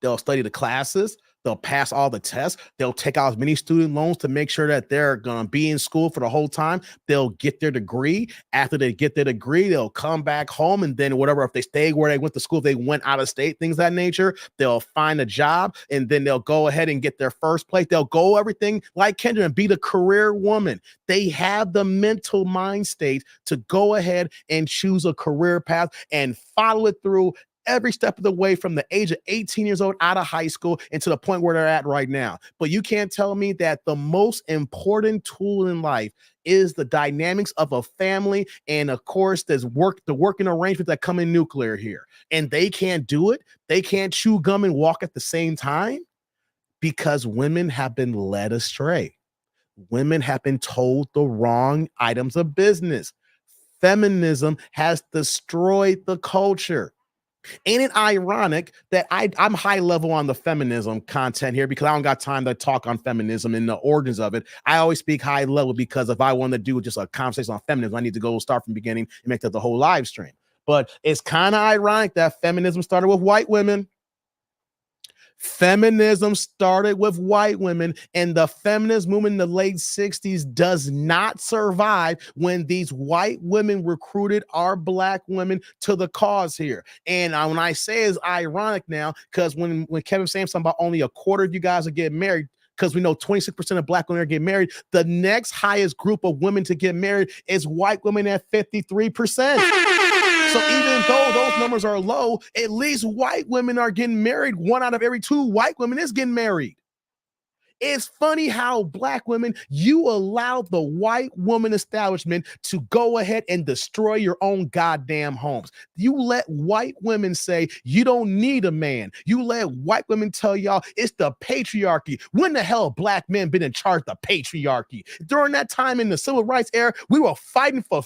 They'll study the classes. They'll pass all the tests. They'll take out as many student loans to make sure that they're going to be in school for the whole time. They'll get their degree. After they get their degree, they'll come back home, and then whatever, if they stay where they went to school, if they went out of state, things of that nature, they'll find a job, and then they'll go ahead and get their first place. They'll go everything like Kendra and be the career woman. They have the mental mind state to go ahead and choose a career path and follow it through every step of the way from the age of 18 years old out of high school and to the point where they're at right now. But you can't tell me that the most important tool in life is the dynamics of a family. And of course, there's the working arrangements that come in nuclear here. And they can't do it. They can't chew gum and walk at the same time because women have been led astray. Women have been told the wrong items of business. Feminism has destroyed the culture. Ain't it ironic that I'm high level on the feminism content here because I don't got time to talk on feminism and the origins of it. I always speak high level because if I want to do just a conversation on feminism, I need to go start from the beginning and make that the whole live stream. But it's kind of ironic that feminism started with white women. Feminism started with white women, and the feminist movement in the late 60s does not survive when these white women recruited our black women to the cause here. And when I say it's ironic now, because when Kevin's saying something about only a quarter of you guys are getting married, because we know 26% of black women are getting married, the next highest group of women to get married is white women at 53%. So even though those numbers are low, at least white women are getting married. 1 out of every 2 white women is getting married. It's funny how black women, you allow the white woman establishment to go ahead and destroy your own goddamn homes. You let white women say you don't need a man. You let white women tell y'all it's the patriarchy. When the hell have black men been in charge of the patriarchy? During that time in the civil rights era, we were fighting for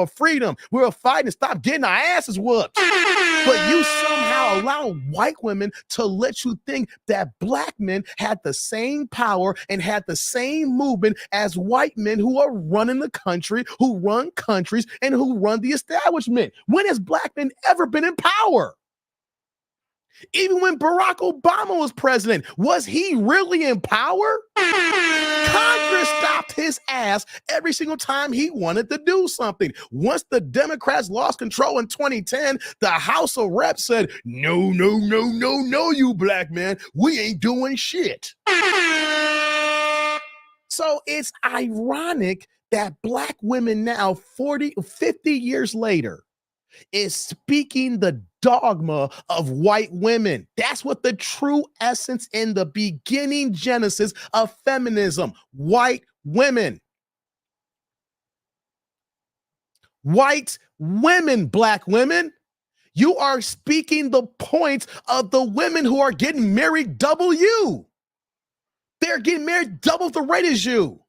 freedom. We were fighting to stop getting our asses whooped. But you somehow allow white women to let you think that black men had the same power and had the same movement as white men who are running the country, who run countries, and who run the establishment. When has black men ever been in power? Even when Barack Obama was president, was he really in power? Congress stopped his ass every single time he wanted to do something. Once the Democrats lost control in 2010, the House of Reps said, no, you black man, we ain't doing shit. So it's ironic that black women now, 50 years later, is speaking the dogma of white women. That's what the true essence in the beginning genesis of feminism, white women. White women, black women. You are speaking the points of the women who are getting married double you. They're getting married double the rate as you.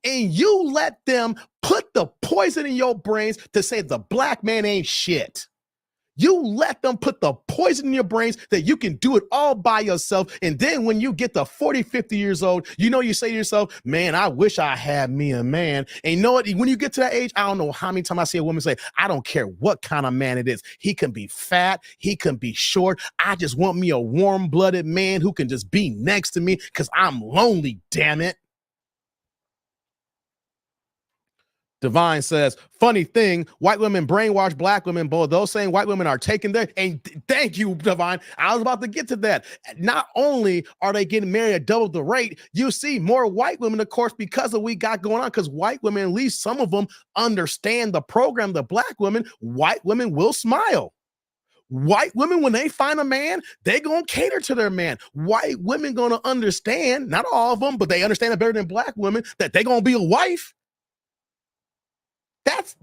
And you let them put the poison in your brains to say the black man ain't shit. You let them put the poison in your brains that you can do it all by yourself. And then when you get to 40, 50 years old, you say to yourself, man, I wish I had me a man. And you know what? When you get to that age, I don't know how many times I see a woman say, I don't care what kind of man it is. He can be fat. He can be short. I just want me a warm-blooded man who can just be next to me because I'm lonely, damn it. Divine says, funny thing, white women brainwash black women, both those saying white women are taking their, and thank you, Divine. I was about to get to that. Not only are they getting married at double the rate, you see more white women, of course, because of what we got going on, because white women, at least some of them understand the program, the black women, white women will smile. White women, when they find a man, they gonna cater to their man. White women gonna understand, not all of them, but they understand it better than black women, that they gonna be a wife.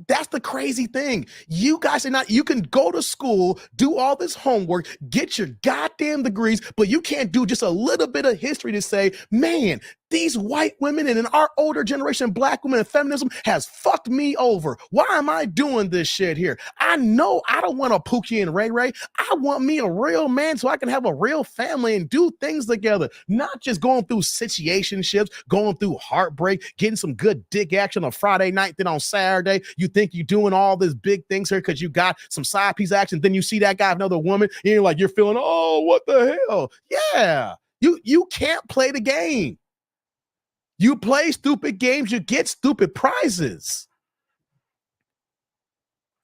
That's the crazy thing. You guys are not, you can go to school, do all this homework, get your goddamn degrees, but you can't do just a little bit of history to say, man, these white women and in our older generation, black women and feminism has fucked me over. Why am I doing this shit here? I know I don't want a Pookie and Ray Ray. I want me a real man so I can have a real family and do things together. Not just going through situationships, going through heartbreak, getting some good dick action on Friday night, then on Saturday Saturday. You think you're doing all these big things here because you got some side piece action. Then you see that guy, another woman, and you're like, you're feeling, oh, what the hell? Yeah, you can't play the game. You play stupid games, you get stupid prizes.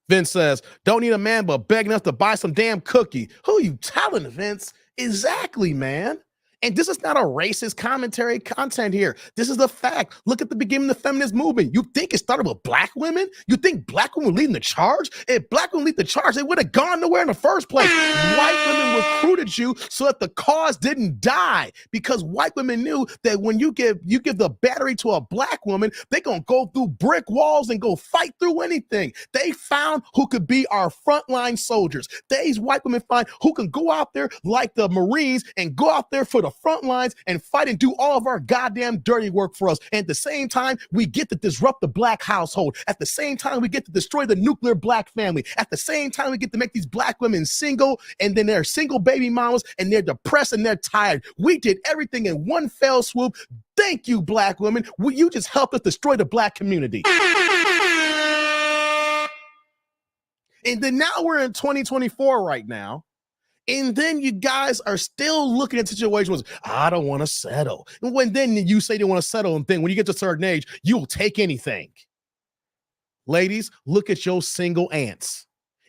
Vince says, don't need a man but begging us to buy some damn cookie. Who you telling, Vince? Exactly, man. And this is not a racist commentary content here. This is the fact. Look at the beginning of the feminist movement. You think it started with black women? You think black women were leading the charge? If black women lead the charge, they would have gone nowhere in the first place. White women recruited you so that the cause didn't die, because white women knew that when you give the battery to a black woman, they're going to go through brick walls and go fight through anything. They found who could be our frontline soldiers. These white women find who can go out there like the Marines and go out there for the front lines and fight and do all of our goddamn dirty work for us. And at the same time, we get to disrupt the black household. At the same time, we get to destroy the nuclear black family. At the same time, we get to make these black women single, and then they're single baby mamas, and they're depressed and they're tired. We did everything in one fell swoop. Thank you, black women. You just helped us destroy the black community. And then now we're in 2024 right now. And then you guys are still looking at situations, I don't want to settle. And when then you say you want to settle, and then when you get to a certain age, you'll take anything. Ladies, look at your single aunts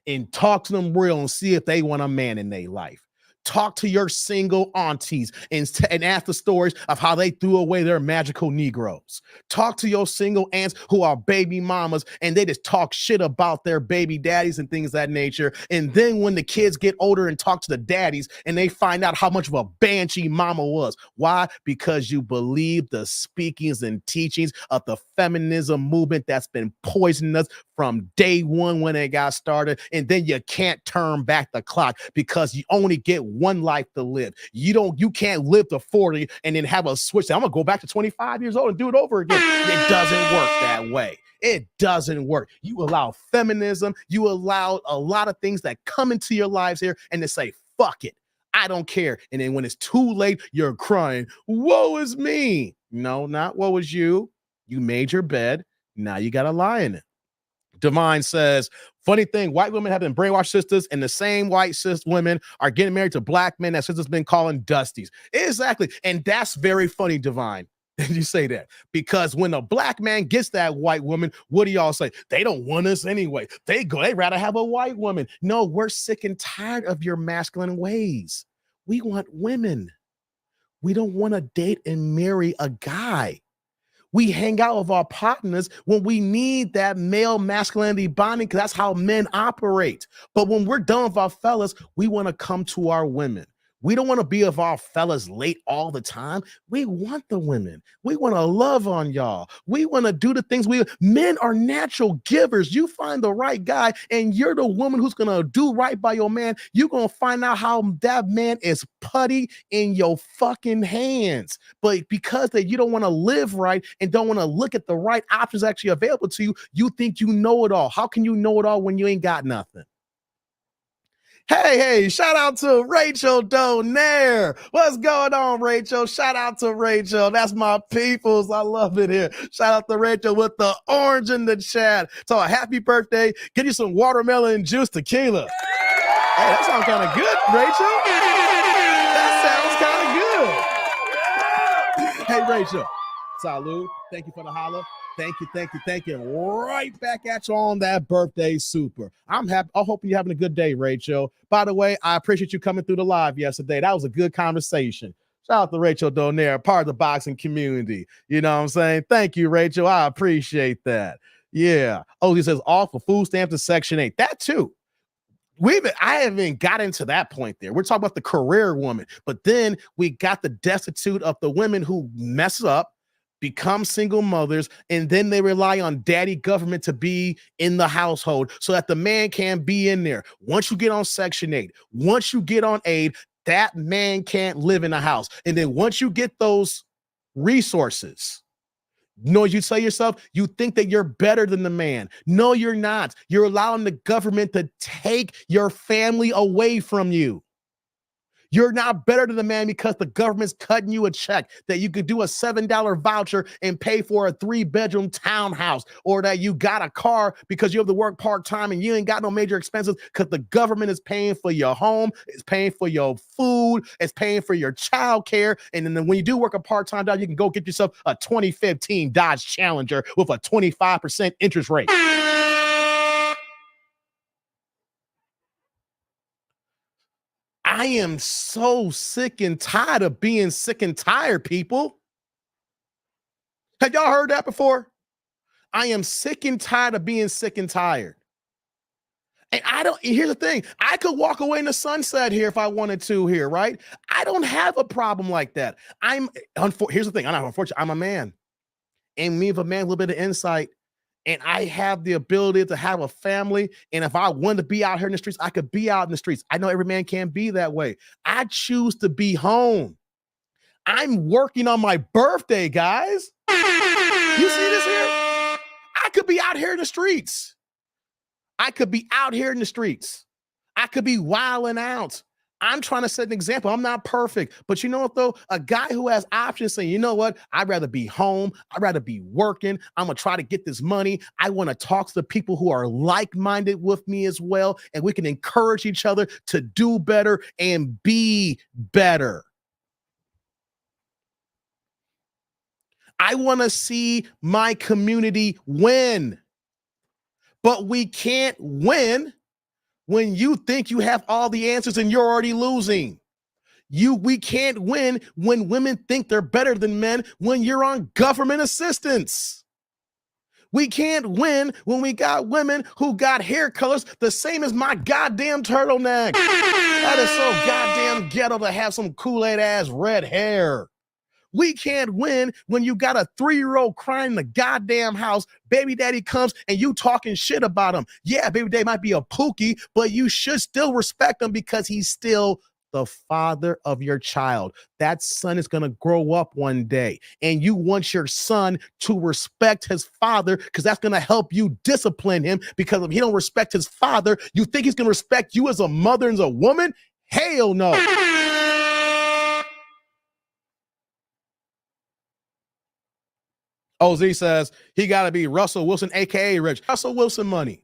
and talk to them real and see if they want a man in their life. Talk to your single aunties and ask the stories of how they threw away their magical Negroes. Talk to your single aunts who are baby mamas and they just talk shit about their baby daddies and things of that nature. And then when the kids get older and talk to the daddies and they find out how much of a banshee mama was. Why? Because you believe the speakings and teachings of the feminism movement that's been poisoning us from day one when it got started. And then you can't turn back the clock because you only get one life to live. You can't live to 40 and then have a switch. I'm gonna go back to 25 years old and do it over again. It doesn't work that way. It doesn't work. You allow feminism, you allow a lot of things that come into your lives here and they say, fuck it, I don't care. And then when it's too late, you're crying, woe is me. No, not woe is you. You made your bed. Now you gotta lie in it. Divine says, funny thing, white women have been brainwashed sisters, and the same white cis women are getting married to black men that sisters been calling dusties. Exactly. And that's very funny, Divine. You say that because when a black man gets that white woman, what do y'all say? They don't want us anyway. They'd rather have a white woman. No, we're sick and tired of your masculine ways. We want women. We don't want to date and marry a guy. We hang out with our partners when we need that male masculinity bonding, because that's how men operate. But when we're done with our fellas, we want to come to our women. We don't want to be with our fellas late all the time. We want the women. We want to love on y'all. We want to do the things men are natural givers. You find the right guy and you're the woman who's going to do right by your man. You're going to find out how that man is putty in your fucking hands. But because that you don't want to live right and don't want to look at the right options actually available to you, you think you know it all. How can you know it all when you ain't got nothing? Hey, shout out to Rachel Donaire. What's going on, Rachel? Shout out to Rachel. That's my peoples. I love it here. Shout out to Rachel with the orange in the chat. So a happy birthday. Get you some watermelon juice tequila. Hey, that sounds kind of good, Rachel. That sounds kind of good. Hey, Rachel. Salud. Thank you for the holla. Thank you. Right back at you on that birthday super. I'm happy. I hope you're having a good day, Rachel. By the way, I appreciate you coming through the live yesterday. That was a good conversation. Shout out to Rachel Donaire, part of the boxing community. You know what I'm saying? Thank you, Rachel. I appreciate that. Yeah. Oh, he says all for food stamps to Section 8. That too. I haven't got into that point there. We're talking about the career woman, but then we got the destitute of the women who mess up, become single mothers, and then they rely on daddy government to be in the household so that the man can be in there. Once you get on Section 8, once you get on aid, that man can't live in the house. And then once you get those resources, you tell yourself, you think that you're better than the man. No, you're not. You're allowing the government to take your family away from you. You're not better than the man because the government's cutting you a check, that you could do a $7 voucher and pay for a 3-bedroom townhouse, or that you got a car because you have to work part-time and you ain't got no major expenses because the government is paying for your home, it's paying for your food, it's paying for your child care. And then when you do work a part-time job, you can go get yourself a 2015 Dodge Challenger with a 25% interest rate. I am so sick and tired of being sick and tired, people. Have y'all heard that before? I am sick and tired of being sick and tired. And here's the thing. I could walk away in the sunset here if I wanted to here, right? I don't have a problem like that. Here's the thing. I'm not unfortunate. I'm a man. And me, as a man, a little bit of insight. And I have the ability to have a family. And if I wanted to be out here in the streets, I could be out in the streets. I know every man can't be that way. I choose to be home. I'm working on my birthday, guys. You see this here? I could be out here in the streets. I could be out here in the streets. I could be wilding out. I'm trying to set an example. I'm not perfect, but you know what though? A guy who has options saying, you know what? I'd rather be home. I'd rather be working. I'm going to try to get this money. I want to talk to the people who are like-minded with me as well. And we can encourage each other to do better and be better. I want to see my community win, but we can't win when you think you have all the answers and you're already losing. We can't win when women think they're better than men when you're on government assistance. We can't win when we got women who got hair colors the same as my goddamn turtleneck. That is so goddamn ghetto to have some Kool-Aid ass red hair. We can't win when you got a 3-year-old crying in the goddamn house. Baby daddy comes and you talking shit about him. Yeah, baby daddy might be a pookie, but you should still respect him because he's still the father of your child. That son is going to grow up one day, and you want your son to respect his father because that's going to help you discipline him, because if he don't respect his father, you think he's going to respect you as a mother and as a woman? Hell no. OZ says he got to be Russell Wilson, a.k.a. Rich. Russell Wilson money.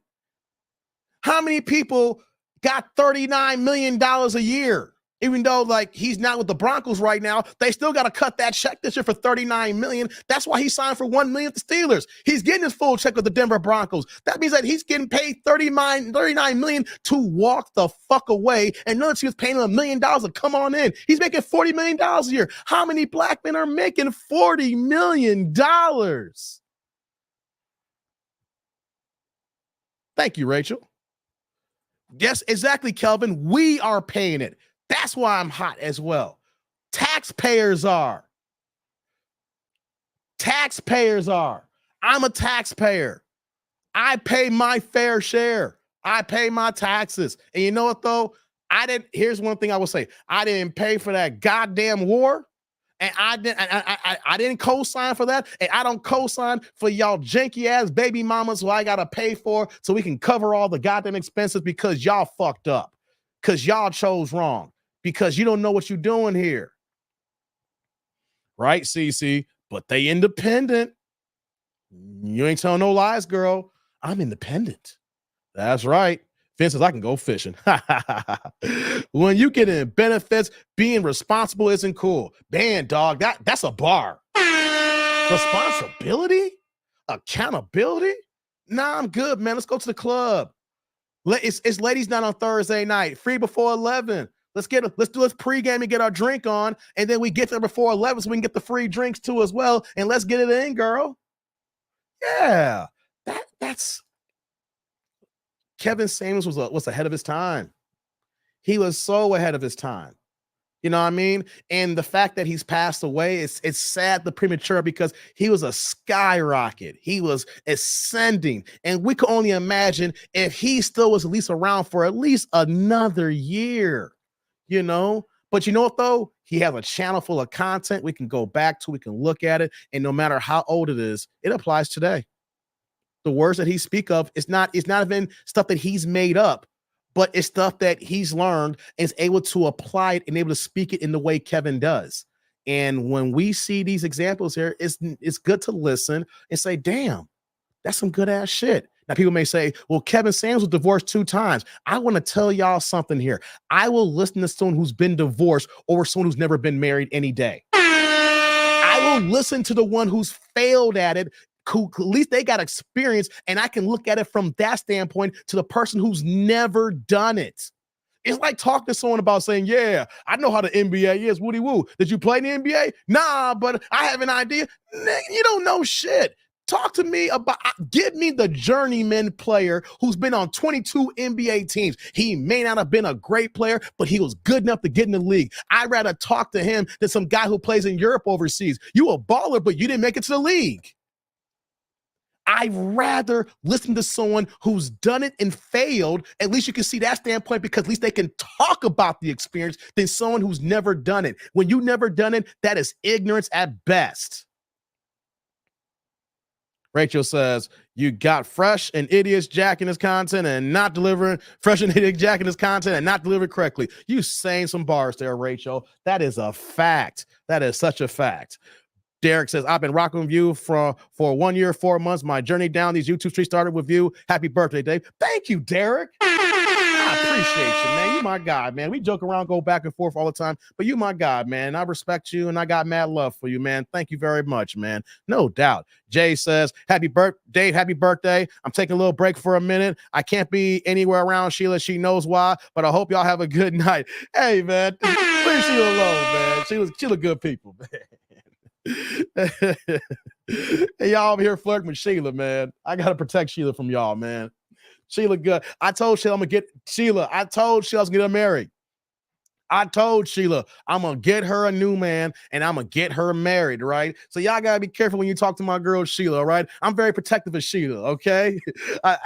How many people got $39 million a year? Even though, like, he's not with the Broncos right now, they still got to cut that check this year for $39 million. That's why he signed for $1 million with the Steelers. He's getting his full check with the Denver Broncos. That means that he's getting paid $39 million to walk the fuck away. And notice he was paying him $1 million to come on in. He's making $40 million a year. How many black men are making $40 million? Thank you, Rachel. Yes, exactly, Kelvin. We are paying it. That's why I'm hot as well. Taxpayers are. I'm a taxpayer. I pay my fair share. I pay my taxes. And you know what, though? Here's one thing I will say. I didn't pay for that goddamn war. And I didn't co-sign for that. And I don't co-sign for y'all janky ass baby mamas who I got to pay for so we can cover all the goddamn expenses because y'all fucked up. Because y'all chose wrong. Because you don't know what you're doing here. Right, Cece? But they independent. You ain't telling no lies, girl. I'm independent. That's right. Vince says I can go fishing. When you get in benefits, being responsible isn't cool. Man, dog, that's a bar. Responsibility? Accountability? Nah, I'm good, man. Let's go to the club. It's ladies' night on Thursday night. Free before 11. Let's do this pregame and get our drink on, and then we get there before 11 so we can get the free drinks too as well, and let's get it in, girl. Yeah, that's Kevin Samuels was ahead of his time. He was so ahead of his time. You know what I mean? And the fact that he's passed away, it's sad, the premature, because he was a skyrocket. He was ascending. And we can only imagine if he still was at least around for at least another year, you know? But you know what, though? He has a channel full of content we can go back to, we can look at it, and no matter how old it is, it applies today. The words that he speak of, it's not even stuff that he's made up, but it's stuff that he's learned and is able to apply it and able to speak it in the way Kevin does. And when we see these examples here, it's good to listen and say, damn, that's some good ass shit. Now, people may say, well, Kevin Samuels was divorced 2 times. I want to tell y'all something here. I will listen to someone who's been divorced over someone who's never been married any day. I will listen to the one who's failed at it, who at least they got experience, and I can look at it from that standpoint to the person who's never done it. It's like talking to someone about saying, yeah, I know how the NBA is. Woody woo. Did you play in the NBA? Nah, but I have an idea. You don't know shit. Talk to me about, give me the journeyman player who's been on 22 NBA teams. He may not have been a great player, but he was good enough to get in the league. I'd rather talk to him than some guy who plays in Europe overseas. You a baller, but you didn't make it to the league. I'd rather listen to someone who's done it and failed. At least you can see that standpoint because at least they can talk about the experience than someone who's never done it. When you never done it, that is ignorance at best. Rachel says, you got fresh and idiots jacking his content and not delivering, fresh and idiot jacking his content and not delivering correctly. You saying some bars there, Rachel. That is a fact. That is such a fact. Derek says, I've been rocking with you for 1 year, 4 months. My journey down these YouTube streets started with you. Happy birthday, Dave. Thank you, Derek. I appreciate you, man. You my guy, man. We joke around, go back and forth all the time, but you my guy, man. I respect you, and I got mad love for you, man. Thank you very much, man. No doubt. Jay says, happy birthday, happy birthday. I'm taking a little break for a minute. I can't be anywhere around Sheila. She knows why, but I hope y'all have a good night. Hey, man, leave Sheila alone, man. Sheila good people, man. Hey, y'all over here flirting with Sheila, man. I gotta protect Sheila from y'all, man. Sheila good. I told Sheila I was gonna get her married. I told Sheila I'm gonna get her a new man and I'm gonna get her married, right? So y'all gotta be careful when you talk to my girl Sheila, right? I'm very protective of Sheila, okay? I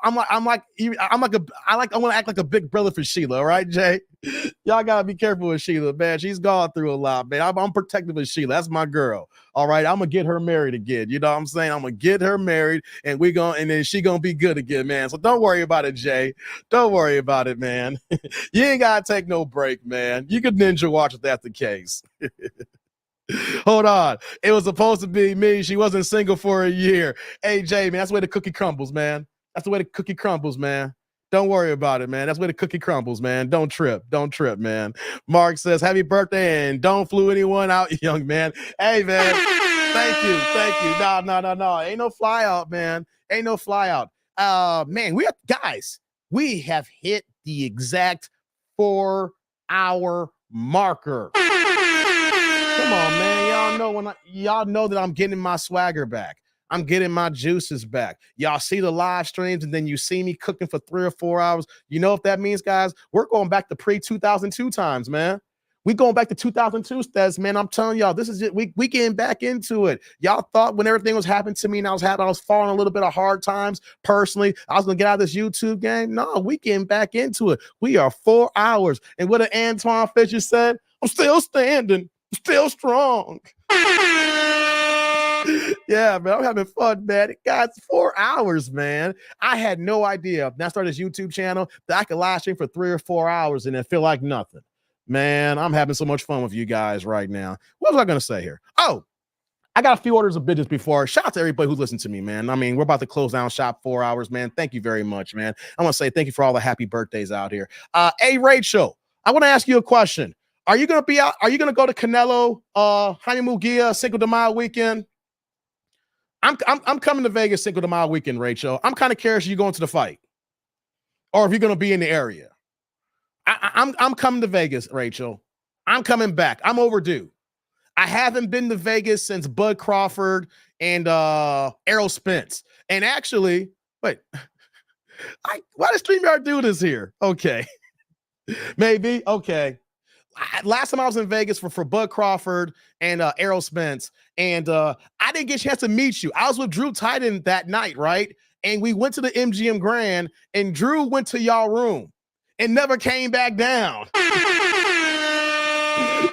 want to act like a big brother for Sheila, all right, Jay? Y'all gotta be careful with Sheila, man. She's gone through a lot, man. I'm protective of Sheila. That's my girl. All right, I'm gonna get her married again. You know what I'm saying? I'm gonna get her married, and then she gonna be good again, man. So don't worry about it, Jay. Don't worry about it, man. You ain't gotta take no break, man. You could ninja watch if that's the case. Hold on. It was supposed to be me. She wasn't single for a year. Hey, Jay, man, that's the way the cookie crumbles, man. That's the way the cookie crumbles, man. Don't worry about it, man. That's where the cookie crumbles, man. Don't trip, man. Mark says, happy birthday and don't flew anyone out, young man. Hey, man, thank you. No. Ain't no fly out, man. Ain't no fly out. Man, we have hit the exact 4-hour marker. Come on, man. Y'all know that I'm getting my swagger back. I'm getting my juices back. Y'all see the live streams and then you see me cooking for 3 or 4 hours. You know what that means, guys? We're going back to pre-2002 times, man. We going back to 2002 stats, man. I'm telling y'all, this is it. We getting back into it. Y'all thought when everything was happening to me and I was falling a little bit of hard times personally, I was going to get out of this YouTube game. No, we getting back into it. We are 4 hours. And what did Antoine Fisher said? I'm still standing. I'm still strong. Yeah, man, I'm having fun, man. Guys, 4 hours, man. I had no idea when I started this YouTube channel that I could live stream for 3 or 4 hours and it feel like nothing. Man, I'm having so much fun with you guys right now. What was I going to say here? Oh, I got a few orders of business before. Shout out to everybody who listened to me, man. I mean, we're about to close down shop 4 hours, man. Thank you very much, man. I want to say thank you for all the happy birthdays out here. Hey, Rachel, I want to ask you a question. Are you going to be out? Are you going to go to Canelo, Jaime Munguia, Cinco de Mayo weekend? I'm coming to Vegas Cinco de Mayo weekend, Rachel. I'm kind of curious if you're going to the fight or if you're going to be in the area. I'm coming to Vegas, Rachel. I'm coming back. I'm overdue. I haven't been to Vegas since Bud Crawford and Errol Spence. And actually, wait, why does StreamYard do this here? Okay. Maybe. Okay. Last time I was in Vegas for Bud Crawford and Errol Spence, and I didn't get a chance to meet you. I was with Drew Titan that night, right? And we went to the MGM Grand, and Drew went to y'all room and never came back down.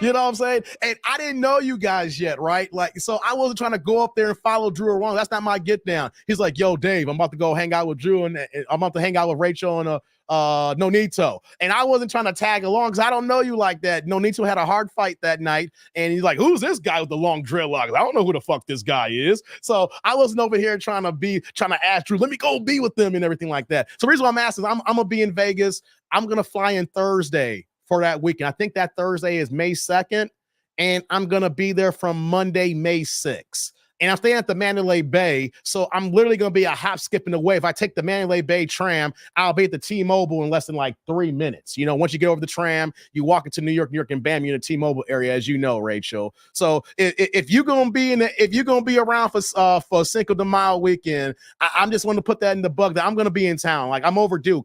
You know what I'm saying? And I didn't know you guys yet, right? Like, so I wasn't trying to go up there and follow Drew around. That's not my get down. He's like, yo, Dave, I'm about to go hang out with Drew and I'm about to hang out with Rachel and Nonito. And I wasn't trying to tag along because I don't know you like that. Nonito had a hard fight that night. And he's like, who's this guy with the long dreadlocks? I don't know who the fuck this guy is. So I wasn't over here trying to ask Drew, let me go be with them and everything like that. So the reason why I'm asking is I'm going to be in Vegas. I'm going to fly in Thursday for that weekend. I think that Thursday is May 2nd, and I'm going to be there from Monday, May 6th. And I'm staying at the Mandalay Bay, so I'm literally going to be a hop, skipping away. If I take the Mandalay Bay tram, I'll be at the T-Mobile in less than like 3 minutes. You know, once you get over the tram, you walk into New York, and bam, you're in the T-Mobile area, as you know, Rachel. So if you're going to be if you're going to be around for Cinco de Mayo weekend, I'm just want to put that in the bug that I'm going to be in town. Like, I'm overdue.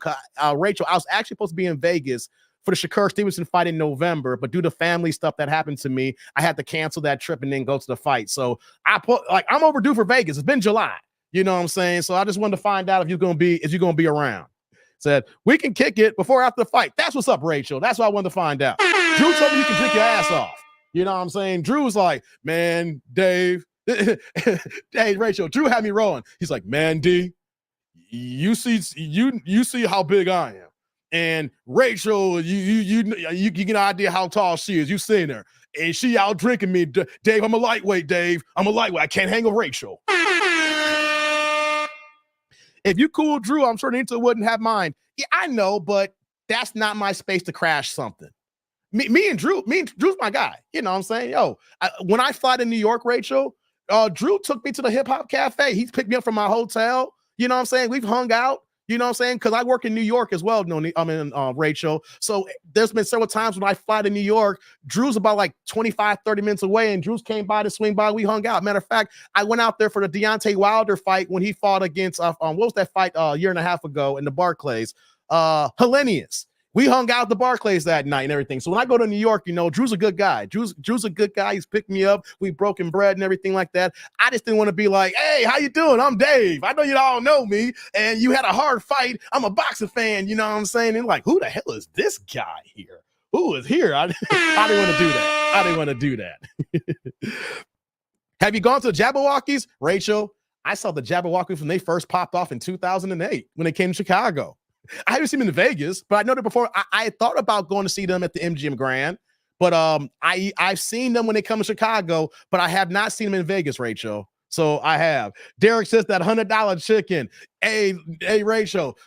Rachel, I was actually supposed to be in Vegas for the Shakur Stevenson fight in November, but due to family stuff that happened to me, I had to cancel that trip and then go to the fight. So I'm overdue for Vegas. It's been July. You know what I'm saying? So I just wanted to find out if you're gonna be around. Said we can kick it before or after the fight. That's what's up, Rachel. That's what I wanted to find out. Drew told me you can drink your ass off. You know what I'm saying? Drew's like, man, Dave. Hey, Rachel, Drew had me rolling. He's like, man, D, you see how big I am. And Rachel, you get an idea how tall she is. You seen her. And she out drinking me. Dave, I'm a lightweight, Dave. I'm a lightweight. I can't hang with Rachel. If you cool Drew, I'm sure Nito wouldn't have mine. Yeah, I know, but that's not my space to crash something. Me and Drew's my guy. You know what I'm saying? Yo, when I fly to New York, Rachel, Drew took me to the Hip Hop Cafe. He picked me up from my hotel. You know what I'm saying? We've hung out. You know what I'm saying? Because I work in New York as well, Rachel. So there's been several times when I fly to New York, Drew's about like 25, 30 minutes away, and Drew's came by to swing by. We hung out. Matter of fact, I went out there for the Deontay Wilder fight when he fought against, what was that fight a year and a half ago in the Barclays? Hellenius. We hung out at the Barclays that night and everything. So when I go to New York, you know, Drew's a good guy. Drew's a good guy. He's picked me up. We broken bread and everything like that. I just didn't want to be like, hey, how you doing? I'm Dave. I know you all know me. And you had a hard fight. I'm a boxing fan. You know what I'm saying? And like, who the hell is this guy here? Who is here? I didn't want to do that. I didn't want to do that. Have you gone to the Jabberwockies? Rachel, I saw the Jabberwockies when they first popped off in 2008 when they came to Chicago. I haven't seen them in Vegas, but I know that before. I thought about going to see them at the MGM Grand, but I've seen them when they come to Chicago, but I have not seen them in Vegas, Rachel. So I have. Derek says that $100 chicken. Hey, Rachel.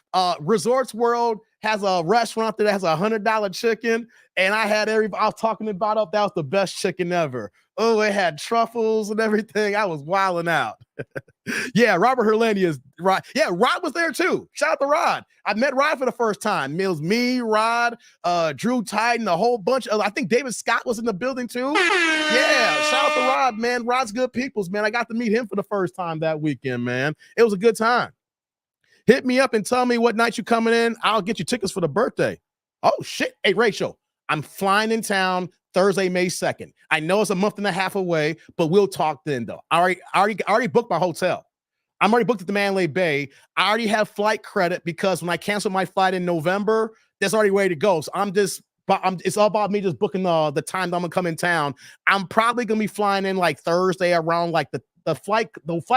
Resorts World has a restaurant that has $100 chicken, and I was talking about it. That was the best chicken ever. Oh, it had truffles and everything. I was wilding out. Yeah, Robert Hernandez. Rod. Yeah, Rod was there too. Shout out to Rod. I met Rod for the first time. It was me, Rod, Drew Titan, a whole bunch of. I think David Scott was in the building too. Yeah, shout out to Rod, man. Rod's good peoples, man. I got to meet him for the first time that weekend, man. It was a good time. Hit me up and tell me what night you coming in. I'll get you tickets for the birthday. Oh shit! Hey, Rachel, I'm flying in town Thursday, May 2nd. I know it's a month and a half away, but we'll talk then, though. I already booked my hotel. I'm already booked at the Mandalay Bay. I already have flight credit because when I canceled my flight in November, that's already ready to go. So it's all about me just booking the time that I'm gonna come in town. I'm probably gonna be flying in like Thursday around like the flight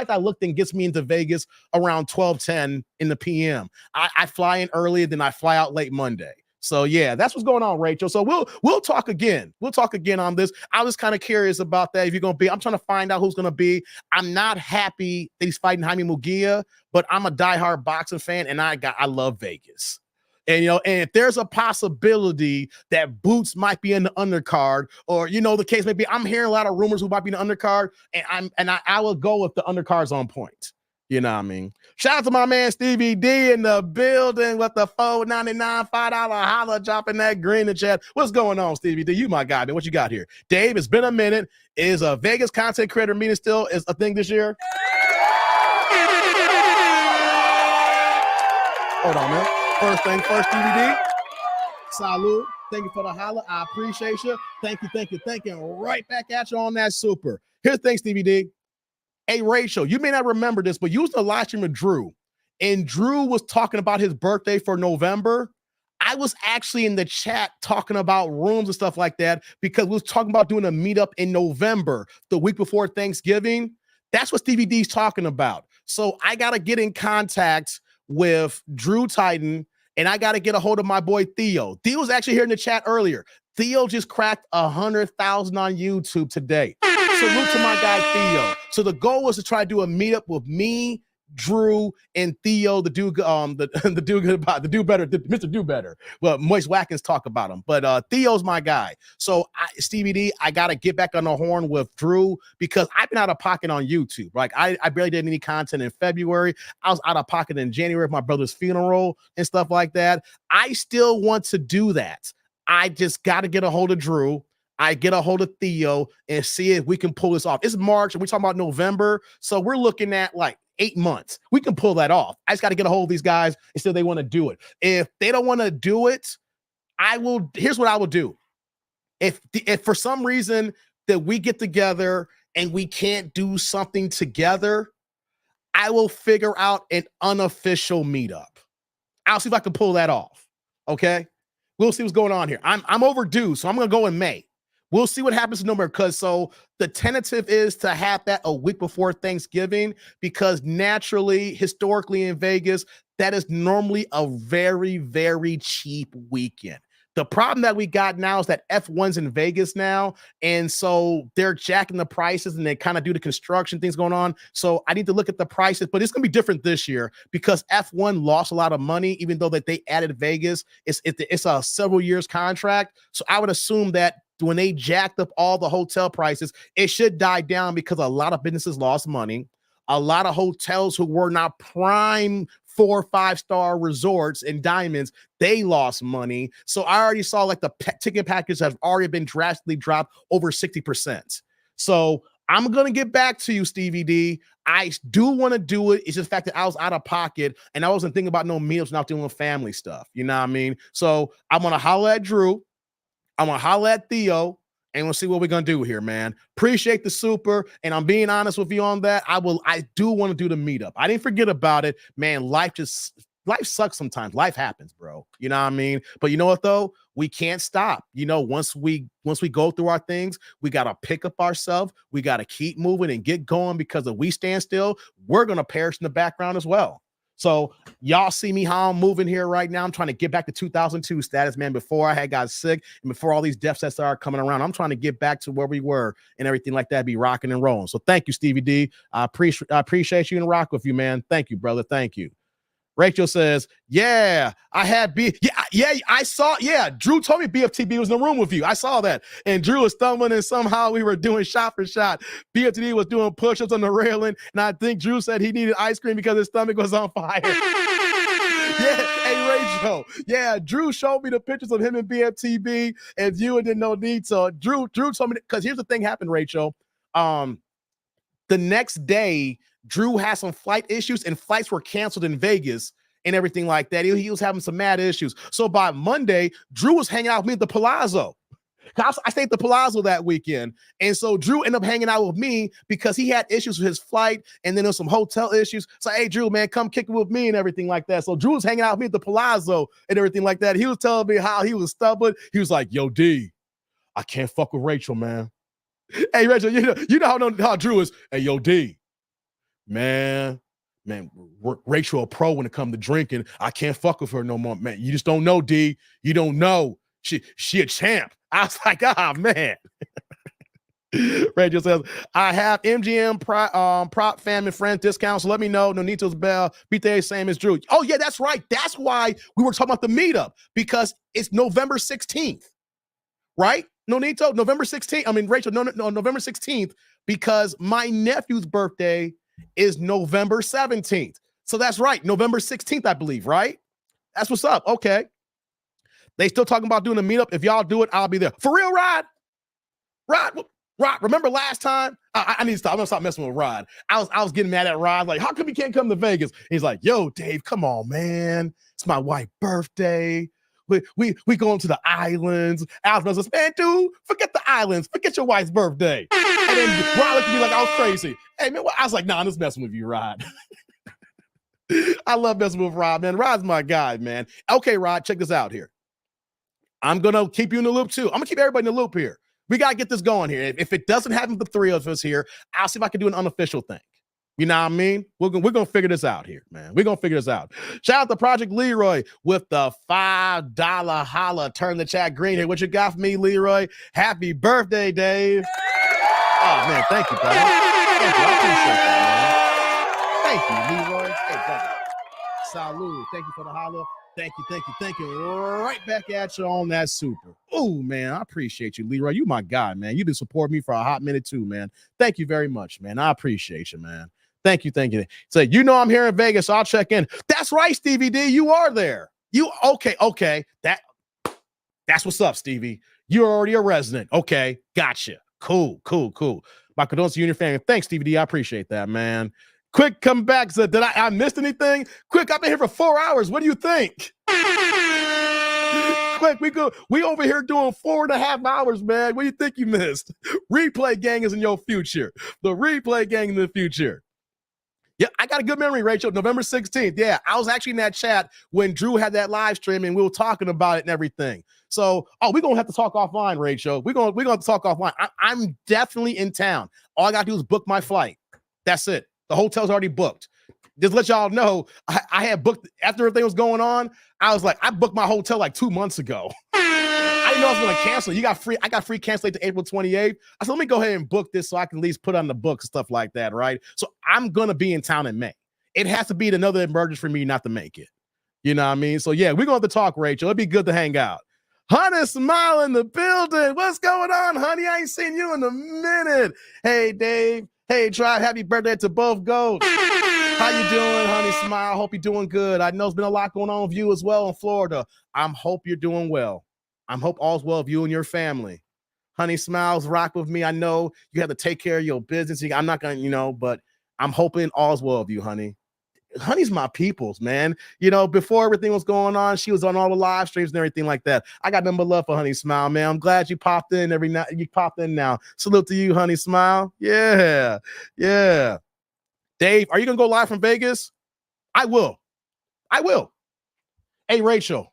I looked in gets me into Vegas around 12:10 in the PM. I fly in early, then I fly out late Monday. So yeah, that's what's going on, Rachel. So we'll talk again. We'll talk again on this. I was kind of curious about that. If you're gonna be, I'm trying to find out who's gonna be. I'm not happy that he's fighting Jaime Munguia, but I'm a diehard boxing fan, and I love Vegas. And and if there's a possibility that Boots might be in the undercard, or the case may be, I'm hearing a lot of rumors who might be in the undercard, and I will go if the undercard's on point. You know what I mean? Shout out to my man Stevie D in the building with the $4.99 $5 holla dropping that green in the chat. What's going on, Stevie D? You my guy, man. What you got here? Dave, it's been a minute. Is a Vegas content creator meeting still is a thing this year? Hold on, man. First thing first, Stevie D. Salud. Thank you for the holla. I appreciate you. Thank you. Right back at you on that super. Here's the thing, Stevie D. Hey, Rachel, you may not remember this, but you was the live stream with Drew, and Drew was talking about his birthday for November. I was actually in the chat talking about rooms and stuff like that because we was talking about doing a meetup in November, the week before Thanksgiving. That's what Stevie D's talking about. So I got to get in contact with Drew Titan, and I got to get a hold of my boy Theo. Theo was actually here in the chat earlier. Theo just cracked 100,000 on YouTube today. Salute to my guy Theo. So the goal was to try to do a meetup with me, Drew, and Theo, the dude better, Mr. Do Better. Well, Moist Watkins talk about him, but Theo's my guy. So Stevie D, I gotta get back on the horn with Drew because I've been out of pocket on YouTube. Like I barely did any content in February. I was out of pocket in January of my brother's funeral and stuff like that. I still want to do that. I just got to get a hold of Drew. I get a hold of Theo and see if we can pull this off. It's March and we're talking about November. So we're looking at like 8 months. We can pull that off. I just got to get a hold of these guys and see if they want to do it. If they don't want to do it, here's what I will do. If for some reason that we get together and we can't do something together, I will figure out an unofficial meetup. I'll see if I can pull that off. Okay. We'll see what's going on here. I'm overdue, so I'm going to go in May. We'll see what happens in November because so the tentative is to have that a week before Thanksgiving because naturally, historically in Vegas, that is normally a very, very cheap weekend. The problem that we got now is that F1's in Vegas now, and so they're jacking the prices and they kind of do the construction things going on. So I need to look at the prices, but it's going to be different this year because F1 lost a lot of money, even though that they added Vegas. It's a several years contract. So I would assume that when they jacked up all the hotel prices, it should die down because a lot of businesses lost money. A lot of hotels who were not prime 4- or 5-star resorts and diamonds, they lost money. So I already saw like the ticket package have already been drastically dropped over 60%. So I'm going to get back to you, Stevie D. I do want to do it. It's just the fact that I was out of pocket and I wasn't thinking about no meals, not doing family stuff. You know what I mean? So I'm going to holler at Drew. I'm going to holler at Theo. And we'll see what we're going to do here, man. Appreciate the super. And I'm being honest with you on that. I do want to do the meetup. I didn't forget about it. Man, life sucks sometimes. Life happens, bro. You know what I mean? But you know what, though? We can't stop. You know, once we go through our things, we got to pick up ourselves. We got to keep moving and get going because if we stand still, we're going to perish in the background as well. So y'all see me how I'm moving here right now. I'm trying to get back to 2002 status, man, before I had got sick and before all these deaths that started coming around. I'm trying to get back to where we were and everything like that, be rocking and rolling. So thank you, Stevie D. I appreciate you and rock with you, man. Thank you, brother. Thank you. Rachel says, yeah, I had I saw, Drew told me BFTB was in the room with you. I saw that. And Drew was stumbling and somehow we were doing shot for shot. BFTB was doing push-ups on the railing. And I think Drew said he needed ice cream because his stomach was on fire. Yeah, hey, Rachel. Yeah, Drew showed me the pictures of him and BFTB and you and didn't know need. So Drew told me, because here's the thing happened, Rachel. The next day, Drew had some flight issues and flights were canceled in Vegas and everything like that. He was having some mad issues. So by Monday, Drew was hanging out with me at the Palazzo. I stayed at the Palazzo that weekend. And so Drew ended up hanging out with me because he had issues with his flight and then there was some hotel issues. So, hey, Drew, man, come kick it with me and everything like that. So Drew was hanging out with me at the Palazzo and everything like that. He was telling me how he was stubborn. He was like, yo, D, I can't fuck with Rachel, man. Hey, Rachel, you know how Drew is. Hey, yo, D, man, Rachel a pro when it comes to drinking. I can't fuck with her no more, man. You just don't know, D. You don't know. She a champ. I was like, man. Rachel says, I have MGM prop fam and friend discounts. So let me know. Nonito's bell. BDAY same as Drew. Oh, yeah, that's right. That's why we were talking about the meetup because it's November 16th, right? Nonito, November 16th. I mean, Rachel, no, November 16th because my nephew's birthday is November 17th. So that's right. November 16th, I believe, right? That's what's up. Okay. They still talking about doing a meetup. If y'all do it, I'll be there. For real, Rod, remember last time? I need to stop. I'm going to stop messing with Rod. I was getting mad at Rod. Like, how come he can't come to Vegas? And he's like, yo, Dave, come on, man. It's my wife's birthday. We going to the islands. I was like, man, dude, forget the islands. Forget your wife's birthday. And then Rod looked at me like I was crazy. Hey, man, I was like, nah, I'm just messing with you, Rod. I love messing with Rod, man. Rod's my guy, man. Okay, Rod, check this out here. I'm going to keep you in the loop too. I'm going to keep everybody in the loop here. We got to get this going here. If it doesn't happen with the three of us here, I'll see if I can do an unofficial thing. You know what I mean? We're going to figure this out here, man. We're going to figure this out. Shout out to Project Leroy with the $5 holla. Turn the chat green here. What you got for me, Leroy? Happy birthday, Dave. Oh, man. Thank you, brother. Thank you. I appreciate that, man. Thank you, Leroy. Hey, brother. Salud. Thank you for the holla. Thank you. Right back at you on that super. Oh, man, I appreciate you, Leroy. You my guy, man. You've been supporting me for a hot minute too, man. Thank you very much, man. I appreciate you, man. Thank you. So, I'm here in Vegas, so I'll check in. That's right, Stevie D. You are there. Okay. That's what's up, Stevie. You're already a resident. Okay, gotcha. Cool. My condolences to you and your family. Thanks, Stevie D. I appreciate that, man. Quick, come back. So did I missed anything? Quick, I've been here for 4 hours. What do you think? Quick, we over here doing 4.5 hours, man. What do you think you missed? Replay gang is in your future. The replay gang in the future. Yeah, I got a good memory, Rachel. November 16th. Yeah, I was actually in that chat when Drew had that live stream and we were talking about it and everything. So, we're going to have to talk offline, Rachel. We're going to talk offline. I'm definitely in town. All I got to do is book my flight. That's it. The hotel's already booked. Just let y'all know, I had booked after everything was going on. I was like, I booked my hotel like 2 months ago. I didn't know I was going to cancel. I got free cancellation to April 28th. I said, let me go ahead and book this so I can at least put on the books and stuff like that, right? So I'm going to be in town in May. It has to be another emergency for me not to make it. You know what I mean? So yeah, we're going to have to talk, Rachel. It'd be good to hang out. Honey Smile in the building. What's going on, honey? I ain't seen you in a minute. Hey, Dave. Hey, Tribe. Happy birthday to both goats. How you doing, Honey Smile? Hope you're doing good. I know there's been a lot going on with you as well in Florida. Hope you're doing well. Hope all's well with you and your family. Honey Smiles, rock with me. I know you have to take care of your business. I'm not going to, but I'm hoping all's well with you, honey. Honey's my peoples, man. Before everything was going on, she was on all the live streams and everything like that. I got nothing but love for Honey Smile, man. I'm glad you popped in every night. You popped in now. Salute to you, Honey Smile. Yeah. Dave, are you going to go live from Vegas? I will. Hey, Rachel.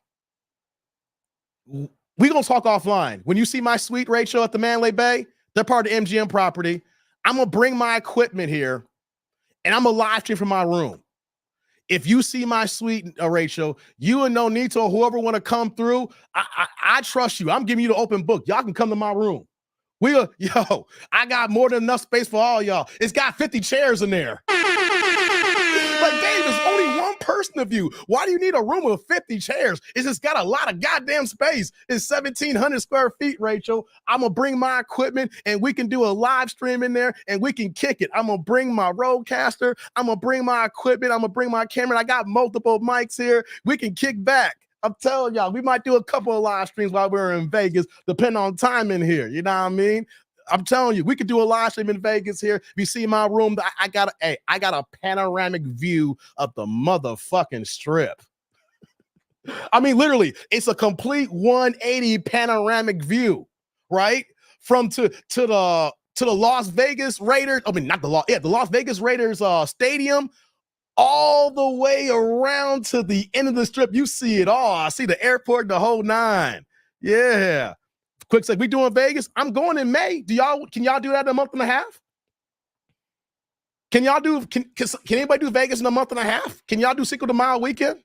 We're going to talk offline. When you see my suite, Rachel, at the Mandalay Bay, they're part of the MGM property. I'm going to bring my equipment here, and I'm going to live stream from my room. If you see my suite, Rachel, you and Nonito, whoever want to come through, I trust you. I'm giving you the open book. Y'all can come to my room. I got more than enough space for all y'all. It's got 50 chairs in there. Like, Dave, there's only one person of you. Why do you need a room with 50 chairs? It's just got a lot of goddamn space. It's 1,700 square feet, Rachel. I'm going to bring my equipment, and we can do a live stream in there, and we can kick it. I'm going to bring my Rodecaster. I'm going to bring my equipment. I'm going to bring my camera. I got multiple mics here. We can kick back. I'm telling y'all, we might do a couple of live streams while we're in Vegas, depending on time in here. You know what I mean? I'm telling you, we could do a live stream in Vegas here. If you see my room, I got a panoramic view of the motherfucking strip. I mean, literally, it's a complete 180 panoramic view, right? From to the Las Vegas Raiders. I mean, not the Las Vegas Raiders stadium. All the way around to the end of the strip. You see it all. I see the airport, the whole nine. Yeah. Quick sec, we doing Vegas? I'm going in May. Can y'all do that in a month and a half? Can anybody do Vegas in a month and a half? Can y'all do Cinco de Mayo weekend?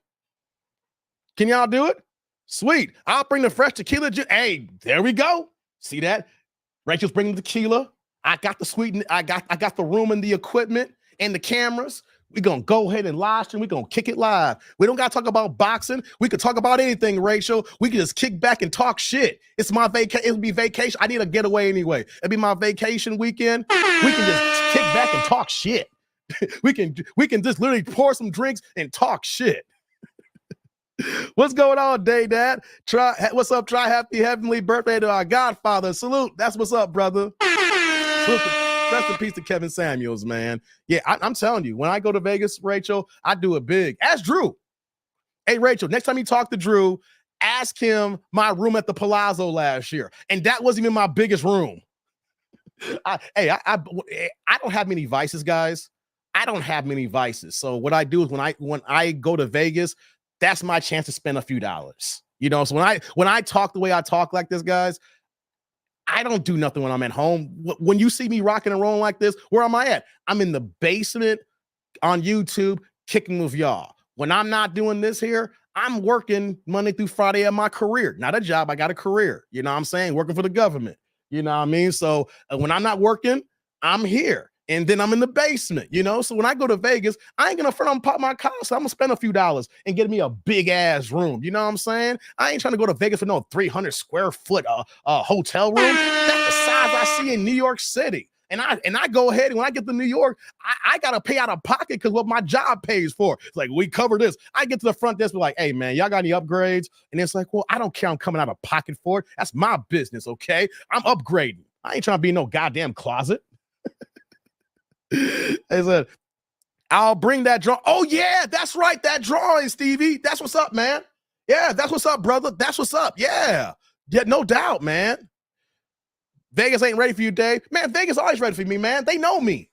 Can y'all do it? Sweet. I'll bring the fresh tequila. Hey, there we go. See that? Rachel's bringing the tequila. I got the sweet. I got the room and the equipment and the cameras. We're going to go ahead and live stream. We're going to kick it live. We don't got to talk about boxing. We could talk about anything, Rachel. We can just kick back and talk shit. It's my vacation. It'll be vacation. I need a getaway anyway. It'll be my vacation weekend. We can just kick back and talk shit. we can just literally pour some drinks and talk shit. What's going on, Day Dad? What's up? Try happy heavenly birthday to our Godfather. Salute. That's what's up, brother. Salute. Rest in peace to Kevin Samuels, man. Yeah, I'm telling you, when I go to Vegas, Rachel, I do it big. Ask Drew. Hey, Rachel, next time you talk to Drew, ask him my room at the Palazzo last year. And that wasn't even my biggest room. I don't have many vices, guys. I don't have many vices. So what I do is when I go to Vegas, that's my chance to spend a few dollars. You know, so when I talk the way I talk like this, guys, I don't do nothing when I'm at home. When you see me rocking and rolling like this, where am I at? I'm in the basement on YouTube kicking with y'all. When I'm not doing this here, I'm working Monday through Friday at my career. Not a job, I got a career. You know what I'm saying? Working for the government. You know what I mean? So when I'm not working, I'm here. And then I'm in the basement, you know? So when I go to Vegas, I ain't gonna front on pop my car. So I'm gonna spend a few dollars and get me a big ass room. You know what I'm saying? I ain't trying to go to Vegas for no 300 square foot hotel room. That's the size I see in New York City. And I go ahead, and when I get to New York, I gotta pay out of pocket because what my job pays for. It's like, we cover this. I get to the front desk, be like, hey man, y'all got any upgrades? And it's like, well, I don't care. I'm coming out of pocket for it. That's my business, okay? I'm upgrading. I ain't trying to be in no goddamn closet. They said, I'll bring that drawing. Oh yeah, that's right, that drawing, Stevie. That's what's up, man. Yeah, that's what's up, brother. That's what's up. Yeah, no doubt, man. Vegas ain't ready for you, Dave. Man, Vegas always ready for me, man. They know me.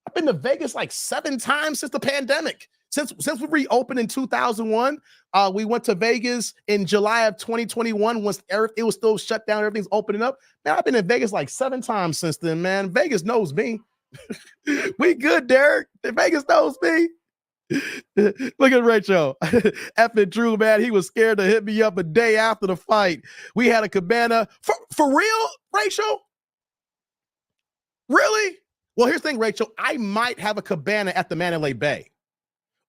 I've been to Vegas like 7 times since the pandemic. Since we reopened in 2001, we went to Vegas in July of 2021 once it was still shut down. Everything's opening up. Man, I've been in Vegas like 7 times since then, man. Vegas knows me. We good, Derek. Vegas knows me. Look at Rachel. Effing Drew, man. He was scared to hit me up a day after the fight. We had a cabana. For real, Rachel? Really? Well, here's the thing, Rachel. I might have a cabana at the Mandalay Bay.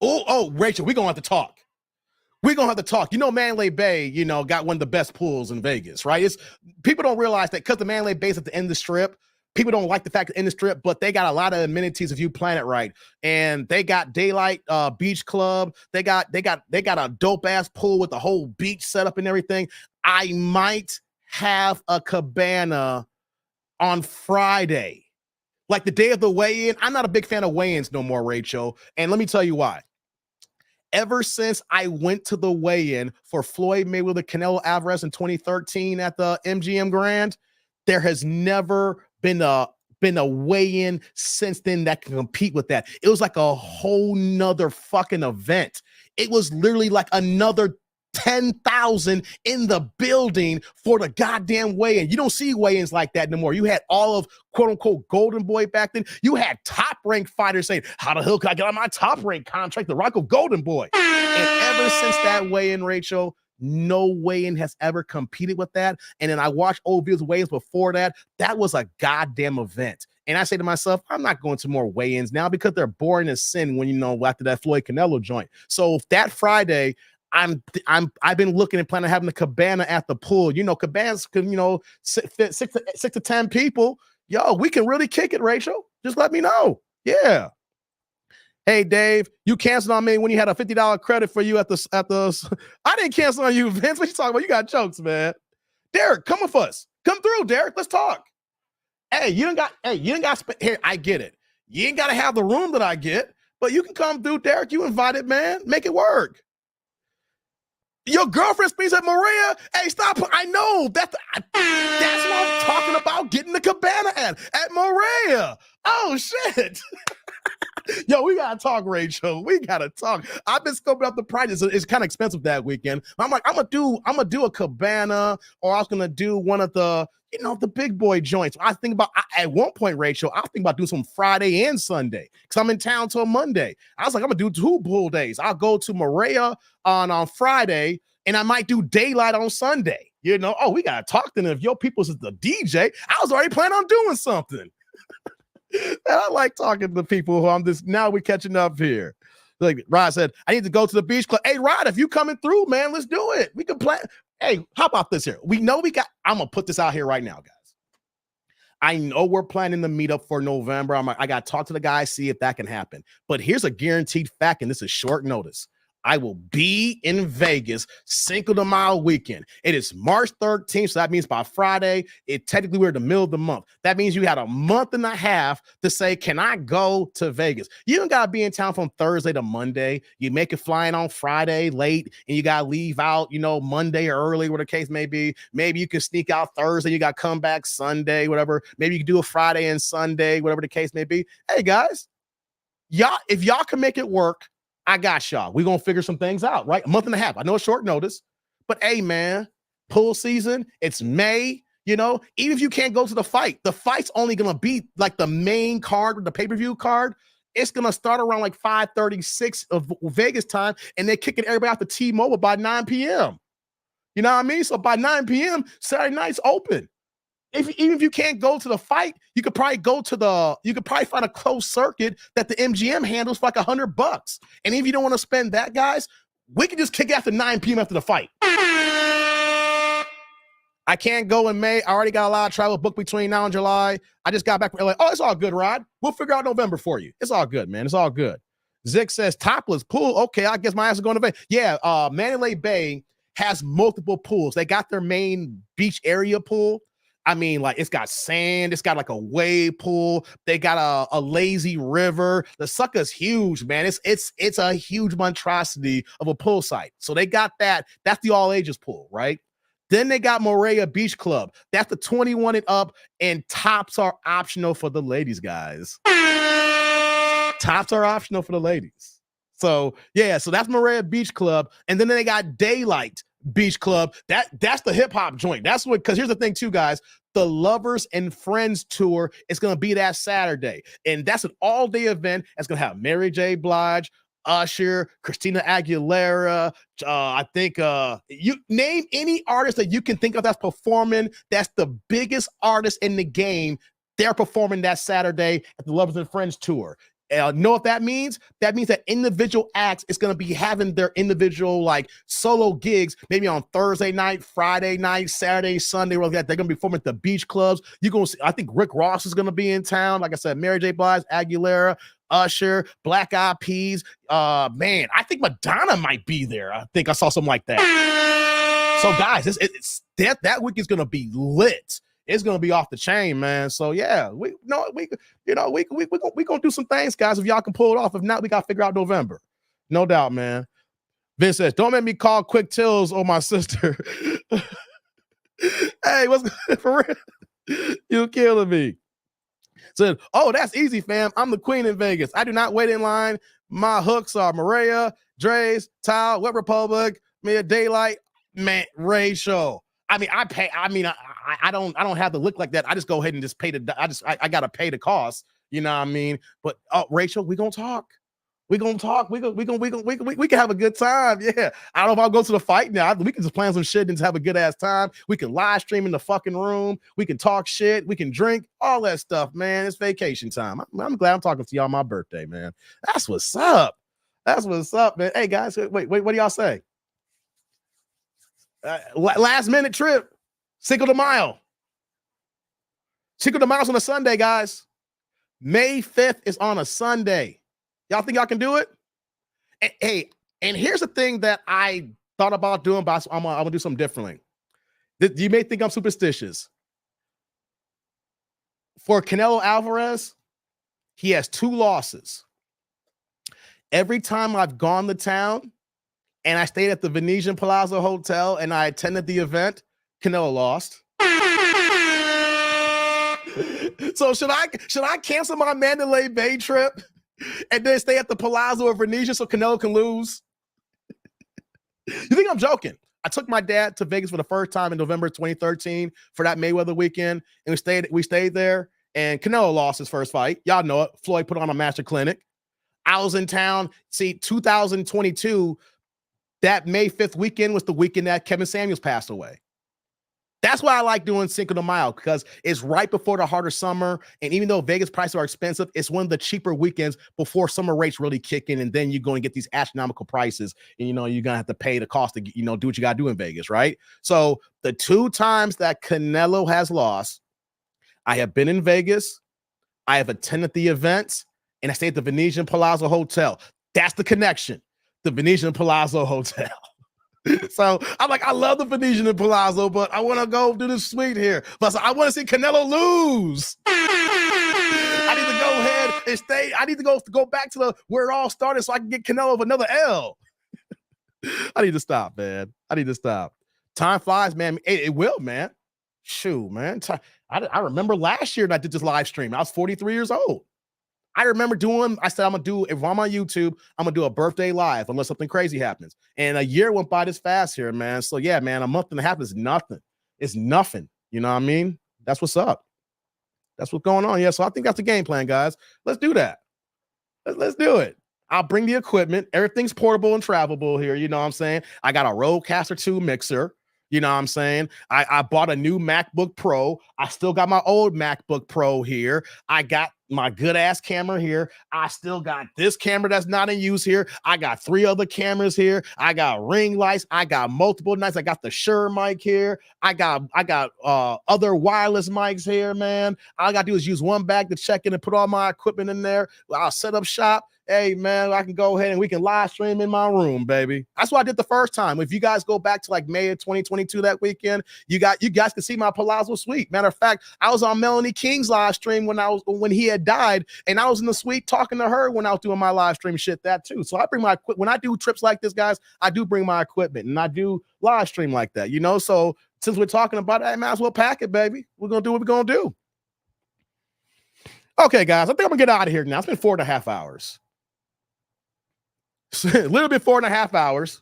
Oh, Rachel, we're going to have to talk. We're going to have to talk. You know, Mandalay Bay, you know, got one of the best pools in Vegas, right? People don't realize that because the Mandalay Bay is at the end of the strip, people don't like the fact that in the strip, but they got a lot of amenities if you plan it right. And they got Daylight Beach Club. They got a dope ass pool with the whole beach setup and everything. I might have a cabana on Friday, like the day of the weigh-in. I'm not a big fan of weigh-ins no more, Rachel. And let me tell you why. Ever since I went to the weigh-in for Floyd Mayweather Canelo Alvarez in 2013 at the MGM Grand, there has never been a weigh-in since then that can compete with that. It was like a whole nother fucking event. It was literally like another 10,000 in the building for the goddamn weigh-in. You don't see weigh-ins like that no more. You had all of quote-unquote Golden Boy back then. You had top-ranked fighters saying, how the hell can I get on my top-ranked contract, the Rock of Golden Boy? And ever since that weigh-in, Rachel, no weigh-in has ever competed with that. And then I watched old videos of weigh-ins before that. That was a goddamn event. And I say to myself, I'm not going to more weigh-ins now because they're boring as sin when, you know, after that Floyd Canelo joint. So that Friday, I've been looking and planning on having a cabana at the pool. You know, cabanas can, you know, fit 6 to 10 people. Yo, we can really kick it, Rachel. Just let me know. Yeah. Hey, Dave, you canceled on me when you had a $50 credit for you at the. I didn't cancel on you, Vince. What you talking about? You got jokes, man. Derek, come with us. Come through, Derek. Let's talk. Hey, you didn't got here. I get it. You ain't got to have the room that I get, but you can come through, Derek. You invited, man. Make it work. Your girlfriend speaks at Maria. Hey, stop. I know that's what I'm talking about. Getting the cabana at Maria. Oh shit. Yo, we gotta talk, Rachel. We gotta talk. I've been scoping out the prices. It's kind of expensive that weekend. I'm like, I'm gonna do a cabana, or I was gonna do one of the, you know, the big boy joints. I think about at one point, Rachel, I think about doing some Friday and Sunday because I'm in town till Monday. I was like, I'm gonna do 2 pool days. I'll go to Maria on Friday, and I might do Daylight on Sunday. You know, oh, we gotta talk to them. If your people's is the DJ, I was already planning on doing something. And I like talking to people who I'm just now we're catching up here. Like Rod said, I need to go to the beach club. Hey, Rod, if you coming through, man, let's do it. We can plan. Hey, how about this here? I'm gonna put this out here right now, guys. I know we're planning the meetup for November. I got to talk to the guys, see if that can happen. But here's a guaranteed fact, and this is short notice. I will be in Vegas Cinco de Mayo weekend. It is March 13th, so that means by Friday, technically we're in the middle of the month. That means you had a month and a half to say, can I go to Vegas? You don't got to be in town from Thursday to Monday. You make it flying on Friday late, and you got to leave out, you know, Monday or early, whatever the case may be. Maybe you can sneak out Thursday. You got to come back Sunday, whatever. Maybe you can do a Friday and Sunday, whatever the case may be. Hey, guys, if y'all can make it work, I got y'all. We're going to figure some things out, right? A month and a half. I know it's short notice, But hey, man, pool season, it's May. You know, even if you can't go to the fight's only gonna be like the main card, the pay-per-view card. It's gonna start around like 5:36 of Vegas time, and they're kicking everybody out to T-Mobile by 9 p.m. You know what I mean? So by 9 p.m., Saturday night's open. Even if you can't go to the fight, you could probably find a closed circuit that the MGM handles for like $100. And if you don't want to spend that, guys, we can just kick after 9 p.m. after the fight. I can't go in May. I already got a lot of travel booked between now and July. I just got back from LA. Oh, it's all good, Rod. We'll figure out November for you. It's all good, man. It's all good. Zick says topless pool. Okay, I guess my ass is going to Bay. Yeah, Mandalay Bay has multiple pools. They got their main beach area pool. I mean, like, it's got sand. It's got like a wave pool. They got a lazy river. The sucker's huge, man. It's a huge monstrosity of a pool site. So they got that. That's the all ages pool, right? Then they got Moorea Beach Club. That's the 21 and up, and tops are optional for the ladies, guys. Tops are optional for the ladies. So, yeah, so that's Moorea Beach Club. And then they got Daylight Beach Club. That's the hip-hop joint. That's what, because here's the thing, too, guys. The Lovers and Friends Tour is going to be that Saturday. And that's an all-day event. It's going to have Mary J. Blige, Usher, Christina Aguilera. I think you name any artist that you can think of that's performing. That's the biggest artist in the game. They're performing that Saturday at the Lovers and Friends Tour. Know what that means? That means that individual acts is going to be having their individual like solo gigs, maybe on Thursday night, Friday night, Saturday, Sunday. They're going to be performing at the beach clubs. You're going to see, I think Rick Ross is going to be in town. Like I said, Mary J. Blige, Aguilera, Usher, Black Eyed Peas. Man, I think Madonna might be there. I think I saw something like that. So guys, that week is going to be lit. It's gonna be off the chain, man. So yeah, we gonna do some things, guys. If y'all can pull it off, if not, we gotta figure out November. No doubt, man. Vince says, "Don't make me call Quick Tills on my sister." Hey, what's good for real? You killing me. Said, "Oh, that's easy, fam. I'm the queen in Vegas. I do not wait in line. My hooks are Moorea, Dre's, Tile, Web Republic, Mia Daylight, man, Ray Show. I mean, I don't have to look like that. I just go ahead and just pay I gotta pay the cost. You know what I mean? But Rachel, we gonna talk. We can have a good time. Yeah. I don't know if I'll go to the fight now. We can just plan some shit and just have a good ass time. We can live stream in the fucking room. We can talk shit. We can drink, all that stuff, man. It's vacation time. I'm glad I'm talking to y'all on my birthday, man. That's what's up. That's what's up, man. Hey guys, wait, what do y'all say? Last minute trip, Cinco de Mayo. Cinco de Mayo's on a Sunday, guys. May 5th is on a Sunday. Y'all think y'all can do it? Hey, and here's the thing that I thought about doing, but I'm gonna do something differently. You may think I'm superstitious. For Canelo Alvarez, he has 2 losses. Every time I've gone to town, and I stayed at the Venetian Palazzo Hotel and I attended the event, Canelo lost. So should I cancel my Mandalay Bay trip and then stay at the Palazzo or Venetian so Canelo can lose? You think I'm joking? I took my dad to Vegas for the first time in November 2013 for that Mayweather weekend, and we stayed there, and Canelo lost his first fight. Y'all know it. Floyd put on a master clinic. I was in town. See, 2022, that May 5th weekend was the weekend that Kevin Samuels passed away. That's why I like doing Cinco de Mayo, because it's right before the harder summer. And even though Vegas prices are expensive, it's one of the cheaper weekends before summer rates really kick in. And then you're going to get these astronomical prices. And, you're going to have to pay the cost to, do what you got to do in Vegas, right? So the 2 times that Canelo has lost, I have been in Vegas, I have attended the events, and I stayed at the Venetian Palazzo Hotel. That's the connection. The Venetian Palazzo Hotel. So I'm like, I love the Venetian and Palazzo, but I want to go do the suite here. But I want to see Canelo lose. I need to go ahead and stay. I need to go back to where it all started so I can get Canelo with another L. I need to stop, man. I need to stop. Time flies, man. It will, man. Shoot, man. I remember last year that I did this live stream. I was 43 years old. I remember I said, I'm gonna do, if I'm on YouTube, I'm gonna do a birthday live unless something crazy happens. And a year went by this fast here, man. So yeah, man, a month and a half is nothing. It's nothing. You know what I mean? That's what's up. That's what's going on. Yeah. So I think that's the game plan, guys. Let's do that. Let's do it. I'll bring the equipment. Everything's portable and travelable here. You know what I'm saying? I got a Rodecaster 2 mixer. You know what I'm saying? I bought a new MacBook Pro. I still got my old MacBook Pro here. I got my good ass camera here. I still got this camera that's not in use here. I got 3 other cameras here. I got ring lights. I got multiple mics. I got the Shure mic here. I got other wireless mics here, man. All I got to do is use one bag to check in and put all my equipment in there. I'll set up shop. Hey, man, I can go ahead and we can live stream in my room, baby. That's what I did the first time. If you guys go back to like May of 2022 that weekend, you guys can see my Palazzo suite. Matter of fact, I was on Melanie King's live stream when he had died, and I was in the suite talking to her when I was doing my live stream shit that too. So I bring my equipment. When I do trips like this, guys, I do bring my equipment and I do live stream like that, you know? So since we're talking about it, I might as well pack it, baby. We're going to do what we're going to do. Okay, guys, I think I'm going to get out of here now. It's been 4.5 hours. A little bit 4.5 hours.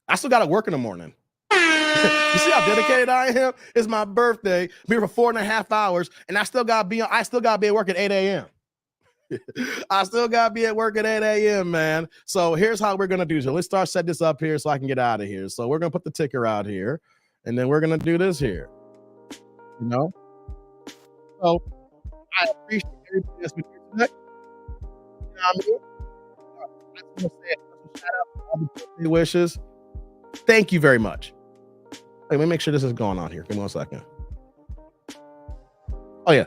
I still got to work in the morning. You see how dedicated I am? It's my birthday. Be here for 4.5 hours, and I still got to be at work at 8 a.m. I still got to be at work at 8 a.m., man. So here's how we're going to do. So let's start setting this up here so I can get out of here. So we're going to put the ticker out here, and then we're going to do this here. You know? So I appreciate everybody that's been here tonight. You know what I mean? I just want to say a shout out to all the birthday wishes. Thank you very much. Wait, let me make sure this is going on here. Give me 1 second. Oh, yeah.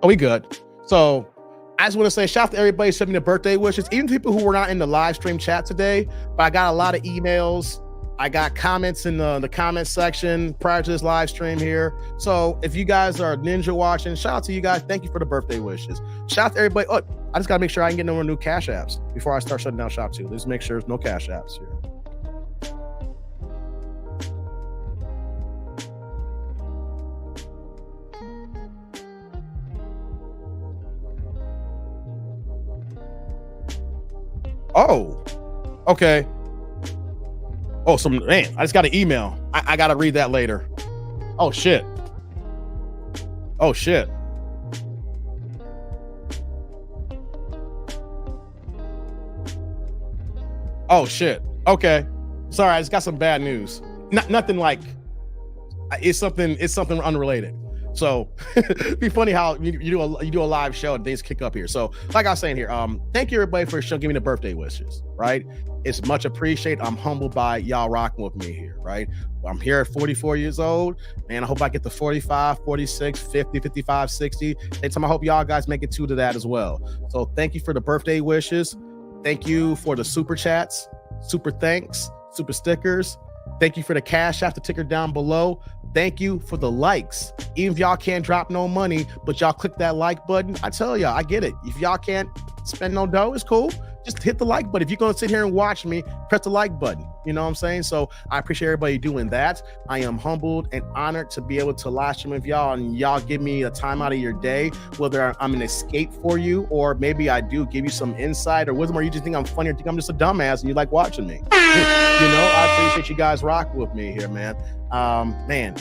Oh, we good. So I just want to say shout out to everybody sending me the birthday wishes, even people who were not in the live stream chat today, but I got a lot of emails. I got comments in the comment section prior to this live stream here. So if you guys are ninja watching, shout out to you guys. Thank you for the birthday wishes. Shout out to everybody. Oh, I just got to make sure I can get no more new Cash Apps before I start shutting down shop too. Let's make sure there's no Cash Apps here. Oh, okay. Oh, man, I just got an email. I got to read that later. Oh, shit. Oh, shit. Oh, shit. Okay. Sorry, I just got some bad news. Nothing like, it's something unrelated. So it'd be funny how you do a live show and things kick up here. So like I was saying here, thank you everybody for giving me the birthday wishes, right? It's much appreciated. I'm humbled by y'all rocking with me here, right? I'm here at 44 years old, man. I hope I get to 45, 46, 50, 55, 60. Anytime I hope y'all guys make it to that as well. So thank you for the birthday wishes. Thank you for the super chats, super thanks, super stickers. Thank you for the Cash App, the ticker down below. Thank you for the likes. Even if y'all can't drop no money, but y'all click that like button. I tell y'all, I get it. If y'all can't spend no dough, it's cool. Just hit the like button. If you're going to sit here and watch me, press the like button. You know what I'm saying? So I appreciate everybody doing that. I am humbled and honored to be able to live stream with y'all, and y'all give me a time out of your day, whether I'm an escape for you, or maybe I do give you some insight or wisdom, or you just think I'm funny or think I'm just a dumbass and you like watching me. You know, I appreciate you guys rocking with me here, man. Man,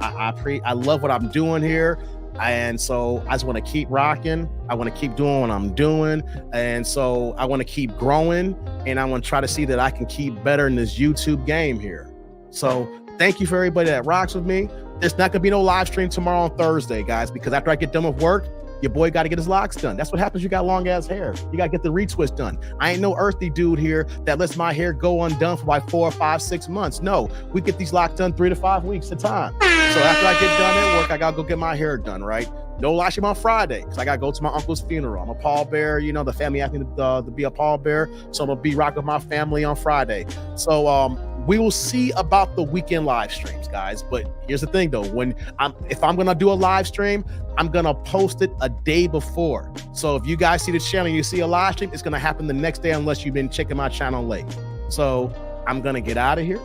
I love what I'm doing here. And so I just want to keep rocking. I want to keep doing what I'm doing. And so I want to keep growing, and I want to try to see that I can keep better in this YouTube game here. So thank you for everybody that rocks with me. There's not going to be no live stream tomorrow on Thursday, guys, because after I get done with work, your boy got to get his locks done. That's what happens. You got long ass hair. You got to get the retwist done. I ain't no earthy dude here that lets my hair go undone for like 4 or 5, 6 months. No, we get these locks done 3 to 5 weeks at a time. So after I get done at work, I got to go get my hair done, right? No live stream on Friday because I got to go to my uncle's funeral. I'm a pallbearer. You know, the family asked me to be a pallbearer. So I'm going to be rocking with my family on Friday. So we will see about the weekend live streams, guys. But here's the thing, though. If I'm going to do a live stream, I'm going to post it a day before. So if you guys see the channel, you see a live stream, it's going to happen the next day unless you've been checking my channel late. So I'm going to get out of here.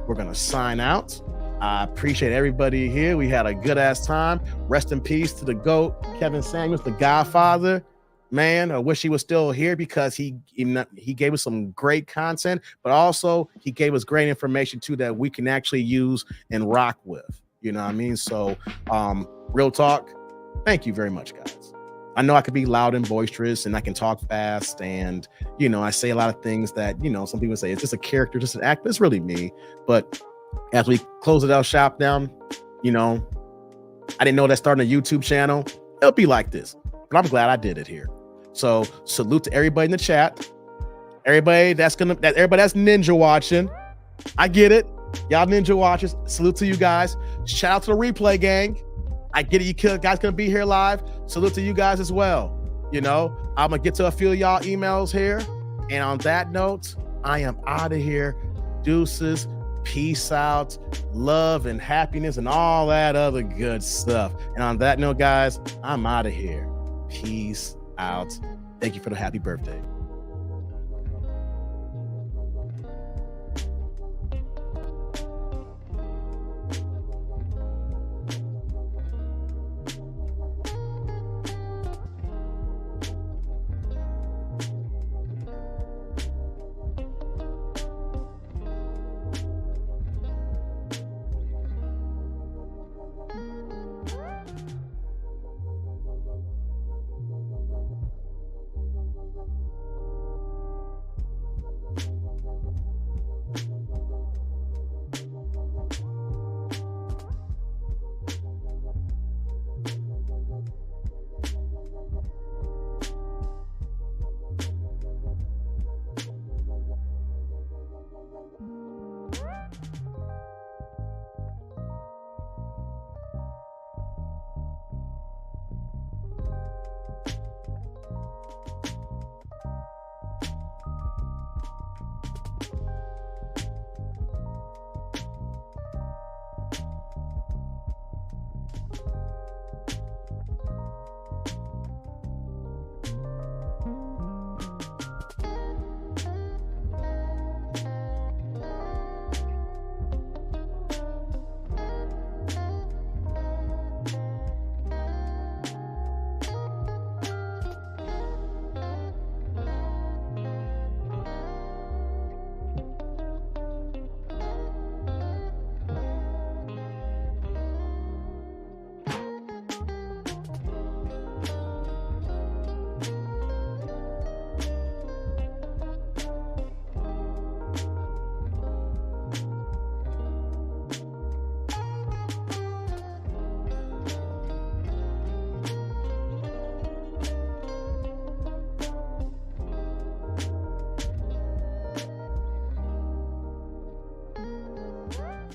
We're going to sign out. I appreciate everybody here. We had a good ass time. Rest in peace to the GOAT, Kevin Samuels, the Godfather. man. I wish he was still here because he gave us some great content, but also he gave us great information too that we can actually use and rock with. You know what I mean? So, real talk. Thank you very much, guys. I know I could be loud and boisterous and I can talk fast, and you know, I say a lot of things that, you know, some people say it's just a character, just an act, but it's really me. But as we close it out shop down, you know, I didn't know that starting a YouTube channel, it'll be like this, but I'm glad I did it here. So salute to everybody in the chat. Everybody that's ninja watching. I get it. Y'all ninja watchers. Salute to you guys. Shout out to the replay gang. I get it. You guys gonna be here live. Salute to you guys as well. You know, I'm gonna get to a few of y'all emails here. And on that note, I am out of here. Deuces. Peace out, love and happiness and all that other good stuff. And on that note, guys, I'm out of here. Peace out. Thank you for the happy birthday.